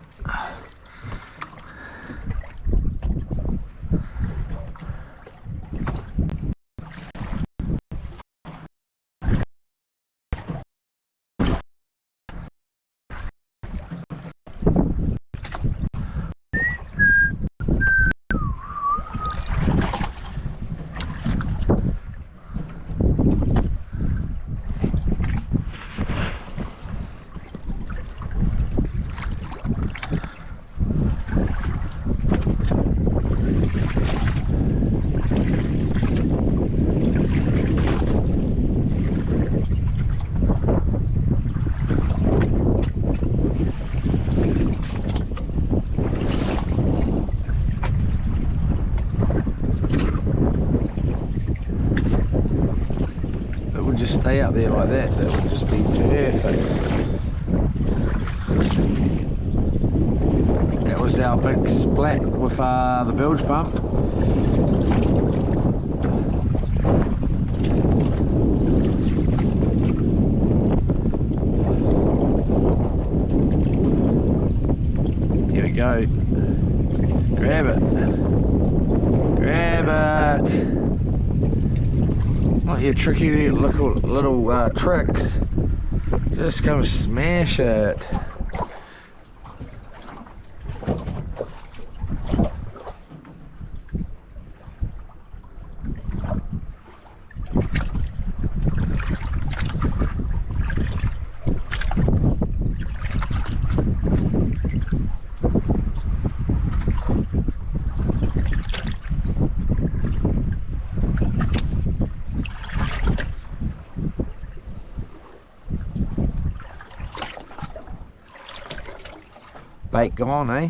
Speaker 1: Just stay out there like that, that would just be perfect. That was our big splat with the bilge pump. Here we go. Grab it. Grab it. Not your tricky little tricks. Just come smash it. Bait gone, eh?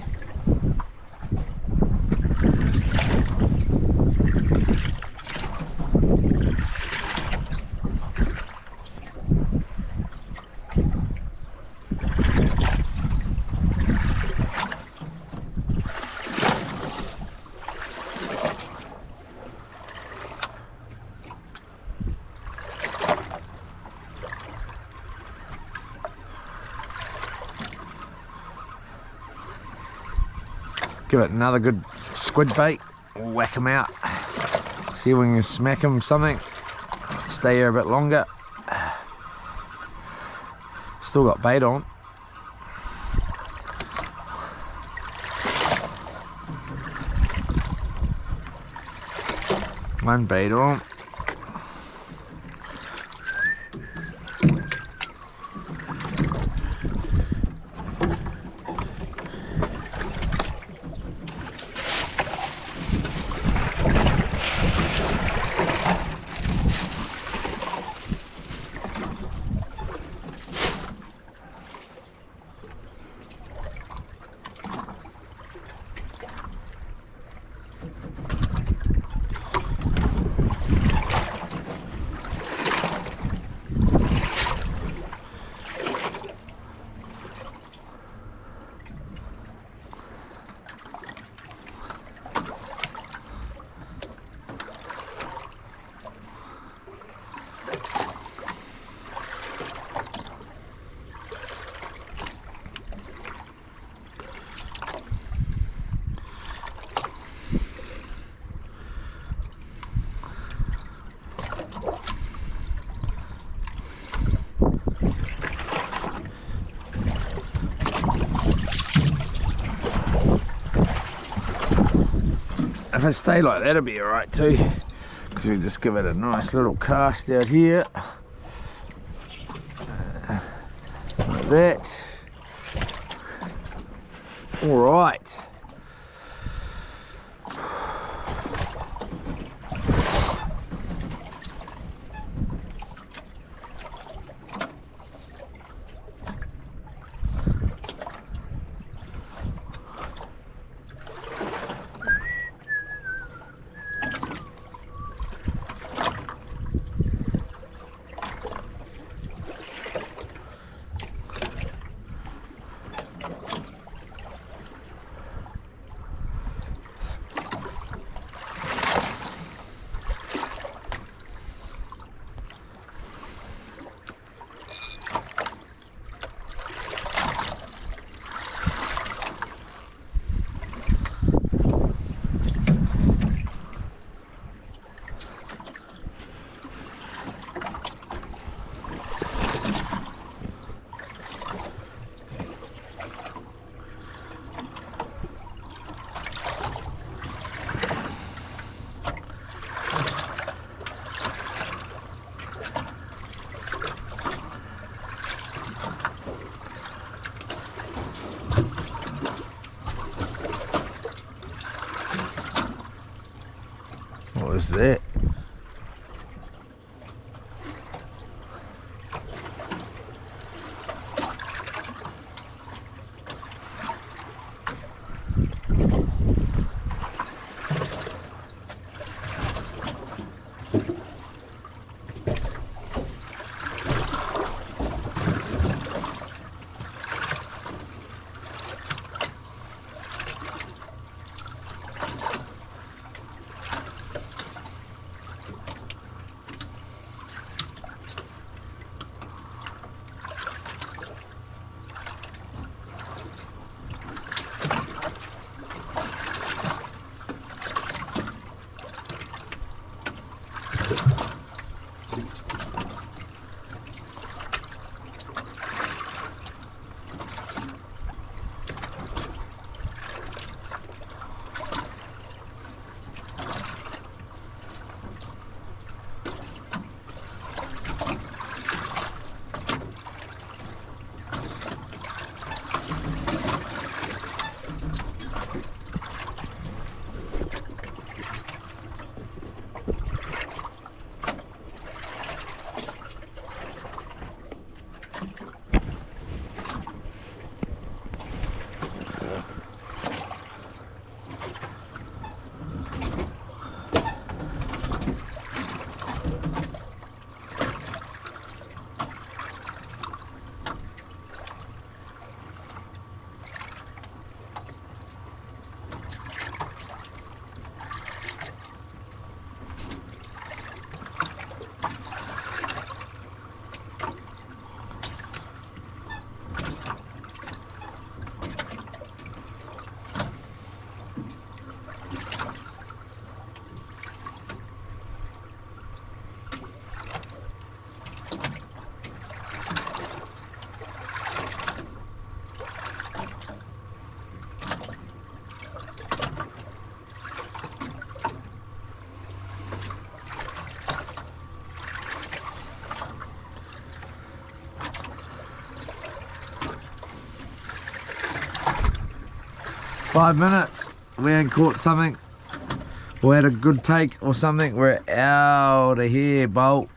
Speaker 1: Give it another good squid bait, whack them out, see if we can smack them something, stay here a bit longer. Still got bait on. One bait on. if it stay like that, it'll be alright too. Because we just give it a nice little cast out here. Like that. Alright. What was that? "5 minutes, we ain't caught something, or had a good take or something, we're out of here, Bolt."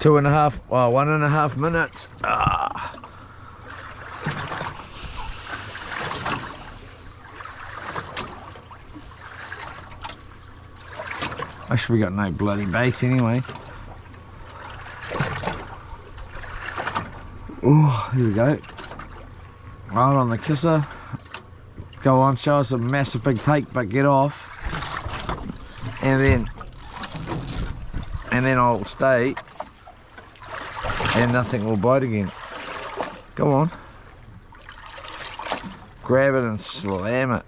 Speaker 1: 1.5 minutes. Wish we got no bloody bait anyway. Oh, here we go. Right on the kisser. Go on, show us a massive big take, but get off. And then I'll stay. And nothing will bite again. Go on. Grab it and slam it.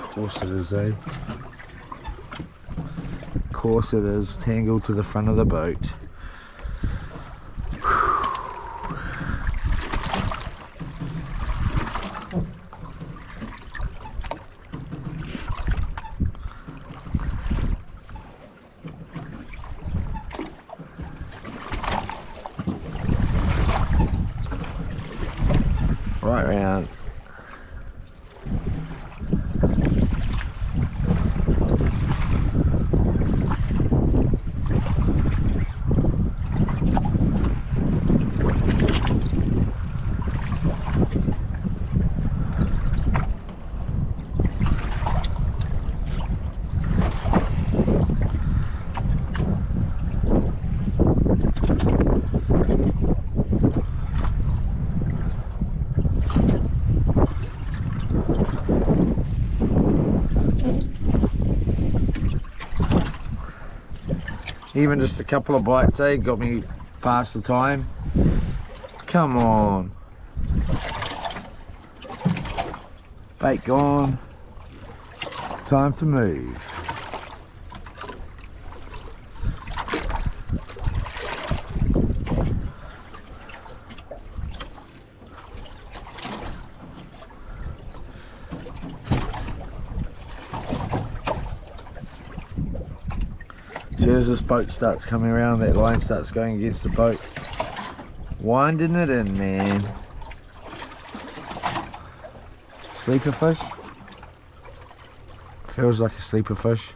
Speaker 1: Of course it is, eh? Of course it is, tangled to the front of the boat. Right round. Even just a couple of bites, eh? Got me past the time. Come on. Bait gone. Time to move. As soon as this boat starts coming around, that line starts going against the boat. Winding it in, man. Sleeper fish? Feels like a sleeper fish.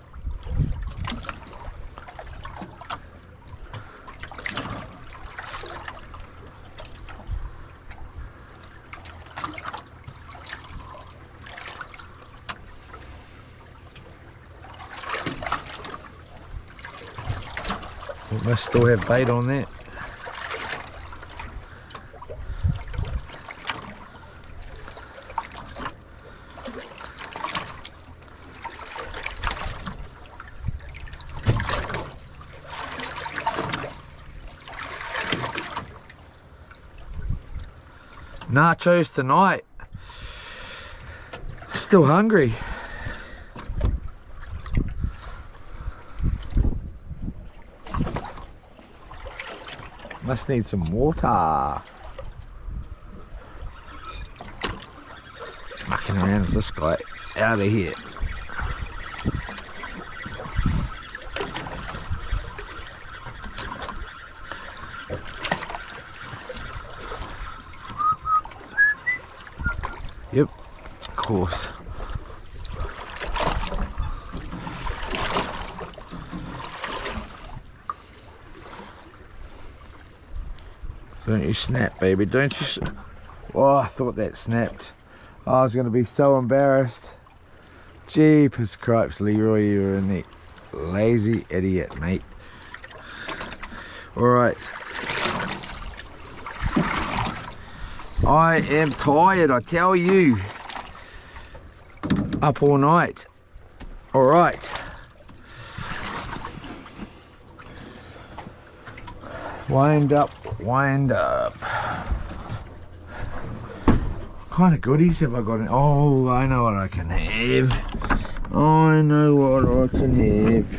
Speaker 1: It must still have bait on that. Nachos tonight. Still hungry. Must need some water. Mucking around with this guy. Out of here. Yep, of course. Don't you snap, baby, don't you? Oh, I thought that snapped. I was going to be so embarrassed. Jeepers cripes, Leroy, you were in the lazy idiot, mate. Alright. I am tired, I tell you. Up all night. Alright. Wind up, wind up.
Speaker 2: kind of goodies have I got? Oh, I know what I can have. I know what I can have.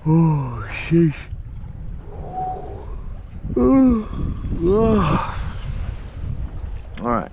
Speaker 2: Oh, sheesh. All right.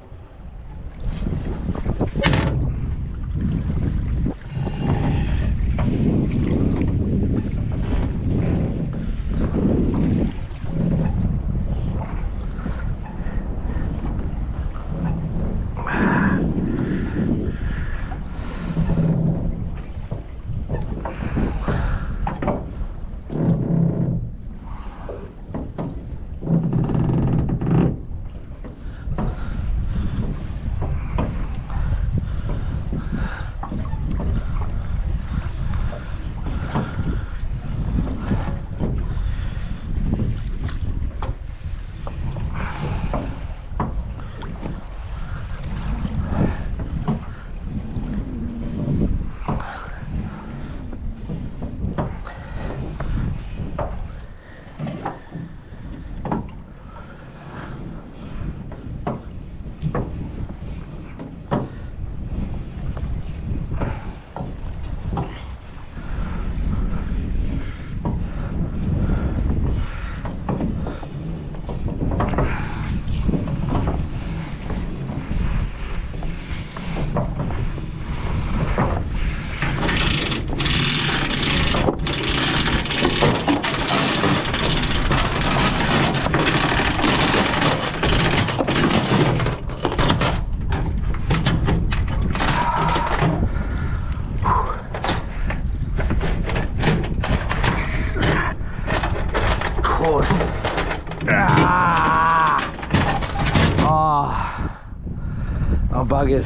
Speaker 2: I'm buggered.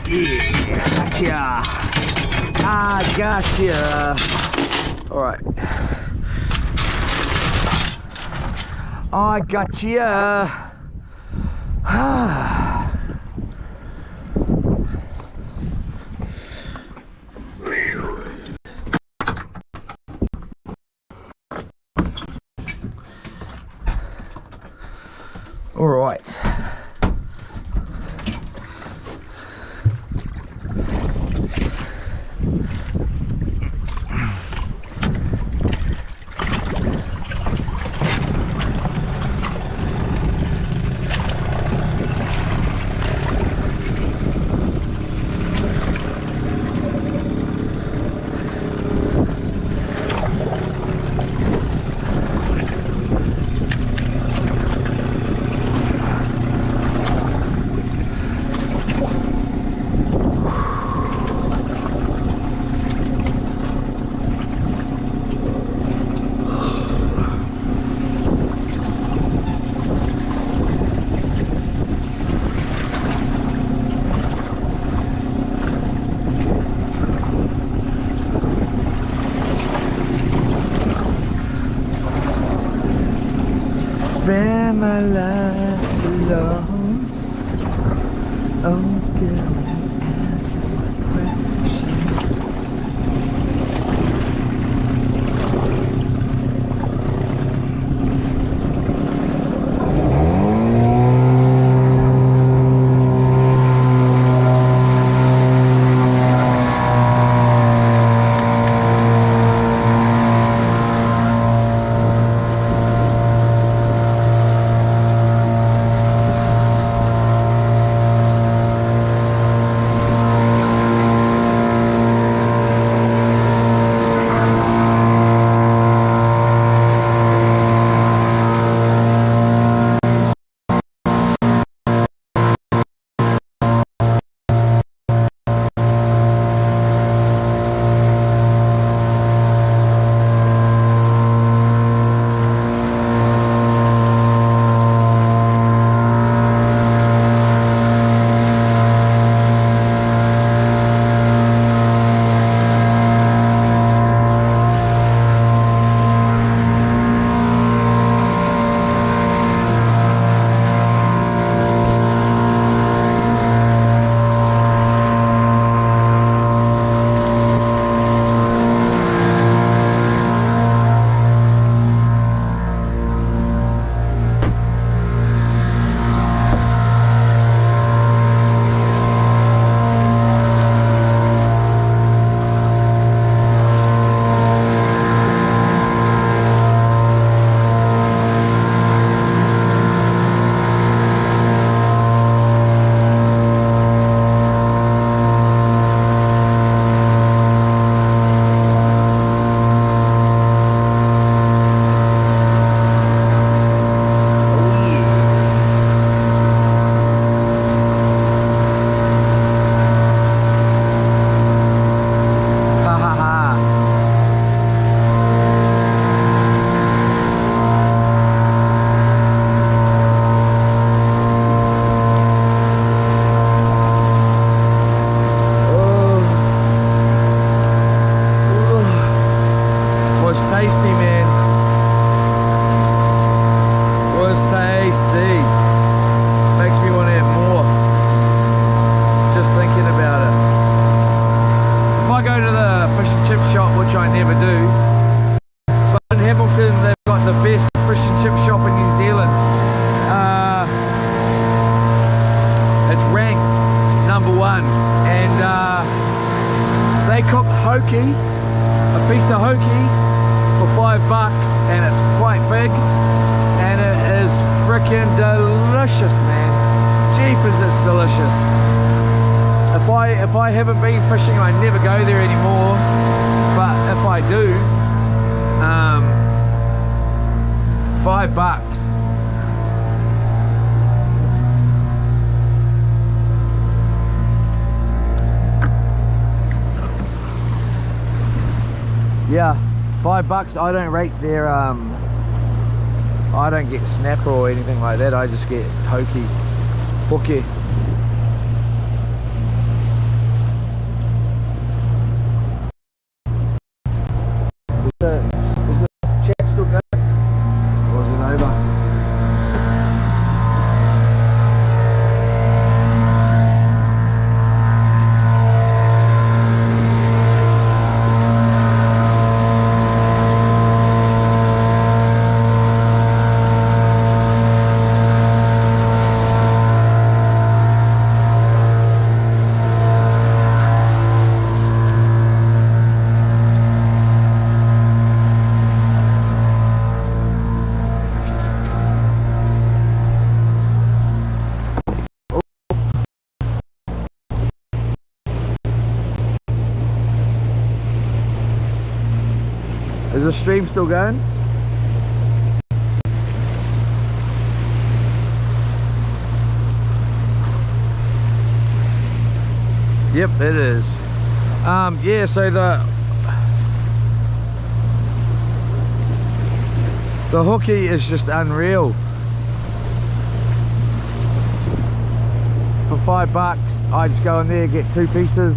Speaker 2: Yeah, gotcha. I gotcha. All right. I gotcha. All right. Spend my life alone. Oh, girl, as a
Speaker 1: hokey, a piece of hokey for $5, and it's quite big, and it is freaking delicious, man. Jeepers, it's delicious. If I haven't been fishing, I never go there anymore, but if I do, $5. Yeah, $5. I don't rate their I don't get snapper or anything like that. I just get hokey, hooky. Is the chat still going? Or is it over? Is the stream still going? Yep, it is. Yeah, so the hooky is just unreal. For $5, I just go in there, get 2 pieces,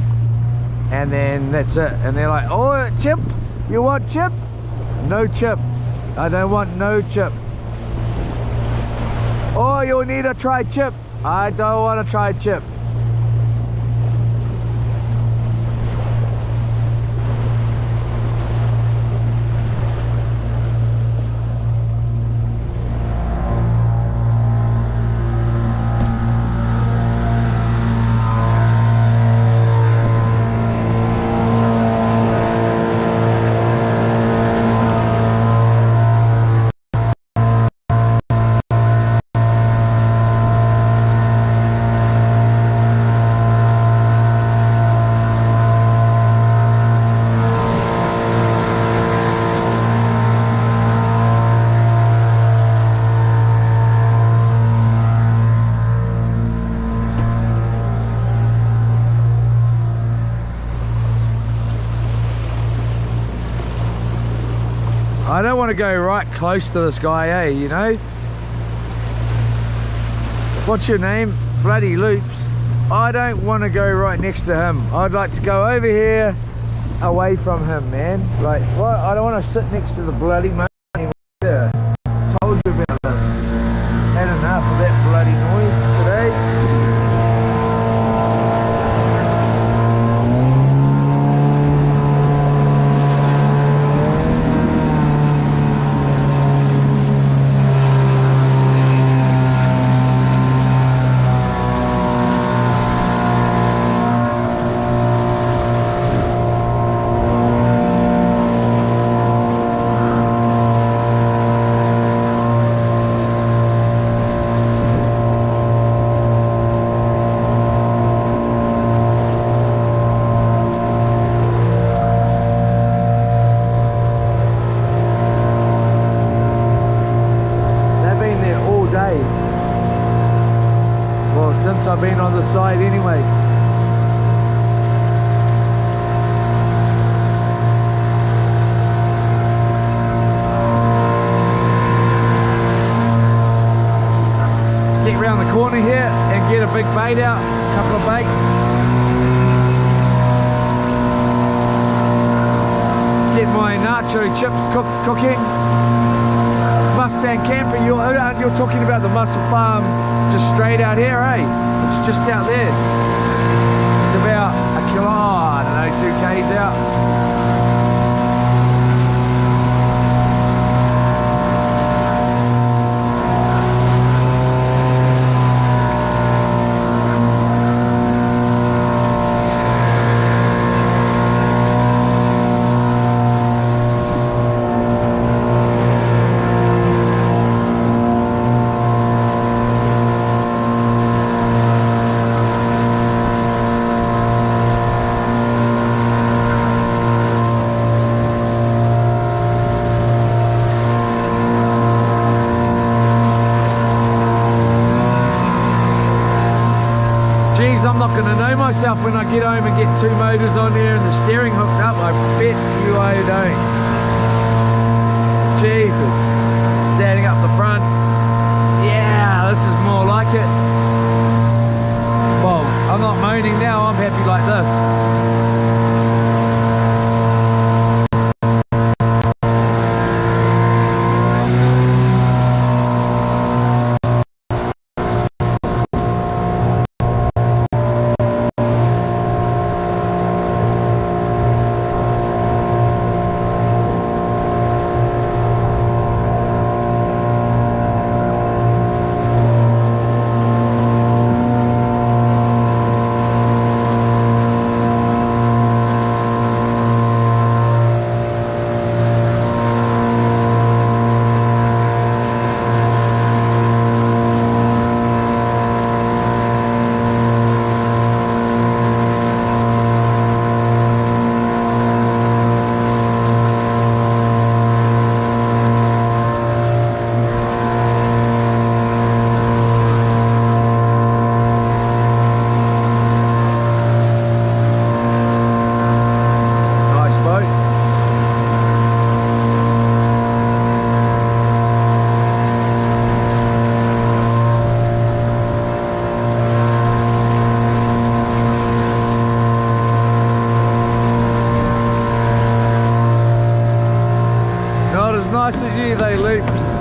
Speaker 1: and then that's it. And they're like, oh, chip, you want chip? No chip. I don't want no chip. Oh, you'll need a try chip. I don't want to try chip. I don't want to go right close to this guy, eh, you know? What's your name? Bloody Loops. I don't want to go right next to him. I'd like to go over here, away from him, man. Like, what? I don't want to sit next to the bloody man anymore. Told you about this. Had enough of that bloody noise today. Since I've been on the side anyway. Get round the corner here and get a big bait out, a couple of baits. Get my nacho chips cooking. Mustang camper, you're talking about the Muscle Farm just straight out here, eh? It's just out there. It's about a kilo, I don't know, 2 k's out. myself when I get home and get 2 motors on there and the steering hooked up. I bet you I don't. Jeepers. Standing up the front. Yeah, this is more like it. Well, I'm not moaning now, I'm happy like this. Nice as you, they loops.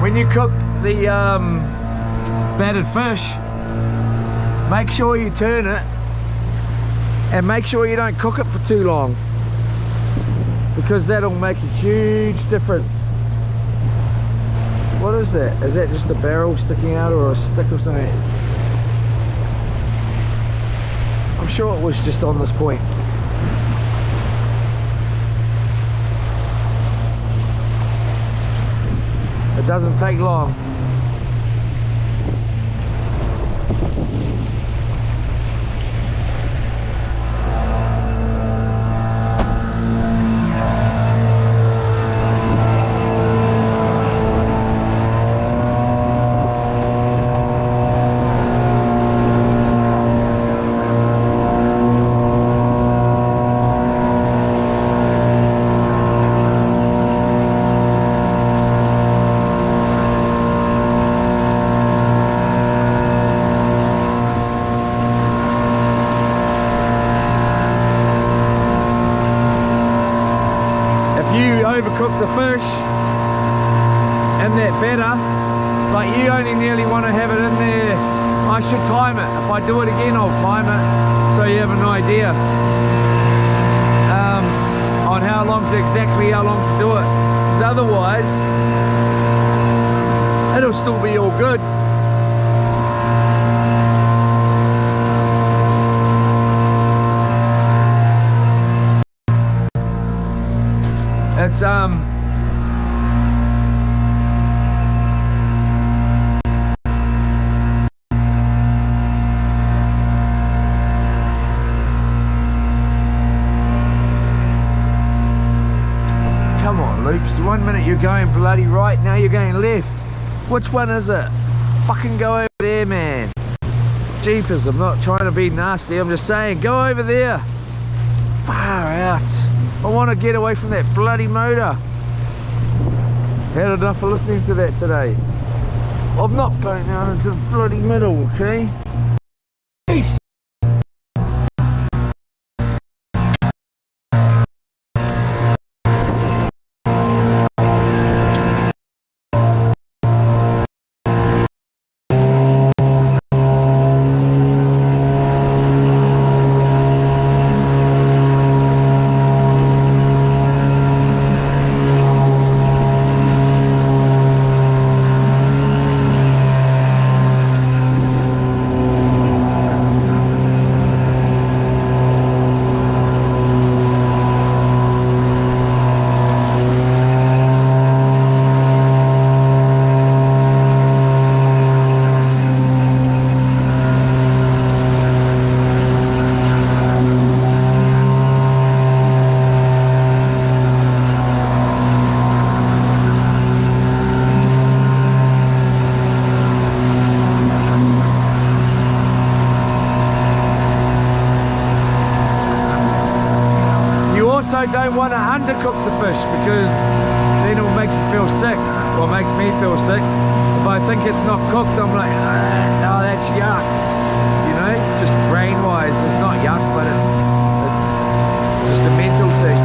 Speaker 1: when you cook the battered fish, make sure you turn it and make sure you don't cook it for too long, because that'll make a huge difference. What is that? Is that just a barrel sticking out or a stick or something? I'm sure it was just on this point. It doesn't take long. Overcook the fish in that batter, like you only nearly want to have it in there. I should time it. If I do it again, I'll time it so you have an idea on exactly how long to do it, because otherwise it'll still be all good. It's come on, Loops, 1 minute you're going bloody right, now you're going left. Which one is it? Fucking go over there, man. Jeepers, I'm not trying to be nasty, I'm just saying, go over there. Far out. I want to get away from that bloody motor. Had enough of listening to that today. I'm not going down into the bloody middle, okay? Peace. Don't want to undercook the fish, because then it'll make you feel sick. Well, it makes me feel sick. If I think it's not cooked, I'm like, oh, that's yuck. You know, just brain-wise, it's not yuck, but it's just a mental thing.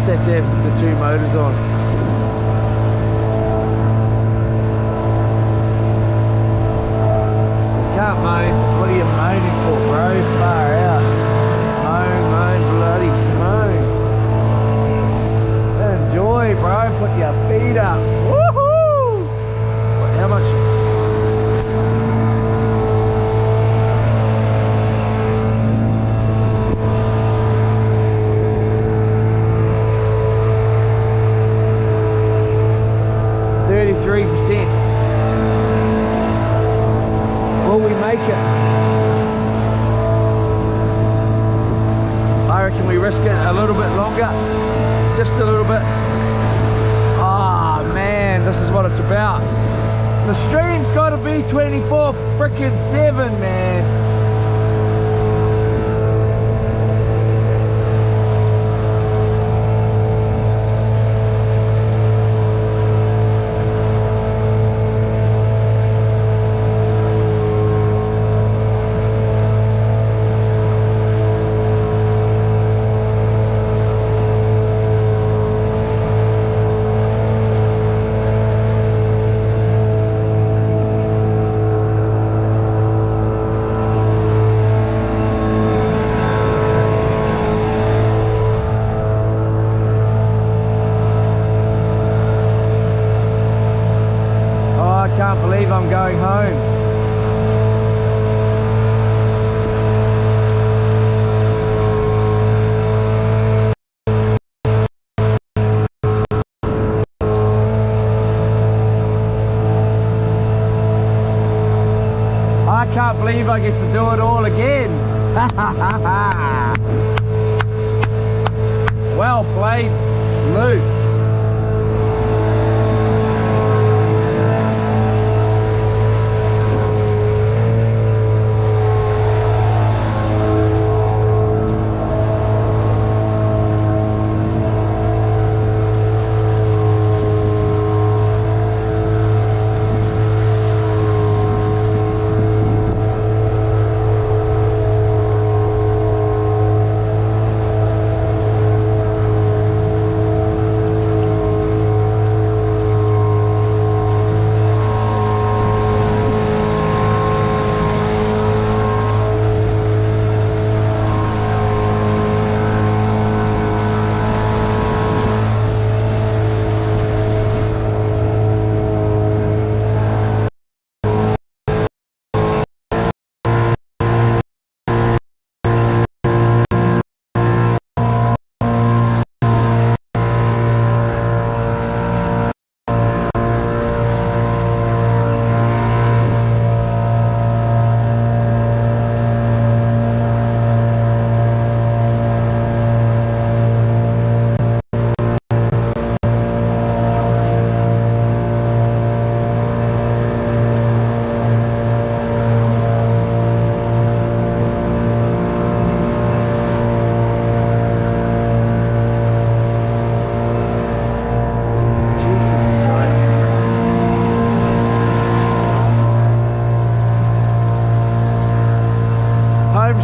Speaker 1: have to have the two motors on. Can't moan. What are you moaning for, bro? Far out. Moan, bloody moan. Enjoy, bro. Put your feet up. Woohoo! How much? Will we make it? I reckon we risk it a little bit longer. Just a little bit. Ah, man, this is what it's about. The stream's got to be 24/7, man. Can't believe I'm going home. I can't believe I get to do it all again. Well played, Luke.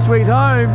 Speaker 1: Sweet home.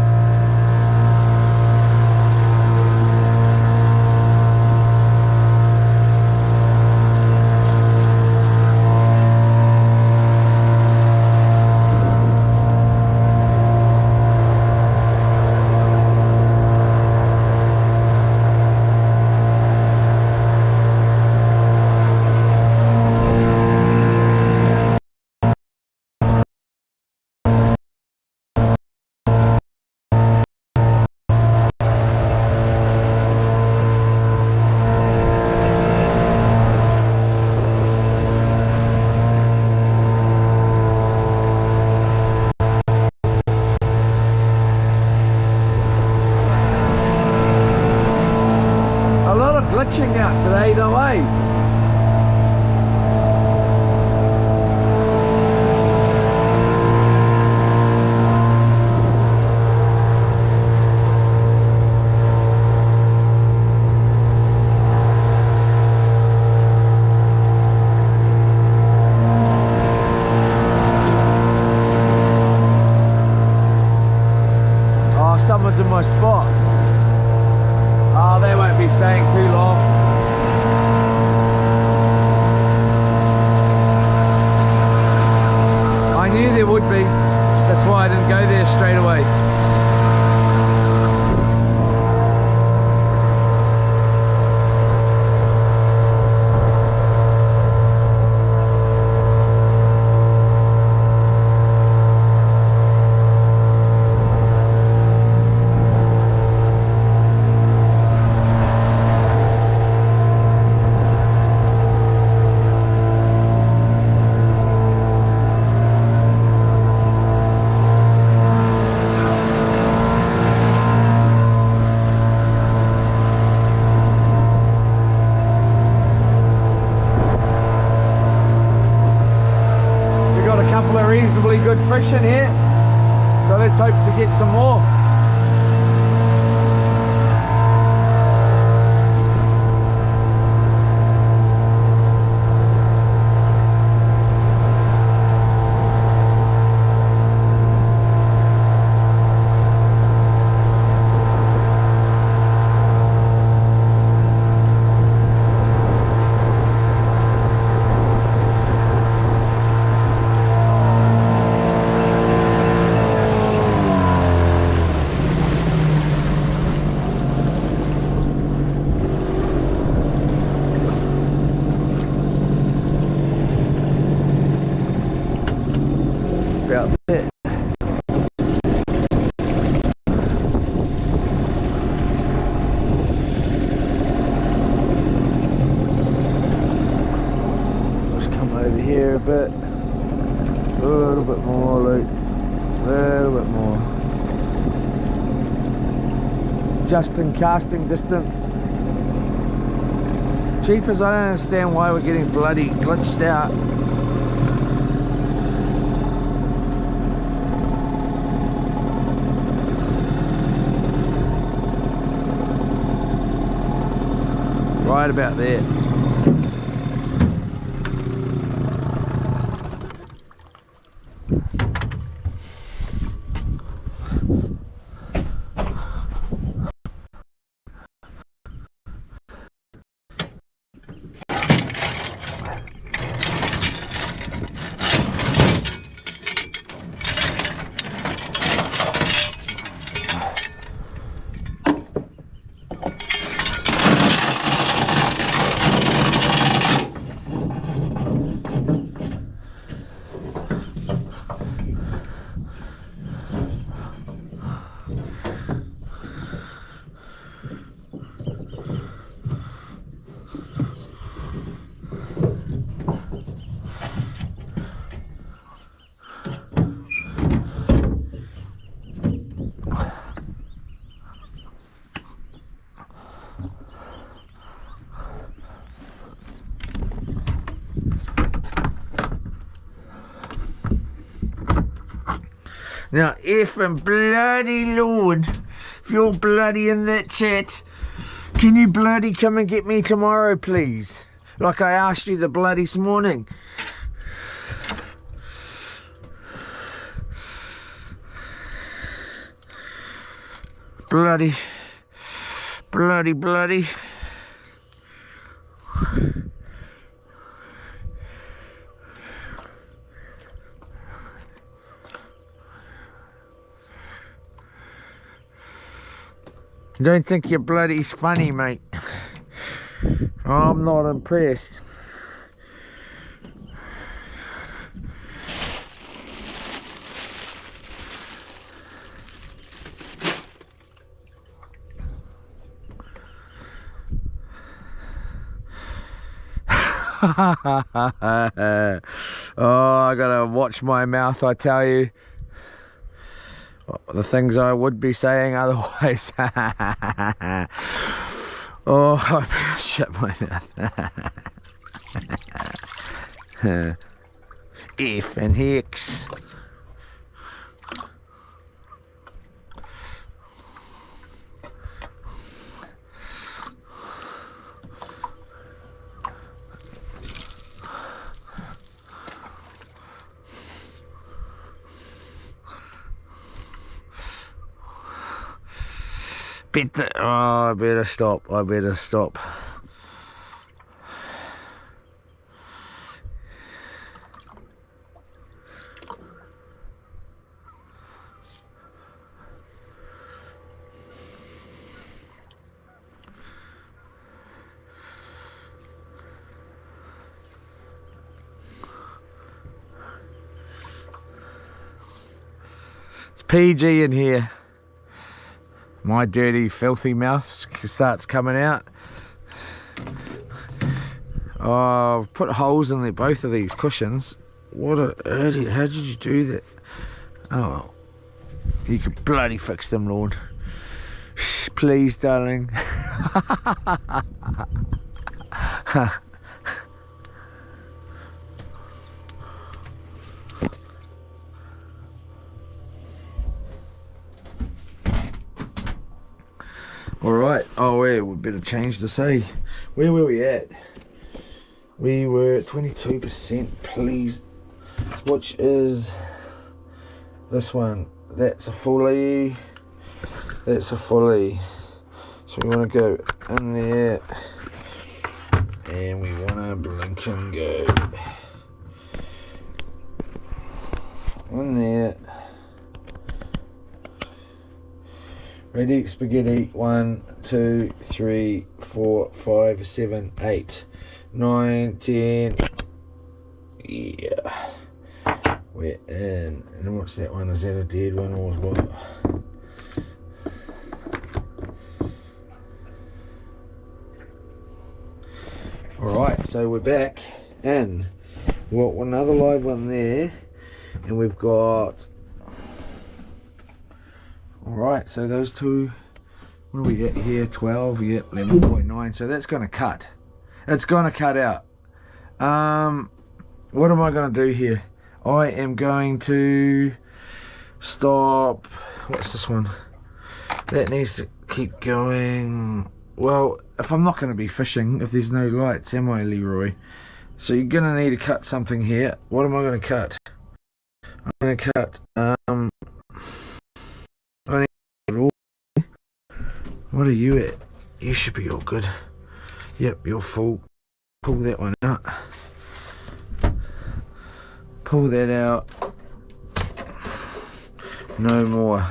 Speaker 1: Glitching out today, no way. Oh, someone's in my spot. Oh, they won't be staying too long. I knew there would be. That's why I didn't go there straight away. Reasonably good fish in here, so let's hope to get some more. About there. Just come over here a bit. A little bit more, Luke. A little bit more. Just in casting distance. Jeepers, I don't understand why we're getting bloody glitched out. Right about there. Now, if and bloody Lord, if you're bloody in that chat, can you bloody come and get me tomorrow, please? Like I asked you the bloody this morning. Bloody. Don't think you're bloody funny, mate. I'm not impressed. Oh, I gotta watch my mouth, I tell you. The things I would be saying otherwise. Oh, I better shut my mouth. F and Hex. I better stop. I better stop. It's PG in here. My dirty, filthy mouth starts coming out. Oh, I've put holes in both of these cushions. What a idiot. How did you do that? Oh, well. You could bloody fix them, Lord. Please, darling. Alright, oh yeah, we better change to say. Where were we at? We were at 22%, please. Which is this one. That's a fully. That's a fully. So we want to go in there. And we want to blink and go. In there. Ready, spaghetti. 1, 2, 3, 4, 5, 7, 8, 9, 10. Yeah. We're in. And what's that one? Is that a dead one or what? Alright, so we're back in. We've got another live one there. And we've got. Alright, so those two, what do we get here? 12, yep, 11.9. So that's going to cut. It's going to cut out. What am I going to do here? I am going to stop. What's this one? That needs to keep going. Well, if I'm not going to be fishing, if there's no lights, am I, Leroy? So you're going to need to cut something here. What am I going to cut? I'm going to cut. What are you at? You should be all good. Yep, you're full. Pull that one out. Pull that out. No more.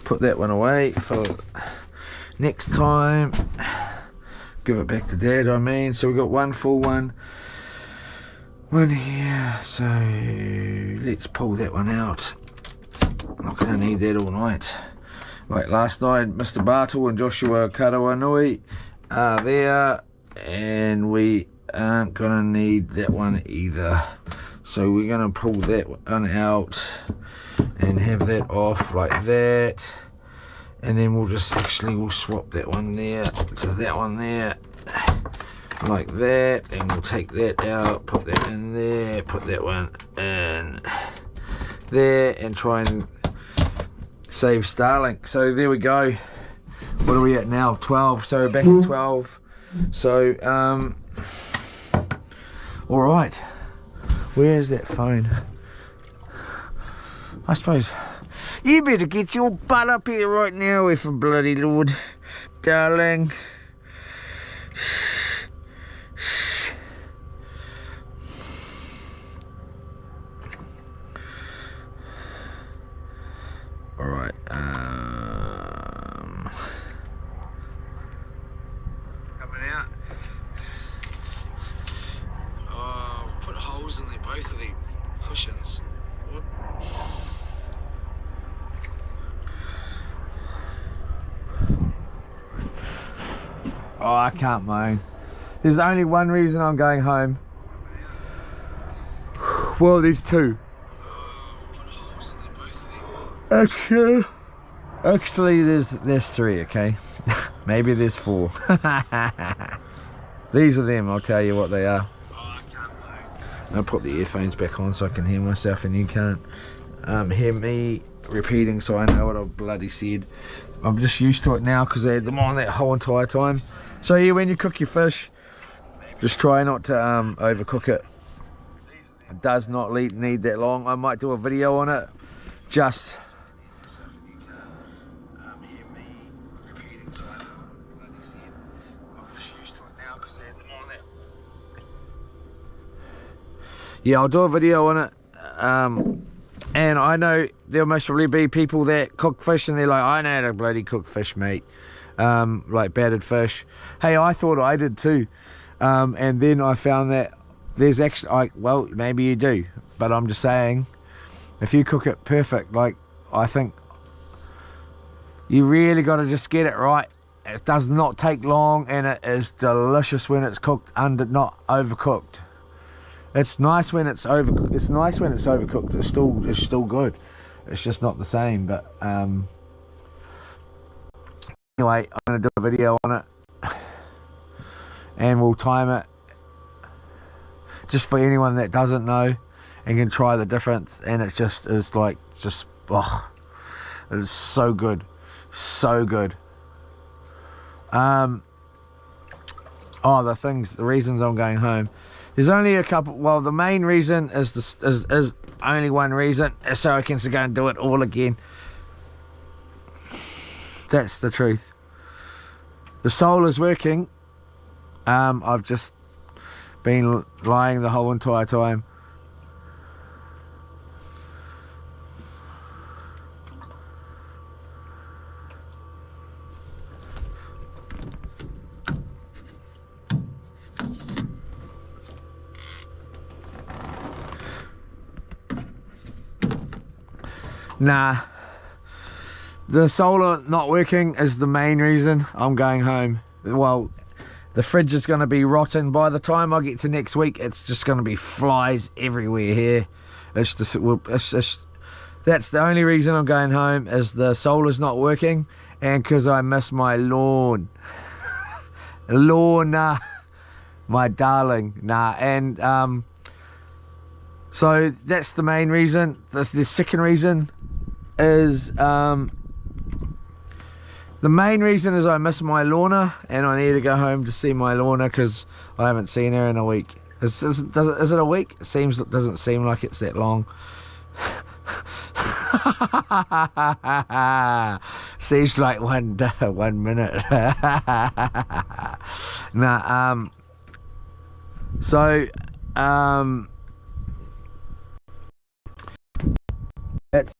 Speaker 1: Put that one away for next time. Give it back to Dad, I mean. So we've got one full one. One here, so let's pull that one out. I'm not going to need that all night. Like last night, Mr. Bartle and Joshua Karawanui are there, and we aren't going to need that one either. So we're going to pull that one out and have that off like that. And then we'll just we'll swap that one there to that one there. Like that, and we'll take that out, put that in there, put that one in there, and try and save Starlink. So there we go. What are we at now? 12. So back at 12. So all right. Where's that phone? I suppose you better get your butt up here right now, if a bloody Lord, darling. Alright, coming out. Oh, put holes in both of the cushions. What? Oh, I can't moan. There's only one reason I'm going home. Well, there's two. Actually, there's three, okay? Maybe there's 4. These are them, I'll tell you what they are. I'll put the earphones back on so I can hear myself and you can't hear me repeating, so I know what I've bloody said. I'm just used to it now because I had them on that whole entire time. So yeah, when you cook your fish, just try not to overcook it. It does not need that long. I might do a video on it. Just yeah, I'll do a video on it. And I know there'll most probably be people that cook fish and they're like, I know how to bloody cook fish, mate. Like battered fish. Hey, I thought I did too. And then I found that there's actually, well, maybe you do, but I'm just saying, if you cook it perfect, like, I think you really got to just get it right. It does not take long, and it is delicious when it's cooked not overcooked. It's nice when it's overcooked. It's still good. It's just not the same. But anyway, I'm gonna do a video on it, and we'll time it just for anyone that doesn't know and can try the difference. And it just is like, oh, it is so good, so good. Oh, the reasons I'm going home. There's only a couple. Well, the main reason is only one reason, is so I can go and do it all again. That's the truth. The solar's working. I've just been lying the whole entire time. Nah, the solar not working is the main reason I'm going home. Well, the fridge is going to be rotten by the time I get to next week. It's just going to be flies everywhere here. It's just, that's the only reason I'm going home, is the solar's not working, and because I miss my lawn. Lorna, my darling. Nah, and so that's the main reason. The second reason is the main reason is I miss my Lorna, and I need to go home to see my Lorna because I haven't seen her in a week. Is it a week? Doesn't seem like it's that long. Seems like 1 minute. Nah, so it's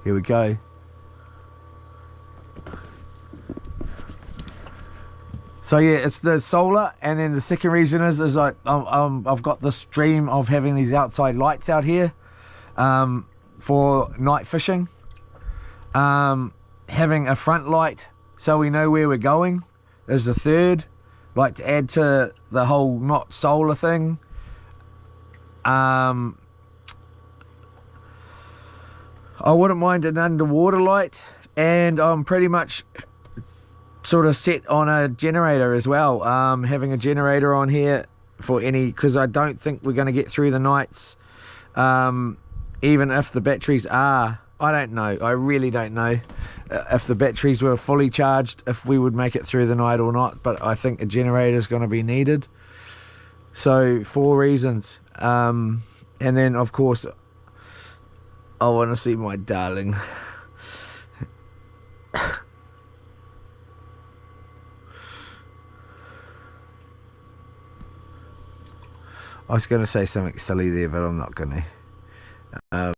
Speaker 1: here we go. So yeah, it's the solar, and then the second reason is I've got this dream of having these outside lights out here for night fishing. Having a front light so we know where we're going is the third, like to add to the whole not solar thing. I wouldn't mind an underwater light, and I'm pretty much sort of set on a generator as well. Having a generator on here for because I don't think we're going to get through the nights, even if the batteries are, I don't know, I really don't know if the batteries were fully charged, if we would make it through the night or not, but I think a generator is going to be needed. So 4 reasons, and then of course I want to see my darling. I was going to say something silly there, but I'm not going to.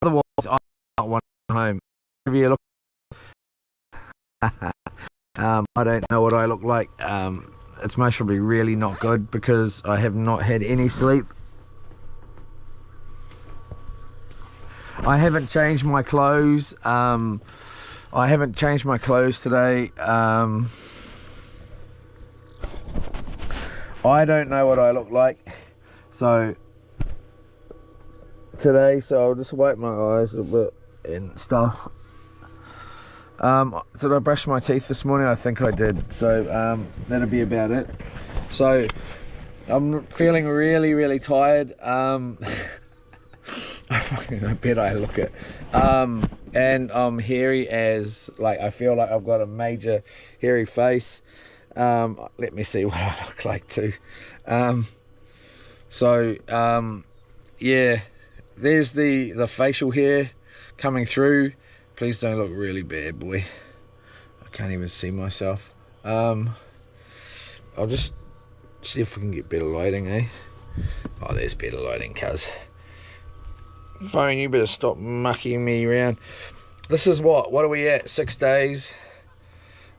Speaker 1: Otherwise, I don't want to go home. Give you a look. I don't know what I look like. It's most probably really not good because I have not had any sleep. I haven't changed my clothes. I haven't changed my clothes today. I don't know what I look like today, so I'll just wipe my eyes a bit and stuff. Did I brush my teeth this morning? I think I did, so that'll be about it. So I'm feeling really tired. I bet I look it. And I'm hairy as, like, I feel like I've got a major hairy face. Let me see what I look like too. Yeah, there's the facial hair coming through. Please don't look really bad, boy. I can't even see myself. I'll just see if we can get better lighting, eh? Oh, there's better lighting, cuz. Phone, you better stop mucking me around. This is what are we at? 6 days.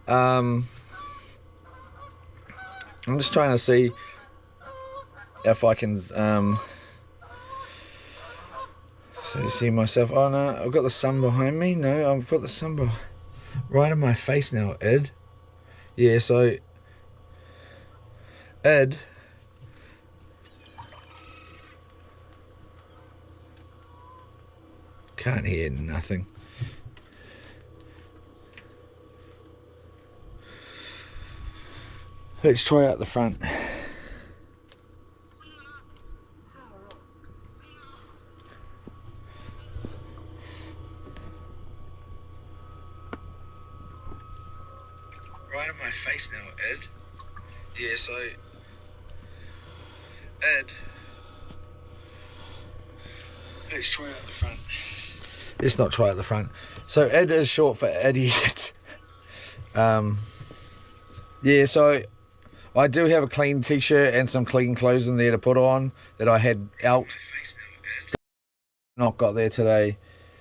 Speaker 1: I'm just trying to see if I can see myself. Oh no, I've got the sun behind me. No, I've got the sun right in my face now, Ed. Yeah, so Ed, can't hear nothing. Let's try out the front. Right in my face now, Ed. Yeah, so Ed, let's try out the front. Let's not try out the front. So Ed is short for idiot. Yeah, so I do have a clean t-shirt and some clean clothes in there to put on that I had out. Not got there today.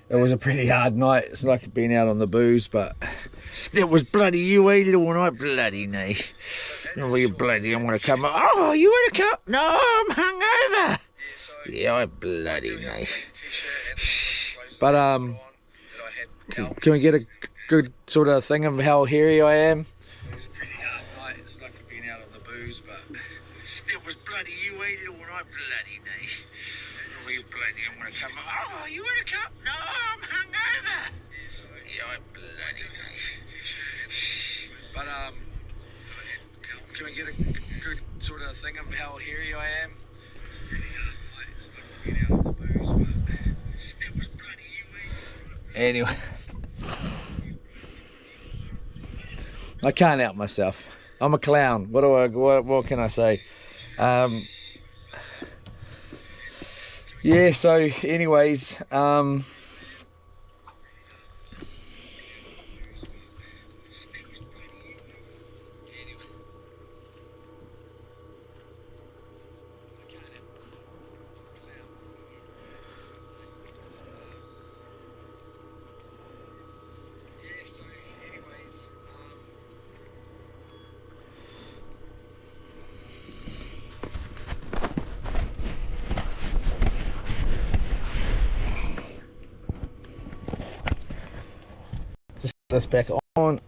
Speaker 1: It was a pretty hard night. It's like being out on the booze, but that was bloody you, eh, little night, bloody knee. Oh, you bloody, I'm gonna come. Oh, you wanna come? No, I'm hungover. Yeah, I bloody knee. But can we get a good sort of thing of how hairy I am? It was a pretty hard night. It's like being out on the booze, but that was bloody you, eh, little night, bloody knee. Oh, you bloody, I'm gonna come. Oh, you wanna come? No, I'm hungover. Yeah, I bloody knee. But can we get a good sort of thing of how hairy I am? Anyway, I can't help myself. I'm a clown. What can I say? Yeah. So, anyways, this back on.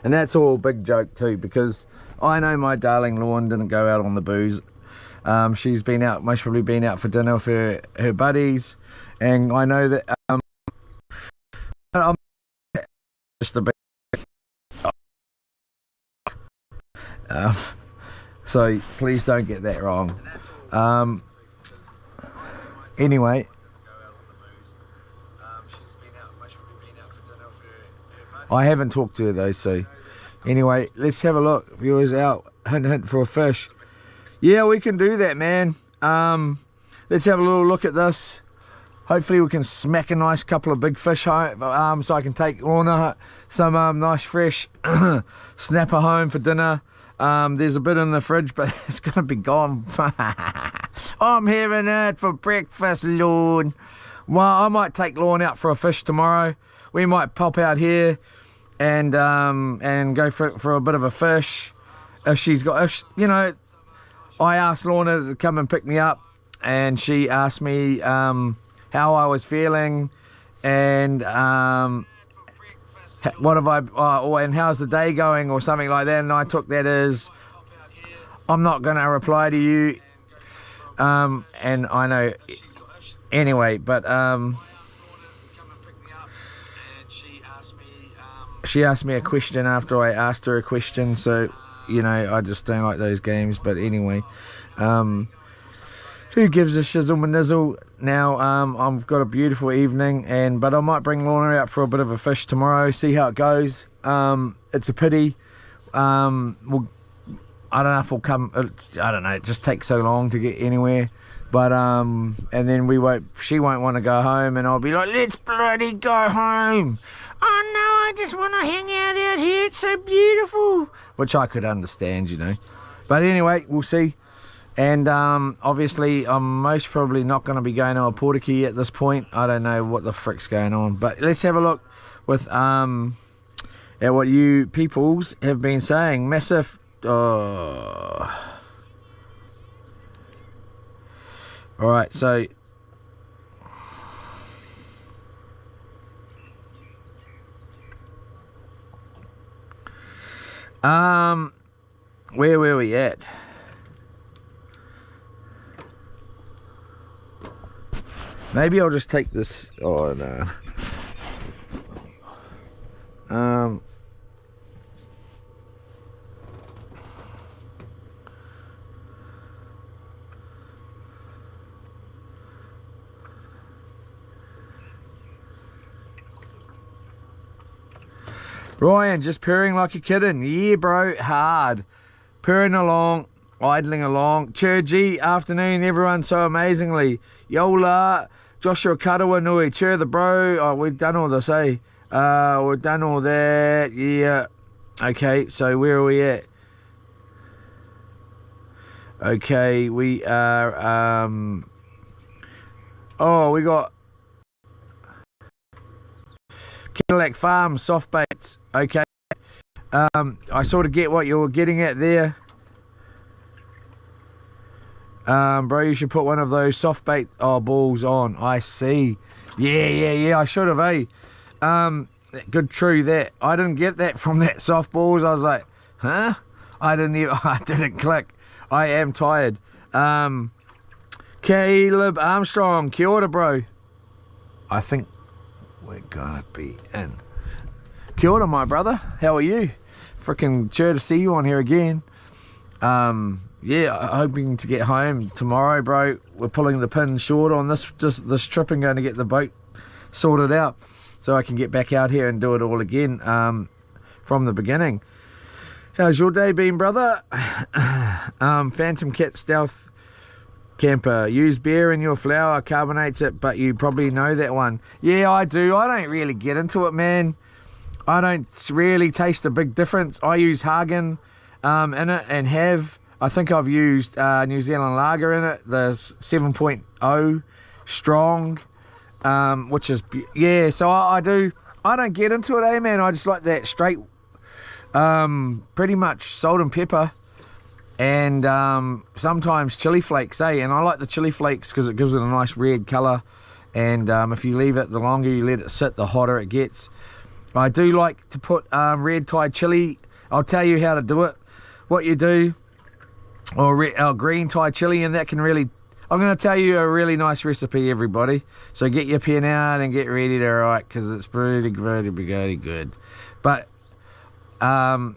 Speaker 1: And that's all a big joke too, because I know my darling Lawn didn't go out on the booze. She's been out, most probably been out for dinner with her buddies, and I know that I'm just a bit. So please don't get that wrong. Anyway. I haven't talked to her though, so anyway, let's have a look. Viewers out, hint for a fish. Yeah, we can do that, man. Let's have a little look at this. Hopefully we can smack a nice couple of big fish home, so I can take Lorna some nice fresh snapper home for dinner. There's a bit in the fridge, but it's gonna be gone. I'm having it for breakfast, Lorne. Well, I might take Lorne out for a fish tomorrow. We might pop out here and go for a bit of a fish. If she's got, you know, I asked Lorna to come and pick me up, and she asked me how I was feeling, and what have I, and how's the day going, or something like that. And I took that as, I'm not going to reply to you And I know anyway, but she asked me a question after I asked her a question, so you know, I just don't like those games. But anyway, who gives a shizzle manizzle? Now, I've got a beautiful evening, but I might bring Lorna out for a bit of a fish tomorrow, see how it goes. It's a pity. I don't know if we'll come. I don't know. It just takes so long to get anywhere. But and then she won't want to go home, and I'll be like, let's bloody go home. Oh no, I just want to hang out here. It's so beautiful. Which I could understand, you know. But anyway, we'll see. And obviously, I'm most probably not going to be going to a portakey at this point. I don't know what the frick's going on. But let's have a look with at what you peoples have been saying. Massive. Alright, so where were we at? Maybe I'll just take this. Oh no. Ryan, just purring like a kitten. Yeah, bro, hard. Purring along, idling along. Churgy, afternoon, everyone, so amazingly. Yola, Joshua Karawa Nui, cheer the bro. Oh, we've done all this, eh? We've done all that, yeah. Okay, so where are we at? Okay, we are, oh, we got Cadillac Farm soft baits. Okay, I sort of get what you were getting at there. Bro, you should put one of those soft bait balls on. I see. Yeah, I should have, eh? Good, true that. I didn't get that from that soft balls. I was like, huh? I didn't click. I am tired. Caleb Armstrong, kia ora, bro. I think we're gonna be in. Kia ora, my brother. How are you? Freaking cheer to see you on here again. Yeah, hoping to get home tomorrow, bro. We're pulling the pin short on this trip and going to get the boat sorted out so I can get back out here and do it all again from the beginning. How's your day been, brother? Phantom Cat Stealth Camper. Use beer in your flour, carbonates it, but you probably know that one. Yeah, I do. I don't really get into it, man. I don't really taste a big difference. I use Hagen in it and have. I think I've used New Zealand Lager in it, the 7.0 strong, which is, yeah, so I don't get into it, man. I just like that straight, pretty much salt and pepper, and sometimes chili flakes, and I like the chili flakes because it gives it a nice red colour, and if you leave it, the longer you let it sit, the hotter it gets. I do like to put red Thai chili. I'll tell you how to do it, what you do. Or green Thai chili, and that can really, I'm going to tell you a really nice recipe, everybody. So get your pen out and get ready to write, because it's pretty good. But so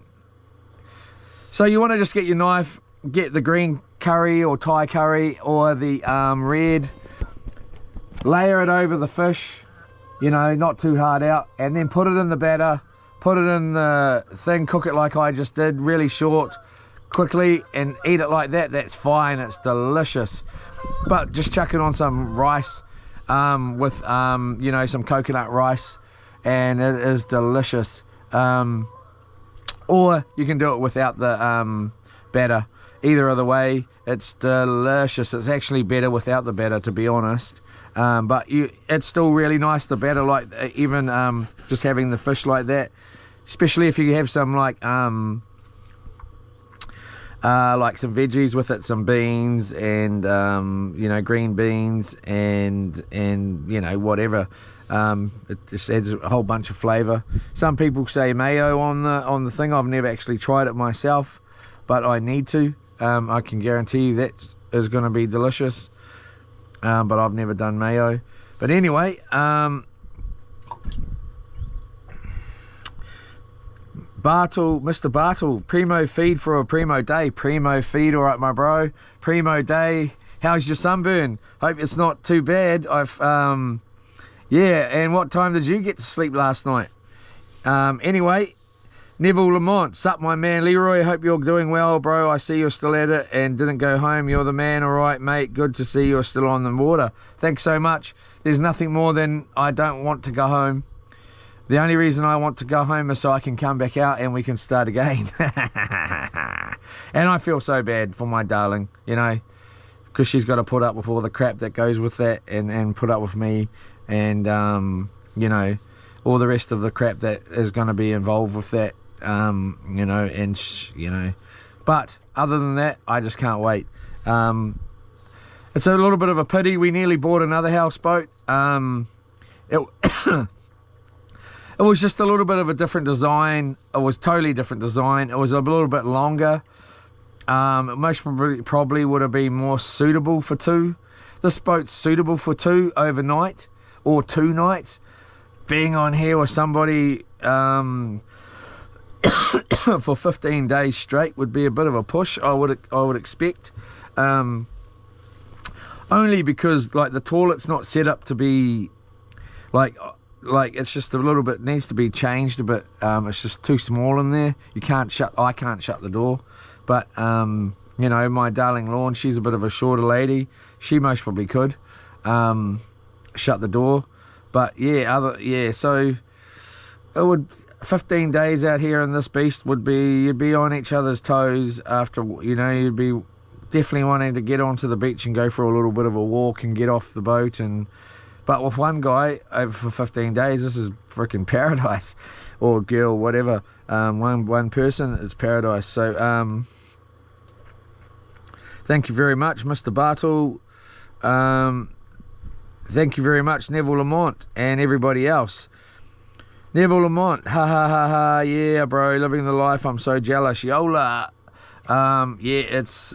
Speaker 1: you want to just get your knife, get the green curry or Thai curry or the red, layer it over the fish, you know, not too hard out, and then put it in the batter, put it in the thing, cook it like I just did, really short, quickly, and eat it like that. That's fine, it's delicious. But just chuck it on some rice with you know, some coconut rice, and it is delicious. Or you can do it without the batter. Either other way, it's delicious. It's actually better without the batter, to be honest. But it's still really nice, the batter, like even just having the fish like that, especially if you have some like some veggies with it, some beans and you know, green beans and you know, whatever. It just adds a whole bunch of flavour. Some people say mayo on the thing. I've never actually tried it myself, but I need to. I can guarantee you is going to be delicious, but I've never done mayo. But anyway, Bartle, Mr. Bartle, primo feed for a primo day. Primo feed, all right, my bro. Primo day. How's your sunburn? Hope it's not too bad. Yeah, and what time did you get to sleep last night? Anyway, Neville Lamont, sup my man Leroy, hope you're doing well, bro. I see you're still at it and didn't go home. You're the man, all right, mate. Good to see you're still on the water. Thanks so much. There's nothing more than I don't want to go home. The only reason I want to go home is so I can come back out and we can start again. And I feel so bad for my darling, you know, because she's got to put up with all the crap that goes with that, and put up with me, and you know, all the rest of the crap that is going to be involved with that, you know, and you know, but other than that, I just can't wait. It's a little bit of a pity. We nearly bought another houseboat. It was just a little bit of a different design. It was totally different design. It was a little bit longer. It most probably would have been more suitable for two. This boat's suitable for two overnight or 2 nights. Being on here with somebody for 15 days straight would be a bit of a push. I would expect. Only because like the toilet's not set up to be like it's just a little bit, needs to be changed a bit. It's just too small in there. I can't shut the door. But you know, my darling Lawn, she's a bit of a shorter lady. She most probably could shut the door. But yeah, so it would 15 days out here in this beast would be, you'd be on each other's toes after, you know, you'd be definitely wanting to get onto the beach and go for a little bit of a walk and get off the boat. But with one guy over for 15 days, this is freaking paradise, or girl, whatever. One person, it's paradise. So thank you very much, Mr. Bartle. Thank you very much, Neville Lamont, and everybody else. Neville Lamont, ha ha ha ha, yeah, bro, living the life. I'm so jealous. Yola. Yeah, it's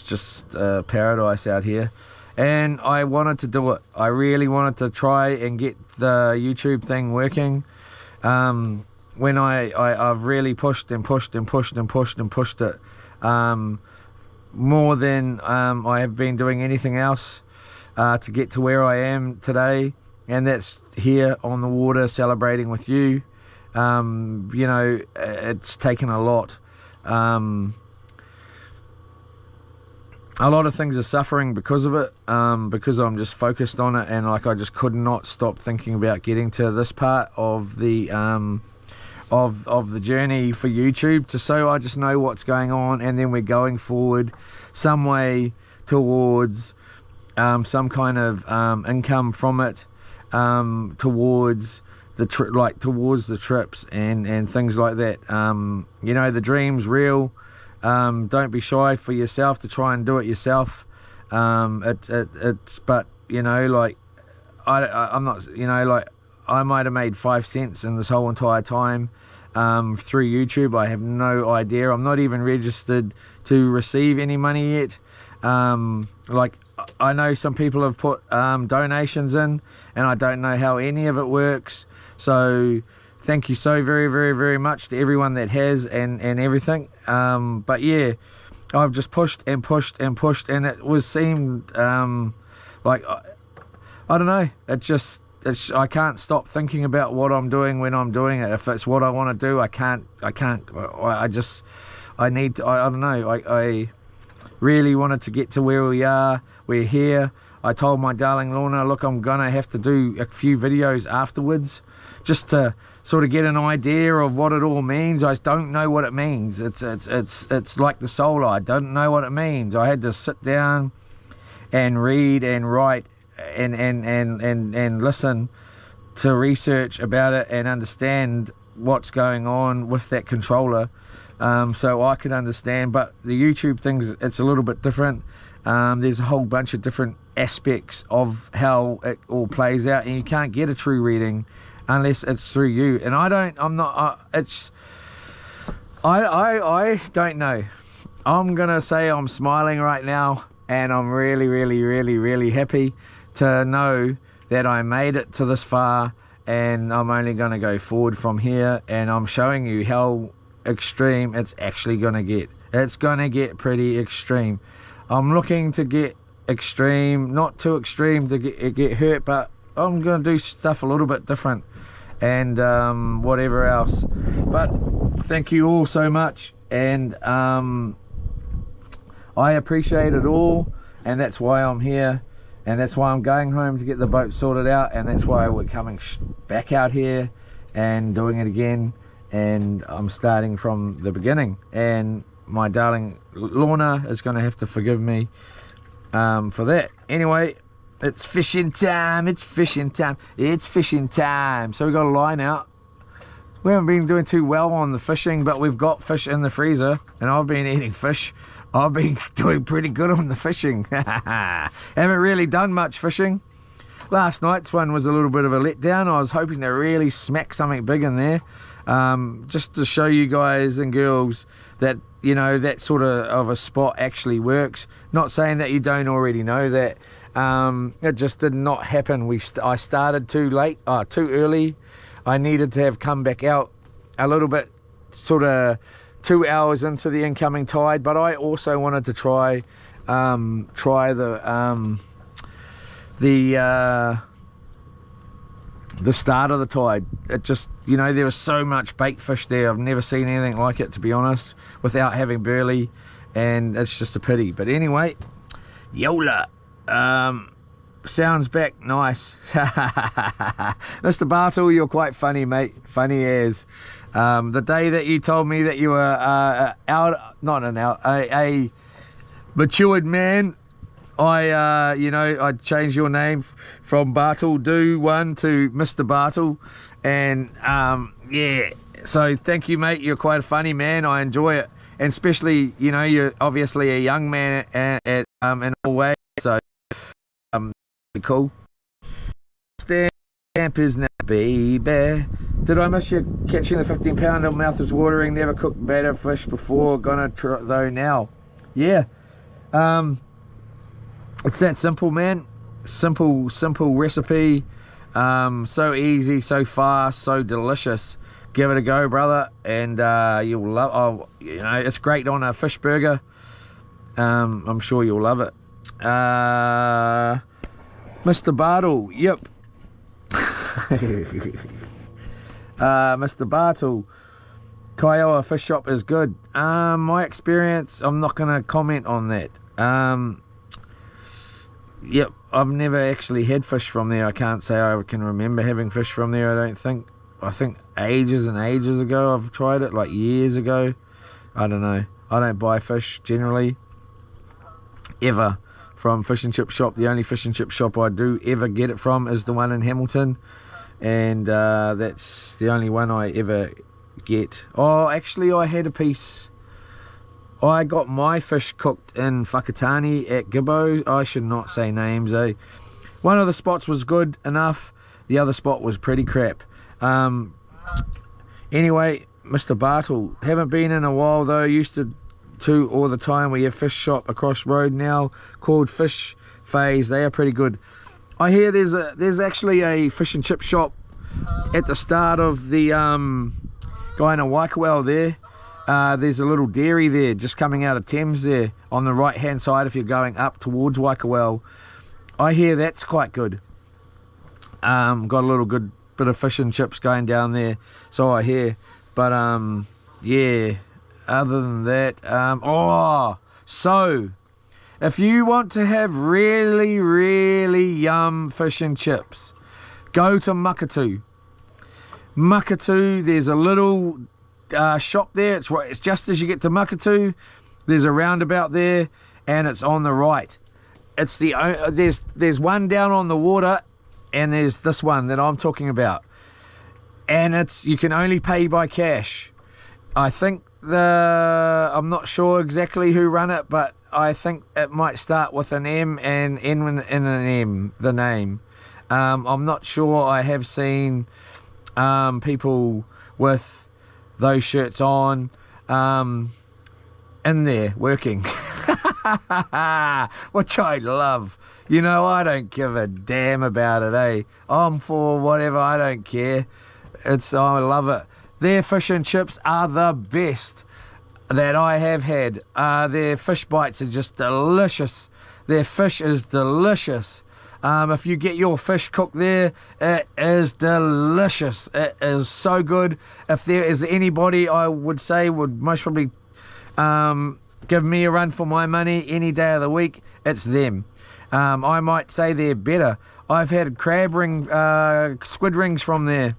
Speaker 1: just paradise out here. And I wanted to do it. I really wanted to try and get the YouTube thing working. When I've really pushed and pushed and pushed and pushed and pushed it, more than I have been doing anything else to get to where I am today, and that's here on the water celebrating with you. You know, it's taken a lot. A lot of things are suffering because of it, because I'm just focused on it, and like I just could not stop thinking about getting to this part of the of the journey for YouTube, so I just know what's going on, and then we're going forward some way towards some kind of income from it, towards the towards the trips and things like that. You know, the dream's real. Don't be shy for yourself to try and do it yourself. It's but you know, like I'm not, you know, like I might have made 5 cents in this whole entire time through YouTube. I have no idea. I'm not even registered to receive any money yet. Like I know some people have put donations in, and I don't know how any of it works. So thank you so very, very, very much to everyone that has and everything. But yeah, I've just pushed and pushed and pushed, and it seemed like I don't know. I can't stop thinking about what I'm doing when I'm doing it. If it's what I want to do, I need to. I don't know. I really wanted to get to where we are. We're here. I told my darling Lorna, look, I'm gonna have to do a few videos afterwards, just to sort of get an idea of what it all means. I don't know what it means. It's like the solar. I don't know what it means. I had to sit down and read and write and listen to research about it and understand what's going on with that controller, so I could understand. But the YouTube things, it's a little bit different. There's a whole bunch of different aspects of how it all plays out, and you can't get a true reading unless it's through you. And I don't know. I'm gonna say I'm smiling right now, and I'm really happy to know that I made it to this far, and I'm only gonna go forward from here, and I'm showing you how extreme it's actually gonna get. It's gonna get pretty extreme. I'm looking to get extreme, not too extreme to get hurt, but I'm gonna do stuff a little bit different, and whatever else. But thank you all so much, and I appreciate it all, and that's why I'm here, and that's why I'm going home to get the boat sorted out, and that's why we're coming back out here and doing it again, and I'm starting from the beginning. And my darling Lorna is going to have to forgive me for that. Anyway, it's fishing time, it's fishing time, it's fishing time. So we got a line out. We haven't been doing too well on the fishing, but we've got fish in the freezer, and I've been eating fish. I've been doing pretty good on the fishing. Haven't really done much fishing. Last night's one was a little bit of a letdown. I was hoping to really smack something big in there, just to show you guys and girls that, you know, that sort of a spot actually works. Not saying that you don't already know that. It just did not happen. I started too late, too early. I needed to have come back out a little bit, sort of 2 hours into the incoming tide, but I also wanted to try the start of the tide. It just, you know, there was so much bait fish there. I've never seen anything like it, to be honest, without having burley, and it's just a pity. But anyway, Yola, sounds back nice. Mr. Bartle, you're quite funny, mate. Funny as. The day that you told me that you were a matured man, I changed your name from Bartle Do One to Mr. Bartle, and yeah. So thank you, mate. You're quite a funny man. I enjoy it, and especially, you know, you're obviously a young man in all ways. So cool. Stamp is now, baby. Did I miss you catching the 15 pounder? Mouth is watering. Never cooked better fish before. Gonna try though now. Yeah. It's that simple, man. Simple recipe. So easy, so fast, so delicious. Give it a go, brother, and you'll love. Oh, you know, it's great on a fish burger. I'm sure you'll love it. Mr. Bartle, yep. Mr. Bartle, Kiowa Fish Shop is good. My experience, I'm not going to comment on that. Yep, I've never actually had fish from there. I can't say I can remember having fish from there, I don't think. I think ages and ages ago I've tried it, like years ago. I don't know. I don't buy fish generally, ever, from fish and chip shop. The only fish and chip shop I do ever get it from is the one in Hamilton, and that's the only one I ever get. Oh, actually, I had a piece. I got my fish cooked in Whakatane at Gibbo. I should not say names, eh? One of the spots was good enough. The other spot was pretty crap. Anyway, Mr. Bartle, haven't been in a while though. Used to all the time. We have fish shop across road now called Fish Phase. They are pretty good. I hear there's actually a fish and chip shop at the start of the going to Waikawell there. There's a little dairy there just coming out of Thames there on the right hand side if you're going up towards Waikawell. I hear that's quite good. Got a little good bit of fish and chips going down there, so I hear. But yeah, other than that, so if you want to have really yum fish and chips, go to Makatu. There's a little shop there. It's just as you get to Makatu. There's a roundabout there, and it's on the right. It's there's one down on the water, and there's this one that I'm talking about, and you can only pay by cash. I think I'm not sure exactly who run it, but I think it might start with an M and end in an M, the name. I'm not sure. I have seen people with those shirts on. in there working, which I love. You know, I don't give a damn about it, eh? I'm for whatever, I don't care. I love it. Their fish and chips are the best that I have had. Their fish bites are just delicious. Their fish is delicious. If you get your fish cooked there, it is delicious. It is so good. If there is anybody I would say would most probably give me a run for my money any day of the week, it's them. I might say they're better. I've had squid rings from there,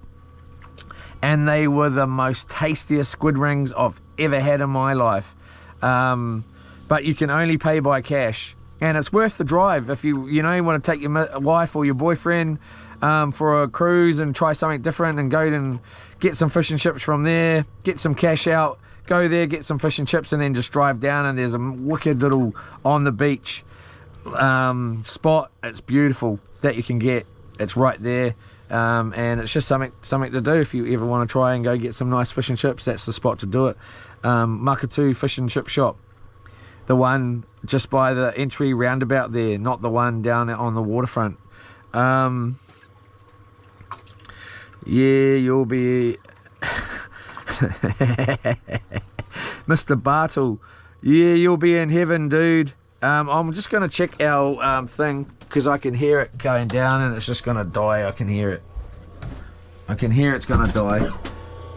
Speaker 1: and they were the most tastiest squid rings I've ever had in my life. But you can only pay by cash. And it's worth the drive if you want to take your wife or your boyfriend for a cruise and try something different, and go and get some fish and chips from there, get some cash out, go there, get some fish and chips, and then just drive down, and there's a wicked little on the beach spot. It's beautiful that you can get. It's right there, and it's just something to do if you ever want to try and go get some nice fish and chips. That's the spot to do it. Makatu Fish and Chip Shop. The one just by the entry roundabout there, not the one down on the waterfront. Yeah, you'll be... Mr. Bartle, yeah, you'll be in heaven, dude. I'm just going to check our thing, because I can hear it going down, and it's just going to die. I can hear it. I can hear it's going to die.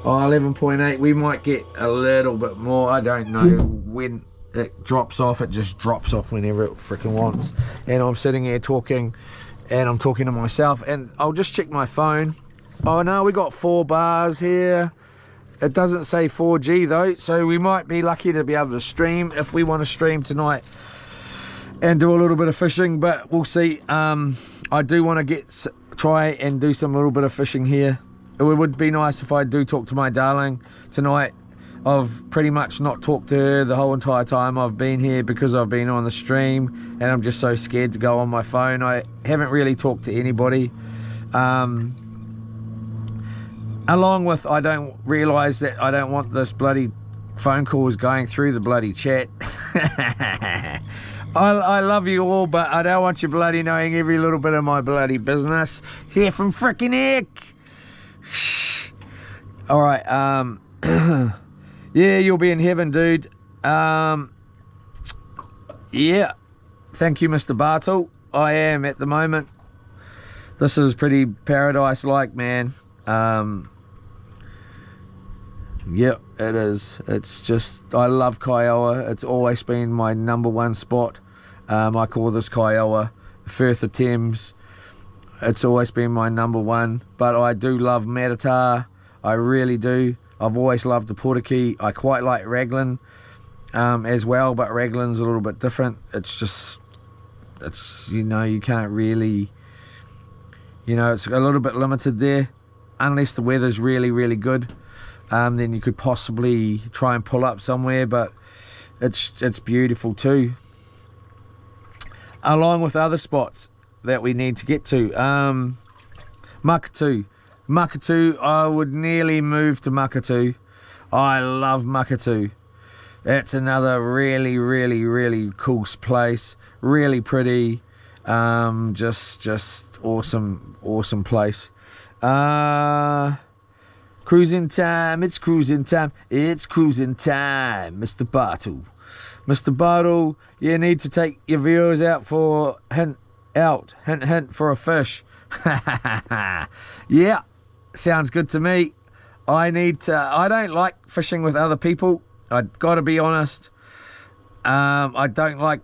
Speaker 1: Oh, 11.8. We might get a little bit more. I don't know when it drops off. It just drops off whenever it freaking wants. And I'm sitting here talking, and I'm talking to myself, and I'll just check my phone. Oh no, we got 4 bars here. It doesn't say 4G though, so we might be lucky to be able to stream if we want to stream tonight and do a little bit of fishing, but we'll see. I do want to try and do some little bit of fishing here. It would be nice if I do talk to my darling tonight. I've pretty much not talked to her the whole entire time I've been here, because I've been on the stream and I'm just so scared to go on my phone. I haven't really talked to anybody. Along with, I don't realise that I don't want this bloody phone calls going through the bloody chat. I love you all, but I don't want you bloody knowing every little bit of my bloody business here from frickin' heck. Alright, yeah, you'll be in heaven, dude. Yeah, thank you, Mr. Bartle. I am at the moment. This is pretty paradise-like, man. Yep, it is. It's just, I love Kiowa. It's always been my #1 spot. I call this Kiowa the Firth of Thames. It's always been my #1, but I do love Matatā. I really do. I've always loved the Portakey. I quite like Raglan as well, but Raglan's a little bit different. It's just, you can't really, it's a little bit limited there, unless the weather's really, really good. Then you could possibly try and pull up somewhere, but it's beautiful too. Along with other spots that we need to get to. Makatu, I would nearly move to Makatu. I love Makatu. It's another really, really, really cool place. Really pretty. Just awesome place. Cruising time, it's cruising time, Mr. Bartle. Mr. Bartle, you need to take your viewers out for hint for a fish. Yeah, sounds good to me. I don't like fishing with other people. I've got to be honest. I don't like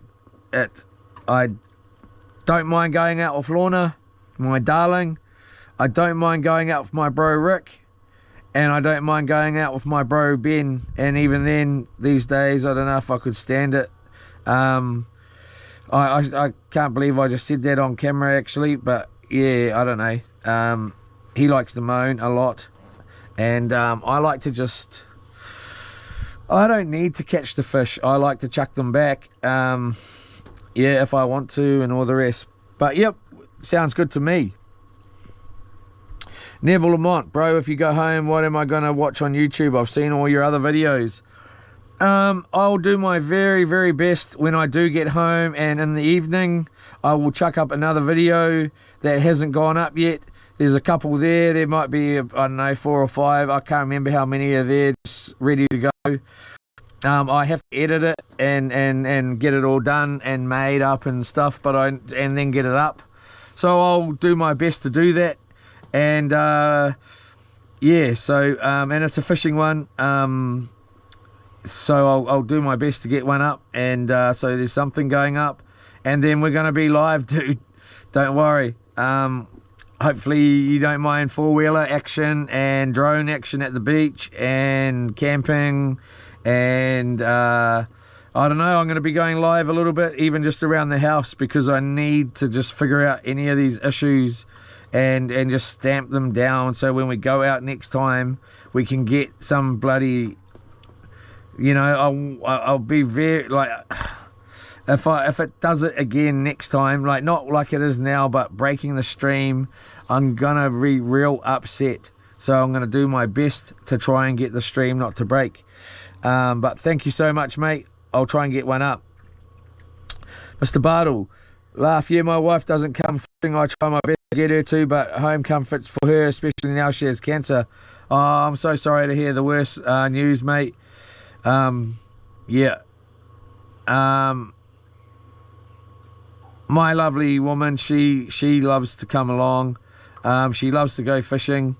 Speaker 1: it. I don't mind going out with Lorna, my darling. I don't mind going out with my bro Rick. And I don't mind going out with my bro Ben. And even then, these days, I don't know if I could stand it. I can't believe I just said that on camera, actually. But yeah, I don't know. He likes to moan a lot. And I like to just... I don't need to catch the fish. I like to chuck them back. Yeah, if I want to and all the rest. But yep, sounds good to me. Neville Lamont, bro, if you go home, what am I going to watch on YouTube? I've seen all your other videos. I'll do my very, very best when I do get home, and in the evening I will chuck up another video that hasn't gone up yet. There's a couple there. There might be, I don't know, 4 or 5. I can't remember how many are there, just ready to go. I have to edit it and get it all done and made up and stuff, and then get it up. So I'll do my best to do that. And yeah, so and it's a fishing one. So I'll do my best to get one up, and so there's something going up, and then we're gonna be live, dude. Don't worry. Hopefully you don't mind four-wheeler action and drone action at the beach and camping, and I don't know, I'm going to be going live a little bit, even just around the house, because I need to just figure out any of these issues and just stamp them down, so when we go out next time we can get some bloody, you know, I'll be very, like, if it does it again next time, like not like it is now, but breaking the stream, I'm gonna be real upset. So I'm gonna do my best to try and get the stream not to break. But thank you so much, mate. I'll try and get one up. Mr. Bartle, laugh. Yeah, my wife doesn't come fishing. I try my best to get her to, but home comforts for her, especially now she has cancer. Oh, I'm so sorry to hear the worst news, mate. Yeah. My lovely woman, she loves to come along. She loves to go fishing.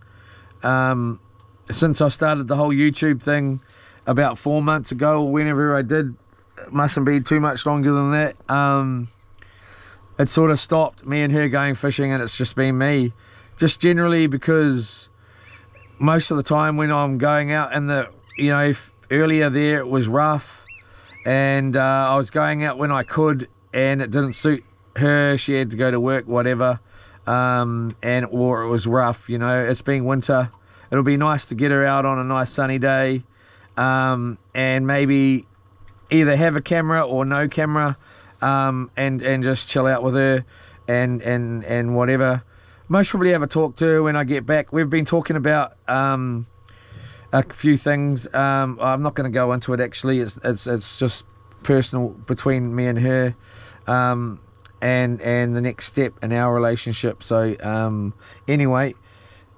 Speaker 1: Since I started the whole YouTube thing about 4 months ago, or whenever I did, it mustn't be too much longer than that. It sort of stopped me and her going fishing, and it's just been me. Just generally because most of the time when I'm going out in the, you know, earlier there it was rough, and I was going out when I could, and it didn't suit her. She had to go to work, whatever, or it was rough, you know. It's been winter. It'll be nice to get her out on a nice sunny day, and maybe either have a camera or no camera, and just chill out with her and whatever. Most probably have a talk to her when I get back. We've been talking about a few things. I'm not going to go into it, actually. It's just personal between me and her, and the next step in our relationship. So anyway,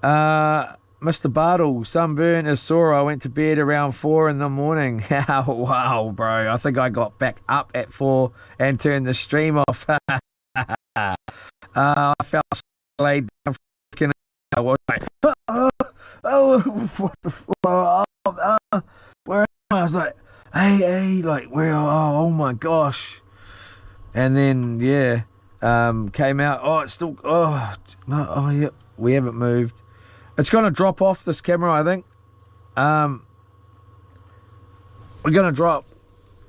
Speaker 1: Mr. Bartle, sunburn is sore. I went to bed around 4 in the morning. Wow, bro, I think I got back up at 4 and turned the stream off. I felt laid down. I was like, where am I? I was like, hey, like, where? Oh my gosh. And then, yeah, came out. Oh, it's still, oh, no, oh, yeah, we haven't moved. It's going to drop off this camera, I think. We're going to drop.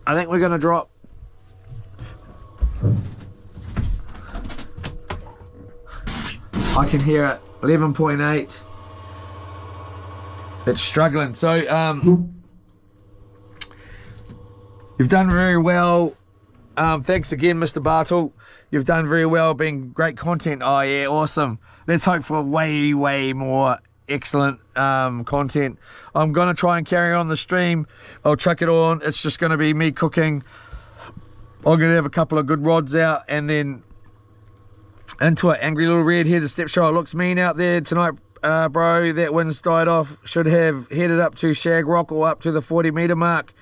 Speaker 1: I think we're going to drop. I can hear it. 11.8. It's struggling. So, you've done very well. Thanks again, Mr. Bartle. You've done very well, being great content. Oh yeah, awesome. Let's hope for way more excellent content. I'm gonna try and carry on the stream. I'll chuck it on. It's just gonna be me cooking. I'm gonna have a couple of good rods out, and then into it. Angry little red-headed step shot. Looks mean out there tonight, bro. That wind's died off. Should have headed up to Shag Rock or up to the 40-meter mark.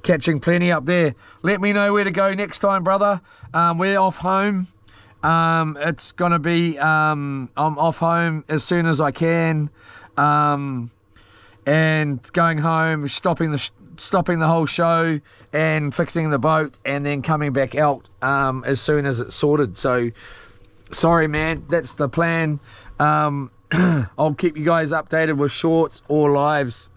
Speaker 1: Catching plenty up there. Let me know where to go next time, brother. We're off home. It's gonna be I'm off home as soon as I can, and going home, stopping the whole show and fixing the boat, and then coming back out as soon as it's sorted. So sorry, man, that's the plan. I'll keep you guys updated with shorts or lives,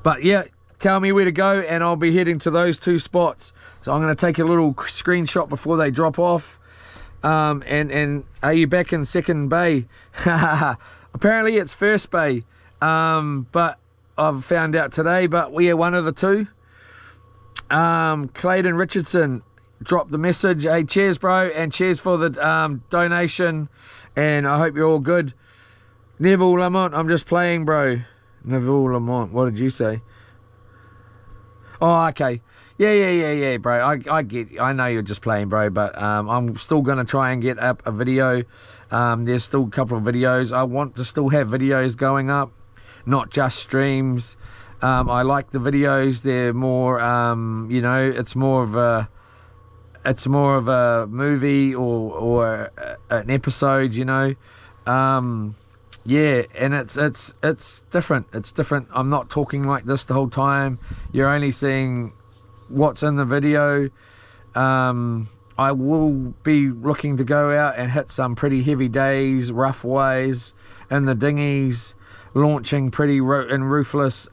Speaker 1: but yeah, tell me where to go and I'll be heading to those 2 spots. So I'm going to take a little screenshot before they drop off. And are you back in second bay? Apparently it's first bay, but I've found out today, but we are one of the 2. Clayton Richardson dropped the message. Hey, cheers, bro, and cheers for the donation, and I hope you're all good. Neville Lamont, I'm just playing, bro. Neville Lamont, what did you say?
Speaker 2: Oh, okay. Yeah, bro. I know you're just playing, bro, but I'm still gonna try and get up a video. There's still a couple of videos. I want to still have videos going up, not just streams. I like the videos. They're more, you know, it's more of a movie or an episode, you know. Yeah, and it's different. It's different. I'm not talking like this the whole time. You're only seeing what's in the video. I will be looking to go out and hit some pretty heavy days, rough ways in the dinghies, launching pretty and ruthless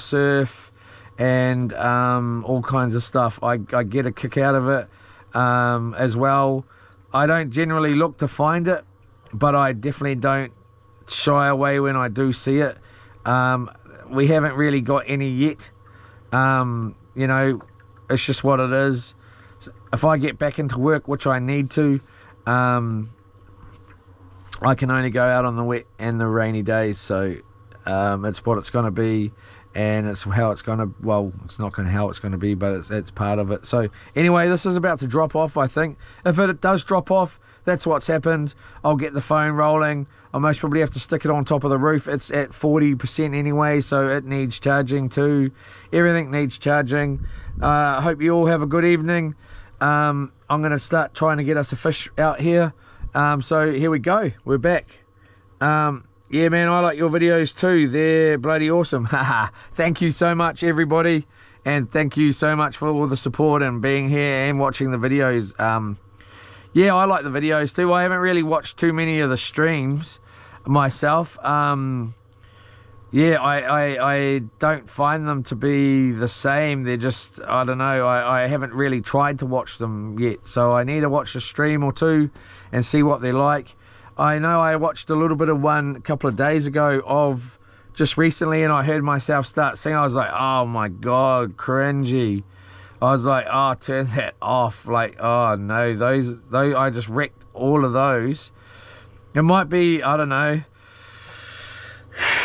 Speaker 2: surf and all kinds of stuff. I get a kick out of it as well. I don't generally look to find it, but I definitely don't shy away when I do see it. We haven't really got any yet. You know, it's just what it is. So if I get back into work, which I need to, I can only go out on the wet and the rainy days. So it's what it's going to be, and it's how it's going to, well, it's not going to how it's going to be, but it's part of it. So anyway, this is about to drop off, I think. If it does drop off, that's what's happened. I'll get the phone rolling. I'll most probably have to stick it on top of the roof. It's at 40% anyway, so it needs charging too. Everything needs charging. I hope you all have a good evening. I'm going to start trying to get us a fish out here. So here we go. We're back. Yeah, man, I like your videos too. They're bloody awesome. Haha. Thank you so much, everybody. And thank you so much for all the support and being here and watching the videos. Yeah, I like the videos too. I haven't really watched too many of the streams myself. Yeah, I don't find them to be the same. They're just, I don't know, I haven't really tried to watch them yet. So I need to watch a stream or two and see what they're like. I know I watched a little bit of one a couple of days ago of just recently, and I heard myself start singing. I was like, oh my God, cringy. I was like, oh, turn that off. Like, oh no, those I just wrecked all of those. It might be, I don't know.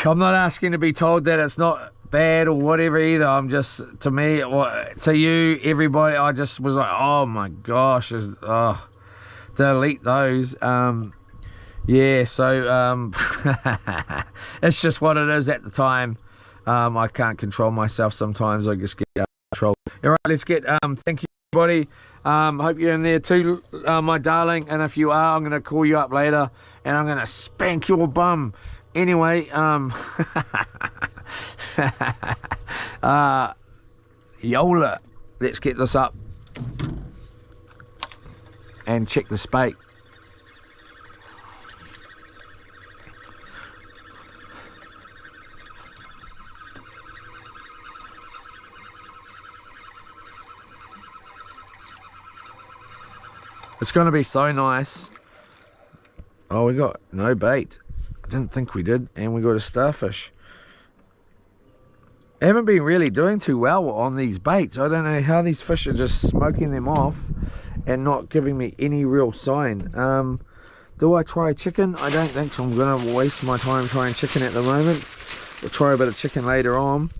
Speaker 2: I'm not asking to be told that it's not bad or whatever either. I'm just, to me, to you, everybody, I just was like, oh my gosh, delete those. Yeah, so it's just what it is at the time. I can't control myself sometimes. I just get out of control. All right, let's get, thank you, everybody. Hope you're in there too, my darling. And if you are, I'm going to call you up later and I'm going to spank your bum. Anyway, Yola, let's get this up and check the spate. It's going to be so nice. Oh, we got no bait. I didn't think we did. And we got a starfish. I haven't been really doing too well on these baits. I don't know how these fish are just smoking them off and not giving me any real sign. Do I try chicken? I don't think so. I'm going to waste my time trying chicken at the moment. We'll try a bit of chicken later on.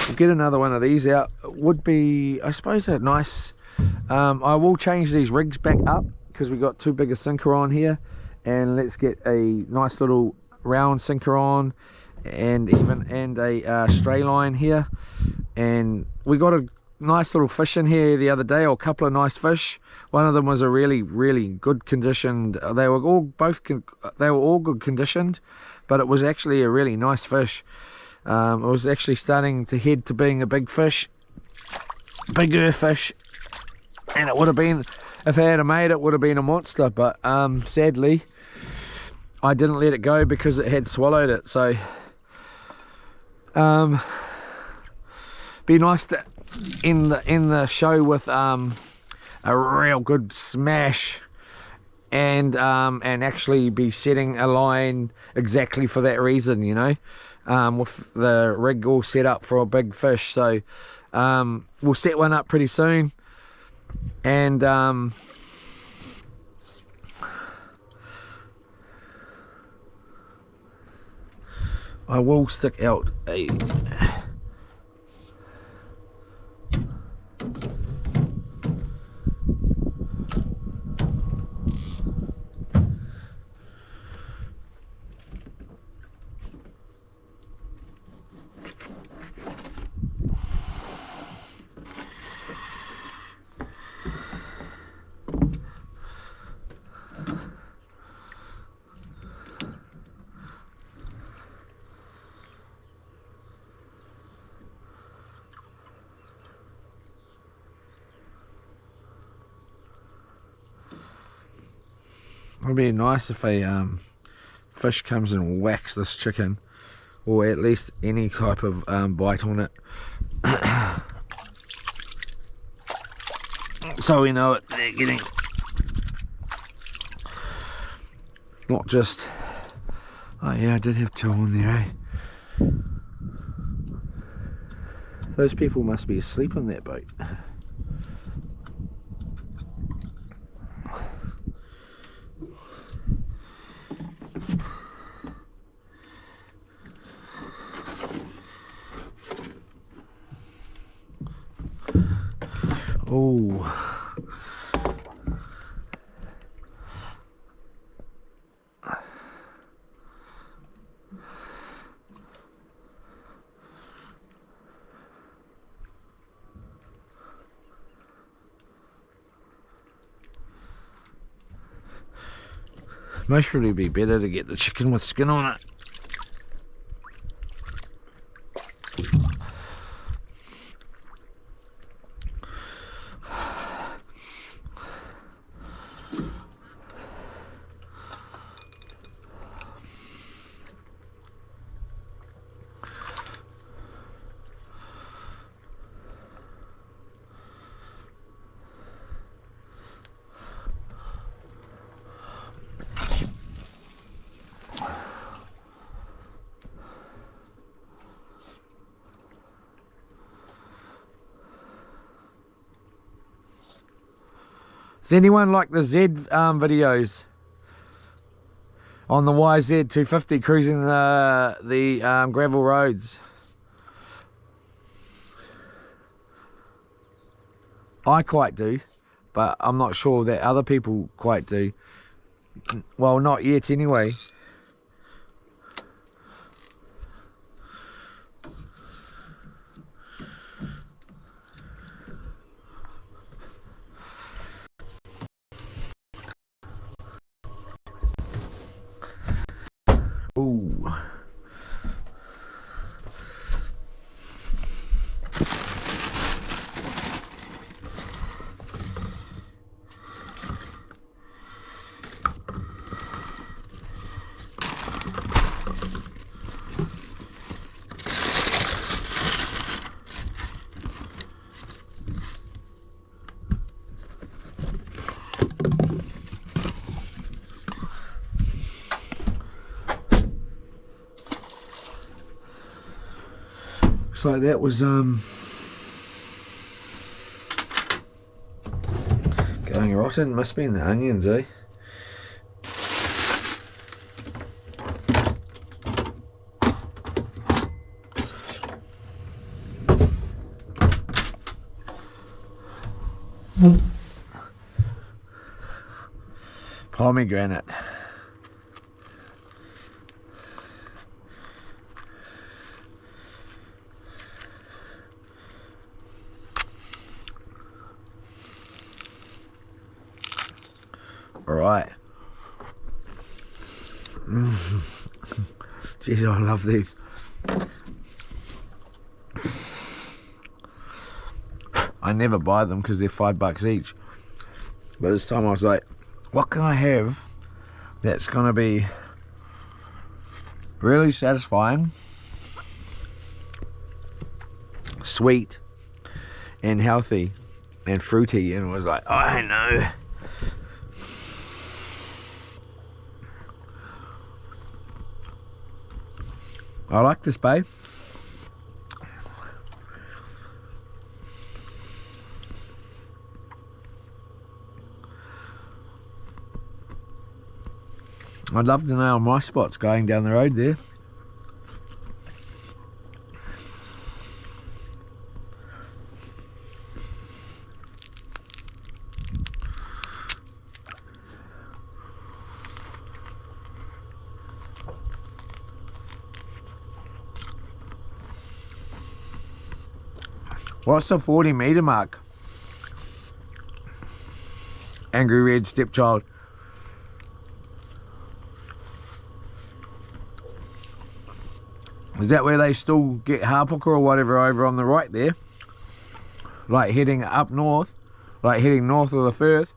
Speaker 2: We'll get another one of these out. It would be, I suppose, a nice... I will change these rigs back up because we got too big a sinker on here, and let's get a nice little round sinker on and a stray line here. And we got a nice little fish in here the other day, or a couple of nice fish. One of them was a really good conditioned. They were all good conditioned, but it was actually a really nice fish. It was actually starting to head to being a big fish, bigger fish. And it would have been, if I had made it, would have been a monster. But sadly, I didn't let it go because it had swallowed it. So, be nice to end the show with a real good smash, and actually be setting a line exactly for that reason. You know, with the rig all set up for a big fish. So, we'll set one up pretty soon. And I will stick out a
Speaker 1: It'd be nice if a fish comes and whacks this chicken, or at least any type of bite on it. So we know what they're getting. Not just... Oh yeah, I did have two on there, eh? Those people must be asleep on that boat. Oh. Most probably be better to get the chicken with skin on it. Does anyone like the Z videos on the YZ250 cruising the gravel roads? I quite do, but I'm not sure that other people quite do. Well, not yet anyway. Ooh. Looks like that was going rotten. Must be in the onions, eh? Pomegranate. Alright. Jeez, I love these. I never buy them because they're $5 each. But this time I was like, what can I have that's going to be really satisfying, sweet, and healthy, and fruity? And it was like, I know. I like this, babe. I'd love to know my spots going down the road there. What's the 40-meter mark? Angry Red Stepchild. Is that where they still get Harpooker or whatever over on the right there? Like heading up north, like heading north of the Firth.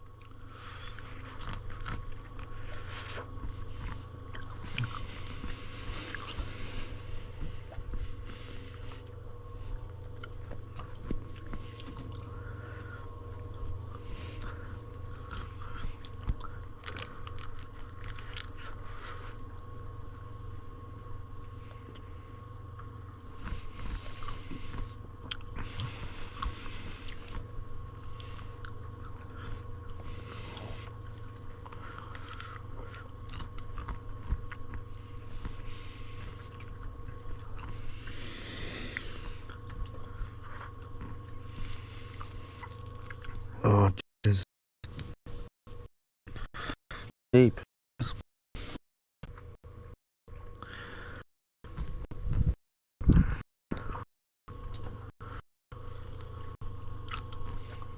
Speaker 1: deep.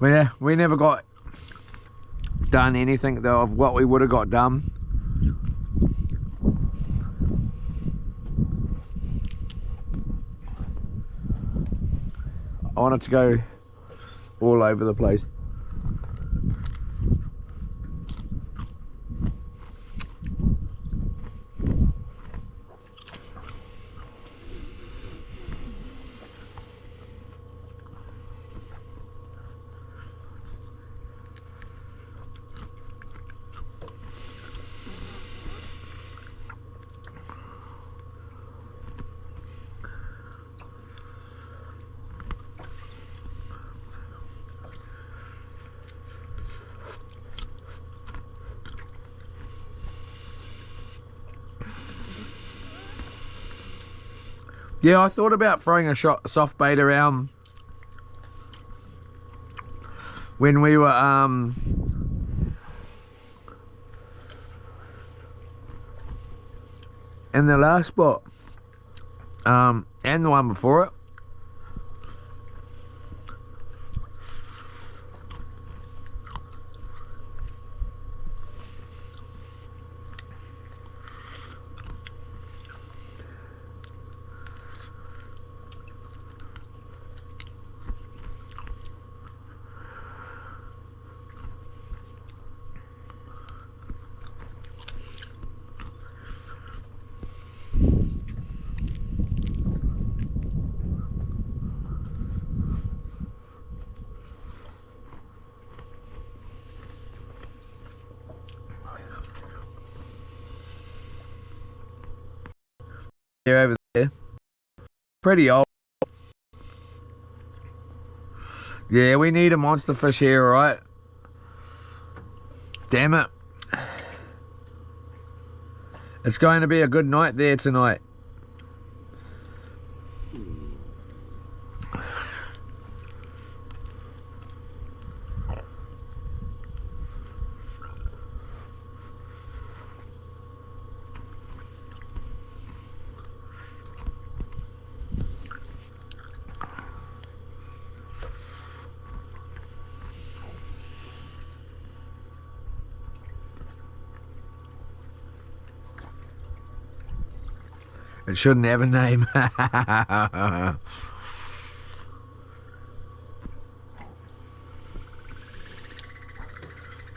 Speaker 1: But yeah, we never got done anything though of what we would have got done. I wanted to go all over the place. Yeah, I thought about throwing a soft bait around when we were in the last spot and the one before it. They're over there. Pretty old. Yeah, we need a monster fish here, right? Damn it. It's going to be a good night there tonight. It shouldn't have a name.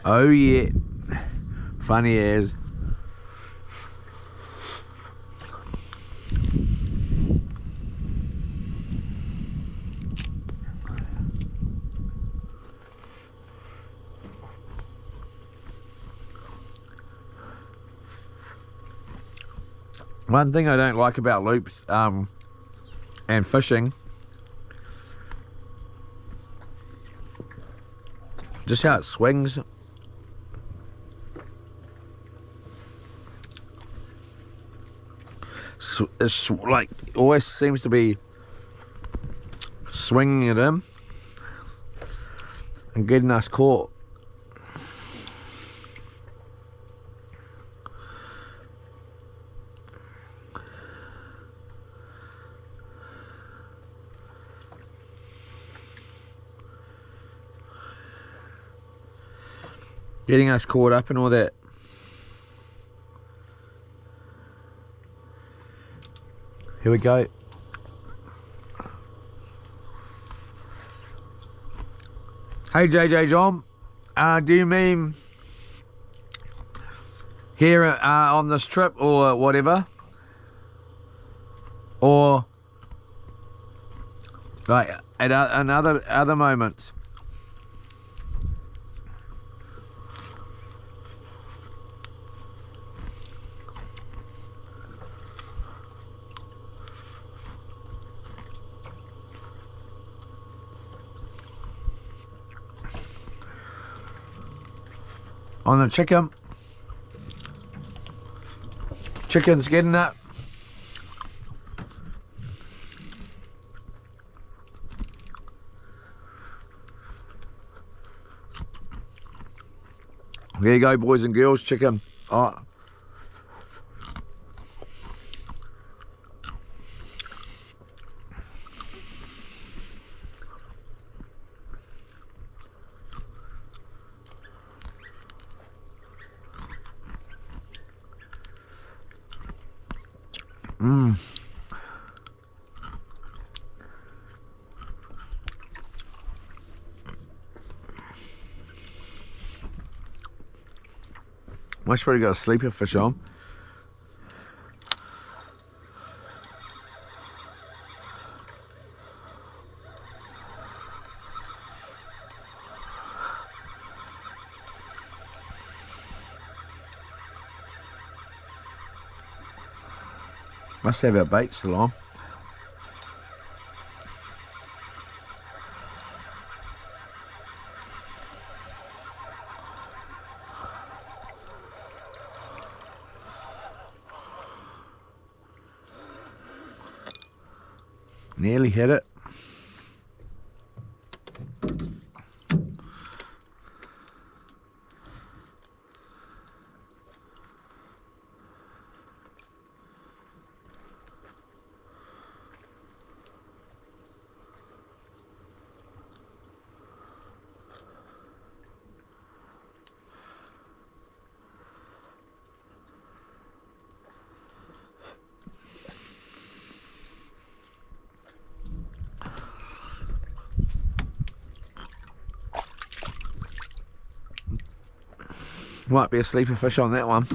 Speaker 1: Oh yeah. Funny as. One thing I don't like about loops and fishing, just how it swings. It's like always seems to be swinging it in and getting us caught. Getting us caught up and all that. Here we go. Hey JJ John, do you mean here on this trip or whatever? Or like at other moments? On the chicken. Chicken's getting up. There you go, boys and girls, chicken. Oh. Mmm. Much better got a sleeper fish on. Must have our bait still on. Nearly hit it. Might be a sleeper fish on that one.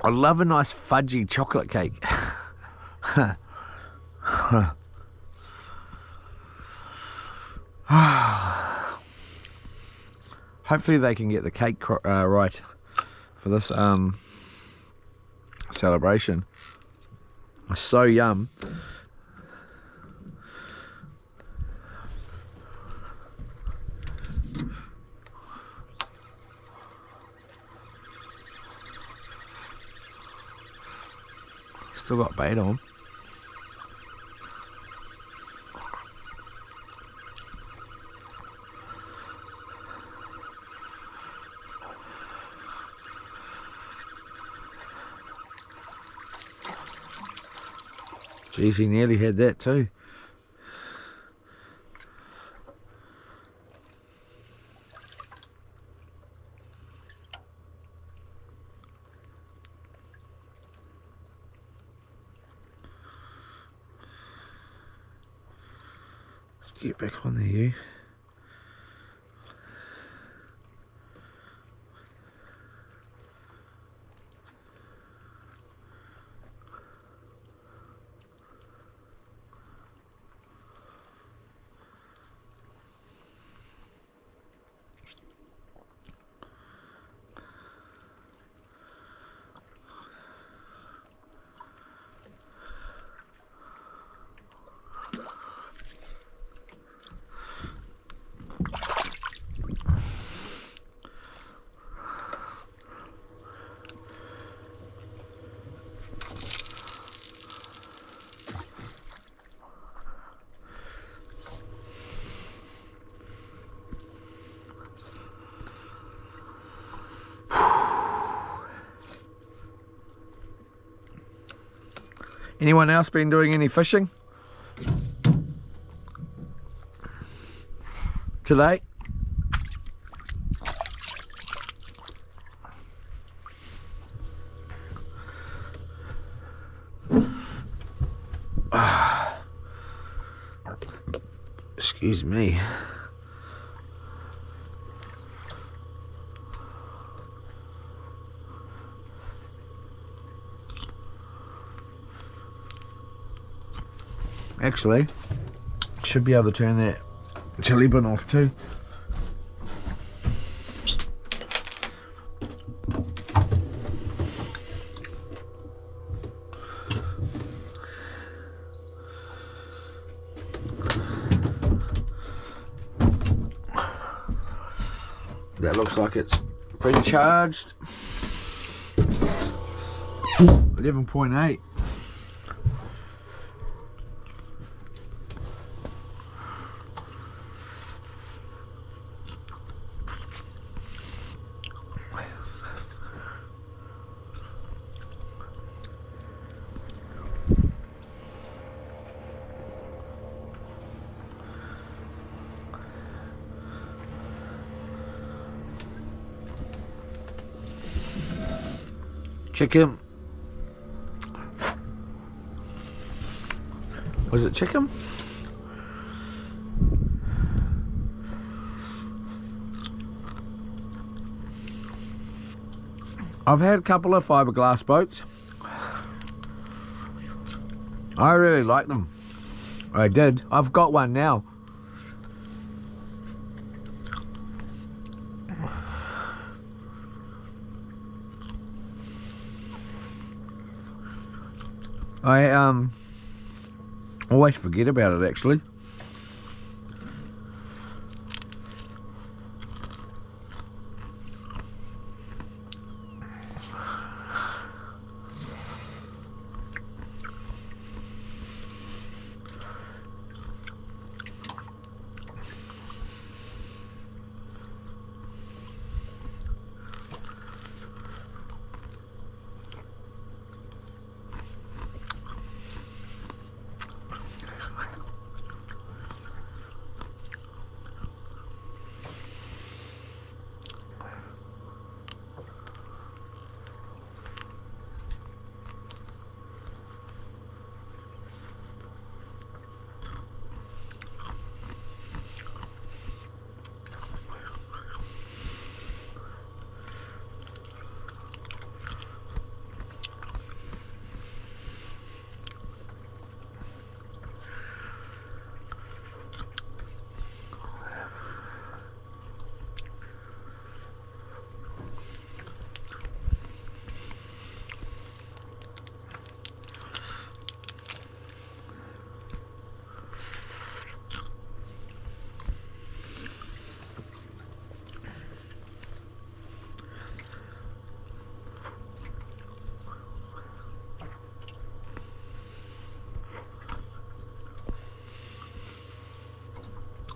Speaker 1: I love a nice fudgy chocolate cake. Hopefully they can get the cake right for this celebration. It's so yum. Still got bait on. Jeez, he nearly had that too. Get back on there, you. Anyone else been doing any fishing today? Excuse me. Actually, should be able to turn that chili bin off too. That looks like it's pretty charged. 11.8. Chicken. Was it chicken? I've had a couple of fiberglass boats. I really like them. I did. I've got one now. I always forget about it actually.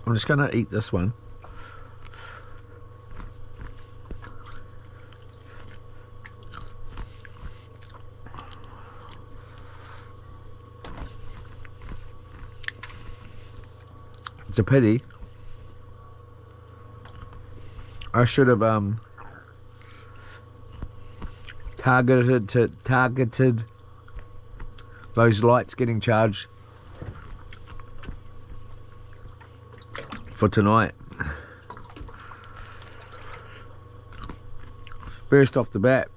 Speaker 1: I'm just gonna eat this one. It's a pity. I should have targeted those lights getting charged for tonight. First off the bat.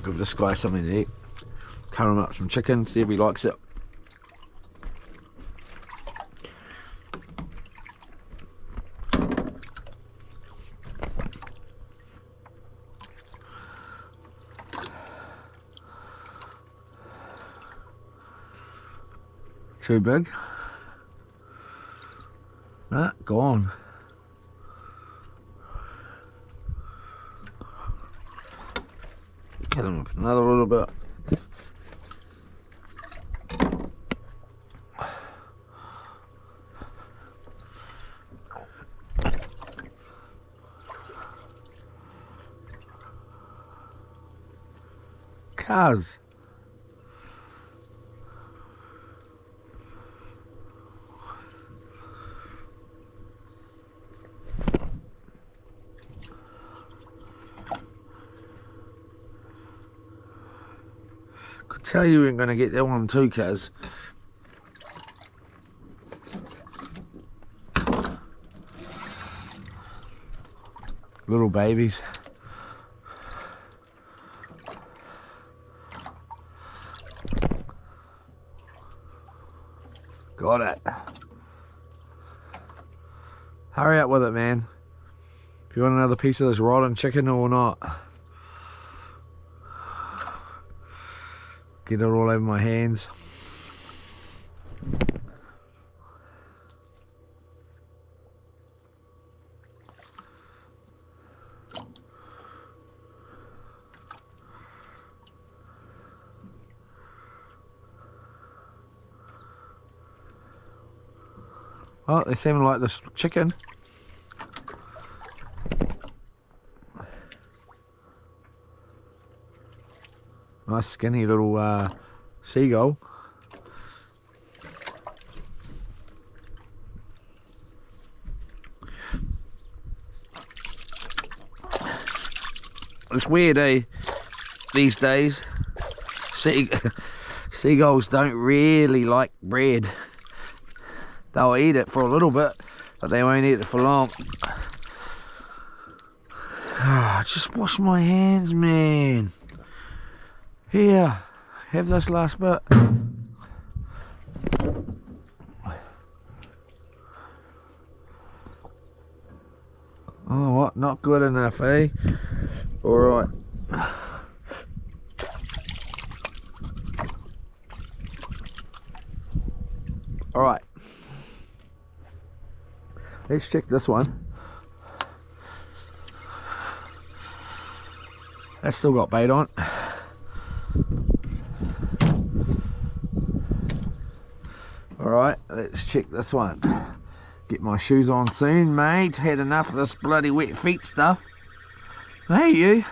Speaker 1: Give this guy something to eat. Cut him up some chicken, see if he likes it. Too big. Right, gone. Get him up another little bit. Cars. Could tell you ain't gonna get that one too, cuz. Little babies. Got it. Hurry up with it, man. If you want another piece of this rotten chicken or not. Get it all over my hands. Oh, they seem like this chicken. Nice skinny little seagull. It's weird, eh? These days, seagulls don't really like bread. They'll eat it for a little bit, but they won't eat it for long. Just wash my hands, man. Here, have this last bit. Oh, what? Not good enough, eh? Alright. Alright. Let's check this one. That's still got bait on. Alright, let's check this one. Get my shoes on soon, mate. Had enough of this bloody wet feet stuff. Hey, you.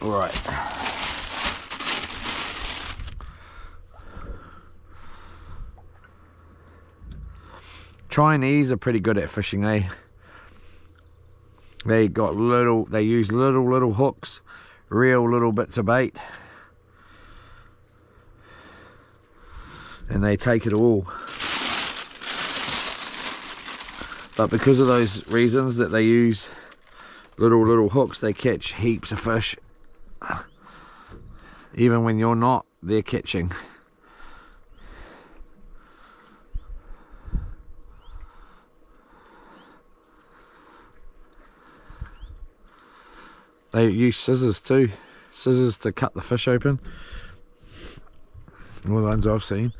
Speaker 1: Right. Chinese are pretty good at fishing, eh? They use little hooks, real little bits of bait, and they take it all. But because of those reasons that they use little hooks, they catch heaps of fish. Even when you're not, they're catching. They use scissors too. Scissors to cut the fish open. All the ones I've seen.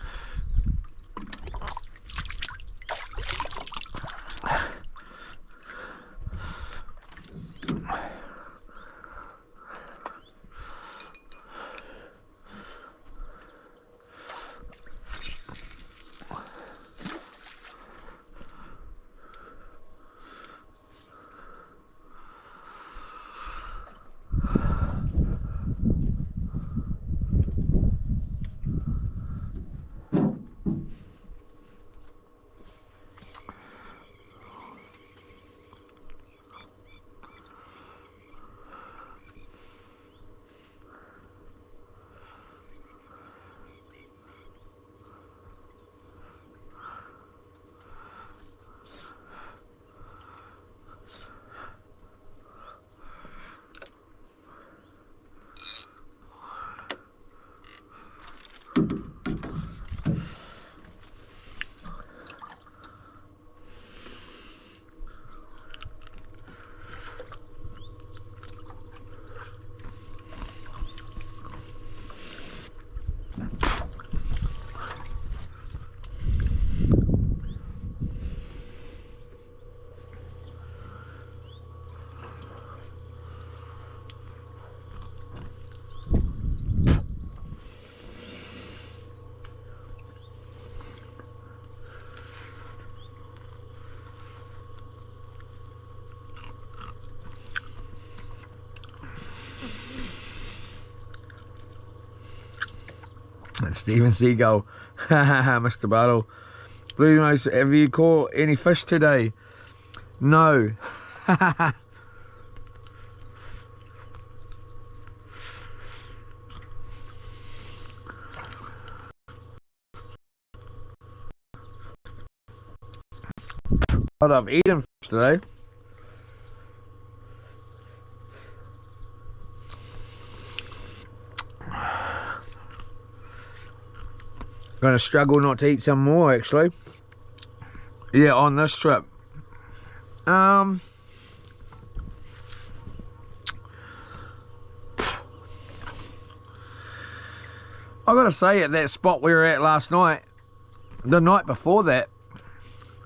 Speaker 1: And Stephen Seagull, Mr. Battle. Blue Nose, have you caught any fish today? No. What I've eaten today. Gonna struggle not to eat some more actually. Yeah, on this trip. I gotta say, at that spot we were at last night, the night before that,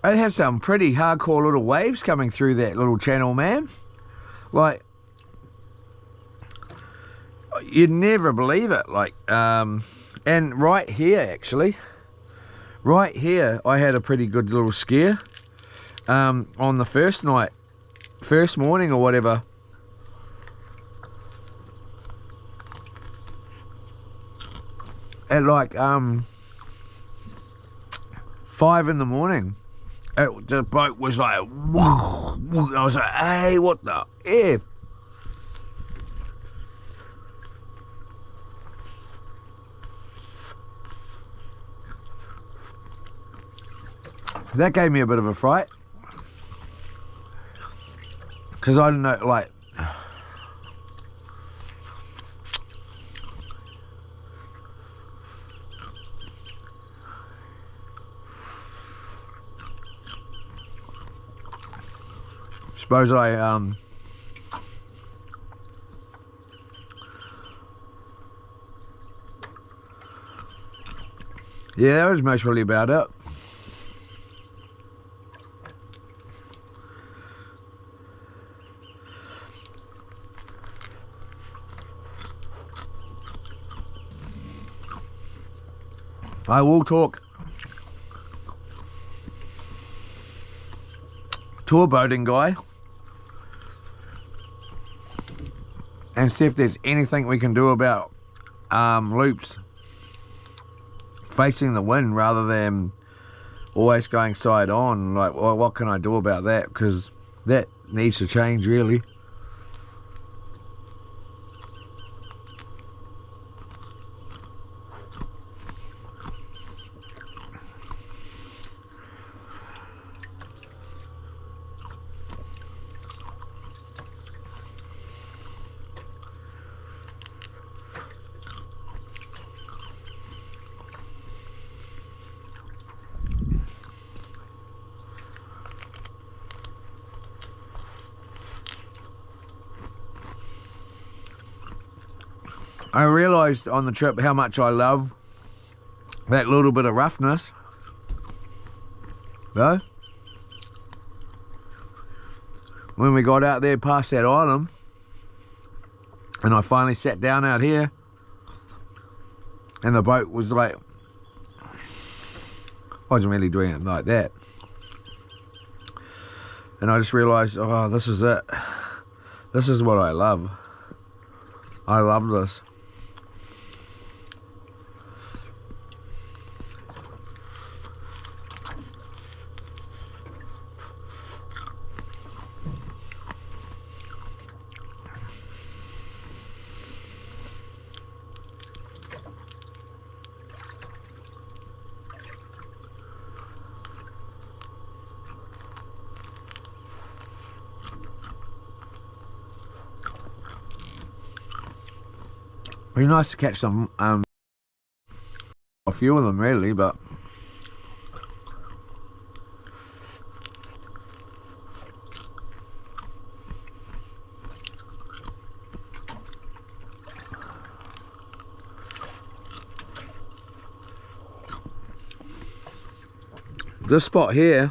Speaker 1: it had some pretty hardcore little waves coming through that little channel, man. Like, you'd never believe it. Like, and right here, actually, right here, I had a pretty good little scare. On the first morning or whatever. At like 5 in the morning, the boat was like, whoa. I was like, hey, what the F? That gave me a bit of a fright, because I don't know, like, suppose I yeah, that was most probably about it. I will talk to a boating guy and see if there's anything we can do about loops facing the wind rather than always going side on. Like, well, what can I do about that? Because that needs to change, really. I realised on the trip how much I love that little bit of roughness. Though, when we got out there past that island, and I finally sat down out here, and the boat was like, I wasn't really doing it like that. And I just realised, oh, this is it. This is what I love. I love this. It'd be nice to catch some, a few of them really, but this spot here,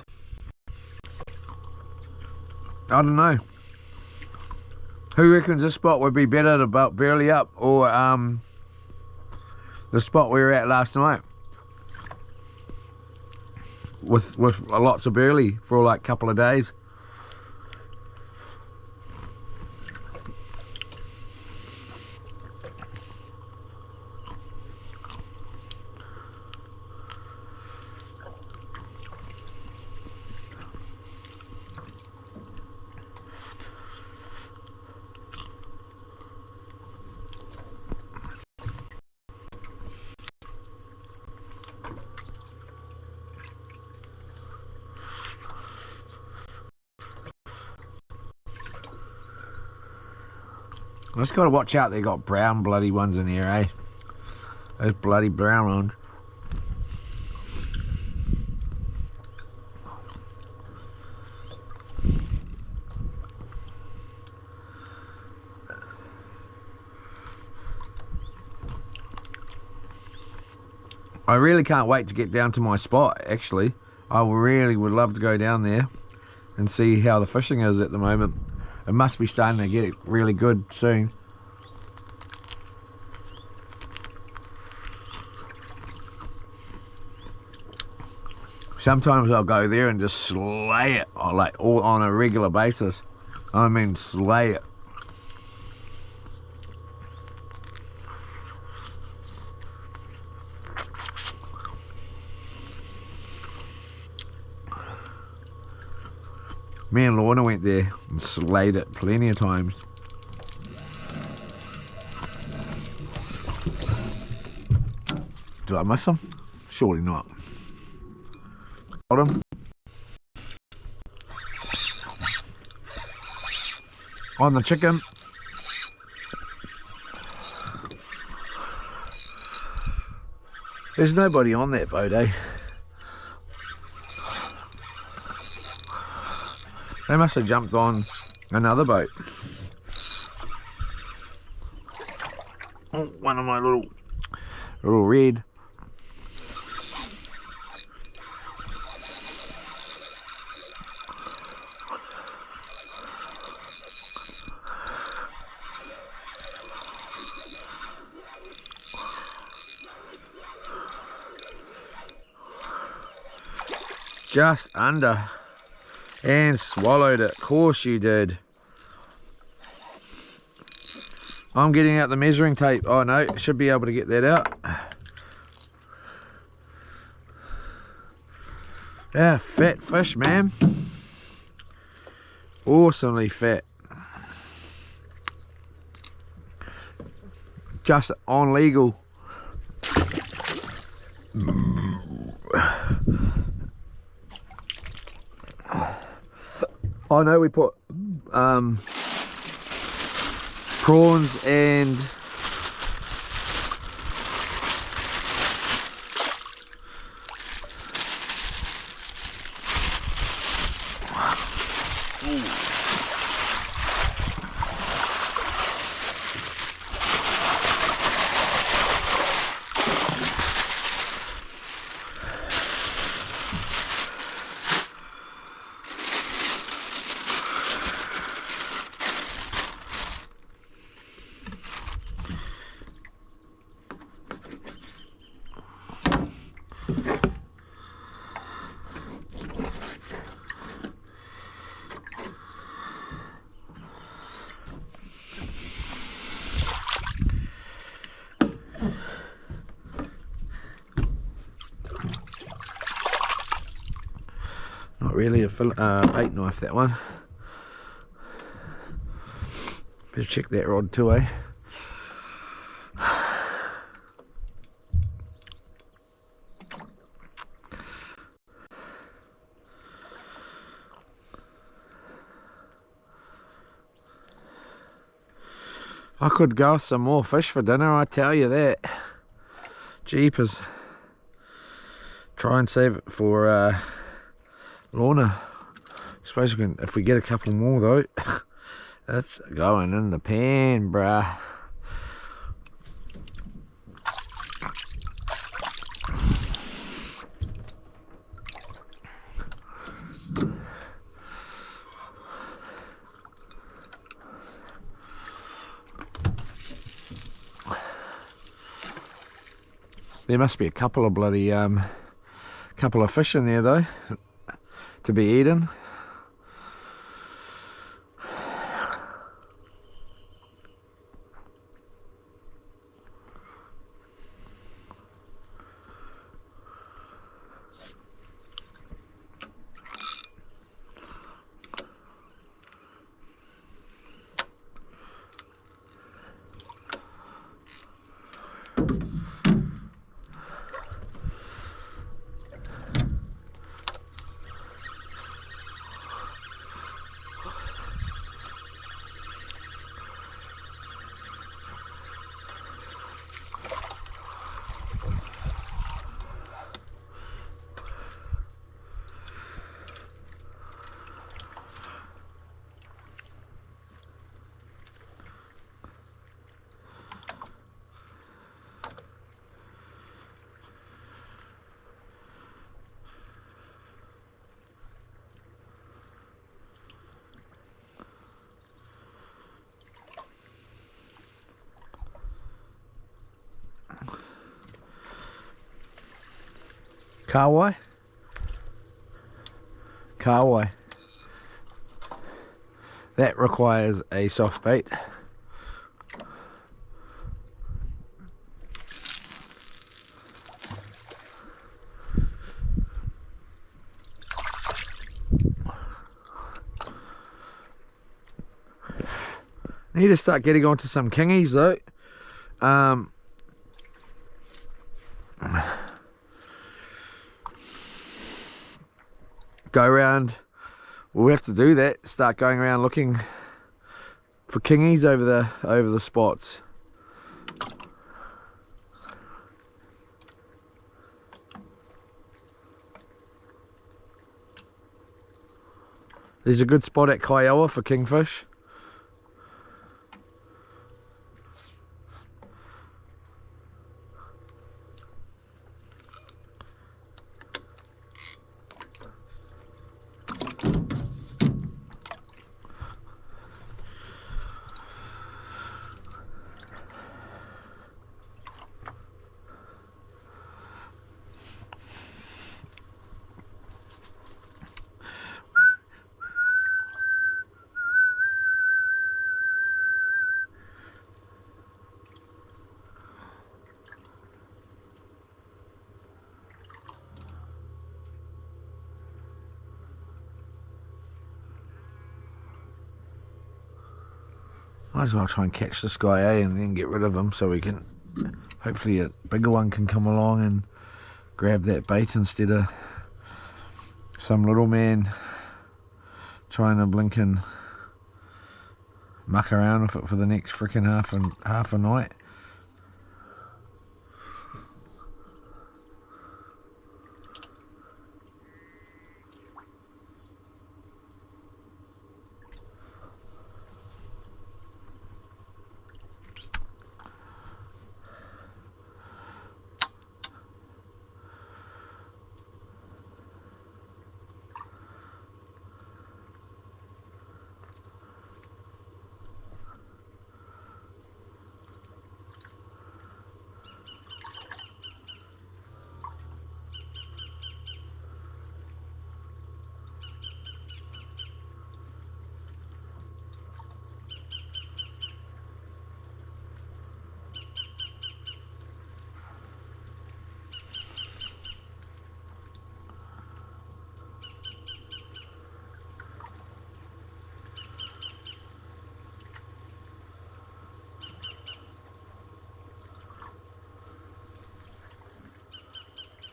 Speaker 1: I don't know. Who reckons this spot would be better to boat barely up, or the spot we were at last night with lots of burley for like a couple of days? I just got to watch out. They got brown bloody ones in here, eh? Those bloody brown ones. I really can't wait to get down to my spot, actually. I really would love to go down there and see how the fishing is at the moment. It must be starting to get really good soon. Sometimes I'll go there and just slay it, like all on a regular basis. I mean, slay it. Me and Lorna went there and slayed it plenty of times. Did I miss him? Surely not. Got him. On the chicken. There's nobody on that boat, eh? They must have jumped on another boat. Oh, one of my little red. Just under. And swallowed it. Of course you did. I'm getting out the measuring tape. Oh no, should be able to get that out. Yeah, fat fish, man. Awesomely fat. Just on legal. I know we put prawns and not really a bait knife, that one. Better check that rod too, eh? I could go with some more fish for dinner, I tell you that. Jeepers. Try and save it for Lorna. Suppose we can, if we get a couple more though. It's going in the pan, bruh. There must be a couple of bloody couple of fish in there though to be eaten. Kawai. Kawai. That requires a soft bait. Need to start getting onto some kingies though. Go around. We'll have to do that. Start going around looking for kingies over the spots. There's a good spot at Yola for kingfish. Might as well try and catch this guy, and then get rid of him so we can, hopefully a bigger one can come along and grab that bait instead of some little man trying to blink and muck around with it for the next freaking half a night.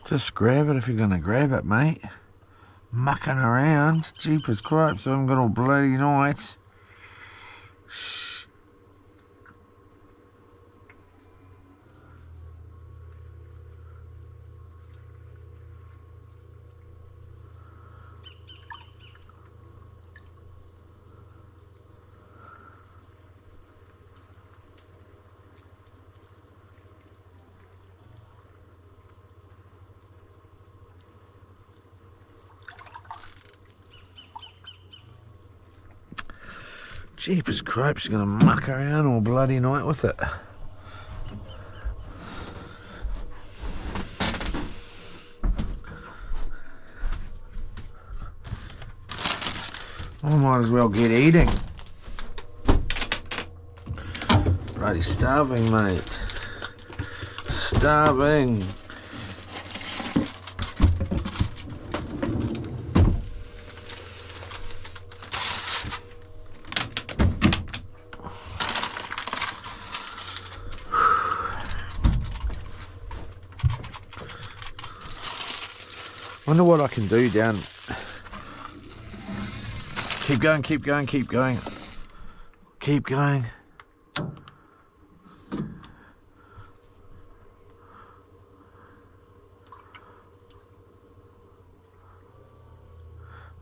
Speaker 1: Just grab it if you're gonna grab it, mate. Mucking around. Jeepers cripes, I haven't got all bloody night. Jeepers cripes, gonna muck around all bloody night with it. I might as well get eating. Bloody starving, mate. Starving. Wonder what I can do down. Keep going, keep going, keep going. Keep going.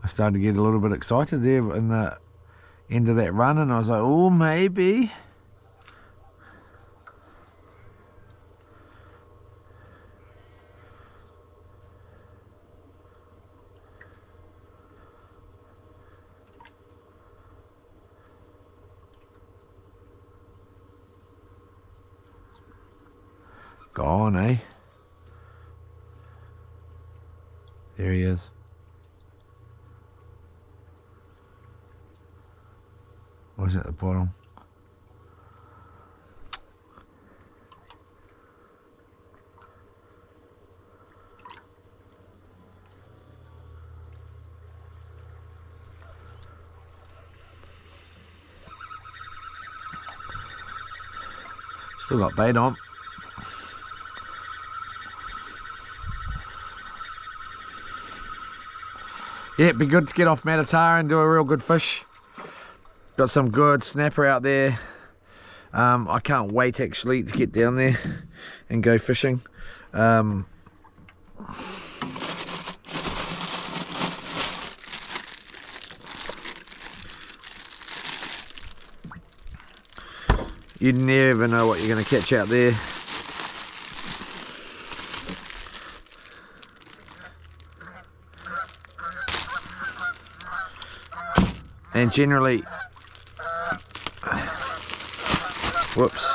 Speaker 1: I started to get a little bit excited there in the end of that run, and I was like, oh, maybe. Gone, eh?
Speaker 2: There he is. Was at the bottom. Still got bait on. Yeah, it'd be good to get off Matatara and do a real good fish. Got some good snapper out there. I can't wait actually to get down there and go fishing. You never know what you're going to catch out there. And generally, whoops,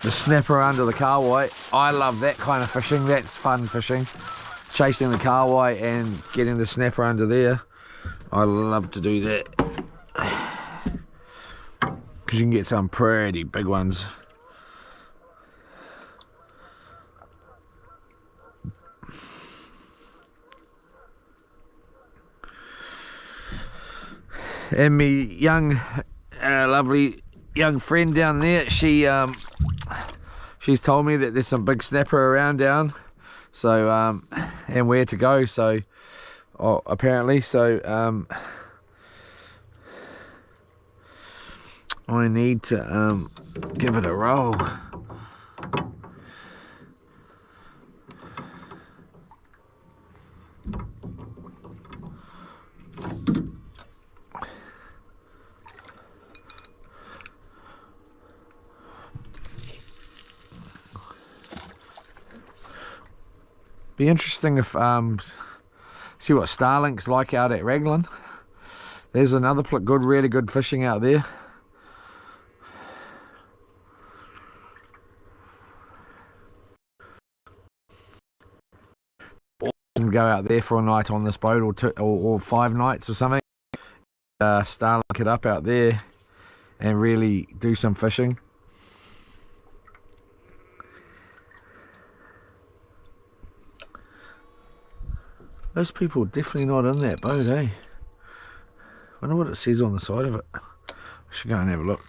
Speaker 2: the snapper under the carway, I love that kind of fishing. That's fun fishing. Chasing the carway and getting the snapper under there. I love to do that. Because you can get some pretty big ones. And me young, lovely young friend down there, she's told me that there's some big snapper around down, so and where to go. So apparently, so I need to give it a roll. Be interesting if see what Starlink's like out at Raglan. There's another good, really good fishing out there. Or you can go out there for a night on this boat, or 2 or 5 nights or something. Starlink it up out there and really do some fishing. Those people are definitely not in that boat, eh? I wonder what it says on the side of it. I should go and have a look.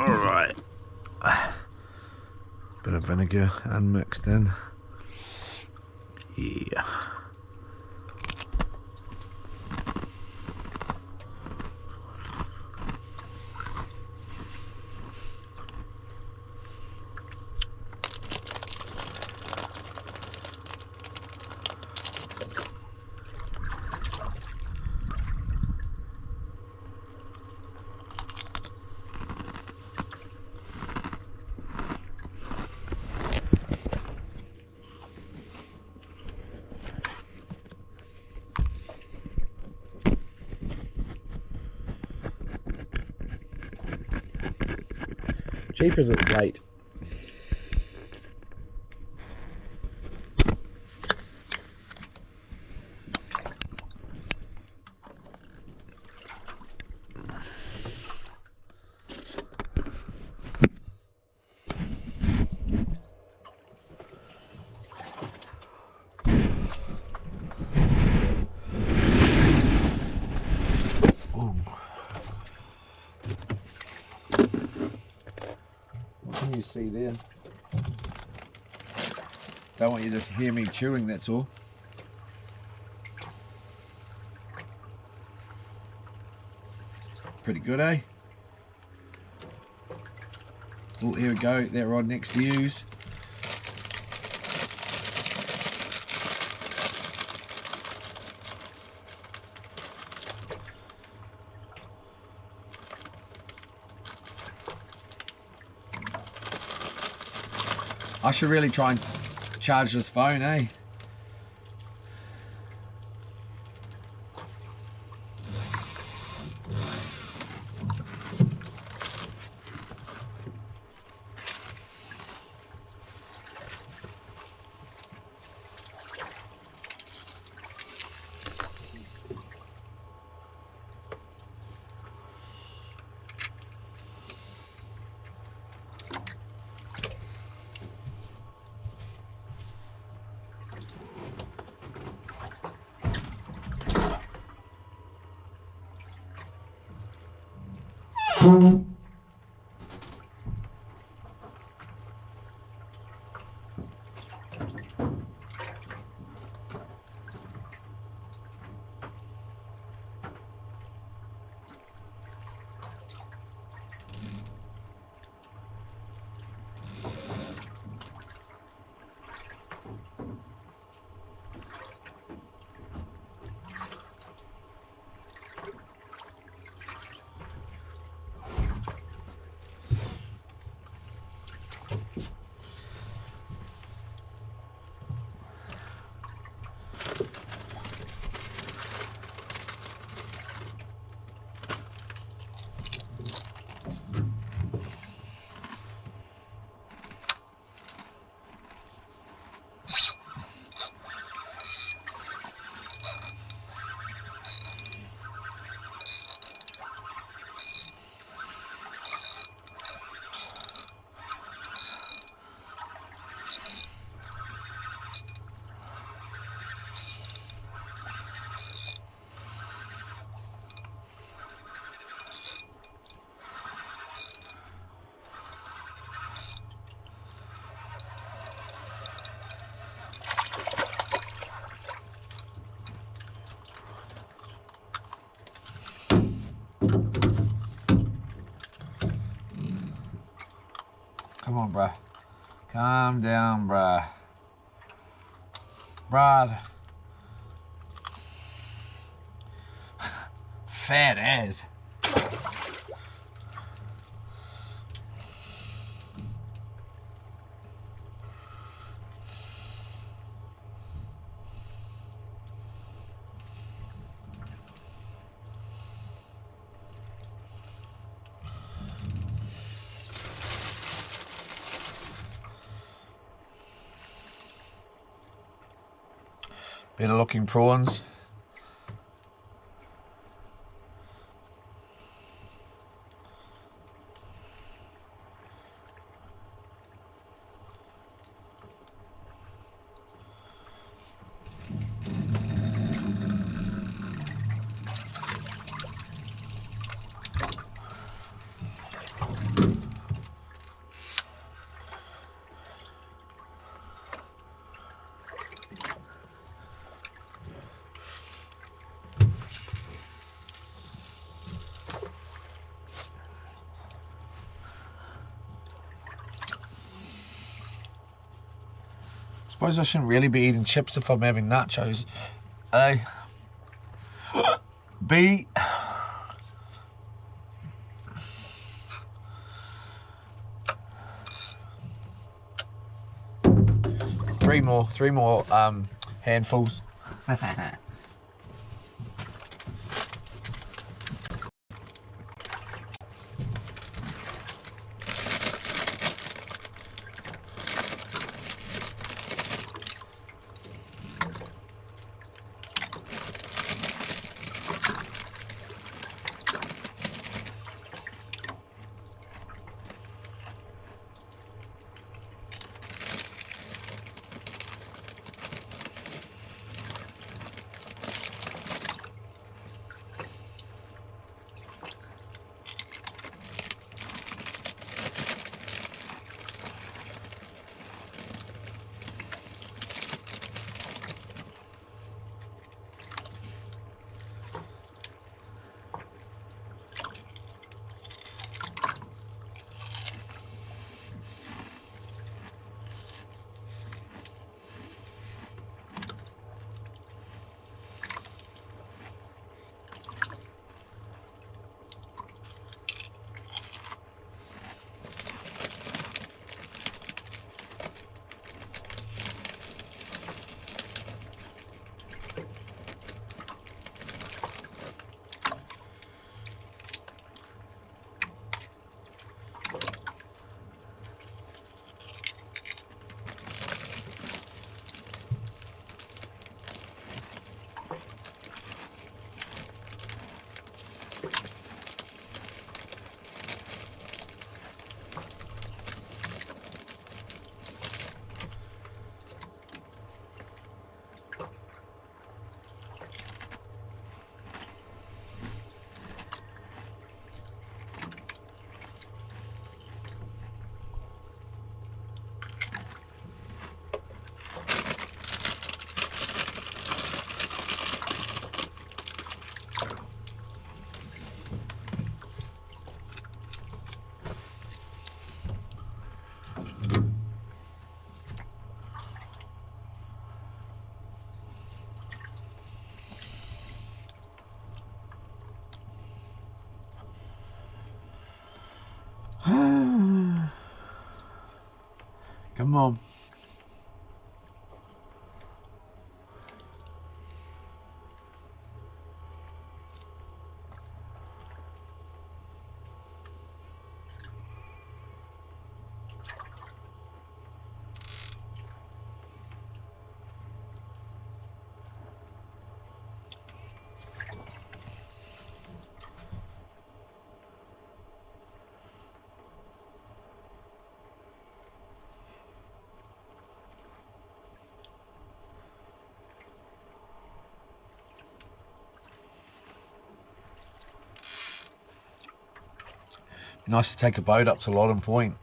Speaker 2: Alright. Bit of vinegar unmixed in. Yeah. Jeepers, it's late. You see there. Don't want you to hear me chewing, that's all. Pretty good, eh? Oh, here we go, that rod next to you's. I should really try and charge this phone, eh? Come on, bruh. Calm down, bruh. Bruh. Fat ass. Better looking prawns. Suppose I shouldn't really be eating chips if I'm having nachos. A. B. Three more handfuls. Come on. Nice to take a boat up to Loddon Point.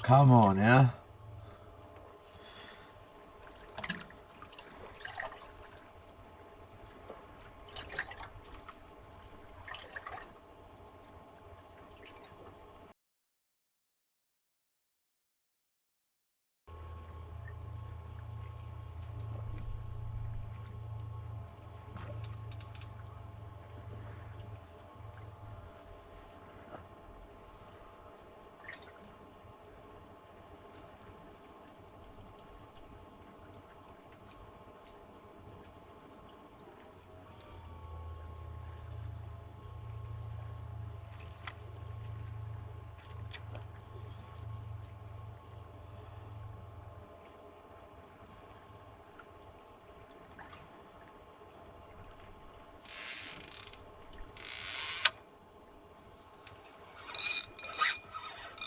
Speaker 2: Come on now.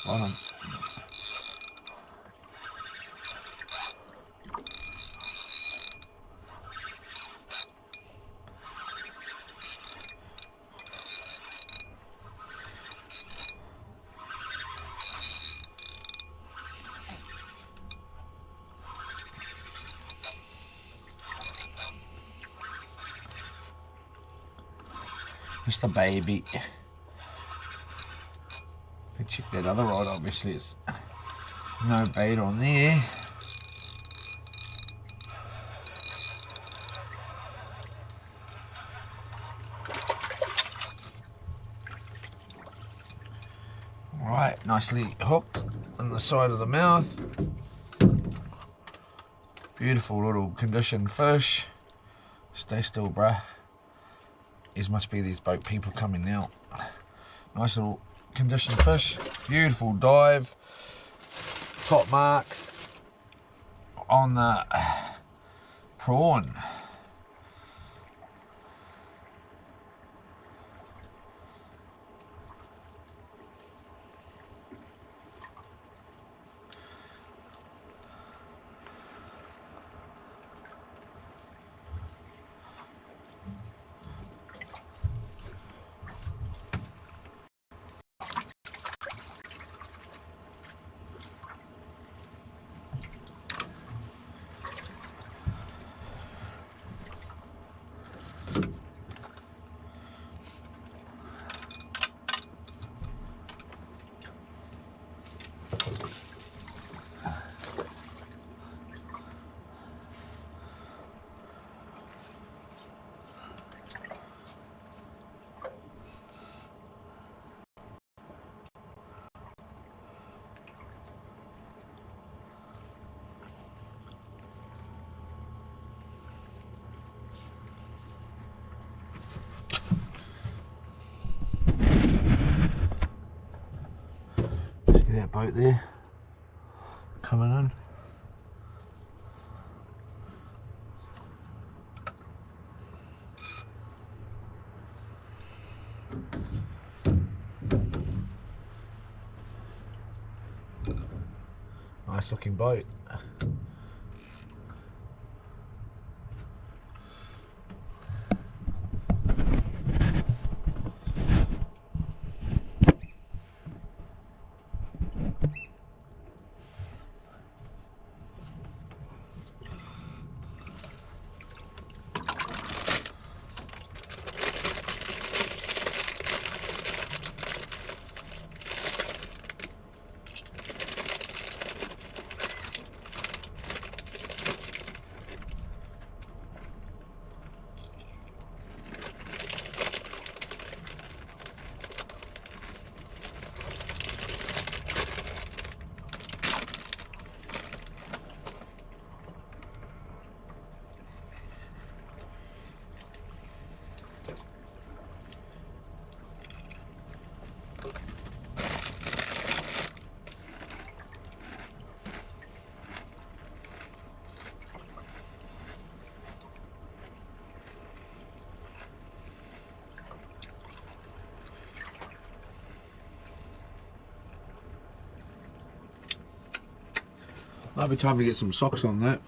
Speaker 2: Well done. Just a baby. If we check that other rod, obviously it's no bait on there. Right, nicely hooked on the side of the mouth. Beautiful little conditioned fish. Stay still, bruh. These must be these boat people coming now. Nice little conditioned fish. Beautiful dive. Top marks on the prawn. See that boat there coming in?
Speaker 1: Nice looking boat. Might be time to get some socks on that.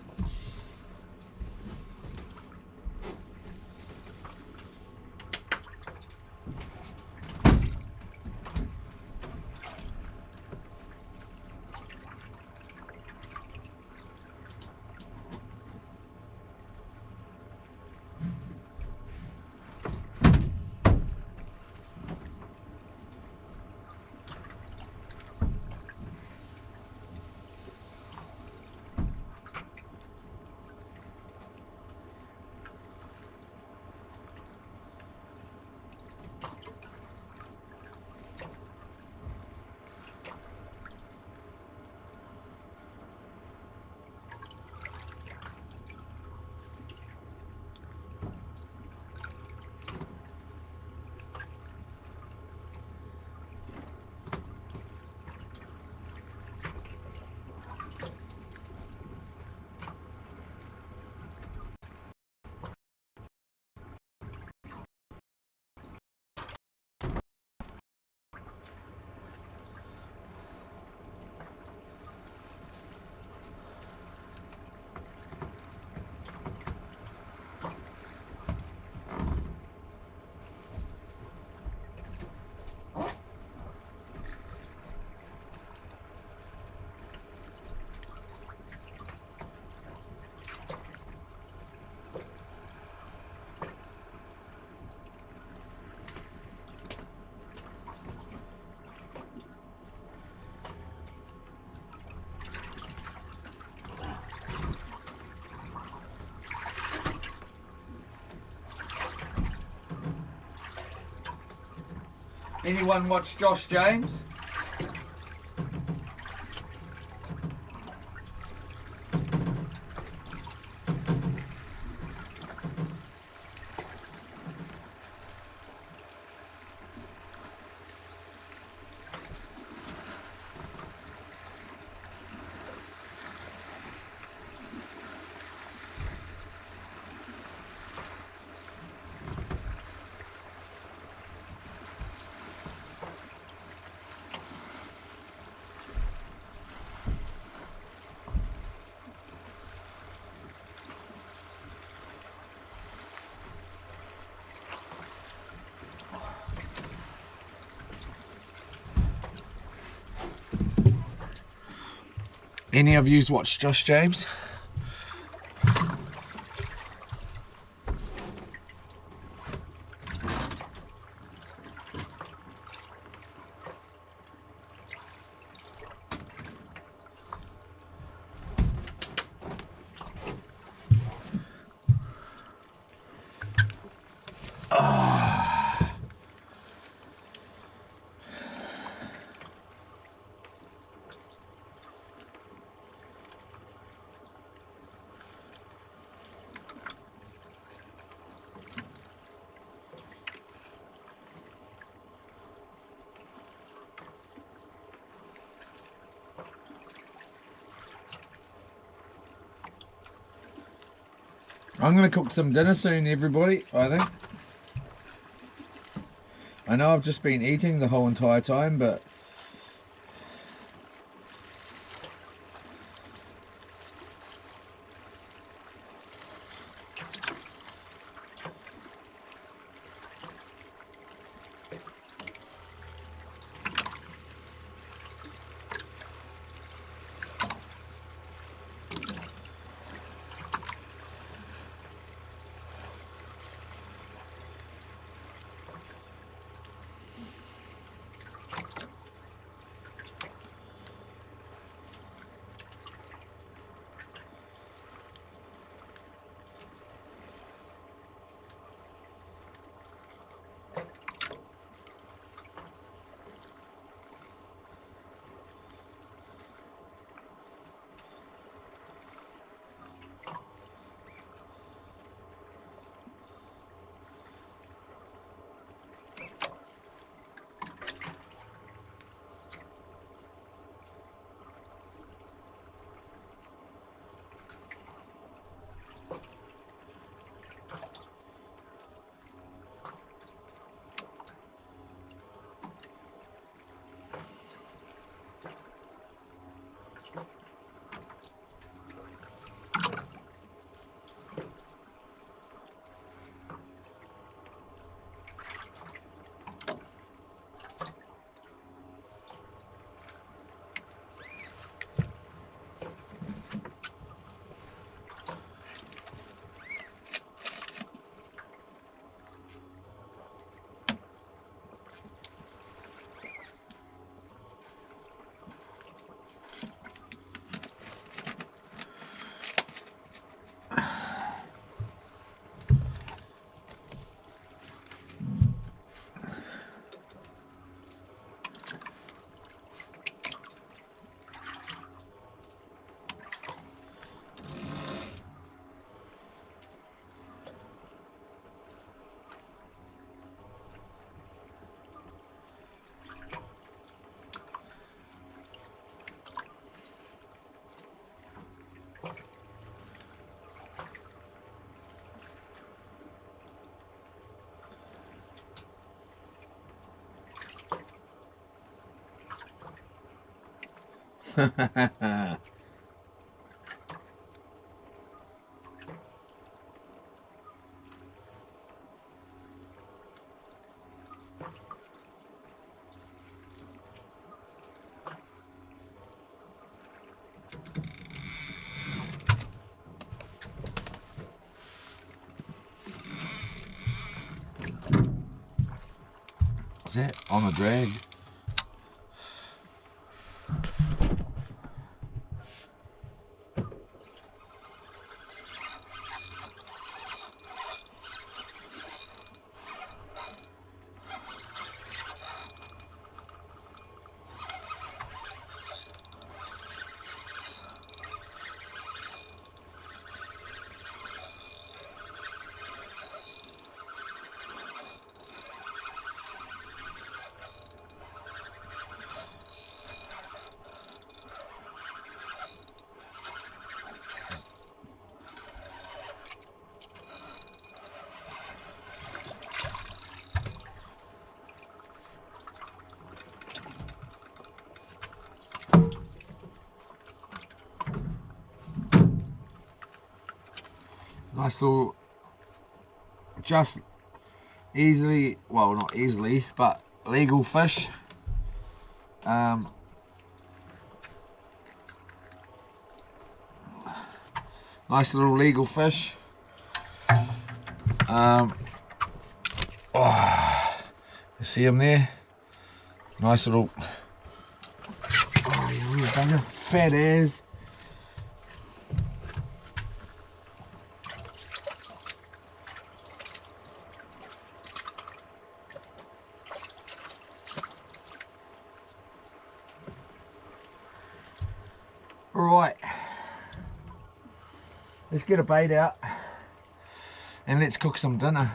Speaker 1: Anyone watch Josh James? Any of yous watch Josh James? I'm going to cook some dinner soon, everybody, I think.
Speaker 2: I know I've just been eating the whole entire time, but is that on the drag? Nice little, just easily, well not easily, but legal fish. Nice little legal fish. Oh, you see him there? Nice little, oh you little bugger, fat as. Right, let's get a bait out and let's cook some dinner.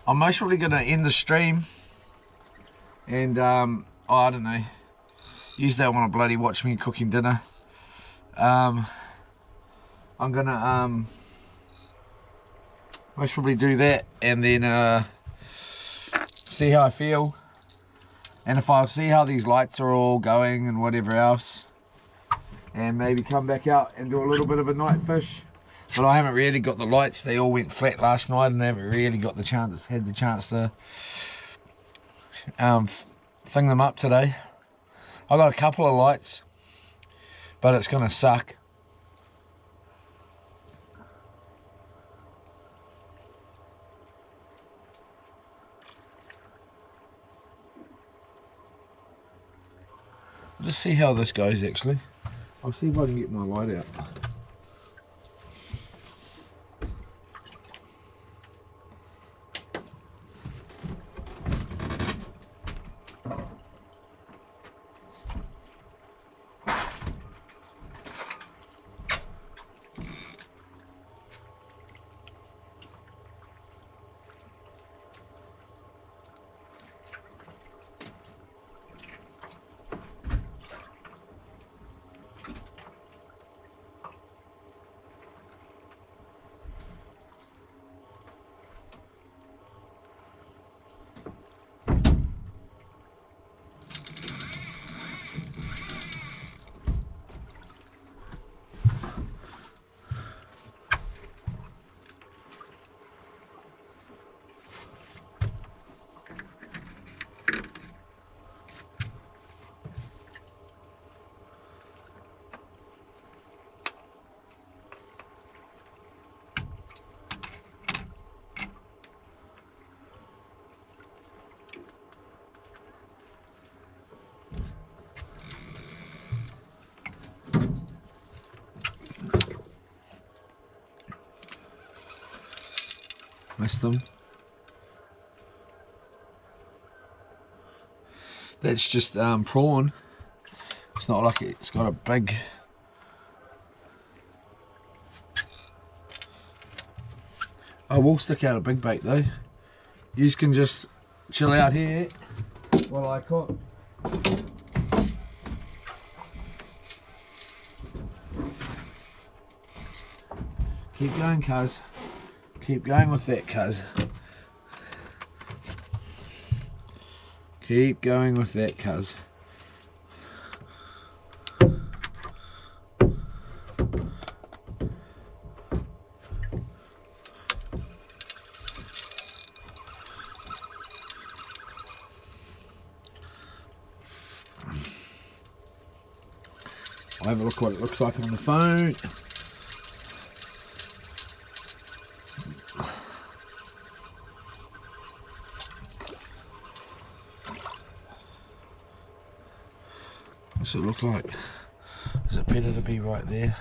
Speaker 1: I'm most probably going to end the stream and oh, I don't know, you don't want to bloody watch me cooking dinner. I'm gonna most probably do that and then see how I feel, and if I see how these lights are all going and whatever else, and maybe come back out and do a little bit of a night fish. But I haven't really got the lights, they all went flat last night and I haven't really got the chance, had the chance to thing them up today. I got a couple of lights, but it's gonna suck. I'll just see how this goes actually. I'll see if I can get my light out. Missed them. That's just prawn. It's not like it's got a big. I will stick out a big bait though. You can just chill out here while I cook. Keep going, cuz. Keep going with that, cuz. Keep going with that, cuz. I'll have a look what it looks like on the phone. What's it look like? Is it better to be right there?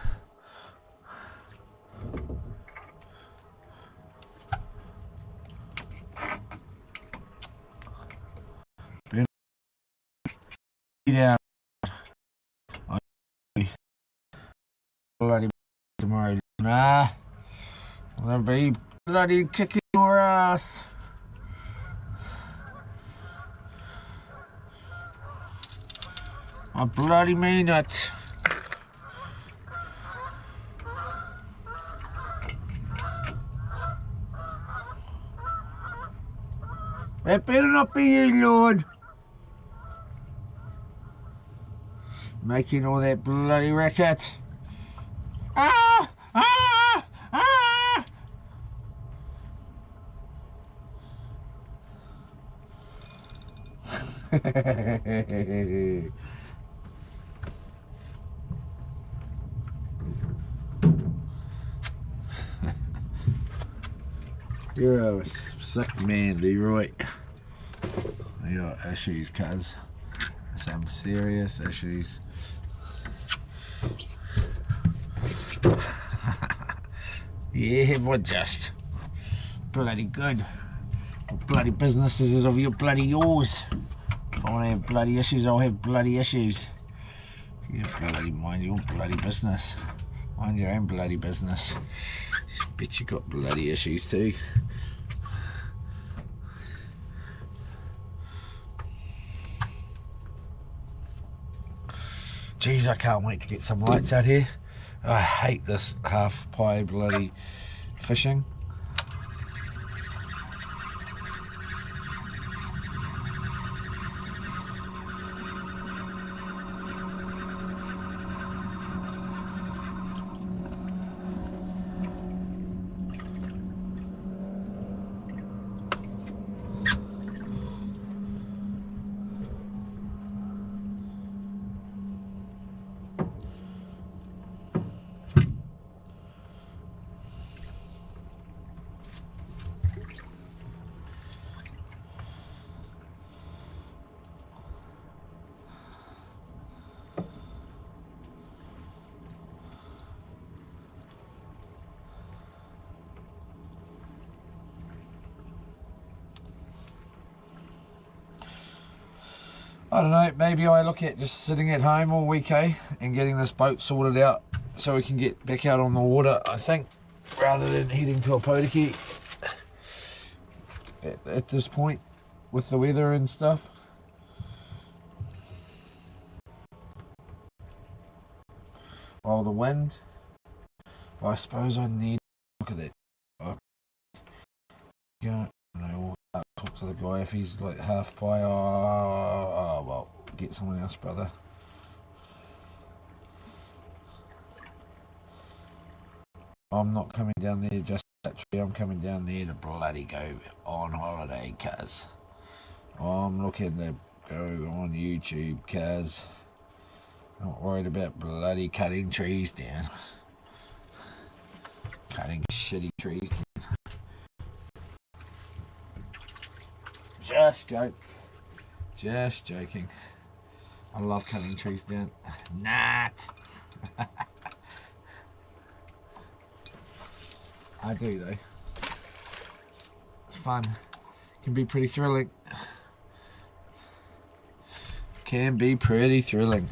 Speaker 1: Down. Bloody tomorrow. Nah, I'm gonna be bloody kicking your ass. I bloody mean it. That better not be you, Lord. Making all that bloody racket. Ah! Ah! Ah! You're a sick man, Leroy. You got issues, cuz. Some serious issues. Yeah, but just bloody good. What bloody business is it of your bloody yours? If I want to have bloody issues, I'll have bloody issues. You bloody mind your bloody business. Mind your own bloody business. Bet you got bloody issues too. Geez, I can't wait to get some lights out here. I hate this half pie bloody fishing. I don't know, maybe I look at just sitting at home all week, and getting this boat sorted out so we can get back out on the water, I think, rather than heading to a Podiki at this point with the weather and stuff. Well, the wind, I suppose I need to look at that. Yeah, no, I'll talk to the guy if he's like half pie. Oh, well, get someone else, brother. I'm not coming down there just that tree. I'm coming down there to bloody go on holiday, cuz. I'm looking to go on YouTube, cuz. Not worried about bloody cutting trees down. Cutting shitty trees down. Just joking. I love cutting trees down. Not. I do though. It's fun. Can be pretty thrilling. Can be pretty thrilling.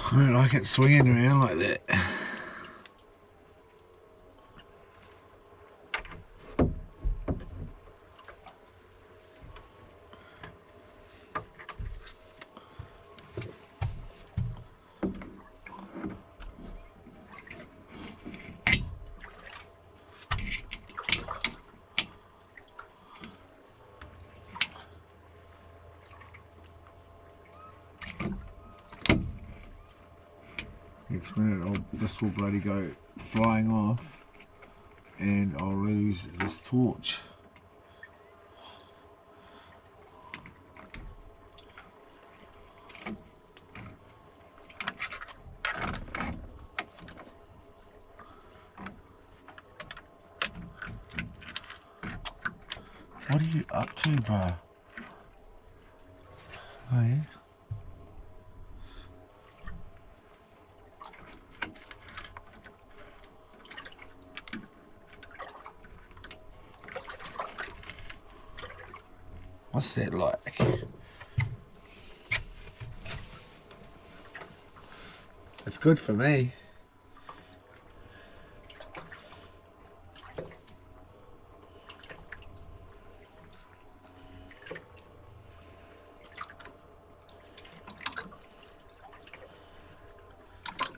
Speaker 1: I don't like it swinging around like that.
Speaker 2: Next minute this will bloody go flying off and I'll lose this torch. What are you up to, bruh? Oh yeah? What's that like? It's good for me.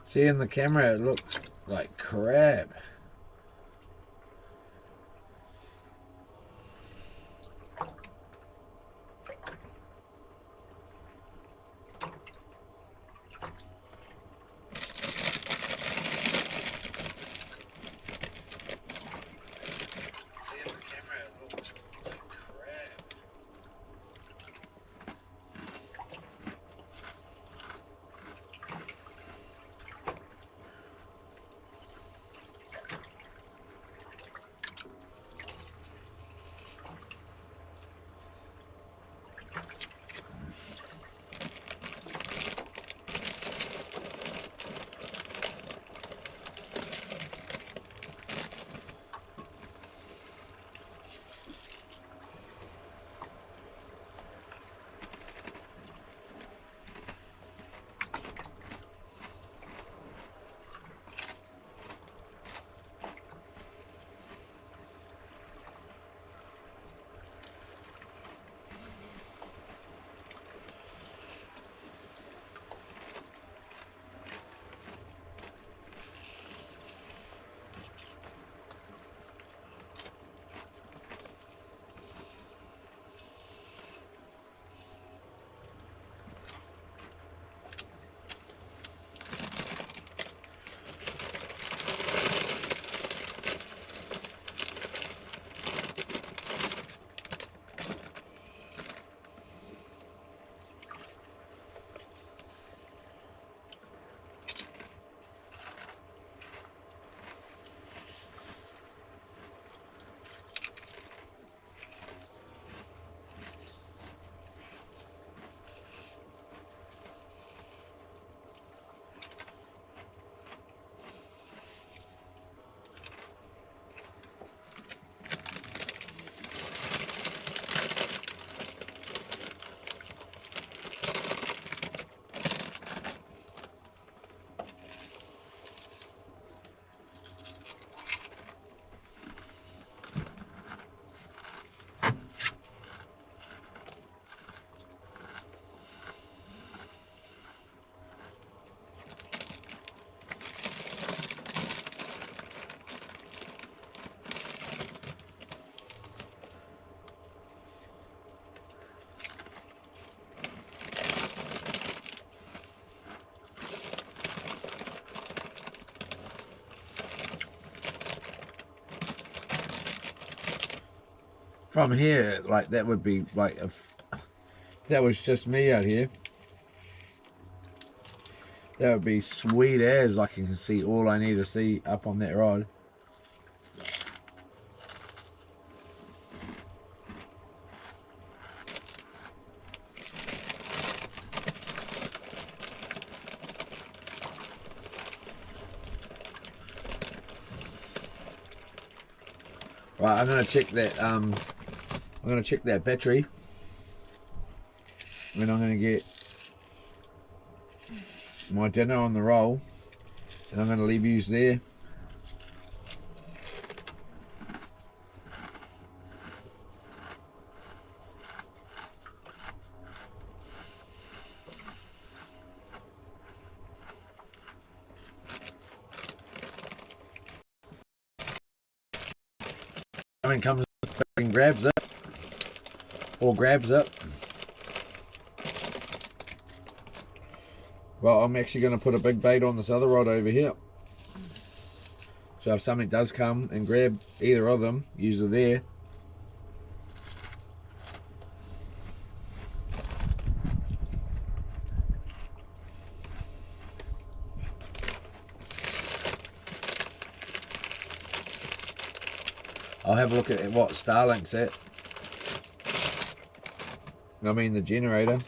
Speaker 2: See, in the camera it looks like crap. From here, like, that would be like, if that was just me out here, that would be sweet as. Like, you can see all I need to see up on that rod. Right, I'm gonna check that battery, and I'm gonna get my dinner on the roll, and I'm gonna leave yous there. Something comes and grabs it, or grabs it.
Speaker 1: Well, I'm actually going to put a big bait on this other rod over here. So if something does come and grab either of them, use it there. I'll have a look at what Starlink's at. I mean the generator.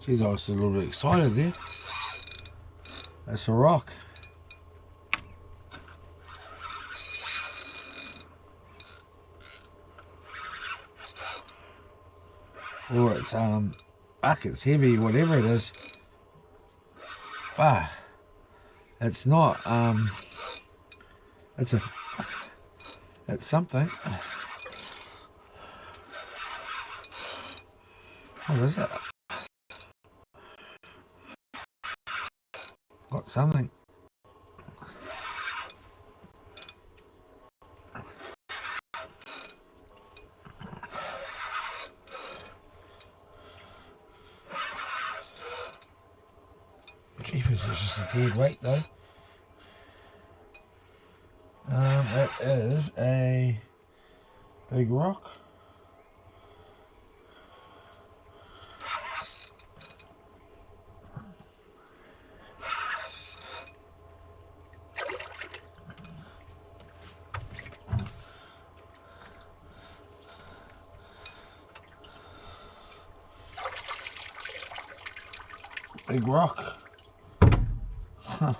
Speaker 1: Geez, I was a little bit excited there. That's a rock. Or it's fuck, it's heavy, whatever it is. Ah, it's not it's something. What is it? Got something. Jeepers, it's just a dead weight though. It is a big rock. Big rock. Huh.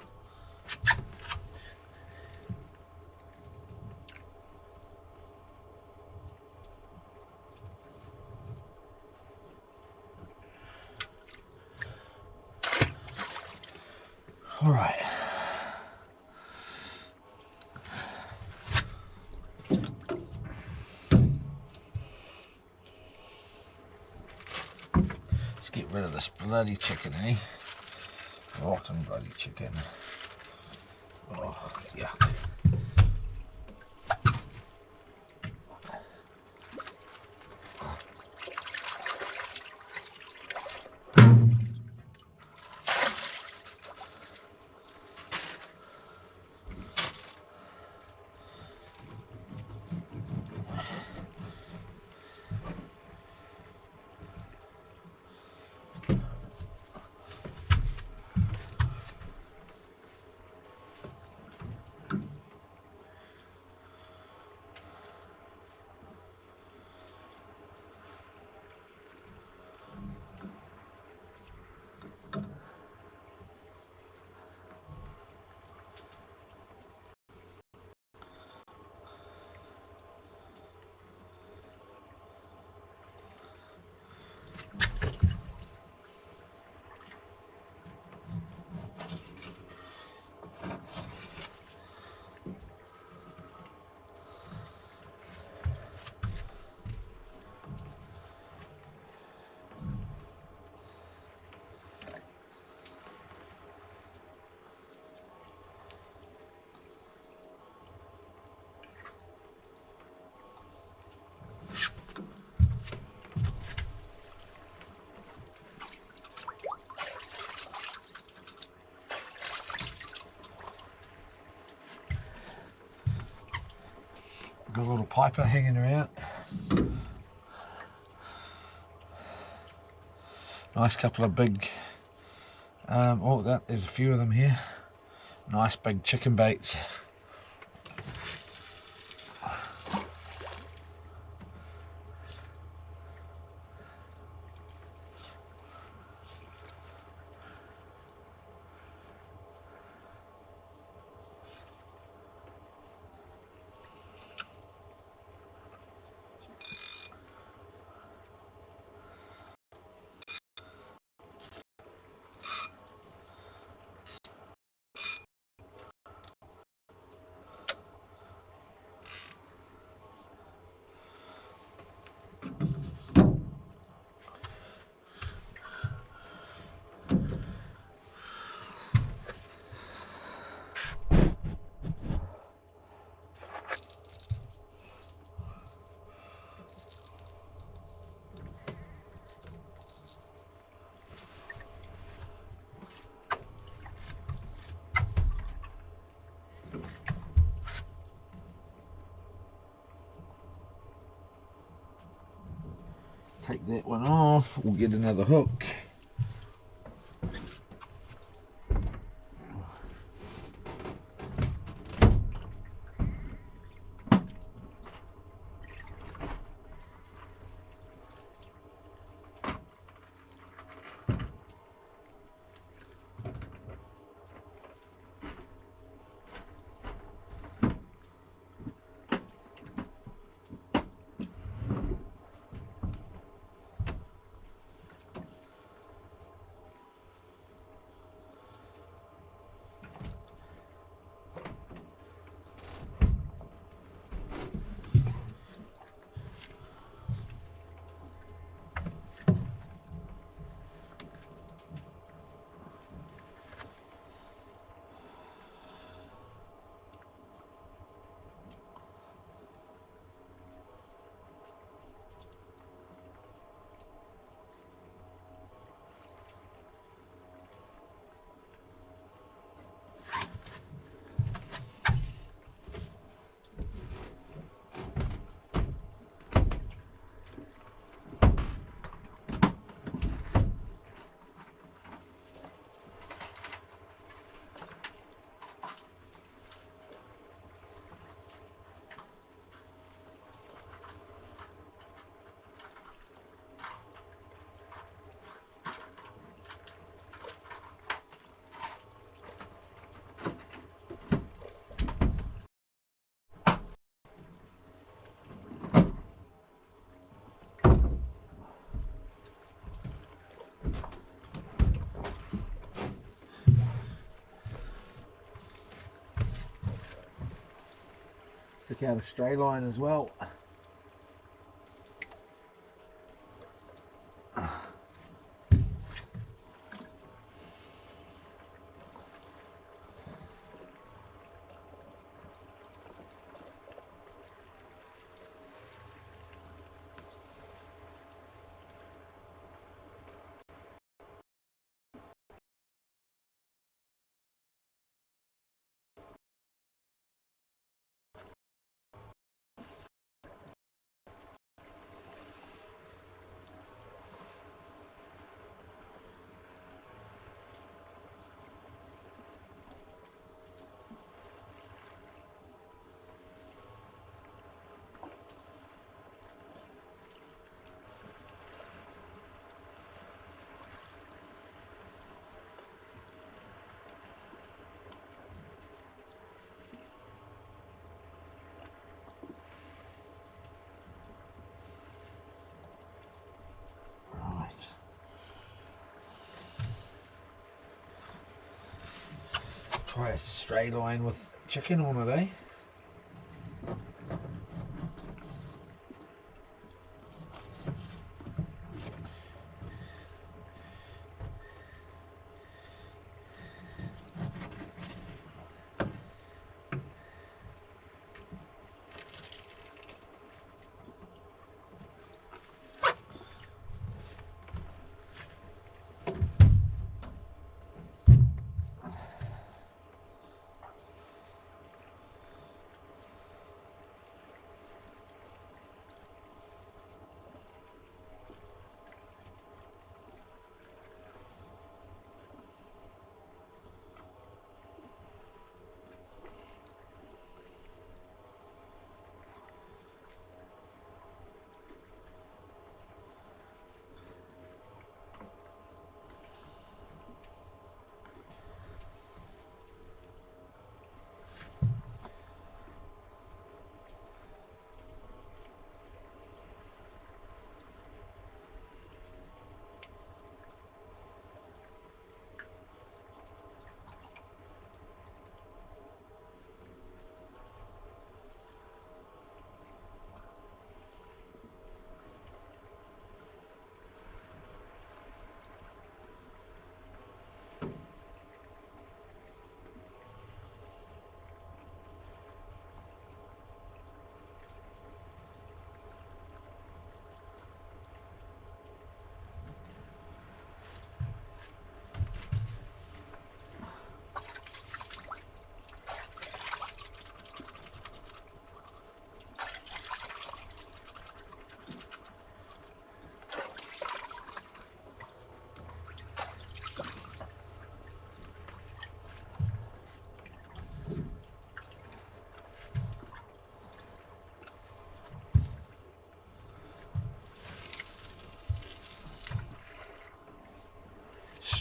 Speaker 1: All right. Let's get rid of this bloody chicken, eh? Rotten bloody chicken. Oh, yuck.
Speaker 2: a little piper hanging around. Nice couple of big, there's a few of them here. Nice big chicken baits. Take that one off, we'll get another hook. Took out a stray line as well. Try a stray line with chicken on it, eh?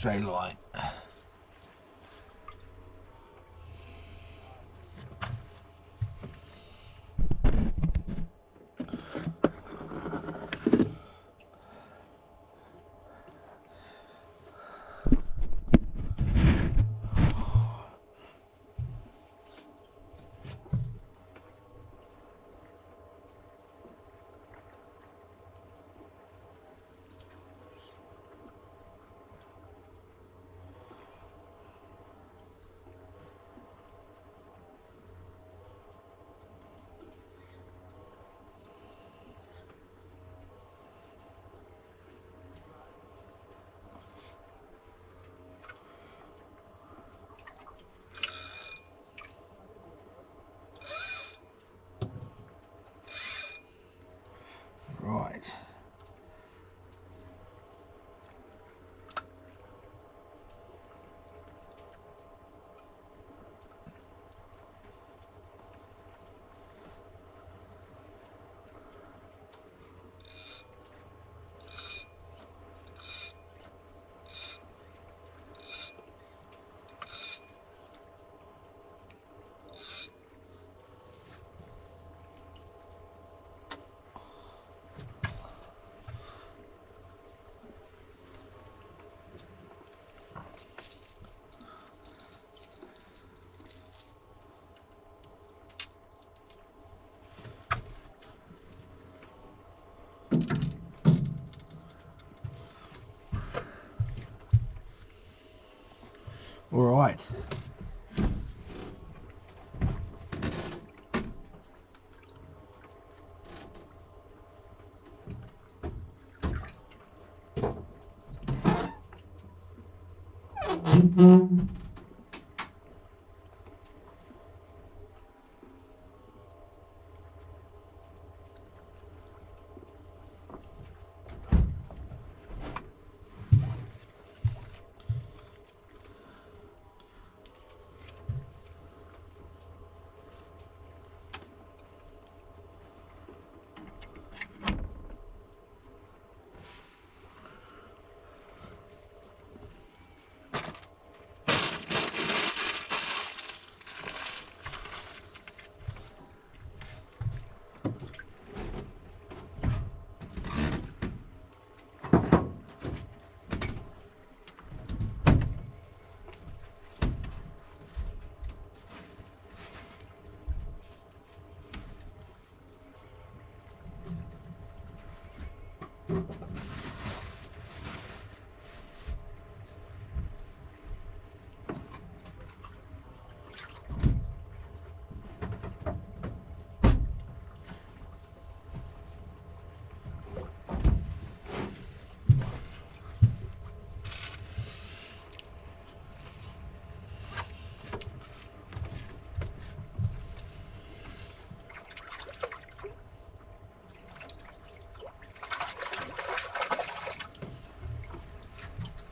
Speaker 2: straight line. Right. All right.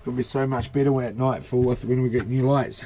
Speaker 2: It'll be so much better at nightfall when we get new lights.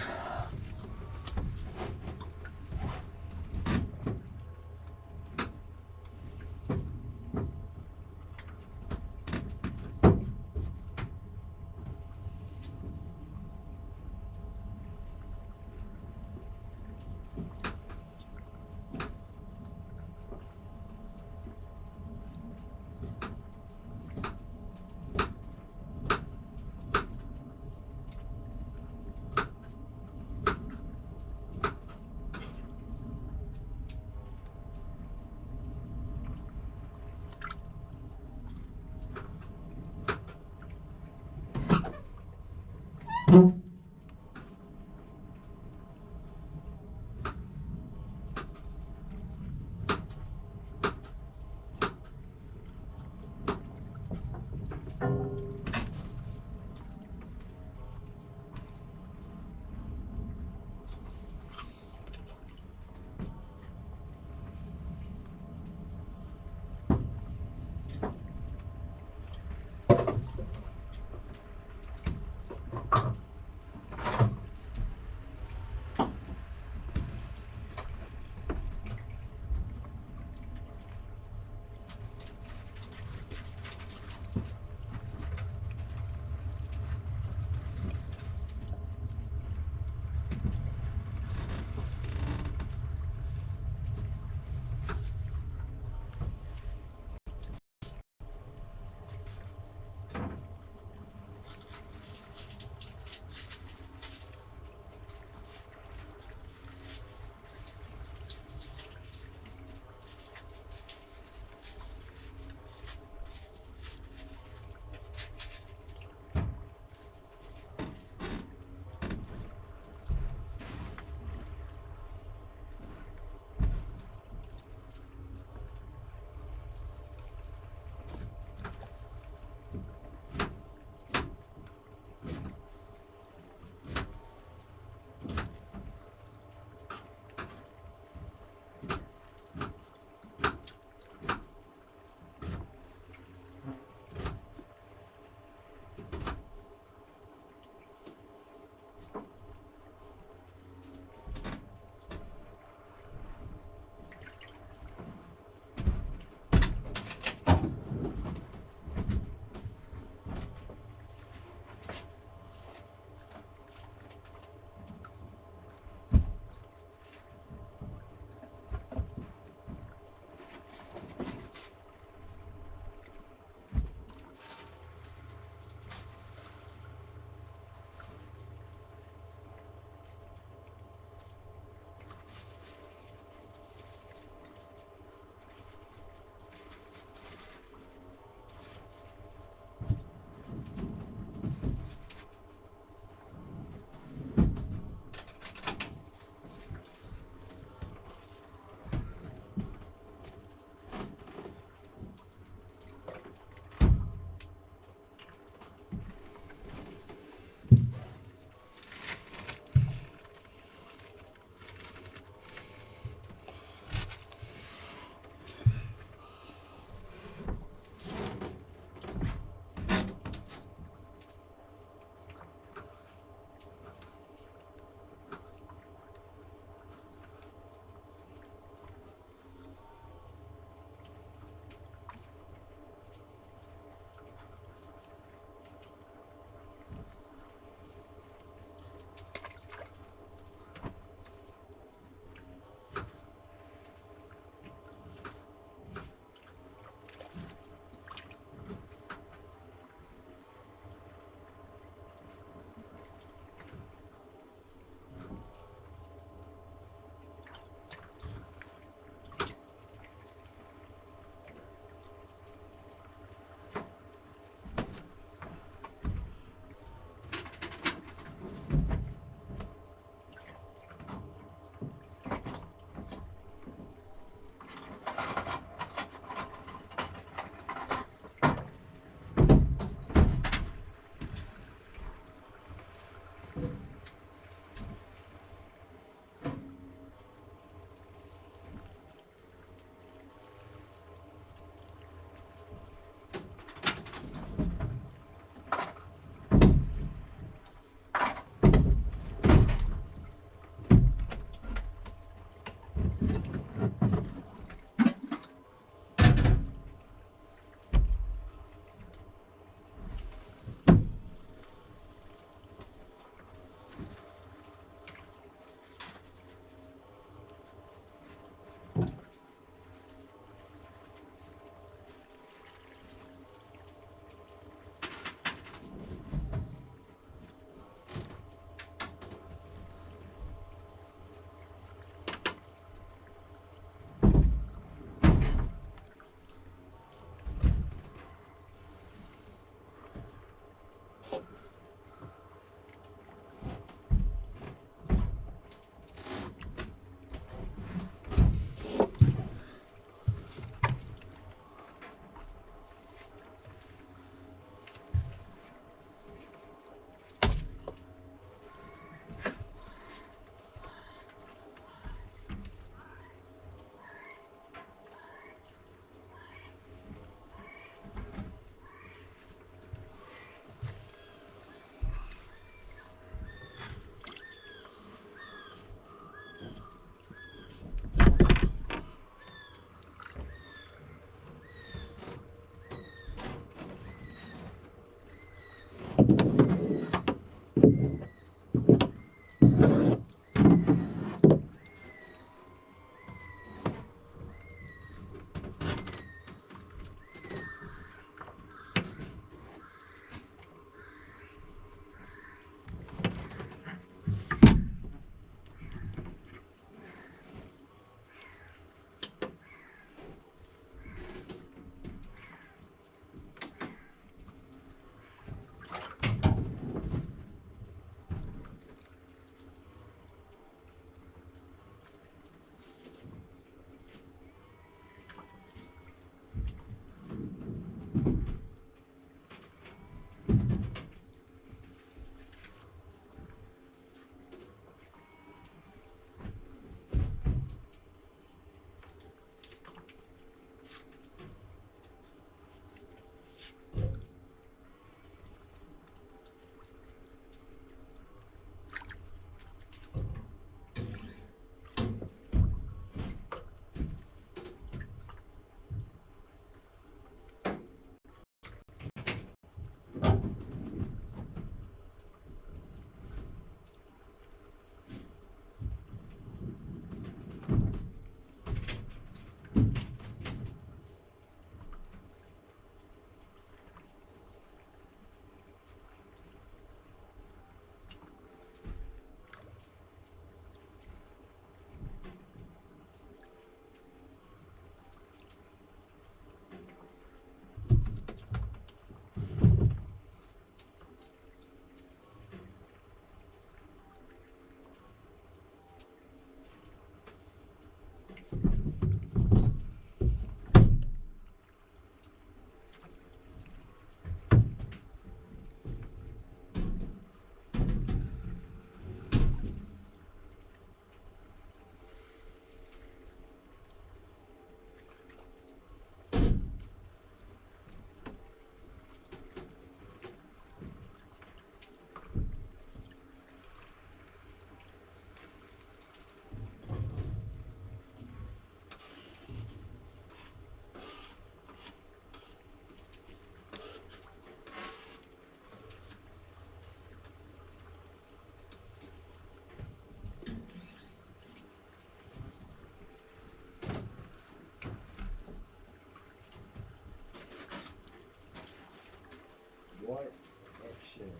Speaker 2: White action.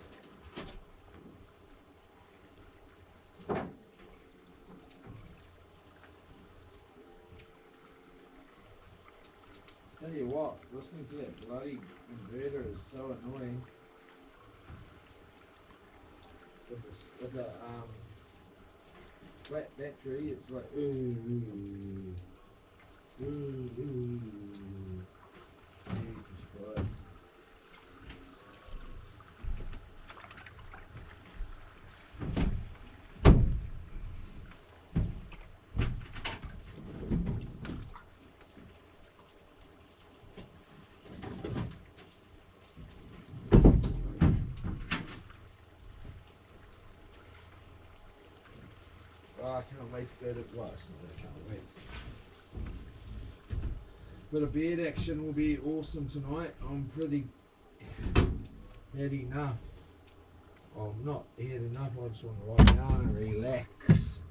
Speaker 2: Tell you what, listening to that bloody inverter is so annoying. With a flat battery, it's like Jesus Christ. Oh, I can't wait to go to I can't wait. Bit of bed action will be awesome tonight. I'm pretty had enough. Oh, I'm not had enough, I just want to lie down and relax.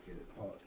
Speaker 2: Get it hot.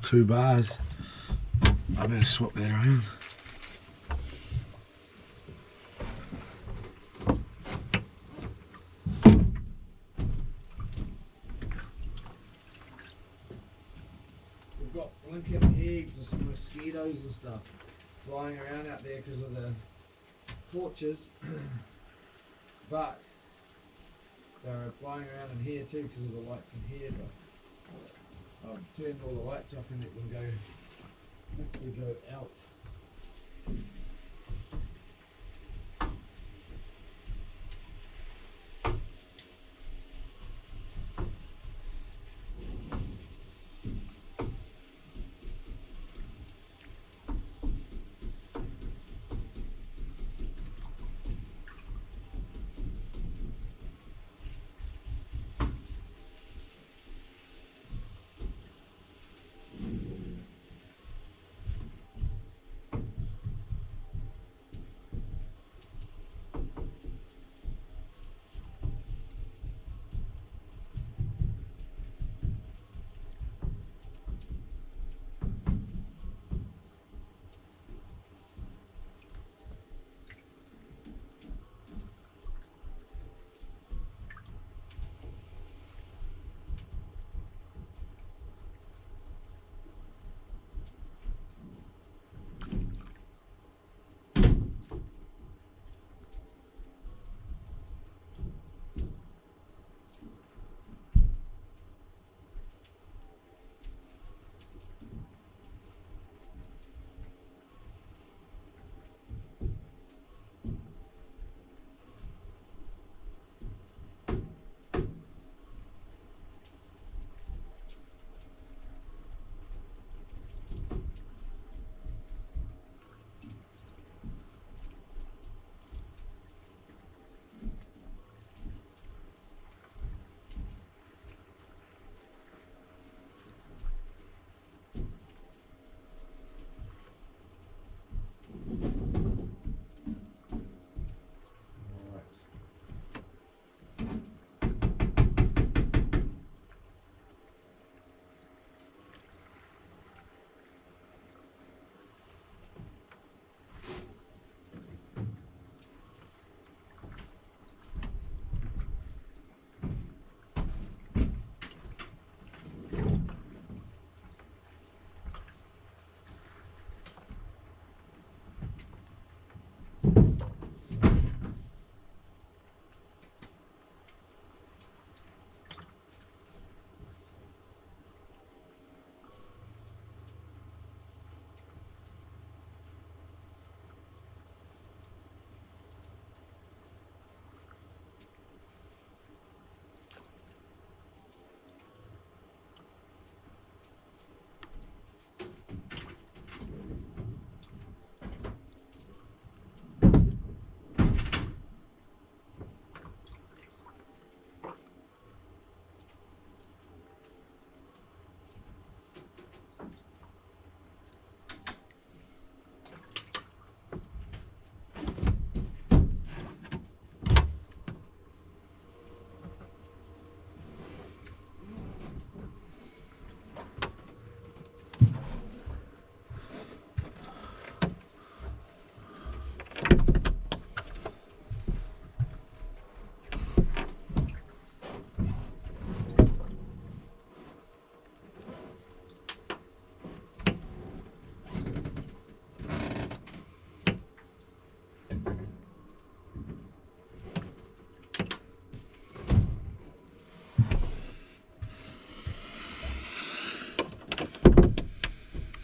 Speaker 2: Two bars. I better swap that around. We've got blinking eggs and some mosquitoes and stuff flying around out there because of the torches, but they're flying around in here too because of the lights in here. But I've turned all the lights off and let them go out.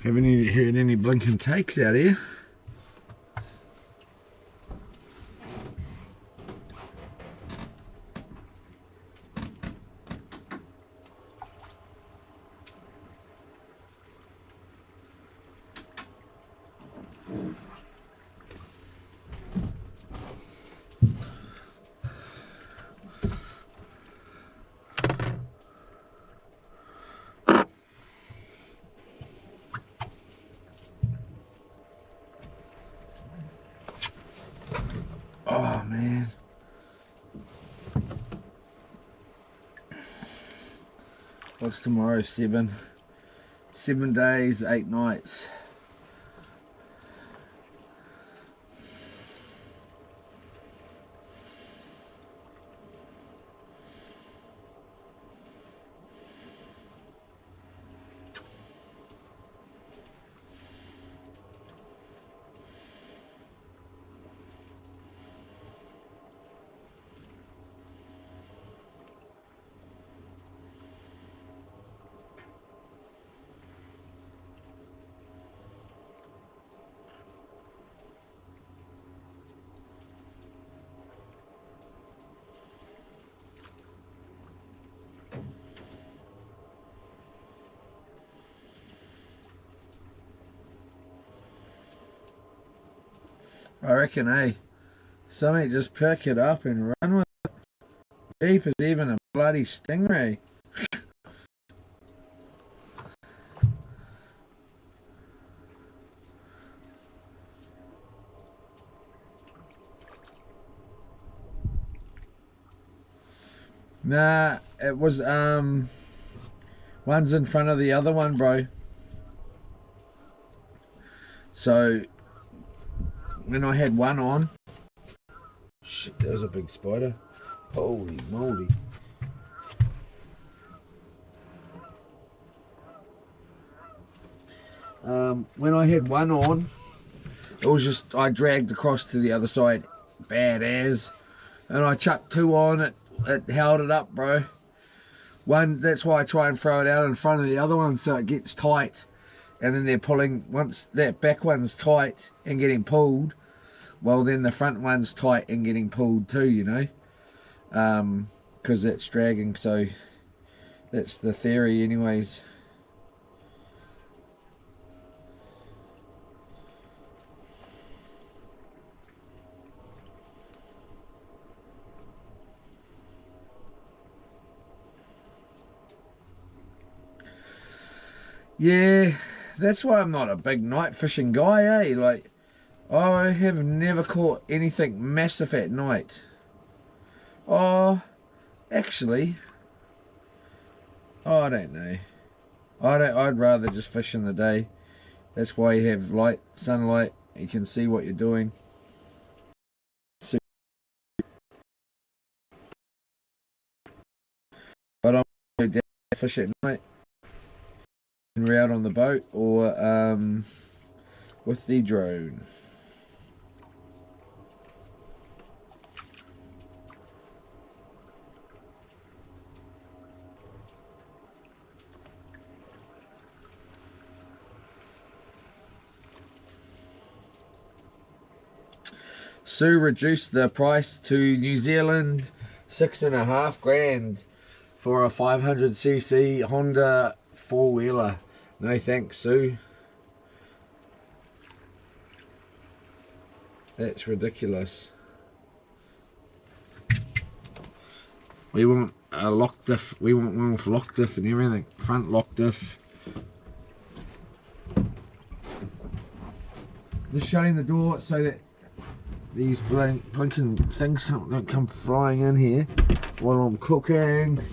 Speaker 2: Haven't even heard any blinking takes out here. Oh man. What's tomorrow? 7 days, 8 nights. I reckon, something just pick it up and run with it. Deep as even a bloody stingray. Nah, it was one's in front of the other one, bro. So when I had one on, shit, that was a big spider. Holy moly. When I had one on, it was just, I dragged across to the other side, bad as, and I chucked two on, it held it up, bro. One, that's why I try and throw it out in front of the other one so it gets tight, and then they're pulling, once that back one's tight and getting pulled, well then the front one's tight and getting pulled too, you know, because it's dragging. So that's the theory anyways. Yeah, that's why I'm not a big night fishing guy, like I have never caught anything massive at night. Oh, actually, I don't know. I'd rather just fish in the day. That's why you have light, sunlight. You can see what you're doing. But I'm going to fish at night, and we're out on the boat or with the drone. Sue reduced the price to New Zealand $6.5 grand for a 500cc Honda four-wheeler. No thanks, Sue. That's ridiculous. We want a lock diff. We want one with lock diff and everything. Front lock diff. Just shutting the door so that these blinking things don't come flying in here while I'm cooking.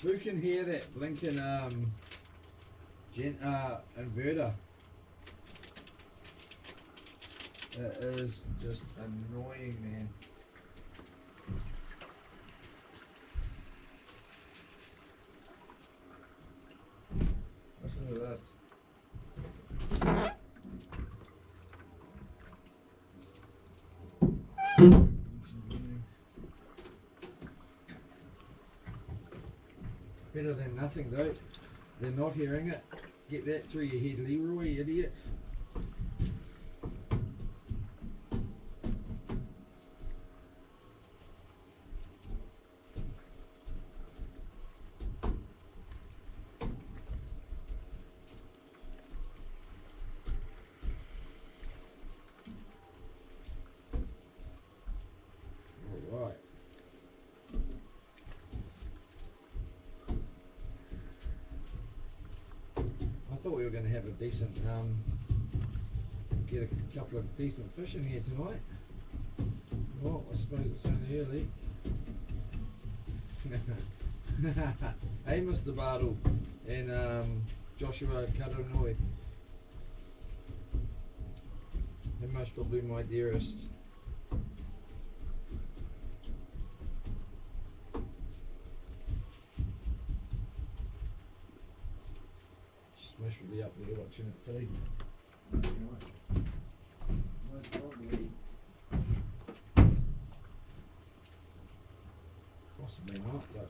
Speaker 2: Who can hear that blinking inverter? It is just annoying, man. Listen to this. Better than nothing though. They're not hearing it. Get that through your head, Leroy, idiot. Alright. I thought we were going to have a decent, get a couple of decent fish in here tonight. Well, I suppose it's only early. Hey, Mr. Bartle and Joshua Karanoi. They're most probably my dearest. Most probably up there watching it too. Most probably. Possibly not, but.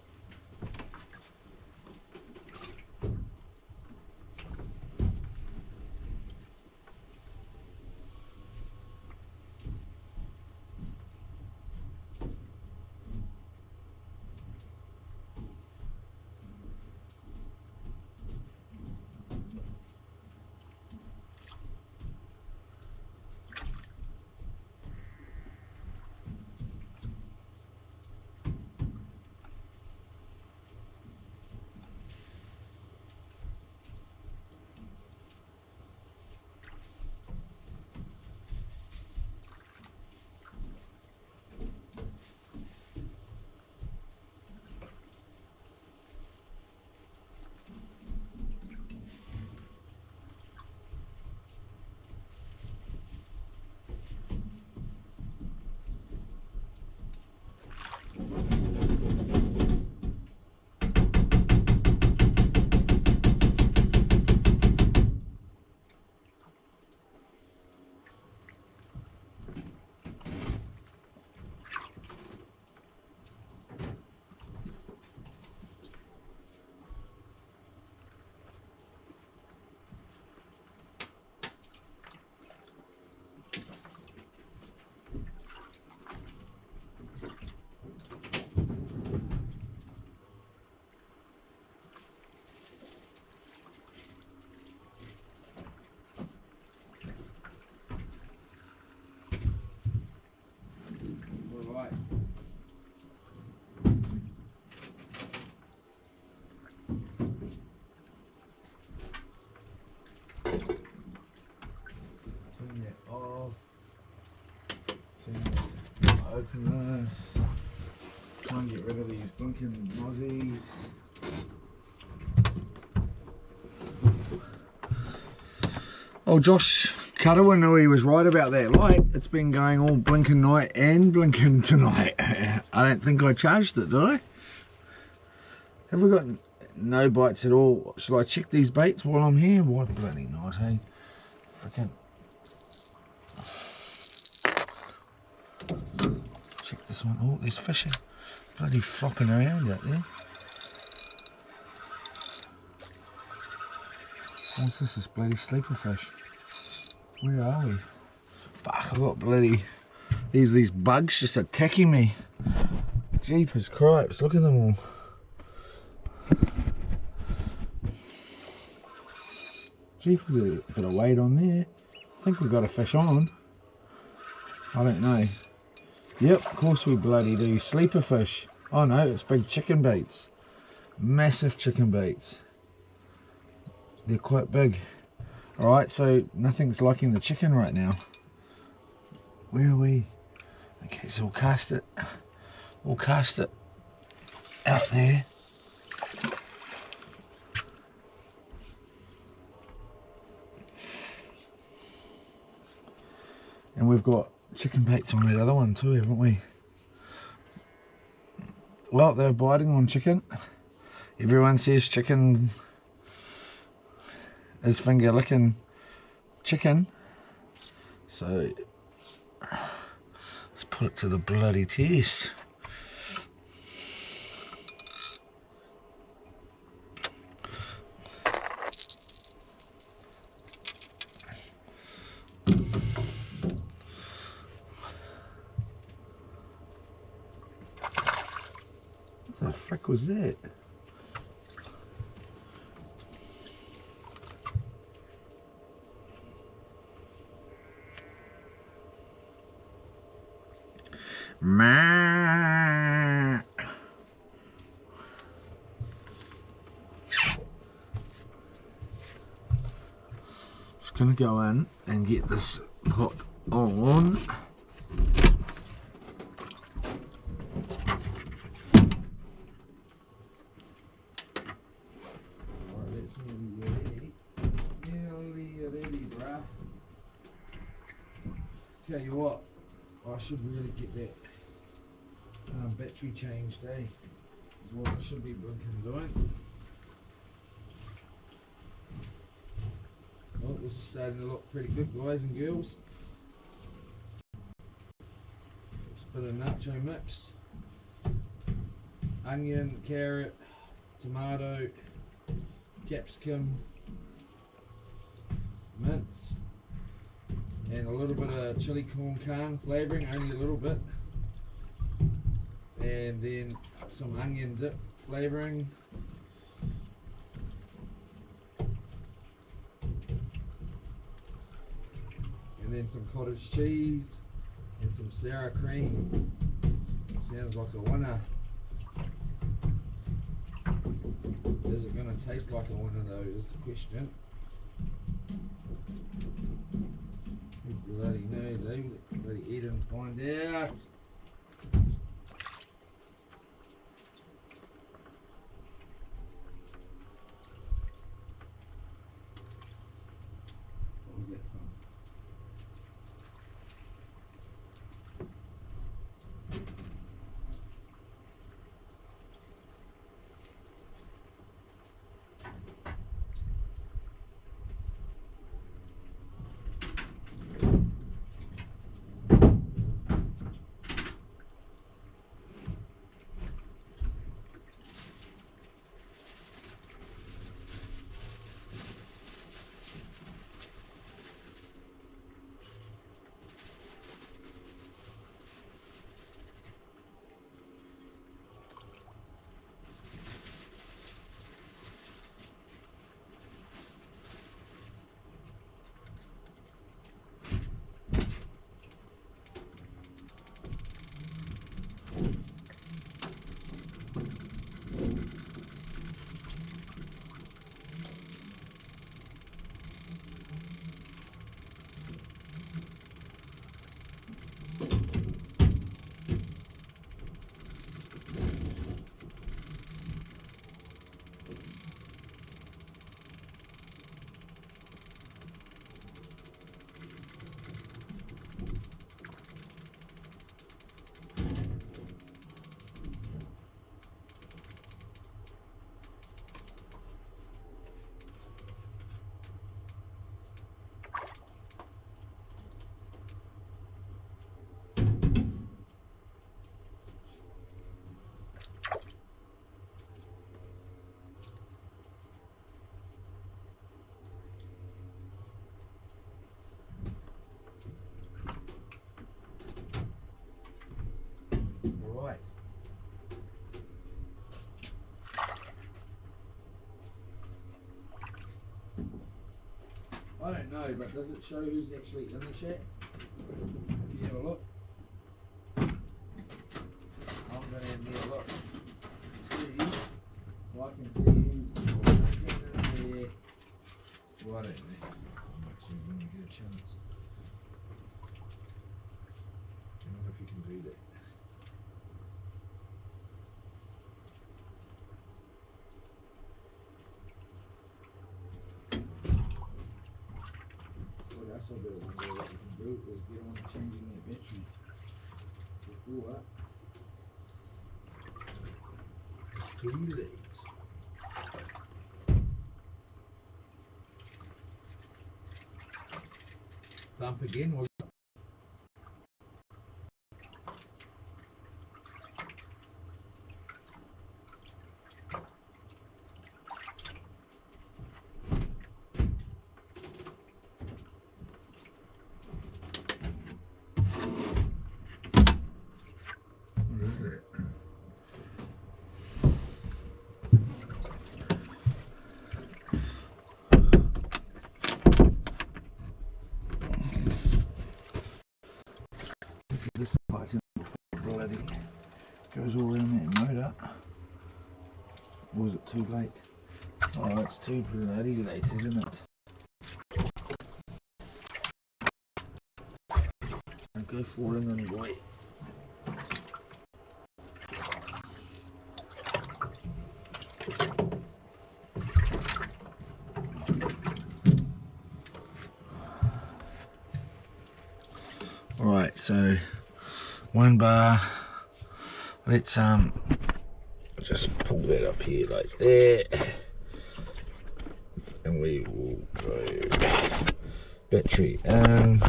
Speaker 2: Open this. Try and get rid of these blinking mozzies. Oh, Josh Karawinui was right about that light. It's been going all blinking night and blinking tonight. I don't think I charged it, did I? Have we got no bites at all? Should I check these baits while I'm here? Why bloody not, hey? Frickin'. Check this one. Oh, there's fishing. Bloody flopping around out there. What's this? This bloody sleeper fish. Where are we? Fuck, I've got bloody... These bugs just attacking me. Jeepers cripes, look at them all. Jeepers, a bit of weight on there. I think we've got a fish on. I don't know. Yep, of course we bloody do. Sleeper fish. Oh no, it's big chicken baits. Massive chicken baits. They're quite big. Alright, so nothing's liking the chicken right now. Where are we? Okay, so we'll cast it. We'll cast it out there. And we've got chicken pates on that other one too, haven't we? Well, they're biting on chicken. Everyone says chicken is finger licking chicken. So let's put it to the bloody test. What the frick was that? Ma. Just gonna go in and get this pot on. Tell you what, I should really get that battery changed, eh? Is what I should be blinking doing. Well, this is starting to look pretty good, guys and girls. Just a bit of nacho mix, onion, carrot, tomato, capsicum, mince, and a little bit of chili con carne flavouring, only a little bit, and then some onion dip flavouring, and then some cottage cheese and some sour cream. Sounds like a winner. Is it going to taste like a winner though, is the question. Who bloody knows, eh? Bloody eat and find out. What was that from? Right. I don't know, but does it show who's actually in the chat? If you have a look. I'm going to have a look. See if I can see who's in there. Well, I don't know. I'm actually going to get a chance. I wonder if you can do that. What else I'll be able to do? do is get on to changing that battery before it's too late. Thump again. What is it? This part's in bloody goes all around that motor. Or is it too late? Oh, it's too bloody late, isn't it? Don't go falling on your way. Alright, so one bar. Let's just pull that up here like that, and we will go battery in,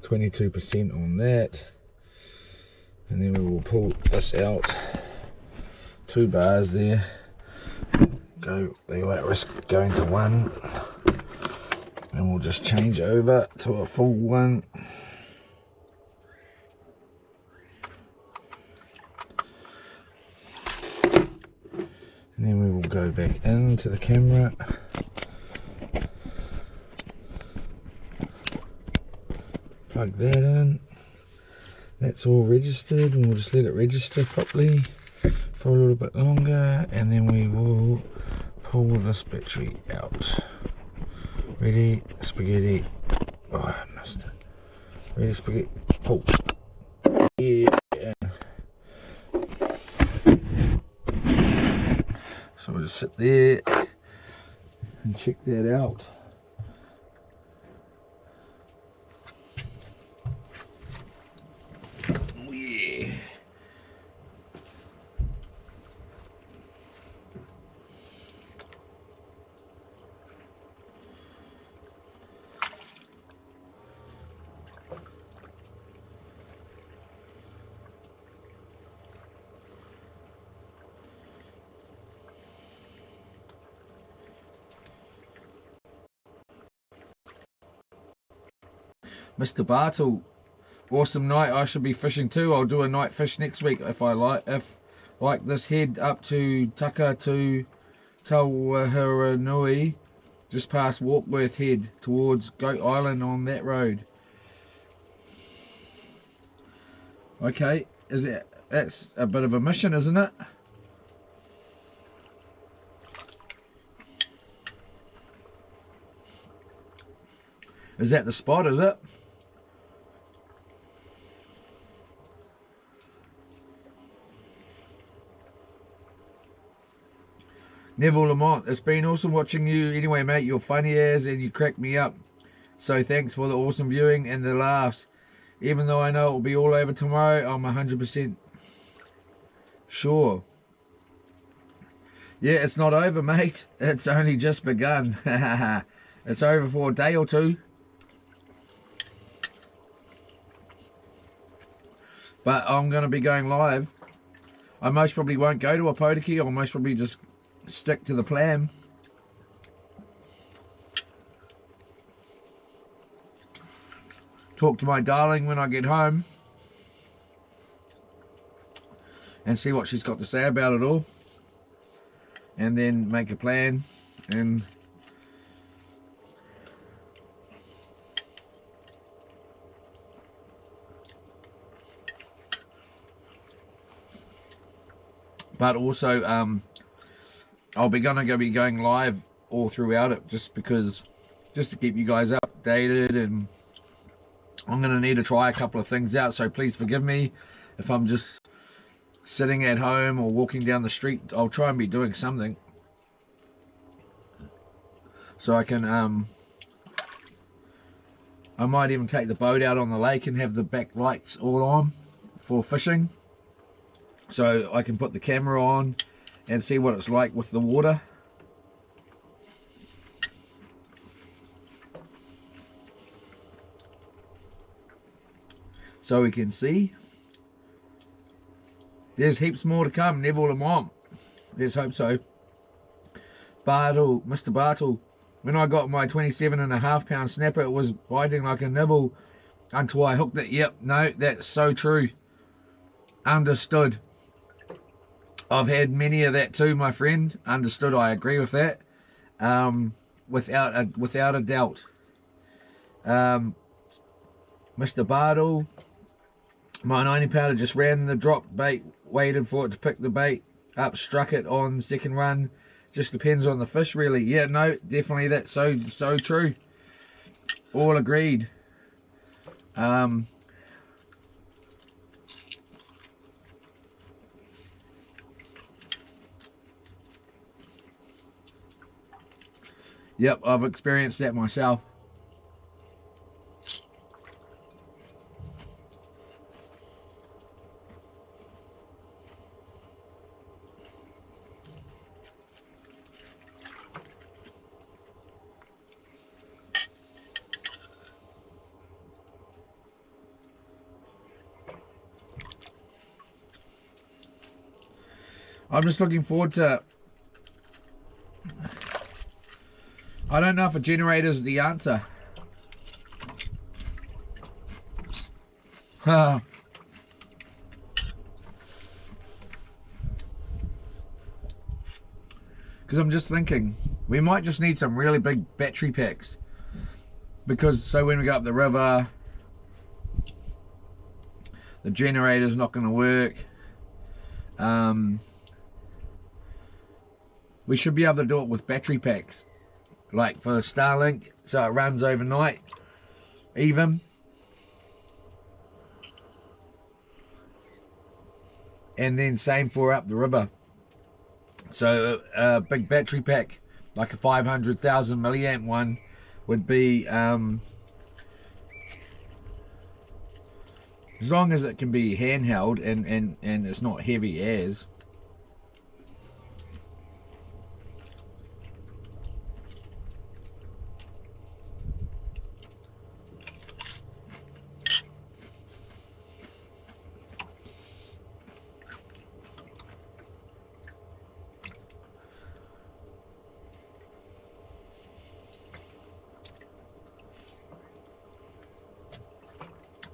Speaker 2: 22% on that, and then we will pull this out, 2 bars there, go, they won't risk going to 1, and we'll just change over to a full 1. And then we will go back into the camera. Plug that in. That's all registered, and we'll just let it register properly for a little bit longer, and then we will pull this battery out. Ready, spaghetti. Oh, I missed it. Ready, spaghetti. Pull. Yeah. So we'll just sit there and check that out. Oh yeah. Mr. Bartle, awesome night. I should be fishing too. I'll do a night fish next week if I like. If like this, head up to Taka to Tauhiranui, just past Warkworth Head towards Goat Island on that road. Okay, that's a bit of a mission, isn't it? Is that the spot, is it? Neville Lamont, it's been awesome watching you. Anyway, mate, you're funny as, and you crack me up. So thanks for the awesome viewing and the laughs. Even though I know it will be all over tomorrow, I'm 100% sure. Yeah, it's not over, mate. It's only just begun. It's over for a day or two. But I'm going to be going live. I most probably won't go to a Potiki. I'll most probably just stick to the plan. Talk to my darling when I get home and see what she's got to say about it all, and then make a plan. And but also I'll be going live all throughout it, just to keep you guys updated, and I'm going to need to try a couple of things out, so please forgive me if I'm just sitting at home or walking down the street. I'll try and be doing something so I can I might even take the boat out on the lake and have the back lights all on for fishing, so I can put the camera on and see what it's like with the water. So we can see. There's heaps more to come, Neville Lamont. Let's hope so. Bartle, Mr. Bartle, when I got my 27.5 pound snapper, it was biting like a nibble until I hooked it. Yep, no, that's so true. Understood. I've had many of that too, my friend. Understood, I agree with that. Without a doubt. Mr. Bartle, my 90 pounder just ran the drop bait, waited for it to pick the bait up, struck it on the second run. Just depends on the fish, really. Yeah, no, definitely, that's so true. All agreed. Yep, I've experienced that myself. I'm just looking forward to... I don't know if a generator is the answer. Because I'm just thinking, we might just need some really big battery packs. Because, so when we go up the river, the generator's not going to work. We should be able to do it with battery packs, like for Starlink, so it runs overnight even, and then same for up the river. So a big battery pack, like a 500,000 milliamp one, would be, as long as it can be handheld and it's not heavy as.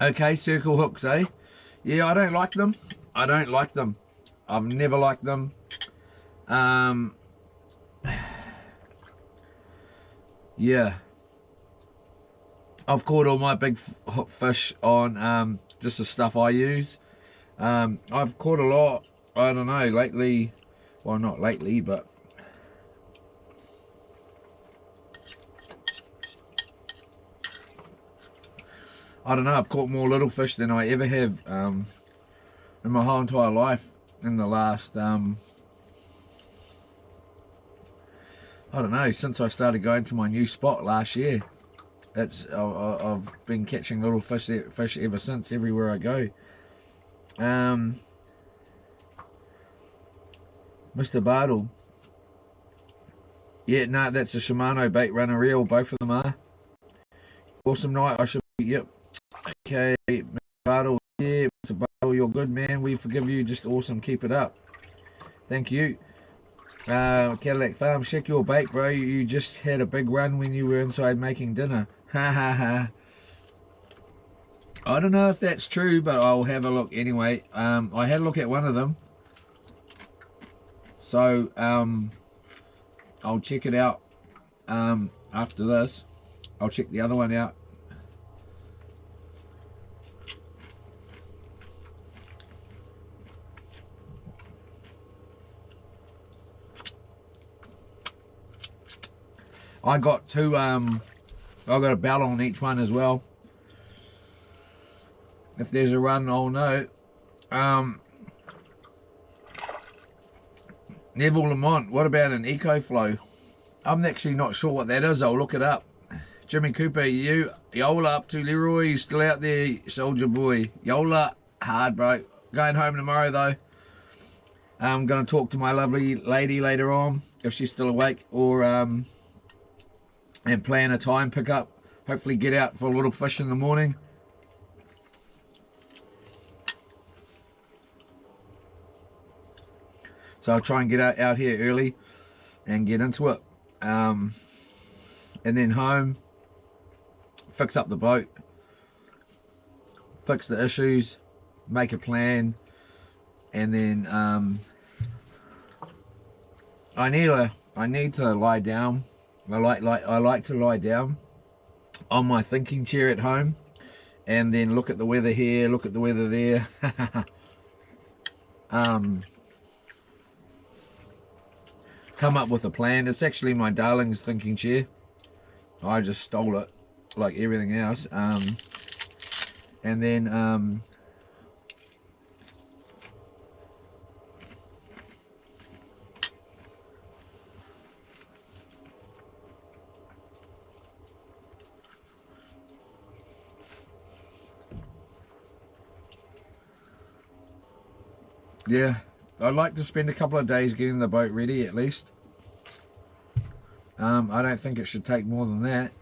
Speaker 2: Okay, circle hooks, eh? Yeah, I don't like them. I don't like them. I've never liked them. Yeah. I've caught all my big fish on just the stuff I use. I've caught a lot, I don't know, lately. Well, not lately, but... I don't know, I've caught more little fish than I ever have in my whole entire life in the last, I don't know, since I started going to my new spot last year. I've been catching little fish ever since, everywhere I go. Mr. Bartle. Yeah, no, that's a Shimano bait runner reel, both of them are. Awesome night, I should be, yep. Okay, Mr. Bartle, yeah, Mr. Bartle, you're good, man. We forgive you, just awesome, keep it up. Thank you. Cadillac Farm, check your bait, bro. You just had a big run when you were inside making dinner. Ha ha ha. I don't know if that's true, but I'll have a look anyway. I had a look at one of them. So, I'll check it out after this. I'll check the other one out. I got two, I got a bell on each one as well. If there's a run, I'll know. Neville Lamont, what about an EcoFlow? I'm actually not sure what that is. I'll look it up. Jimmy Cooper, you
Speaker 1: Yola up to Leroy, still out there, soldier boy. Yola, hard bro. Going home tomorrow though. I'm going to talk to my lovely lady later on, if she's still awake, or and plan a time pickup. Hopefully get out for a little fish in the morning. So I'll try and get out here early and get into it. And then home, fix up the boat, fix the issues, make a plan, and then I need to lie down. I like to lie down on my thinking chair at home and then look at the weather here, look at the weather there. Come up with a plan. It's actually my darling's thinking chair. I just stole it like everything else. And then yeah, I'd like to spend a couple of days getting the boat ready at least. I don't think it should take more than that,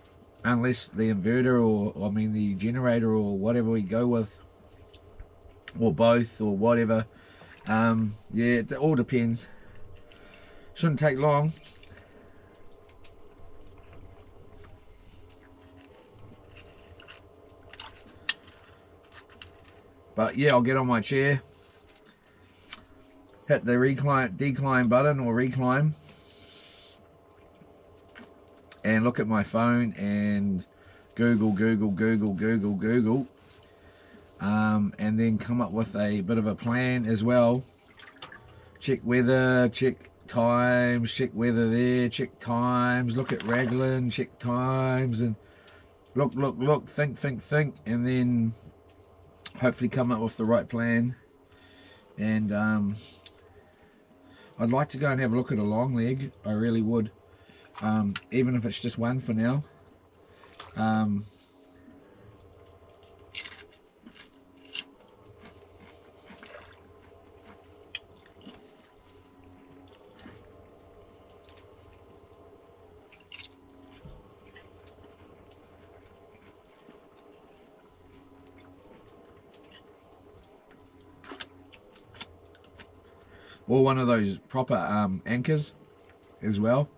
Speaker 1: unless the inverter or I mean the generator or whatever we go with, or both or whatever. Yeah, it all depends. Shouldn't take long. But yeah, I'll get on my chair, hit the decline button or recline, and look at my phone and Google, and then come up with a bit of a plan as well. Check weather, check times, check weather there, check times, look at Raglan, check times, and look, think, and then hopefully come up with the right plan. And I'd like to go and have a look at a long leg. I really would. Even if it's just one for now. Or one of those proper anchors as well.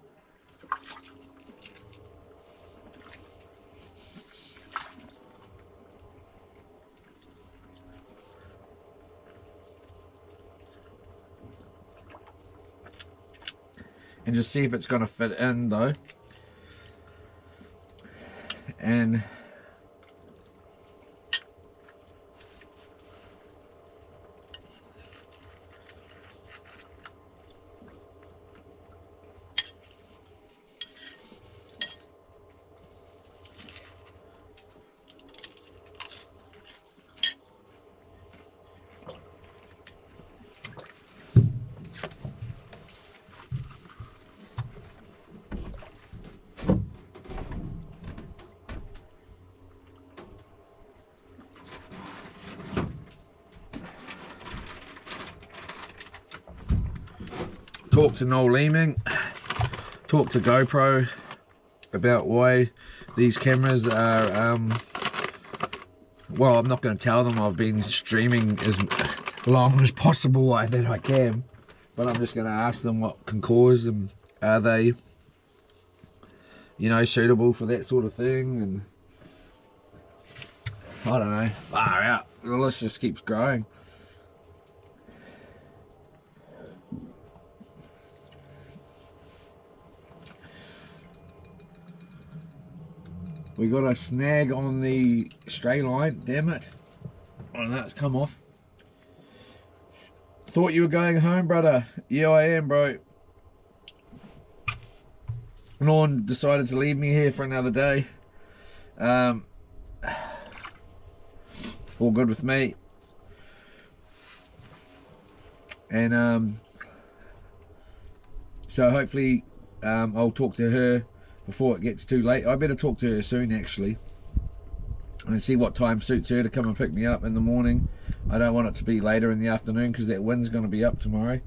Speaker 1: And just see if it's going to fit in though. And talk to Noel Leeming, talk to GoPro about why these cameras are, well, I'm not going to tell them I've been streaming as long as possible that I can, but I'm just going to ask them what can cause them. Are they, you know, suitable for that sort of thing? And I don't know, far out, the list just keeps growing. We got a snag on the stray line, damn it. Oh no, it's come off. Thought you were going home, brother. Yeah, I am, bro. Norn decided to leave me here for another day. All good with me. And so hopefully I'll talk to her before it gets too late. I better talk to her soon actually. and see what time suits her to come and pick me up in the morning. I don't want it to be later in the afternoon because that wind's going to be up tomorrow.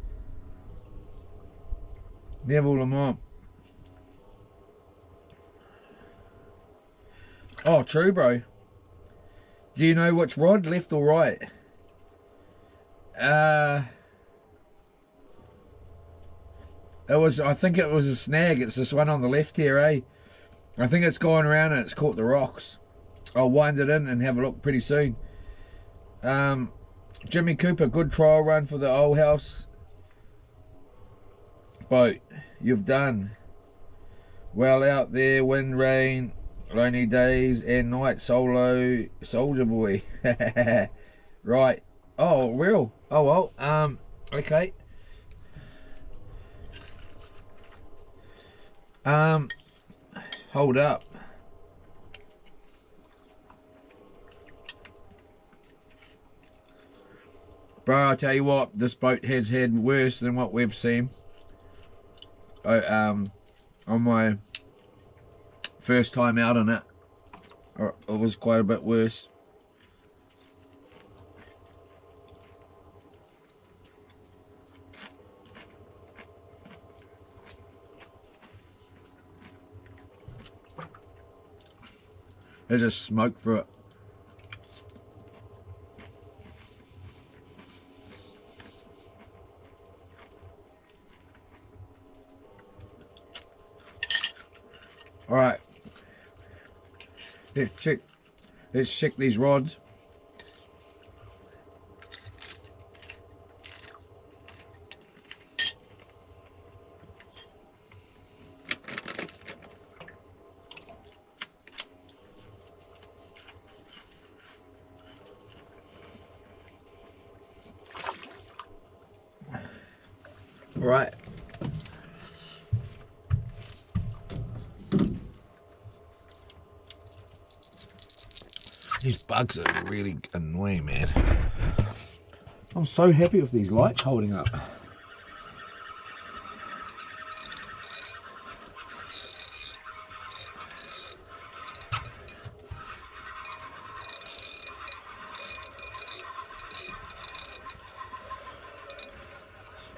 Speaker 1: Neville Lamont. Oh, true, bro. Do you know which rod, left or right? I think it was a snag. It's this one on the left here, eh? I think it's gone around and it's caught the rocks. I'll wind it in and have a look pretty soon. Jimmy Cooper, good trial run for the old house boat. You've done well out there, wind, rain, lonely days and night, solo soldier boy. Right. Oh, real? Oh well. Okay. Hold up. Bro, I tell you what, this boat has had worse than what we've seen. On my first time out on it, it was quite a bit worse. There's just smoke through it. All right, let's check these rods. All right. These bugs are really annoying, man. I'm so happy with these lights holding up.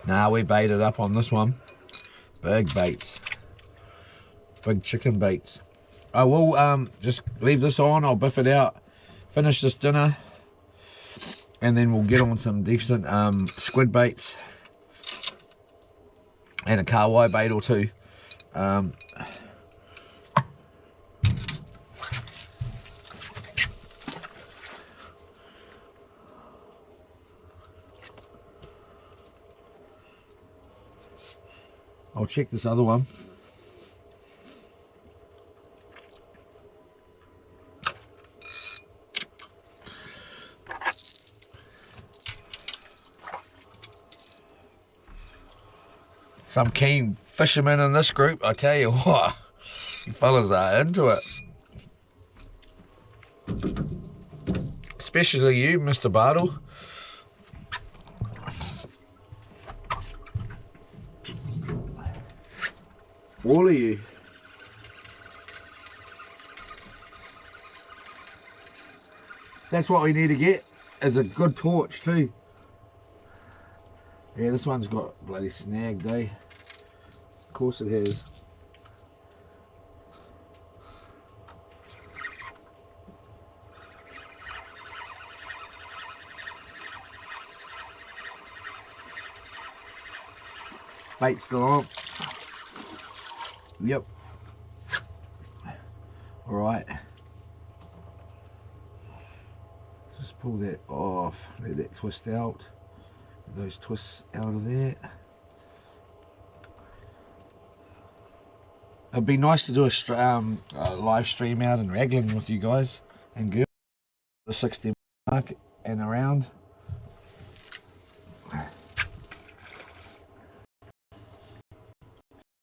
Speaker 1: Nah, we baited up on this one. Big baits. Big chicken baits. I will just leave this on, I'll biff it out, finish this dinner, and then we'll get on some decent squid baits and a kahawai bait or two. I'll check this other one. Some keen fishermen in this group, I tell you what, you fellas are into it. Especially you, Mr. Bartle. All of you. That's what we need to get, is a good torch too. Yeah, this one's got bloody snagged, eh? Of course it has. Bait still on. Yep. Alright. Just pull that off. Let that twist out. Those twists out of there. It'd be nice to do a live stream out in Raglan with you guys and girls. The 60 mark and around.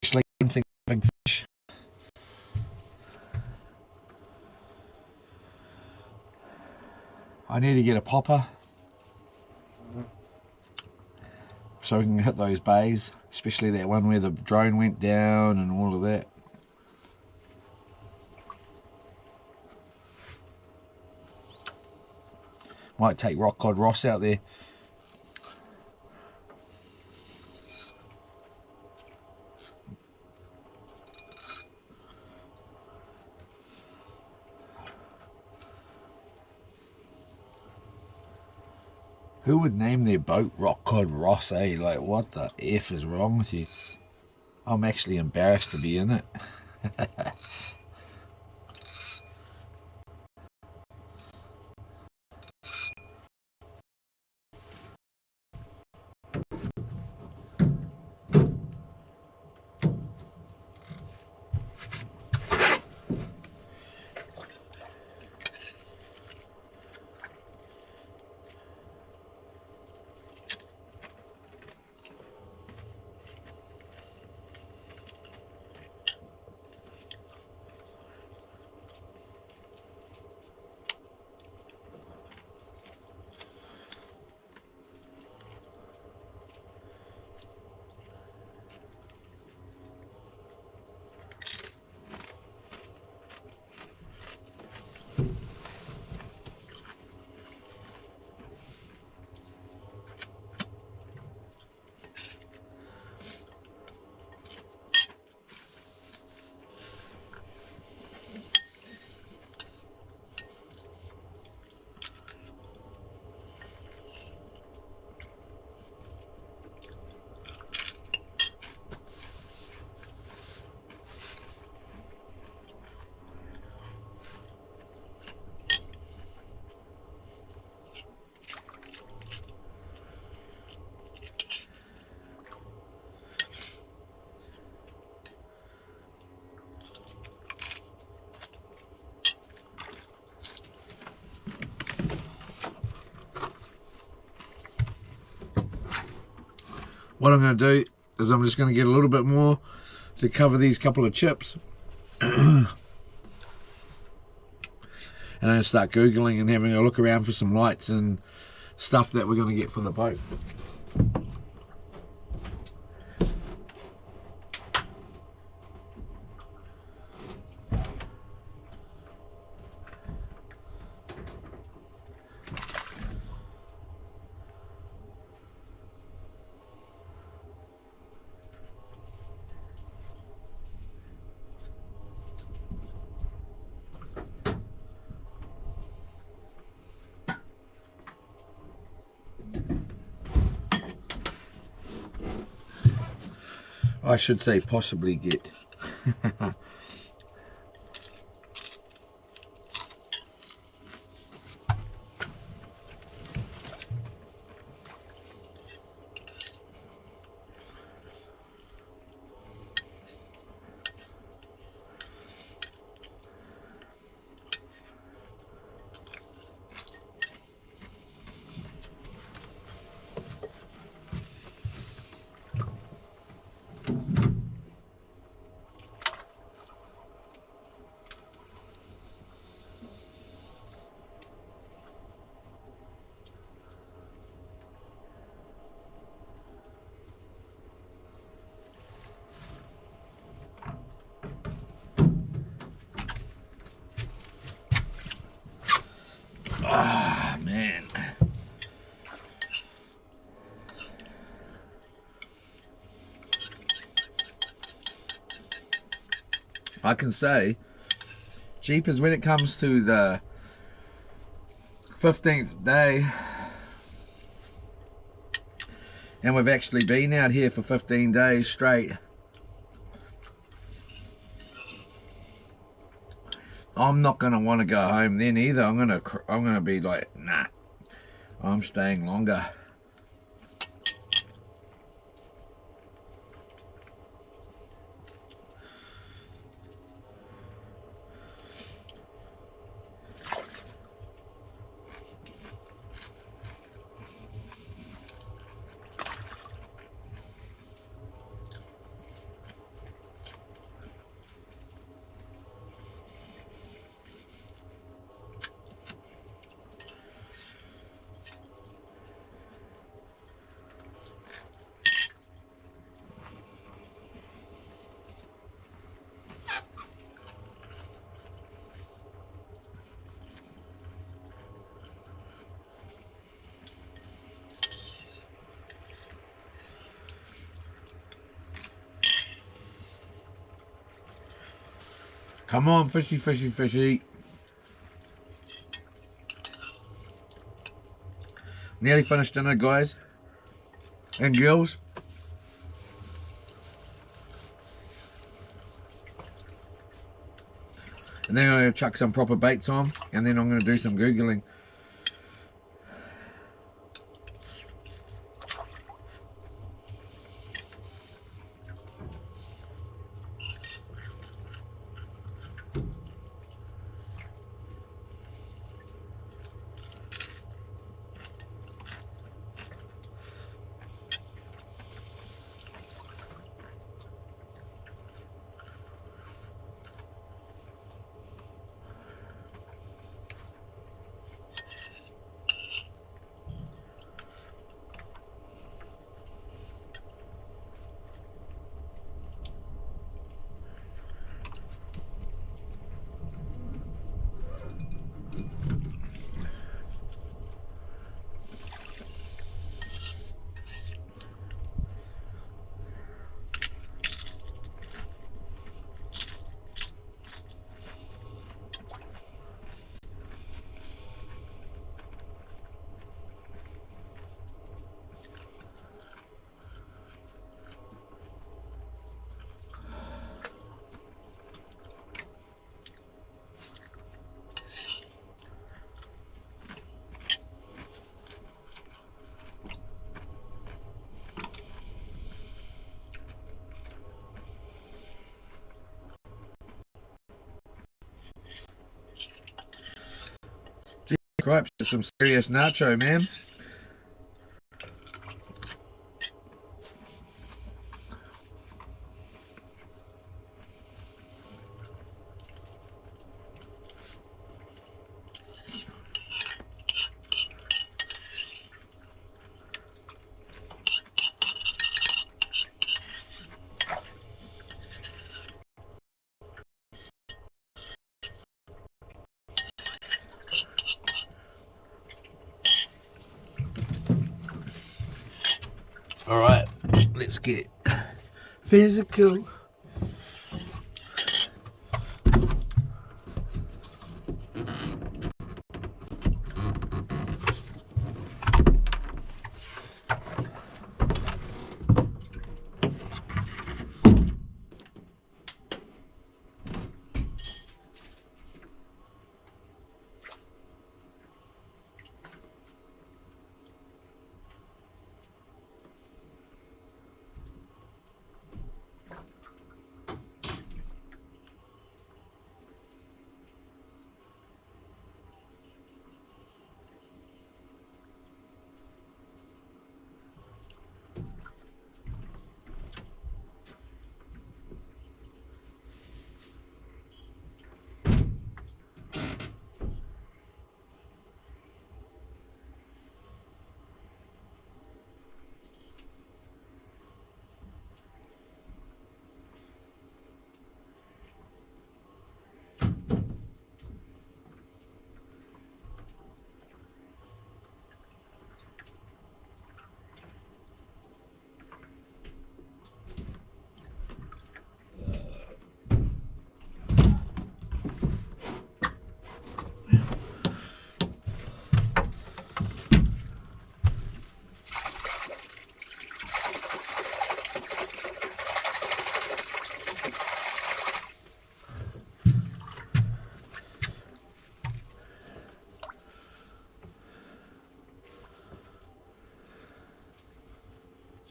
Speaker 1: Especially hunting big fish. I need to get a popper so we can hit those bays, especially that one where the drone went down and all of that.
Speaker 2: Might take Rock Cod Ross out there. Who would name their boat Rock Cod Ross, eh? Like, what the F is wrong with you? I'm actually embarrassed to be in it. What I'm going to do is I'm just going to get a little bit more to cover these couple of chips. And I'm going to start Googling and having a look around for some lights and stuff that we're going to get for the boat. I should say possibly get. Ah, man. I can say, jeepers, when it comes to the 15th day, and we've actually been out here for 15 days straight, I'm not gonna want to go home then either. I'm gonna be like, nah, I'm staying longer. Come on, fishy, fishy, fishy. Nearly finished dinner, guys and girls. And then I'm going to chuck some proper baits on, and then I'm going to do some Googling. Cripes, that's some serious nacho, man. All right, let's get physical.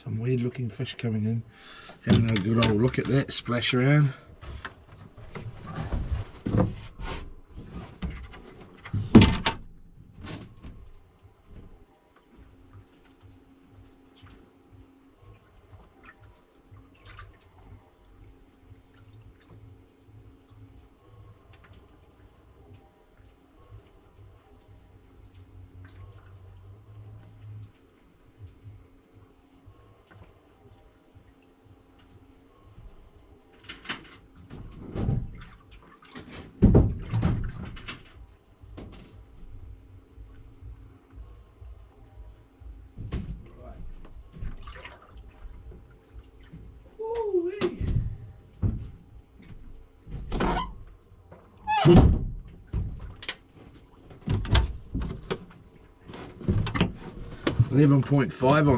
Speaker 2: Some weird looking fish coming in. Having a good old look at that, splash around. 11.5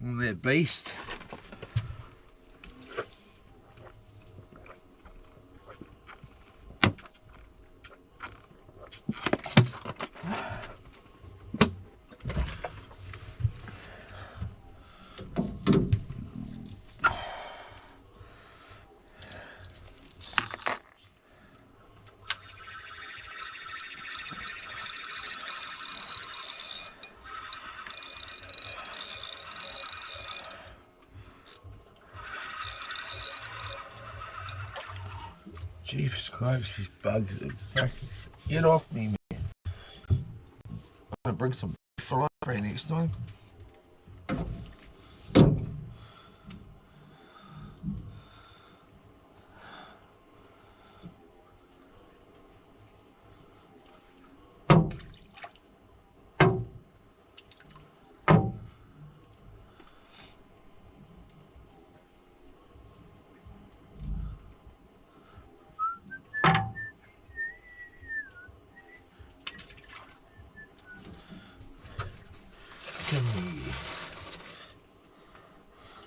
Speaker 2: on that beast. Jeepers Christ, these bugs are fucking... Get off me, man. I'm gonna bring some fly spray next time.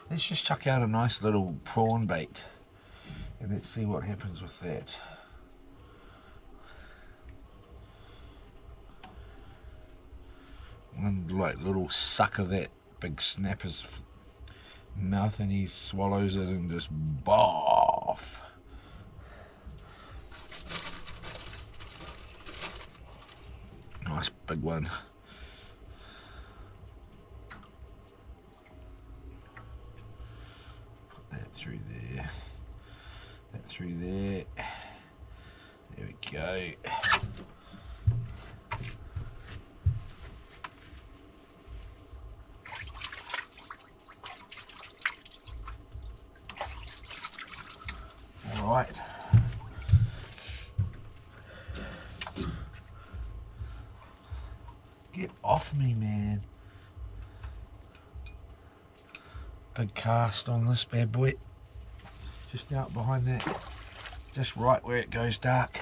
Speaker 2: Let's just chuck out a nice little prawn bait and let's see what happens with that. One like little suck of that big snapper's mouth and he swallows it and just boff. Nice big one. Through there, that through there, there we go. All right. Get off me, man. Big cast on this bad boy. Just out behind that, just right where it goes dark.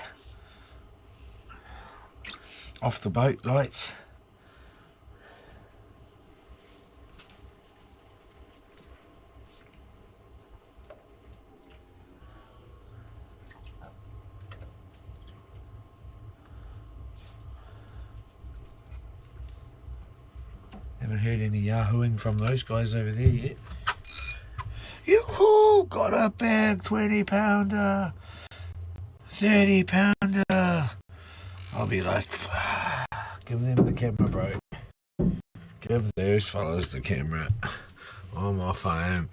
Speaker 2: Off the boat lights. Haven't heard any yahooing from those guys over there yet. Yoo-hoo! Got a big 20-pounder, 30-pounder. I'll be like, give them the camera, bro. Give those fellas the camera. I'm off, I am.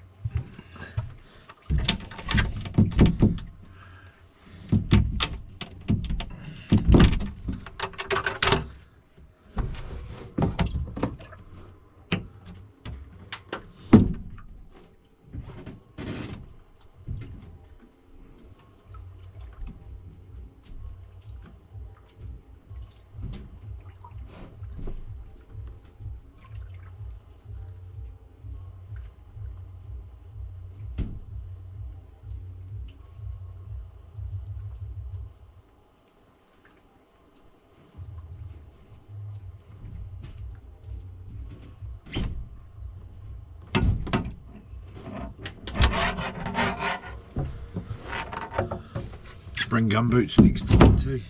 Speaker 2: Bring gumboots next time too,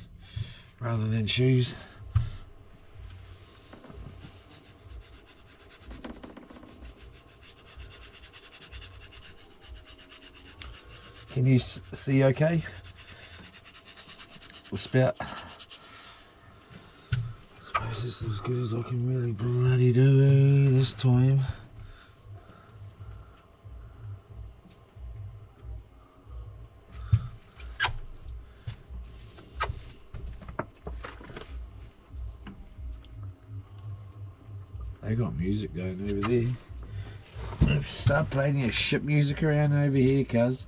Speaker 2: rather than shoes. Can you see okay? The spout. I suppose this is as good as I can really bloody do this time. They got music going over there. Start playing your ship music around over here, cuz.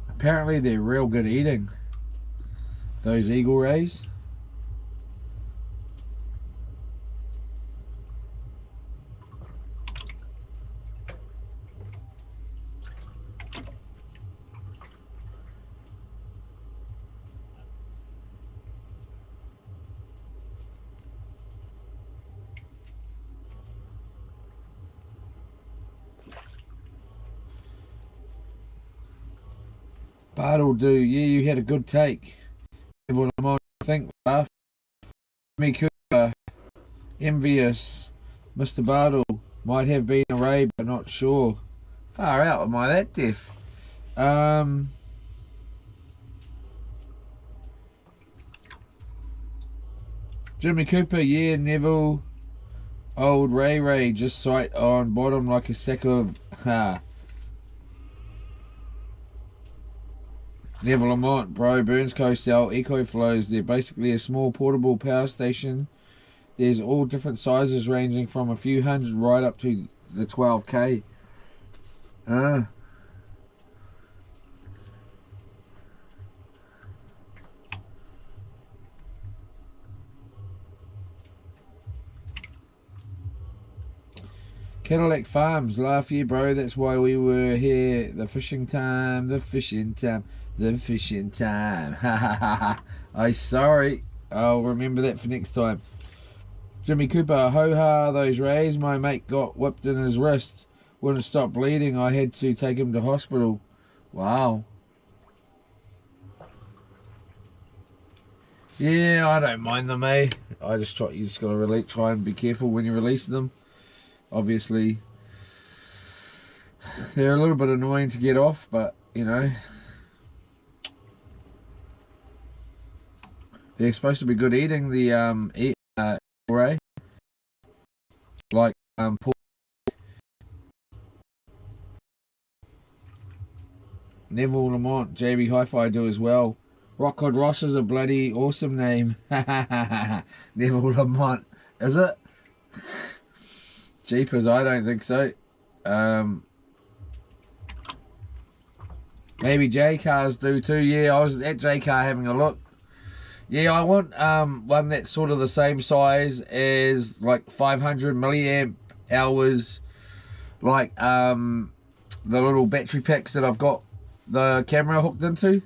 Speaker 2: Apparently they're real good eating, those eagle rays. Bart'll do. Yeah, you had a good take. What I think, laugh. Me Cooper, envious. Mr. Bartle might have been a ray, but not sure. Far out, am I that deaf? Jimmy Cooper, yeah, Neville. Old Ray, just sight on bottom like a sack of Neville Lamont, bro, Burns Coast sell eco flows. They're basically a small portable power station. There's all different sizes ranging from a few hundred right up to the 12k. Cadillac Farms, laugh yeah bro, that's why we were here. The fishing time, the fishing time, the fishing time. Ha ha ha ha. I'm sorry, I'll remember that for next time. Jimmy Cooper, ho ha, those rays. My mate got whipped in his wrist, wouldn't stop bleeding. I had to take him to hospital. Wow. Yeah, I don't mind them, eh? I just try. You just gotta try and be careful when you release them. Obviously, they're a little bit annoying to get off, but you know, they're supposed to be good eating. The ray, like Paul. Neville Lamont, JB Hi-Fi do as well. Rockcod Ross is a bloody awesome name. Neville Lamont, is it? Jeepers, I don't think so. Maybe J cars do too. Yeah, I was at J car having a look. Yeah, I want one that's sort of the same size as like 500 milliamp hours, like the little battery packs that I've got the camera hooked into,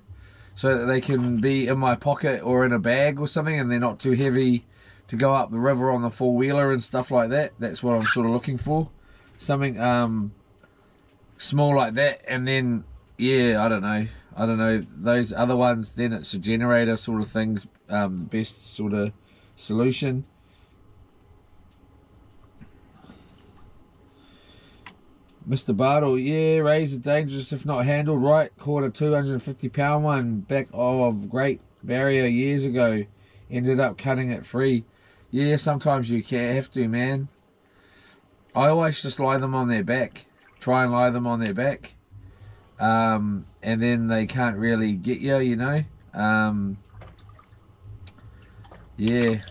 Speaker 2: so that they can be in my pocket or in a bag or something, and they're not too heavy to go up the river on the four-wheeler and stuff like that. That's what I'm sort of looking for, something small like that. And then yeah, I don't know those other ones, then it's a generator sort of things, the best sort of solution. Mr. Bartle, yeah, rays are dangerous if not handled right. Caught a 250-pound one back of Great Barrier years ago. Ended up cutting it free. Yeah, sometimes you can't have to, man. I always just lie them on their back. Try and lie them on their back. And then they can't really get you, you know. Yeah.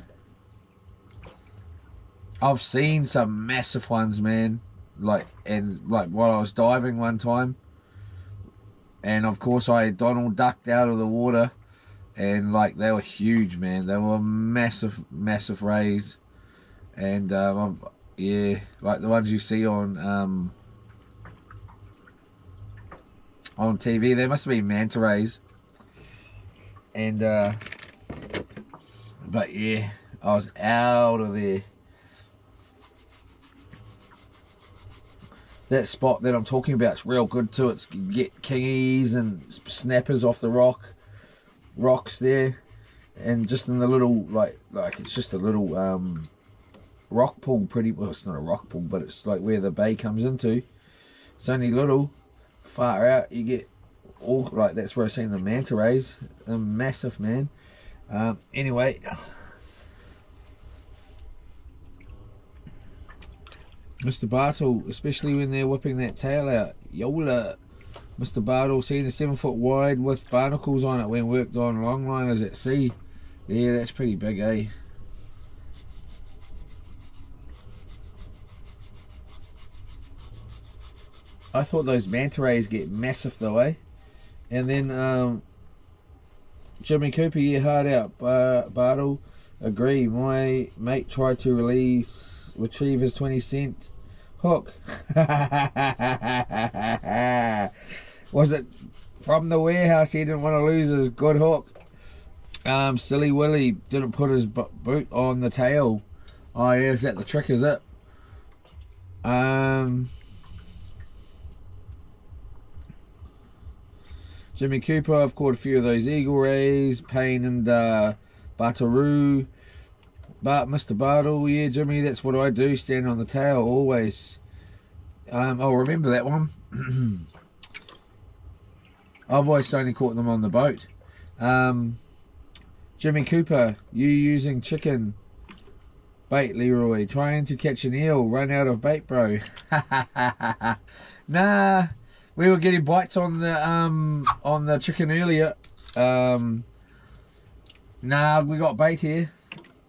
Speaker 2: I've seen some massive ones, man. Like while I was diving one time, and of course I Donald ducked out of the water, and like they were huge, man. They were massive rays, and yeah, like the ones you see on TV. They must have been manta rays, and but yeah, I was out of there. That spot that I'm talking about is real good too. It's, you get kingies and snappers off the rocks there, and just in the little like it's just a little rock pool. Pretty well, it's not a rock pool, but it's like where the bay comes into. It's only little, far out. You get all like that's where I've seen the manta rays. They're massive, man. Anyway. Mr. Bartle, especially when they're whipping that tail out. Yola. Mr. Bartle, seen a 7 foot wide with barnacles on it when worked on longliners at sea. Yeah, that's pretty big, eh? I thought those manta rays get massive though, eh? And then Jimmy Cooper, yeah, hard out. Bartle, agree. My mate tried to retrieve his 20-cent hook. Was it from the warehouse? He didn't want to lose his good hook. Silly Willy didn't put his boot on the tail. Oh yeah, is that the trick, is it? Jimmy Cooper, I've caught a few of those eagle rays, Payne and Bataroo. But Mr. Bartle, yeah, Jimmy, that's what I do, stand on the tail always. I'll remember that one. I've always only caught them on the boat. Jimmy Cooper, you using chicken bait, Leroy. Trying to catch an eel, run out of bait, bro. Nah, we were getting bites on the chicken earlier. Nah, we got bait here.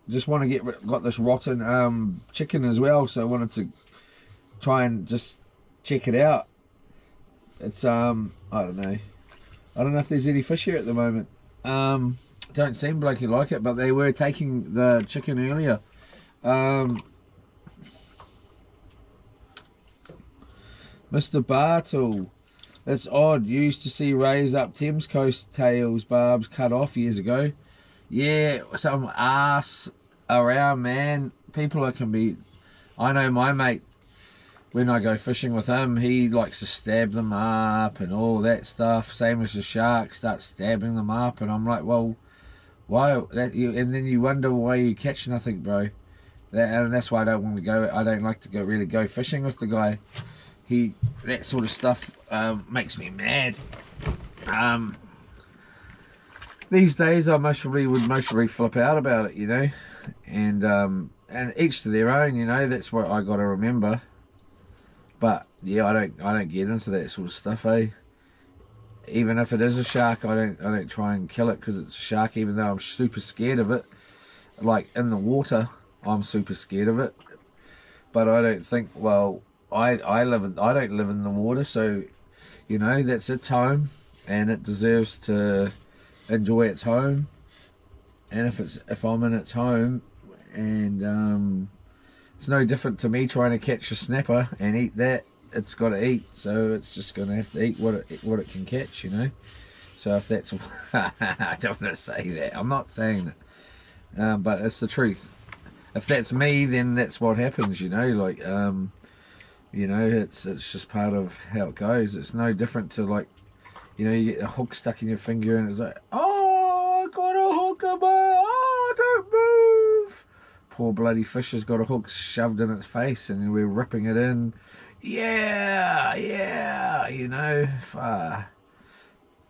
Speaker 2: Just want to got this rotten chicken as well, so I wanted to try and just check it out. It's I don't know if there's any fish here at the moment. Don't seem like you like it, but they were taking the chicken earlier. Mr. Bartle, it's odd. You used to see rays up Thames Coast tails barbs cut off years ago. Yeah, some ass around, man. People that can be. I know my mate, when I go fishing with him, he likes to stab them up and all that stuff. Same as the shark, start stabbing them up, and I'm like, well, why? And then you wonder why you catch nothing, bro. And that's why I don't want to go. I don't like to really go fishing with the guy. That sort of stuff makes me mad. These days I would mostly flip out about it, you know, and each to their own, you know. That's what I got to remember. But yeah, I don't get into that sort of stuff, eh? Even if it is a shark, I don't try and kill it because it's a shark. Even though I'm super scared of it, like in the water, I'm super scared of it. But I don't think, well, I don't live in the water, so you know, that's its home, and it deserves to enjoy its home. And if I'm in its home, and it's no different to me trying to catch a snapper and eat that. It's got to eat, so it's just going to have to eat what it can catch, you know. So if that's I don't want to say that, I'm not saying it, but it's the truth. If that's me, then that's what happens, you know. Like you know, it's just part of how it goes. It's no different to, like, you know, you get a hook stuck in your finger and it's like, oh, I got a hook in my, oh, don't move. Poor bloody fish has got a hook shoved in its face and we're ripping it in. Yeah, you know,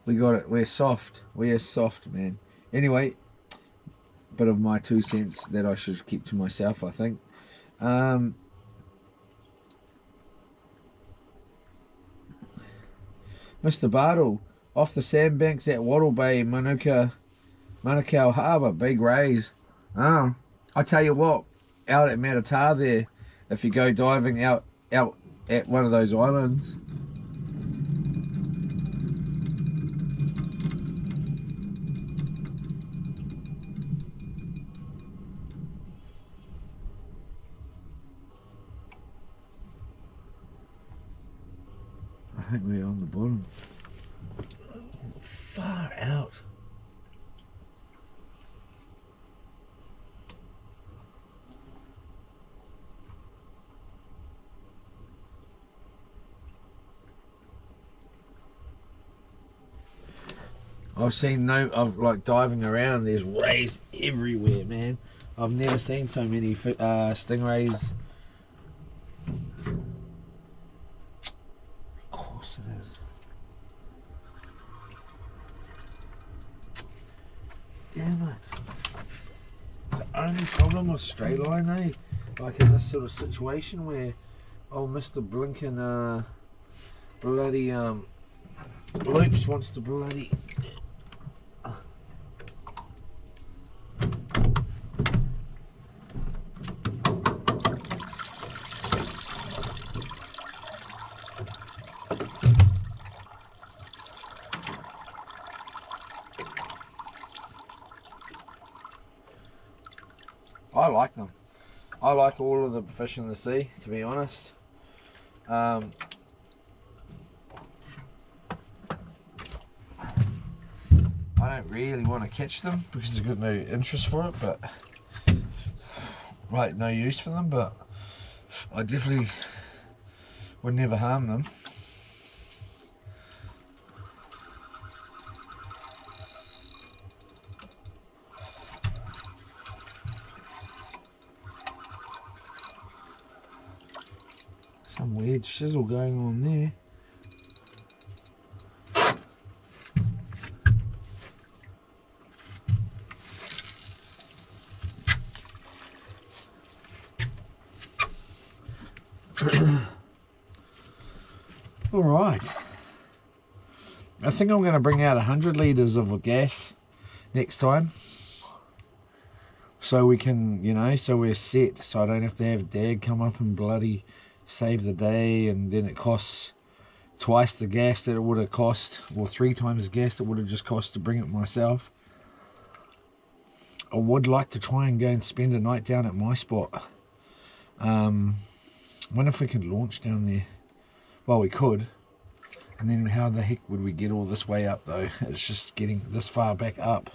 Speaker 2: we got it. We're soft, man. Anyway, bit of my 2 cents that I should keep to myself, I think. Mr. Bartle, off the sandbanks at Wattle Bay, Manukau Harbour, big rays. Oh, I tell you what, out at Matatā there, if you go diving out at one of those islands, I think we're on the bottom. Far out. I've like diving around, there's rays everywhere, man. I've never seen so many stingrays. Of course it is. Damn it. It's the only problem with straight line, eh? Like in this sort of situation where old Mr. Blinking bloody Loops wants to bloody
Speaker 1: I like them. I like all of the fish in the sea, to be honest. I don't really want to catch them because I've got no interest for it, but right, no use for them, but I definitely would never harm them. Some weird shizzle going on there. All right. I think I'm going to bring out 100 litres of gas next time. So we can, you know, so we're set. So I don't have to have Dad come up and bloody save the day, and then it costs twice the gas that it would have cost, or 3 times the gas it would have just cost to bring it myself. I would like to try and go and spend a night down at my spot. Wonder if we could launch down there. Well, we could. And then how the heck would we get all this way up though? It's just getting this far back up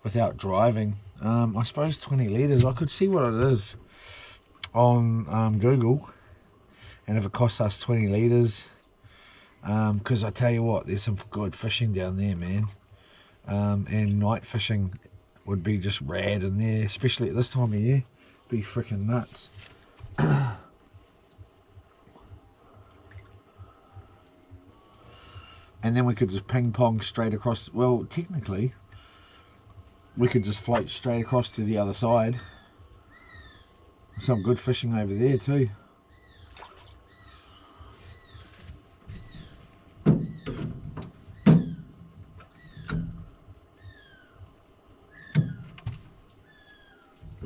Speaker 1: without driving. I suppose 20 litres. I could see what it is on Google, and if it costs us 20 litres, because I tell you what, there's some good fishing down there, man. And night fishing would be just rad in there, especially at this time of year. Be freaking nuts. And then we could just ping pong straight across. Well, technically we could just float straight across to the other side. Some good fishing over there too.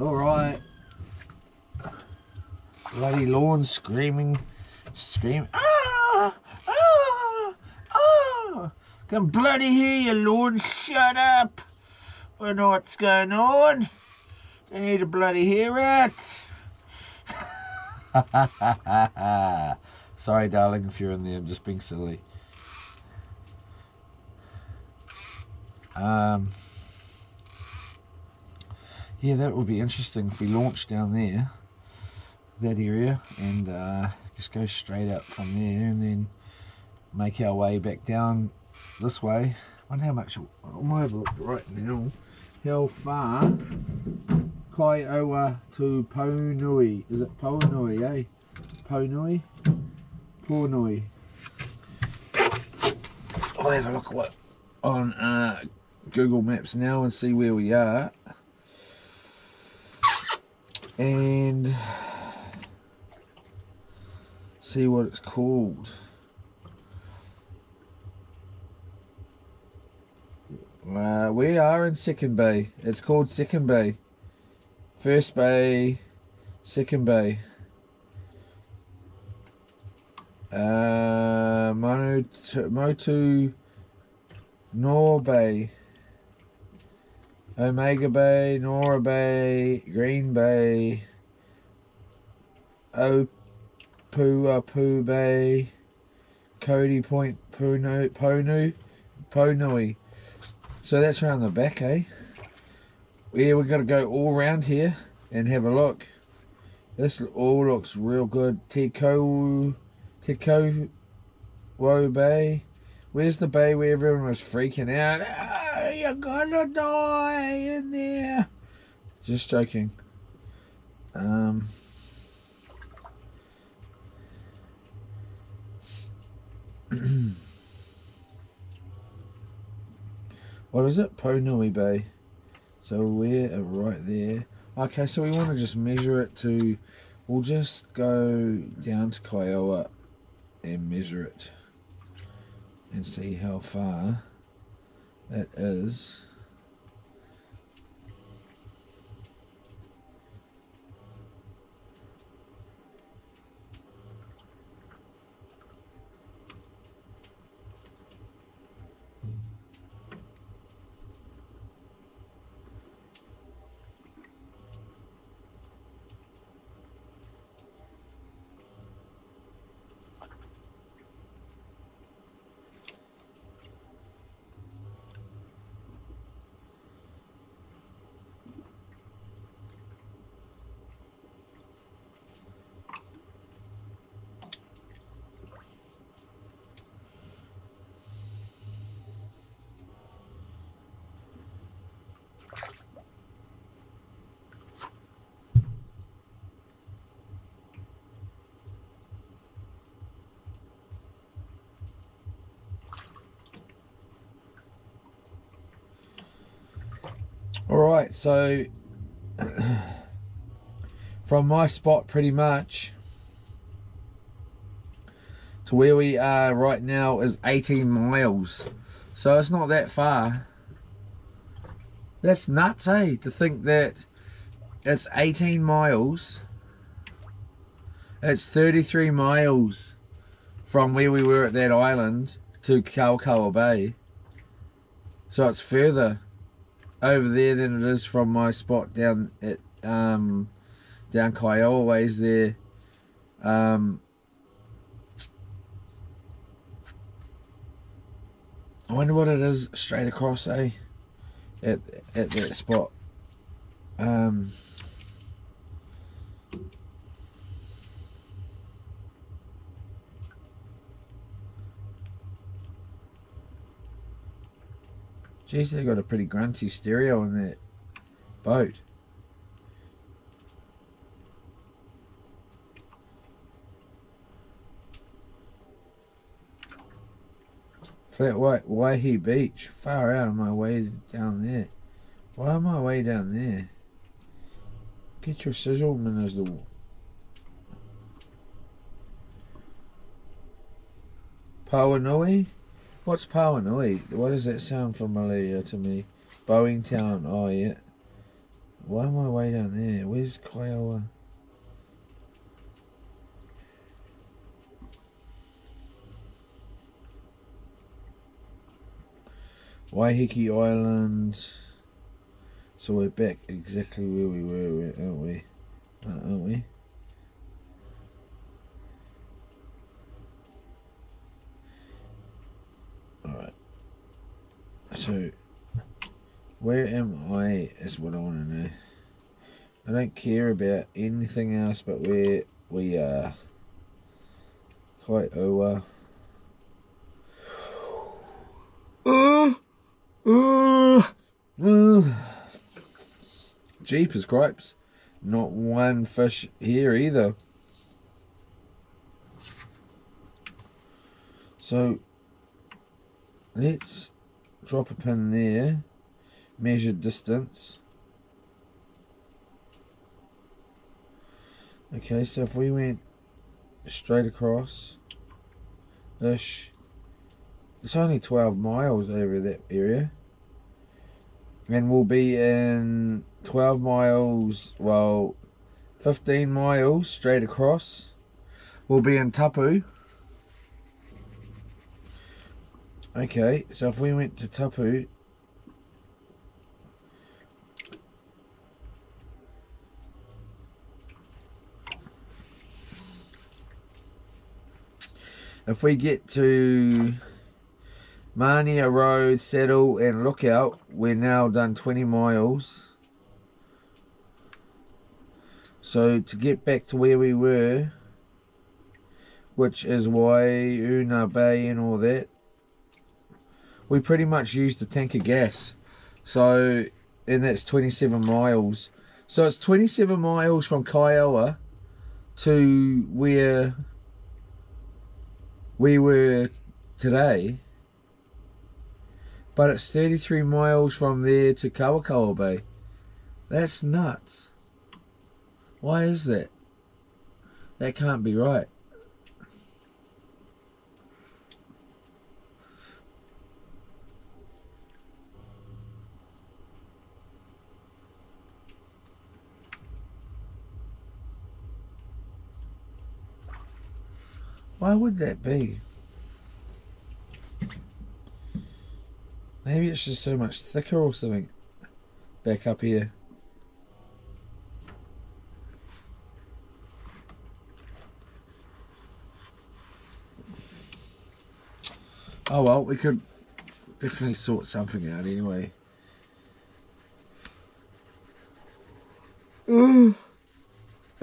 Speaker 1: All right. Bloody lawn screaming. Ah! Ah! Ah! Can bloody hear you, Lord. Shut up. I know what's going on. I need to bloody hear it. Sorry, darling, if you're in there. I'm just being silly. Yeah, that would be interesting if we launched down there, that area, and just go straight up from there and then make our way back down this way. I wonder how much, I might have a look right now, how far Kaiowa to Ponui, is it Ponui, eh? Ponui? Ponui. I'll have a look at what on Google Maps now and see where we are. And see what it's called. We are in Second Bay. It's called Second Bay. First Bay, Second Bay. Motu Nor Bay, Omega Bay, Nora Bay, Green Bay, Opuapu Bay, Cody Point, Ponui. So that's around the back, eh? Yeah, we've got to go all around here and have a look. This all looks real good. Teko Bay. Where's the bay where everyone was freaking out? Oh, you're gonna die in there. Just joking. What is it? Ponui Bay. So we're right there. Okay, so we want to just measure it to, we'll just go down to Kaiowa and measure it and see how far it is.
Speaker 2: Alright, so from my spot pretty much to where we are right now is 18 miles. So it's not that far. That's nuts, eh? To think that it's 18 miles. It's 33 miles from where we were at that island to Kalakaua Bay. So it's further over there than it is from my spot down at down Kiowa ways there. I wonder what it is straight across, eh? At that spot. Geez, they got a pretty grunty stereo in that boat. Flat White Waihi Beach. Far out of my way down there. Why am I way down there? Get your sizzle, Minnesota. Pauanui? What's Pauanui? Why does that sound familiar to me? Boeingtown. Oh, yeah. Why am I way down there? Where's Kiowa? Waiheke Island. So we're back exactly where we were, aren't we? Aren't we? Alright. So, where am I is what I want to know. I don't care about anything else but where we are. Kiowa. Jeepers cripes. Not one fish here either. So let's drop a pin there. Measure distance. Okay, so if we went straight across ish, it's only 12 miles over that area. And we'll be in 12 miles, well, 15 miles straight across. We'll be in Tapu. Okay, so if we went to Tapu, if we get to Mania Road, Saddle and Lookout, we're now done 20 miles. So to get back to where we were, which is Waiuna Bay and all that, we pretty much used a tank of gas. So, and that's 27 miles. So it's 27 miles from Kiowa to where we were today. But it's 33 miles from there to Kalakaua Bay. That's nuts. Why is that? That can't be right. Why would that be? Maybe it's just so much thicker or something back up here. Oh well, we could definitely sort something out anyway.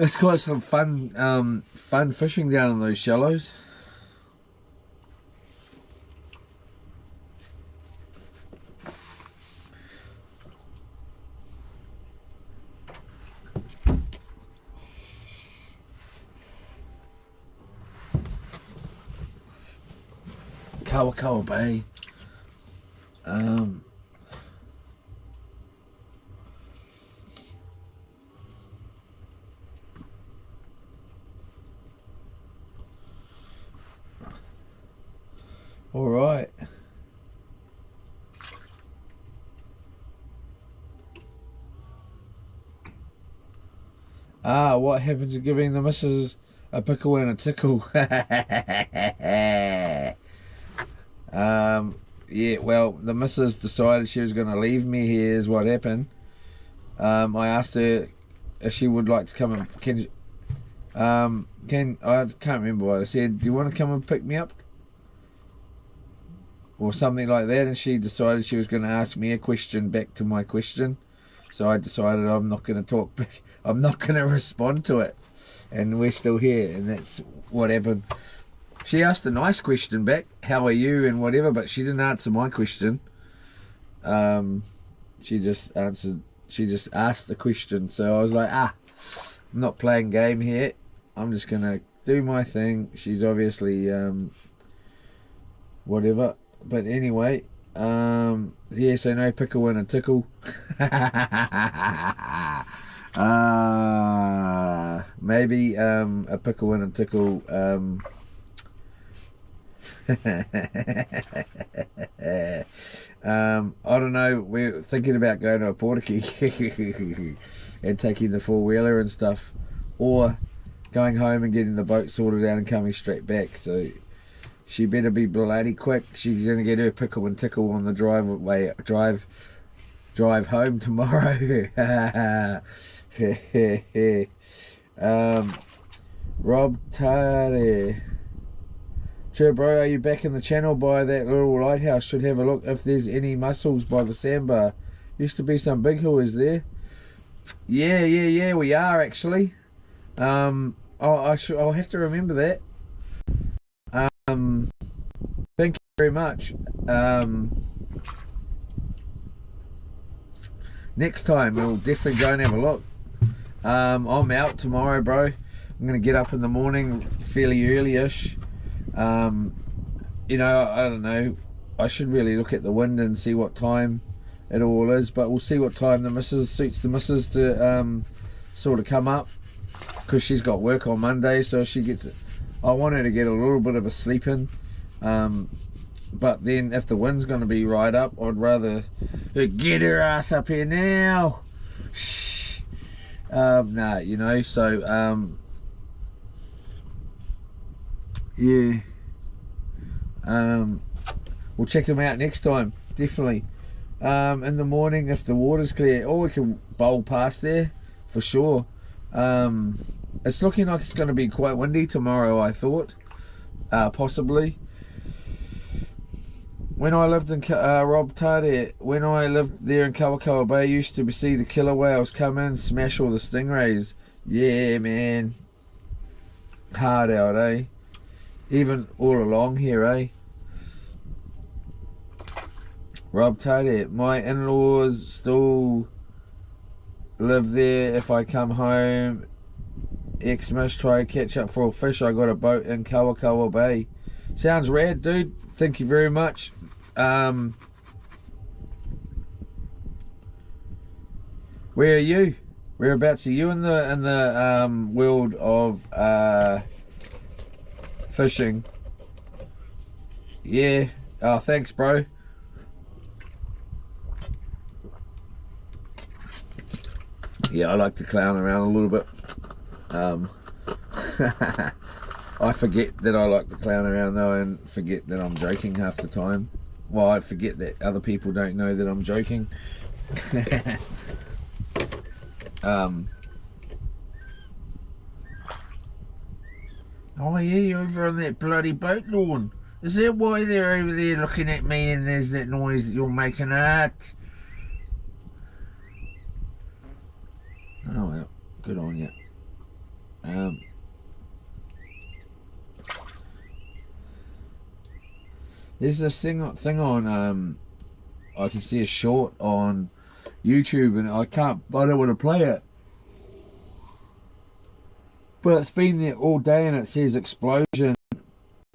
Speaker 2: It's quite some fun fishing down in those shallows. Kalakaua Bay. All right. Ah, what happened to giving the missus a pickle and a tickle? Yeah, well, the missus decided she was going to leave me here is what happened. I asked her if she would like to come and I can't remember what I said. Do you want to come and pick me up? Or something like that, and she decided she was going to ask me a question back to my question. So I decided I'm not going to talk back. I'm not going to respond to it. And we're still here, and that's what happened. She asked a nice question back, how are you and whatever, but she didn't answer my question. She just asked the question. So I was like, I'm not playing game here. I'm just going to do my thing. She's obviously, whatever. But anyway, yeah, so no pickle and a tickle. Maybe a pickle and a tickle. I don't know. We're thinking about going to a Portakey and taking the four-wheeler and stuff, or going home and getting the boat sorted out and coming straight back. So she better be bloody quick. She's gonna get her pickle and tickle on the drive home tomorrow. Rob Tare. Sure, bro, are you back in the channel by that little lighthouse? Should have a look if there's any mussels by the sandbar. Used to be some big hooers there. Yeah, we are actually. I'll have to remember that. Thank you very much. Next time we'll definitely go and have a look. I'm out tomorrow, bro. I'm gonna get up in the morning fairly early-ish. You know, I don't know. I should really look at the wind and see what time it all is, but we'll see what time the missus suits the missus to sort of come up, because she's got work on Monday, so she gets. I want her to get a little bit of a sleep in. But then if the wind's going to be right up, I'd rather get her ass up here now. Shh. Nah, you know, so yeah. We'll check them out next time, definitely. In the morning, if the water's clear, or we can bowl past there for sure. It's looking like it's going to be quite windy tomorrow, I thought, possibly. When I lived in Rob Tade, when I lived there in Kawakawa Bay, I used to see the killer whales come in, smash all the stingrays. Yeah, man. Hard out, eh? Even all along here, eh? Rob Tade, my in-laws still live there. If I come home, Xmas, try to catch up for a fish. I got a boat in Kawakawa Bay. Sounds rad, dude. Thank you very much. Where are you? Whereabouts are you in the world of fishing? Yeah. Oh, thanks, bro. Yeah, I like to clown around a little bit. I forget that I like to clown around though, and forget that I'm joking half the time. Well, I forget that other people don't know that I'm joking. Oh yeah, you're over on that bloody boat lawn. Is that why they're over there looking at me and there's that noise that you're making at? Oh well, good on you. There's this thing on I can see a short on YouTube, and I don't want to play it, but it's been there all day and it says explosion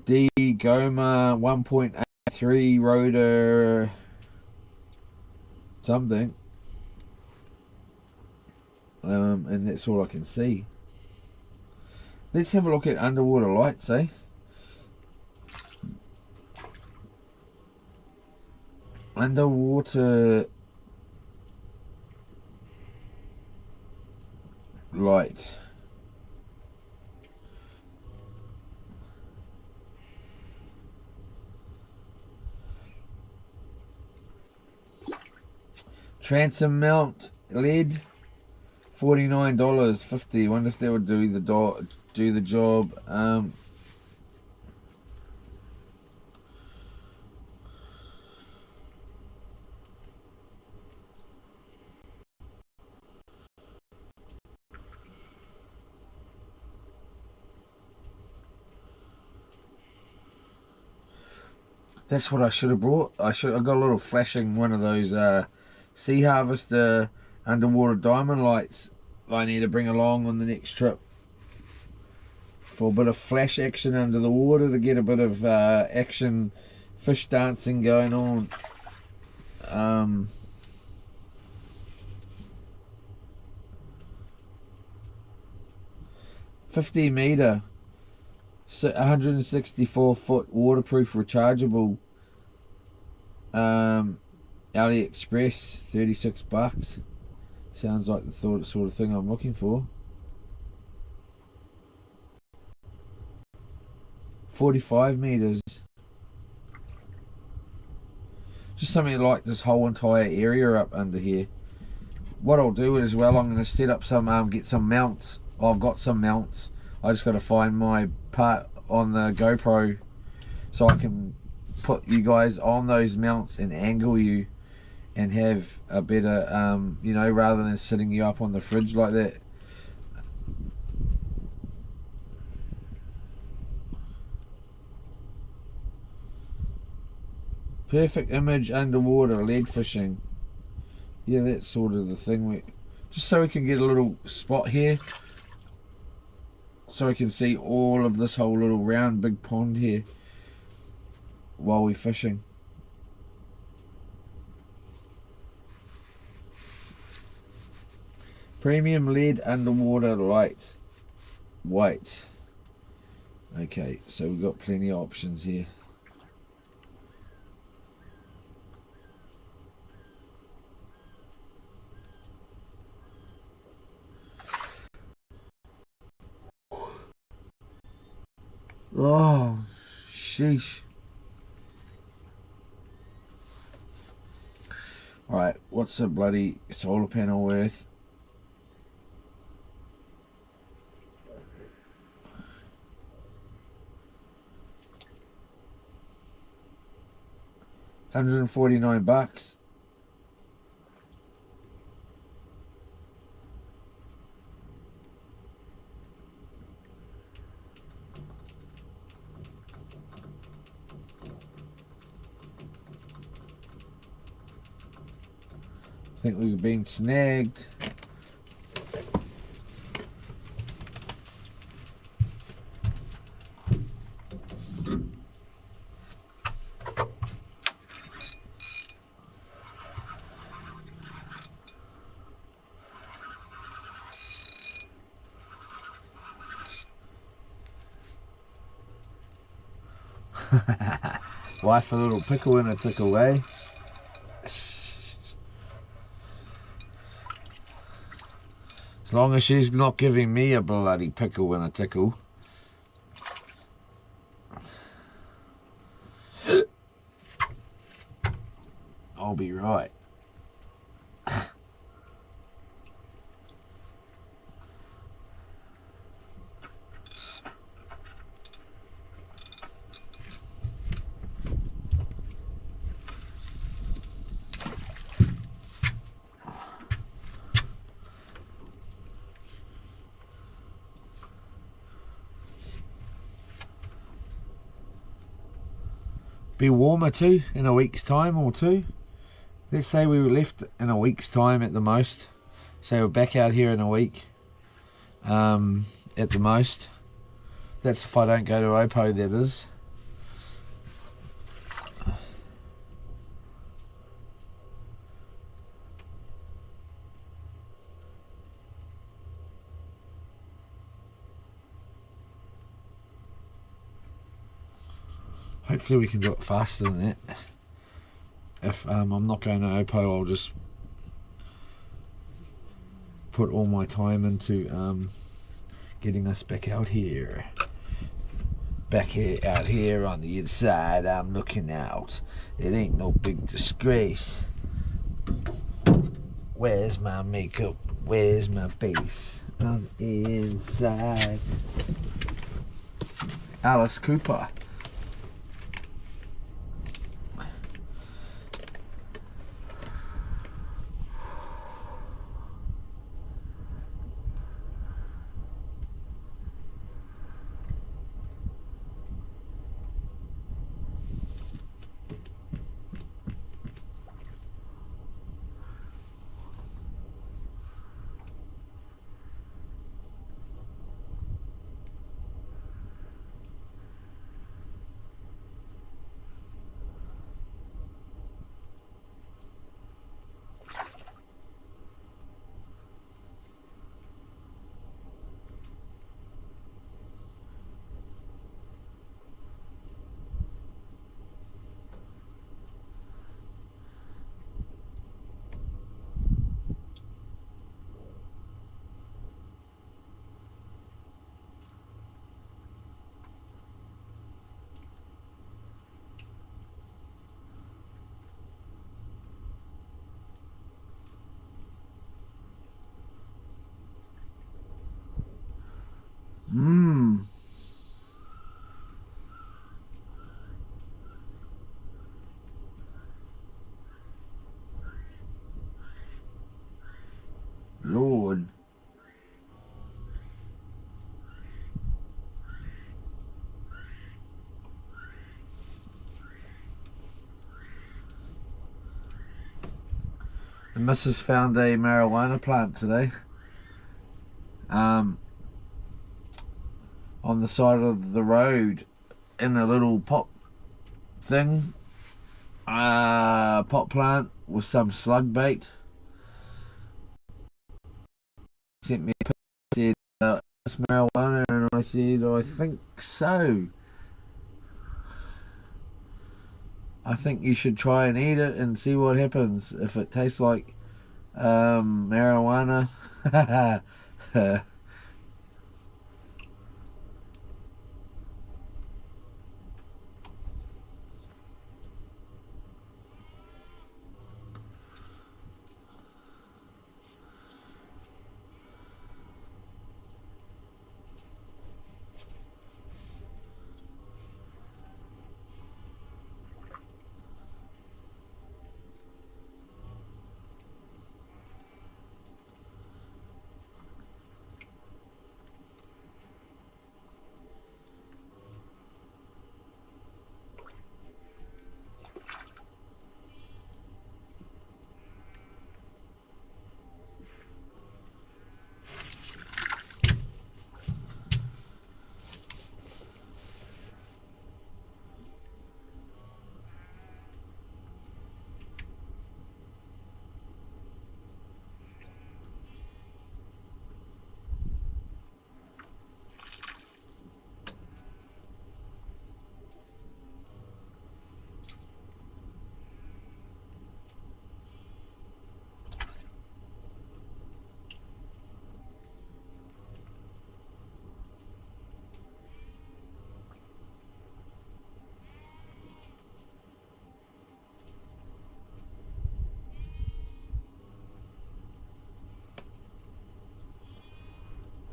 Speaker 2: D Goma 1.83 rotor something, and that's all I can see. Let's have a look at underwater lights, eh? Underwater light. Transom mount LED, $49.50. Wonder if they would do the job. That's what I should have brought. I got a little flashing one of those Sea Harvester underwater diamond lights I need to bring along on the next trip for a bit of flash action under the water, to get a bit of action, fish dancing going on. 50 meter, 164-foot waterproof rechargeable. AliExpress, $36. Sounds like the sort of thing I'm looking for. 45 meters. Just something like this whole entire area up under here. What I'll do as well, I'm going to set up some, get some mounts. I've got some mounts. I just got to find my part on the GoPro so I can put you guys on those mounts and angle you and have a better, you know, rather than sitting you up on the fridge like that. Perfect image underwater lead fishing. Yeah, that's sort of the thing. Just so we can get a little spot here, so we can see all of this whole little round big pond here while we're fishing. Premium LED underwater light, white. Okay, so we've got plenty of options here. Oh, sheesh. Alright, what's a bloody solar panel worth? $149. I think we've been snagged. Wife a little pickle in a tickle, eh? As long as she's not giving me a bloody pickle in a tickle. I'll be right. Be warmer too in a week's time or two. Let's say we were left in a week's time at the most. Say we're back out here in a week at the most. That's if I don't go to Oppo, that is. Hopefully we can do it faster than that. if I'm not going to Oppo, I'll just put all my time into getting us back out here. Out here on the inside, I'm looking out. It ain't no big disgrace. Where's my makeup? Where's my face? I'm inside. Alice Cooper. Lord. The missus found a marijuana plant today. On the side of the road in a little pot thing. Pot plant with some slug bait. Sent me a picture, said, "It's marijuana," and I said, "I think so. I think you should try and eat it and see what happens. If it tastes like marijuana."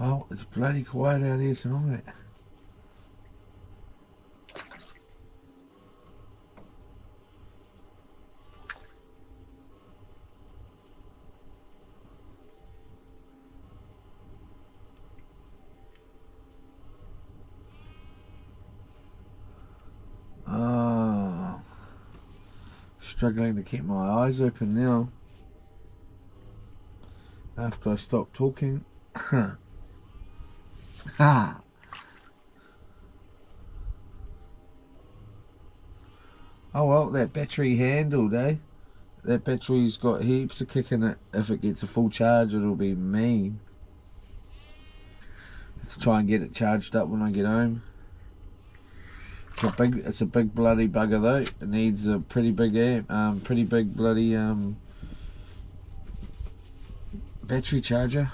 Speaker 2: Oh, it's bloody quiet out here tonight. Struggling to keep my eyes open now after I stop talking. Ha! Oh well, that battery handled, eh? That battery's got heaps of kick in it. If it gets a full charge, it'll be mean. Let's try and get it charged up when I get home. It's a big bloody bugger though. It needs a pretty big pretty big bloody battery charger.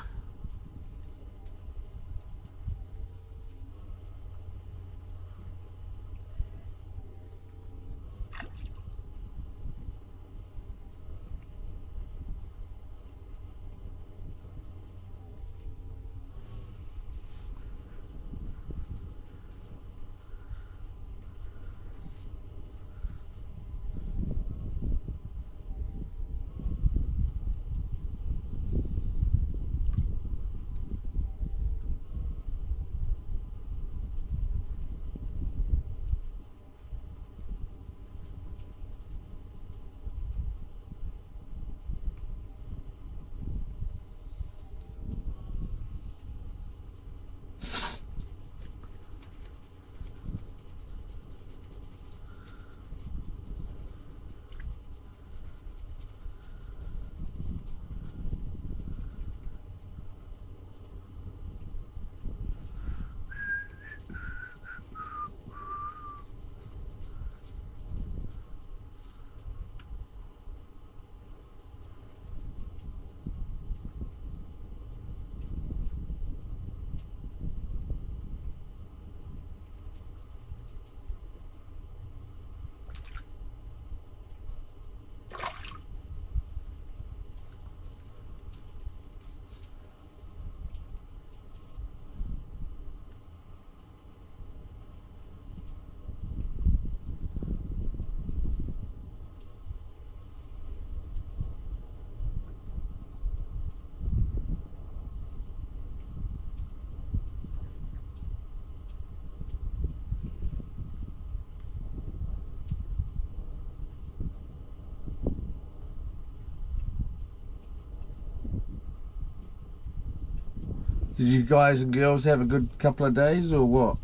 Speaker 2: Did you guys and girls have a good couple of days or what?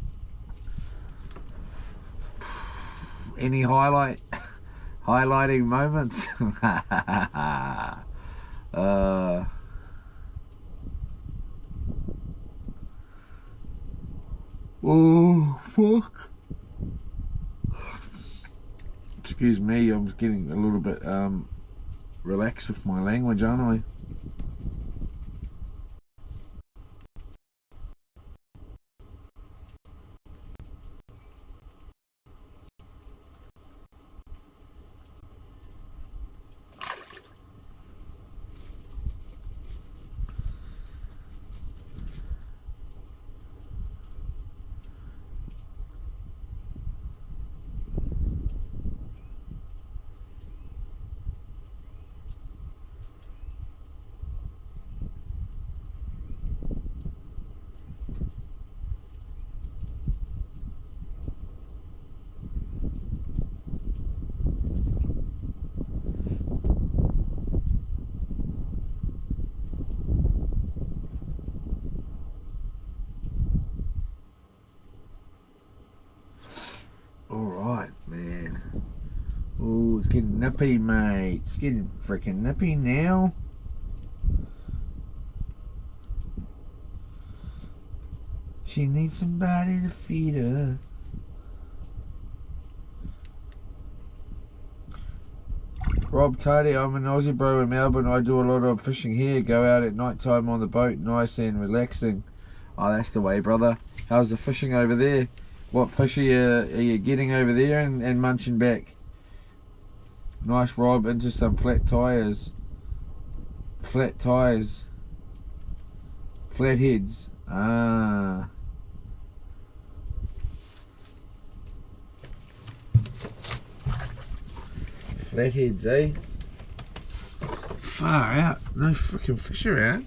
Speaker 2: Any highlighting moments? Oh fuck. Excuse me, I'm getting a little bit relaxed with my language, aren't I? Alright, man. Oh, it's getting nippy, mate. It's getting freaking nippy now. She needs somebody to feed her. Rob Tardy, I'm an Aussie bro in Melbourne. I do a lot of fishing here. Go out at night time on the boat, nice and relaxing. Oh, that's the way, brother. How's the fishing over there? What fish are you getting over there and munching back? Nice, Rob, into some flat tires. Flat tires. Flatheads. Ah. Flatheads, eh? Far out. No freaking fish around.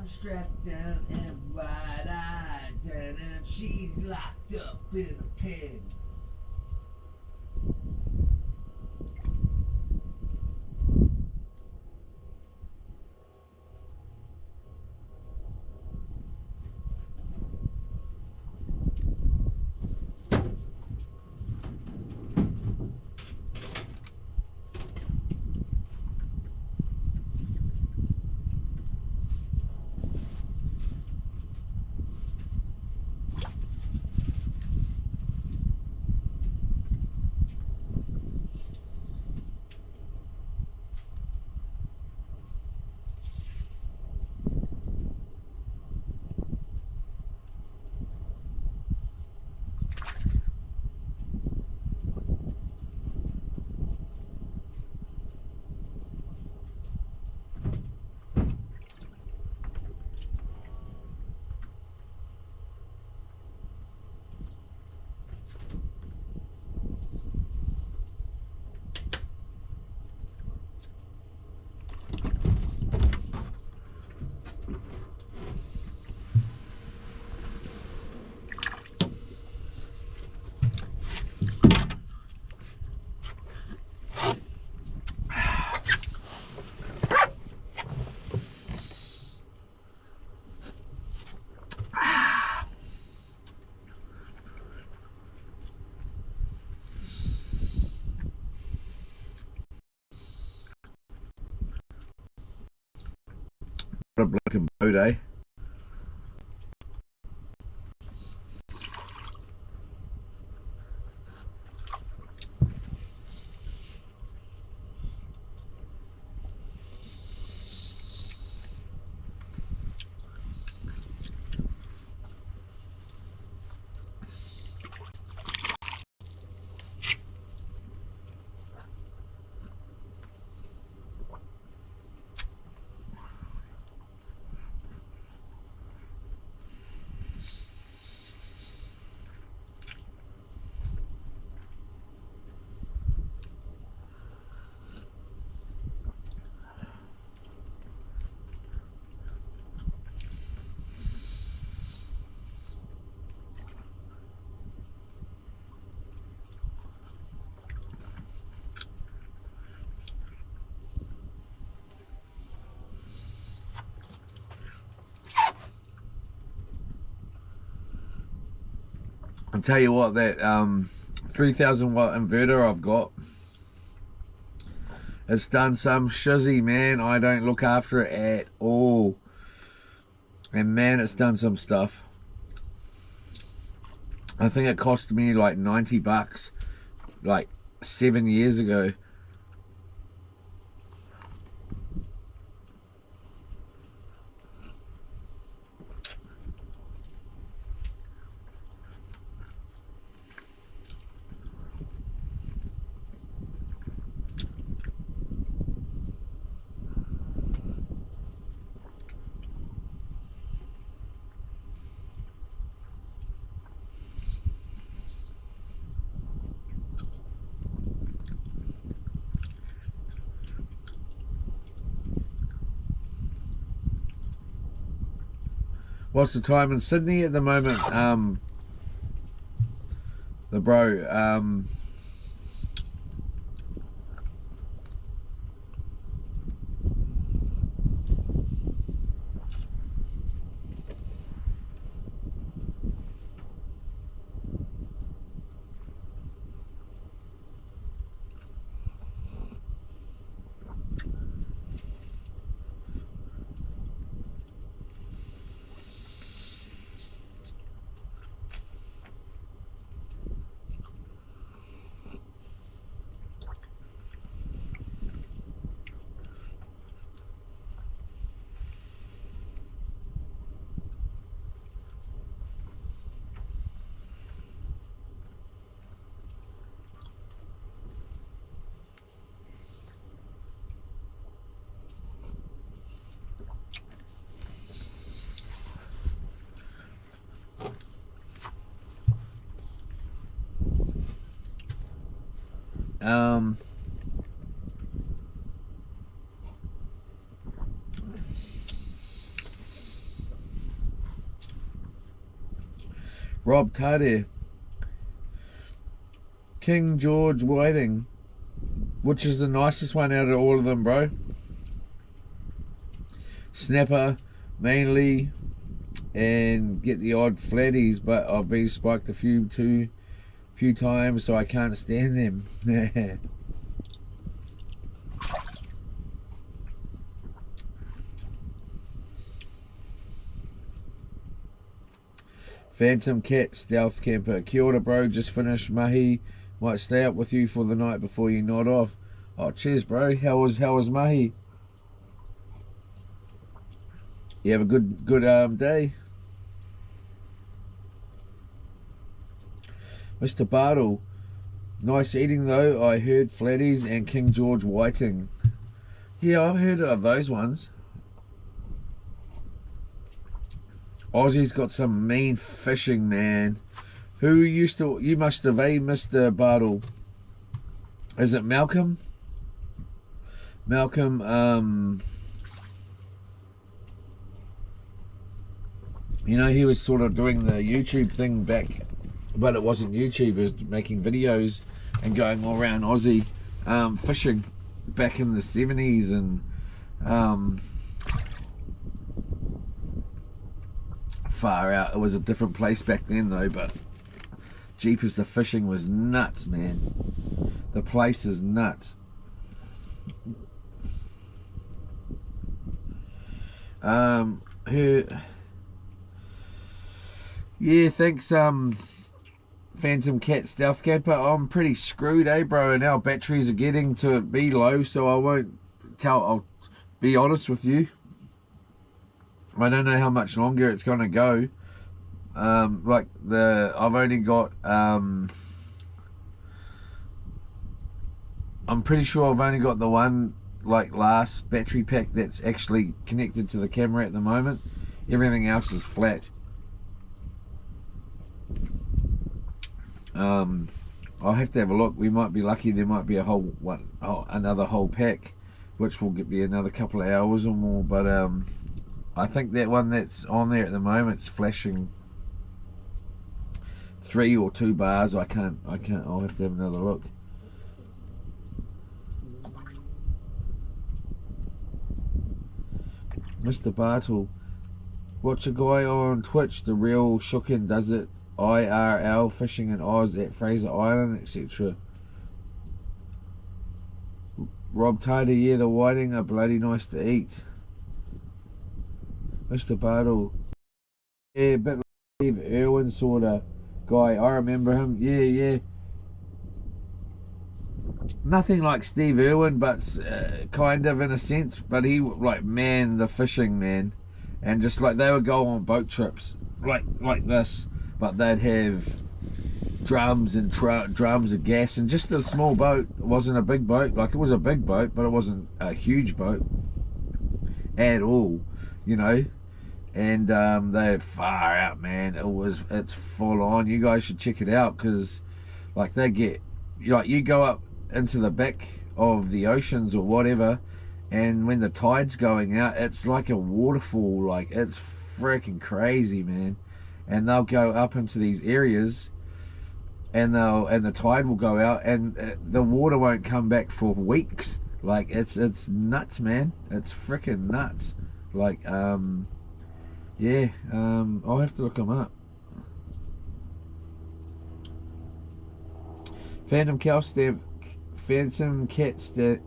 Speaker 2: I'm strapped down and wide-eyed, and she's locked up in a pen. What a bloody boat, eh? I'll tell you what, that 3000 watt inverter I've got, it's done some shizzy, man. I don't look after it at all, and man, it's done some stuff. I think it cost me like 90 bucks like 7 years ago. What's the time in Sydney at the moment? The bro. Rob Tade. King George Whiting, which is the nicest one out of all of them, bro. Snapper, mainly, and get the odd flatties, but I've been spiked a few times, so I can't stand them. Phantom Cat Stealth Camper. Kia ora, bro. Just finished mahi. Might stay up with you for the night before you nod off. Oh, cheers, bro. How was mahi? You have a good day. Mr. Bartle. Nice eating though. I heard flatties and King George Whiting. Yeah, I've heard of those ones. Aussie's got some mean fishing, man. Who used to... You must have, Mr. Bartle? Is it Malcolm? Malcolm, you know, he was sort of doing the YouTube thing back, but it wasn't YouTube. He was making videos and going all around Aussie fishing back in the 70s, and far out. It was a different place back then though, but jeepers, the fishing was nuts, man. The place is nuts. Yeah, thanks Phantom Cat Stealth Camper. I'm pretty screwed, bro, and our batteries are getting to be low, so I'll be honest with you, I don't know how much longer it's gonna go. Like I've only got I'm pretty sure I've only got the one last battery pack that's actually connected to the camera at the moment. Everything else is flat. I'll have to have a look. We might be lucky. There might be another whole pack, which will be another couple of hours or more, but I think that one that's on there at the moment is flashing 3 or 2 bars. I can't, I'll have to have another look. Mr. Bartle, watch a guy on Twitch, the real Shookin, does it IRL fishing in Oz at Fraser Island, etc. Rob Tidy, yeah, the whiting are bloody nice to eat. Mr. Bartle, yeah, a bit like Steve Irwin sort of guy. I remember him. Yeah. Nothing like Steve Irwin, but kind of in a sense. But he man, the fishing man, and just they would go on boat trips like this, but they'd have drums and drums of gas, and just a small boat. It wasn't a big boat. It was a big boat, but it wasn't a huge boat at all, you know. And they're far out, man. It's full on. You guys should check it out, because they get you go up into the back of the oceans or whatever, and when the tide's going out, it's like a waterfall. It's freaking crazy, man. And they'll go up into these areas, and the tide will go out, and the water won't come back for weeks. It's nuts, man. It's freaking nuts. Yeah, I'll have to look them up. Phantom Cat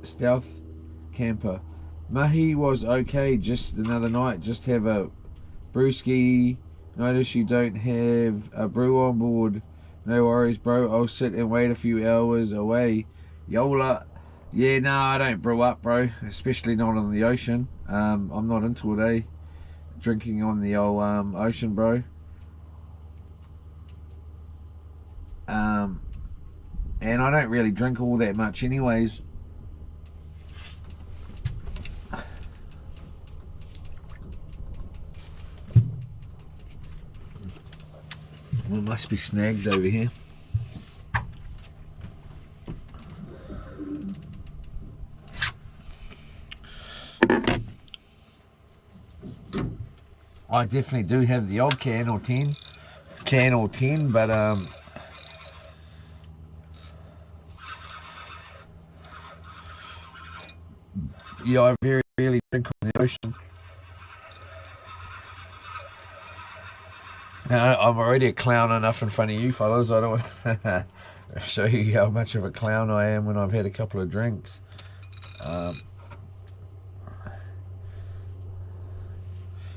Speaker 2: Stealth Camper. Mahi was okay, just another night. Just have a brewski. Notice you don't have a brew on board. No worries, bro. I'll sit and wait a few hours away. Yola. Yeah, no, I don't brew up, bro. Especially not on the ocean. I'm not into it, drinking on the old ocean, bro. And I don't really drink all that much anyways. We must be snagged over here. I definitely do have the odd can or 10. can or 10, but yeah, I very rarely drink on the ocean. Now, I'm already a clown enough in front of you fellas. I don't want to show you how much of a clown I am when I've had a couple of drinks.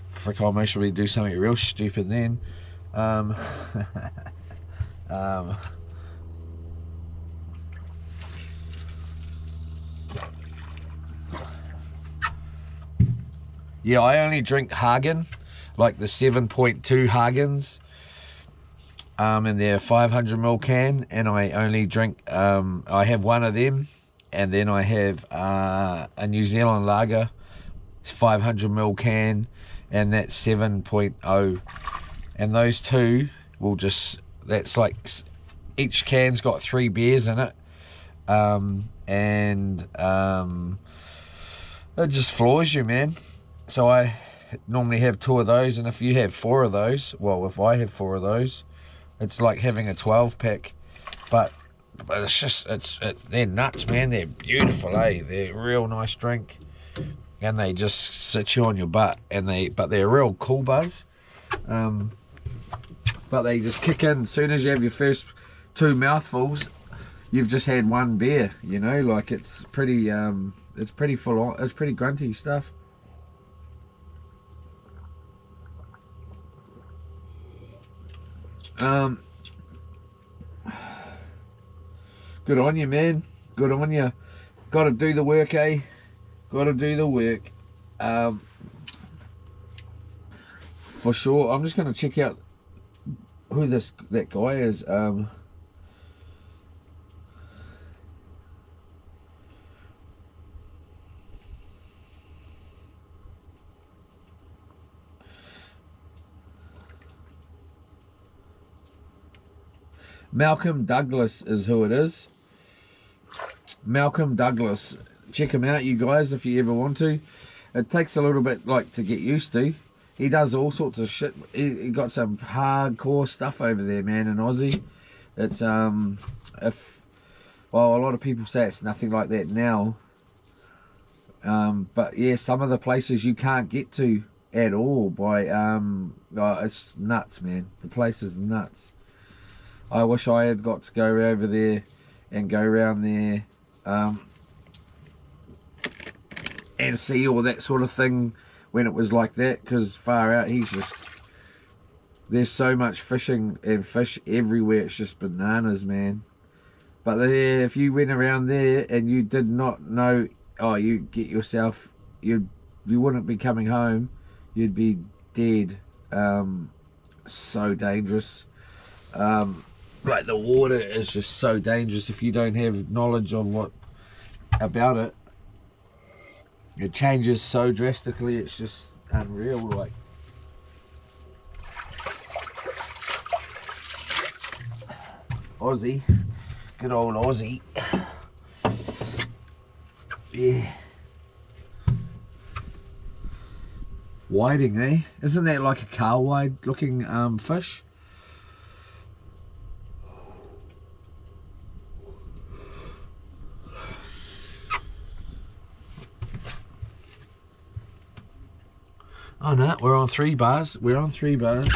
Speaker 2: Frick, I'll most probably do something real stupid then. Yeah, I only drink Hagen, like the 7.2 Hagens, and they're 500ml can, and I only drink, I have one of them, and then I have a New Zealand lager, 500ml can, and that's 7.0, and those two will just, that's like, each can's got 3 beers in it, and it just floors you, man. So I normally have 2 of those, and if you have 4 of those, well, if I have 4 of those, it's like having a 12 pack. But it's just, they're nuts, man. They're beautiful, eh? They're a real nice drink, and they just sit you on your butt, and but they're a real cool buzz. But they just kick in as soon as you have your first 2 mouthfuls. You've just had 1 beer, you know. Like, it's pretty full on. It's pretty grunty stuff. Good on you, man. Good on you. Got to do the work, eh? Got to do the work. For sure. I'm just going to check out who that guy is. Malcolm Douglas is who it is. Malcolm Douglas. Check him out, you guys, if you ever want to. It takes a little bit like to get used to. He does all sorts of shit. He got some hardcore stuff over there, man, in Aussie. It's well, a lot of people say it's nothing like that now. But yeah, some of the places you can't get to at all by it's nuts, man. The place is nuts. I wish I had got to go over there and go around there and see all that sort of thing when it was like that, because far out, there's so much fishing and fish everywhere, it's just bananas, man. But if you went around there and you did not know, you get yourself, you wouldn't be coming home, you'd be dead. So dangerous. Like, the water is just so dangerous if you don't have knowledge of about it. It changes so drastically, it's just unreal. Like, Aussie, good old Aussie. Yeah. Whiting, eh? Isn't that like a car wide looking fish? Oh no, we're on 3 bars. We're on 3 bars.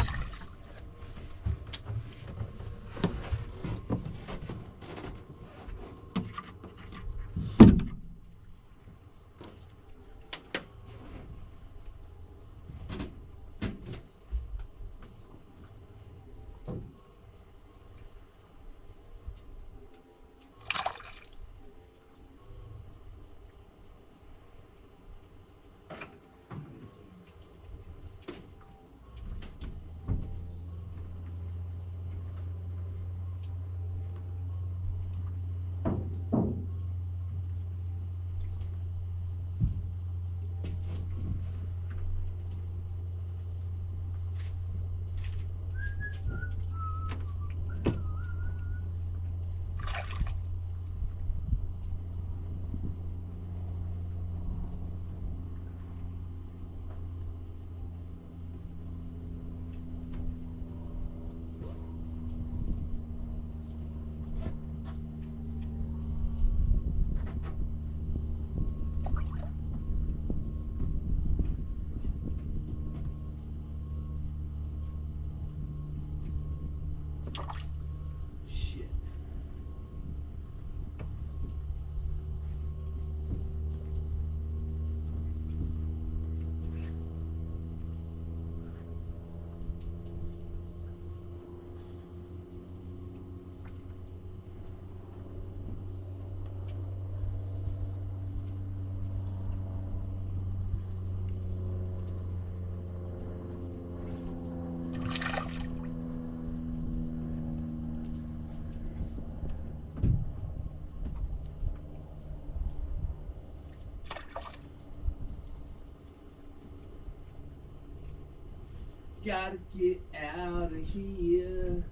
Speaker 2: gotta get out of here.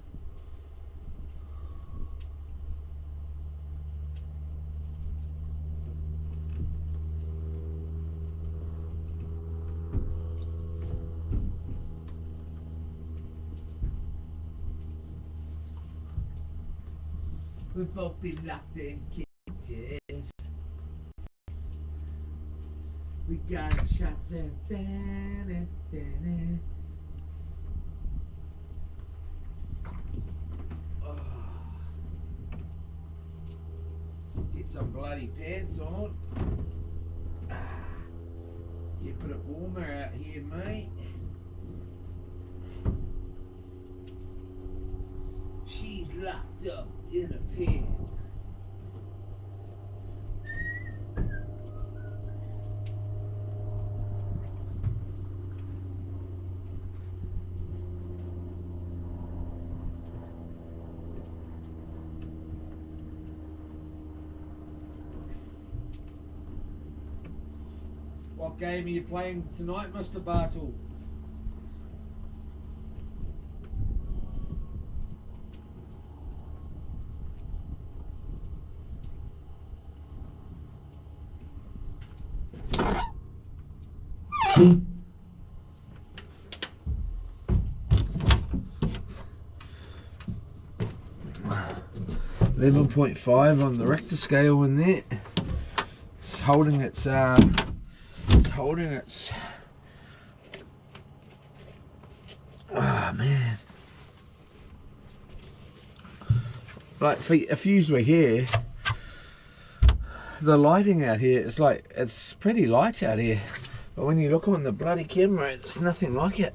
Speaker 2: We've both been locked in cages. We got shots and get some bloody pants on. Get a bit of warmer out here, mate. She's locked up in a pen. What game are you playing tonight, Mr. Bartle? .5 on the Richter scale in there. It's holding its oh man, like if you were here, the lighting out here, it's like, it's pretty light out here, but when you look on the bloody camera, it's nothing like it.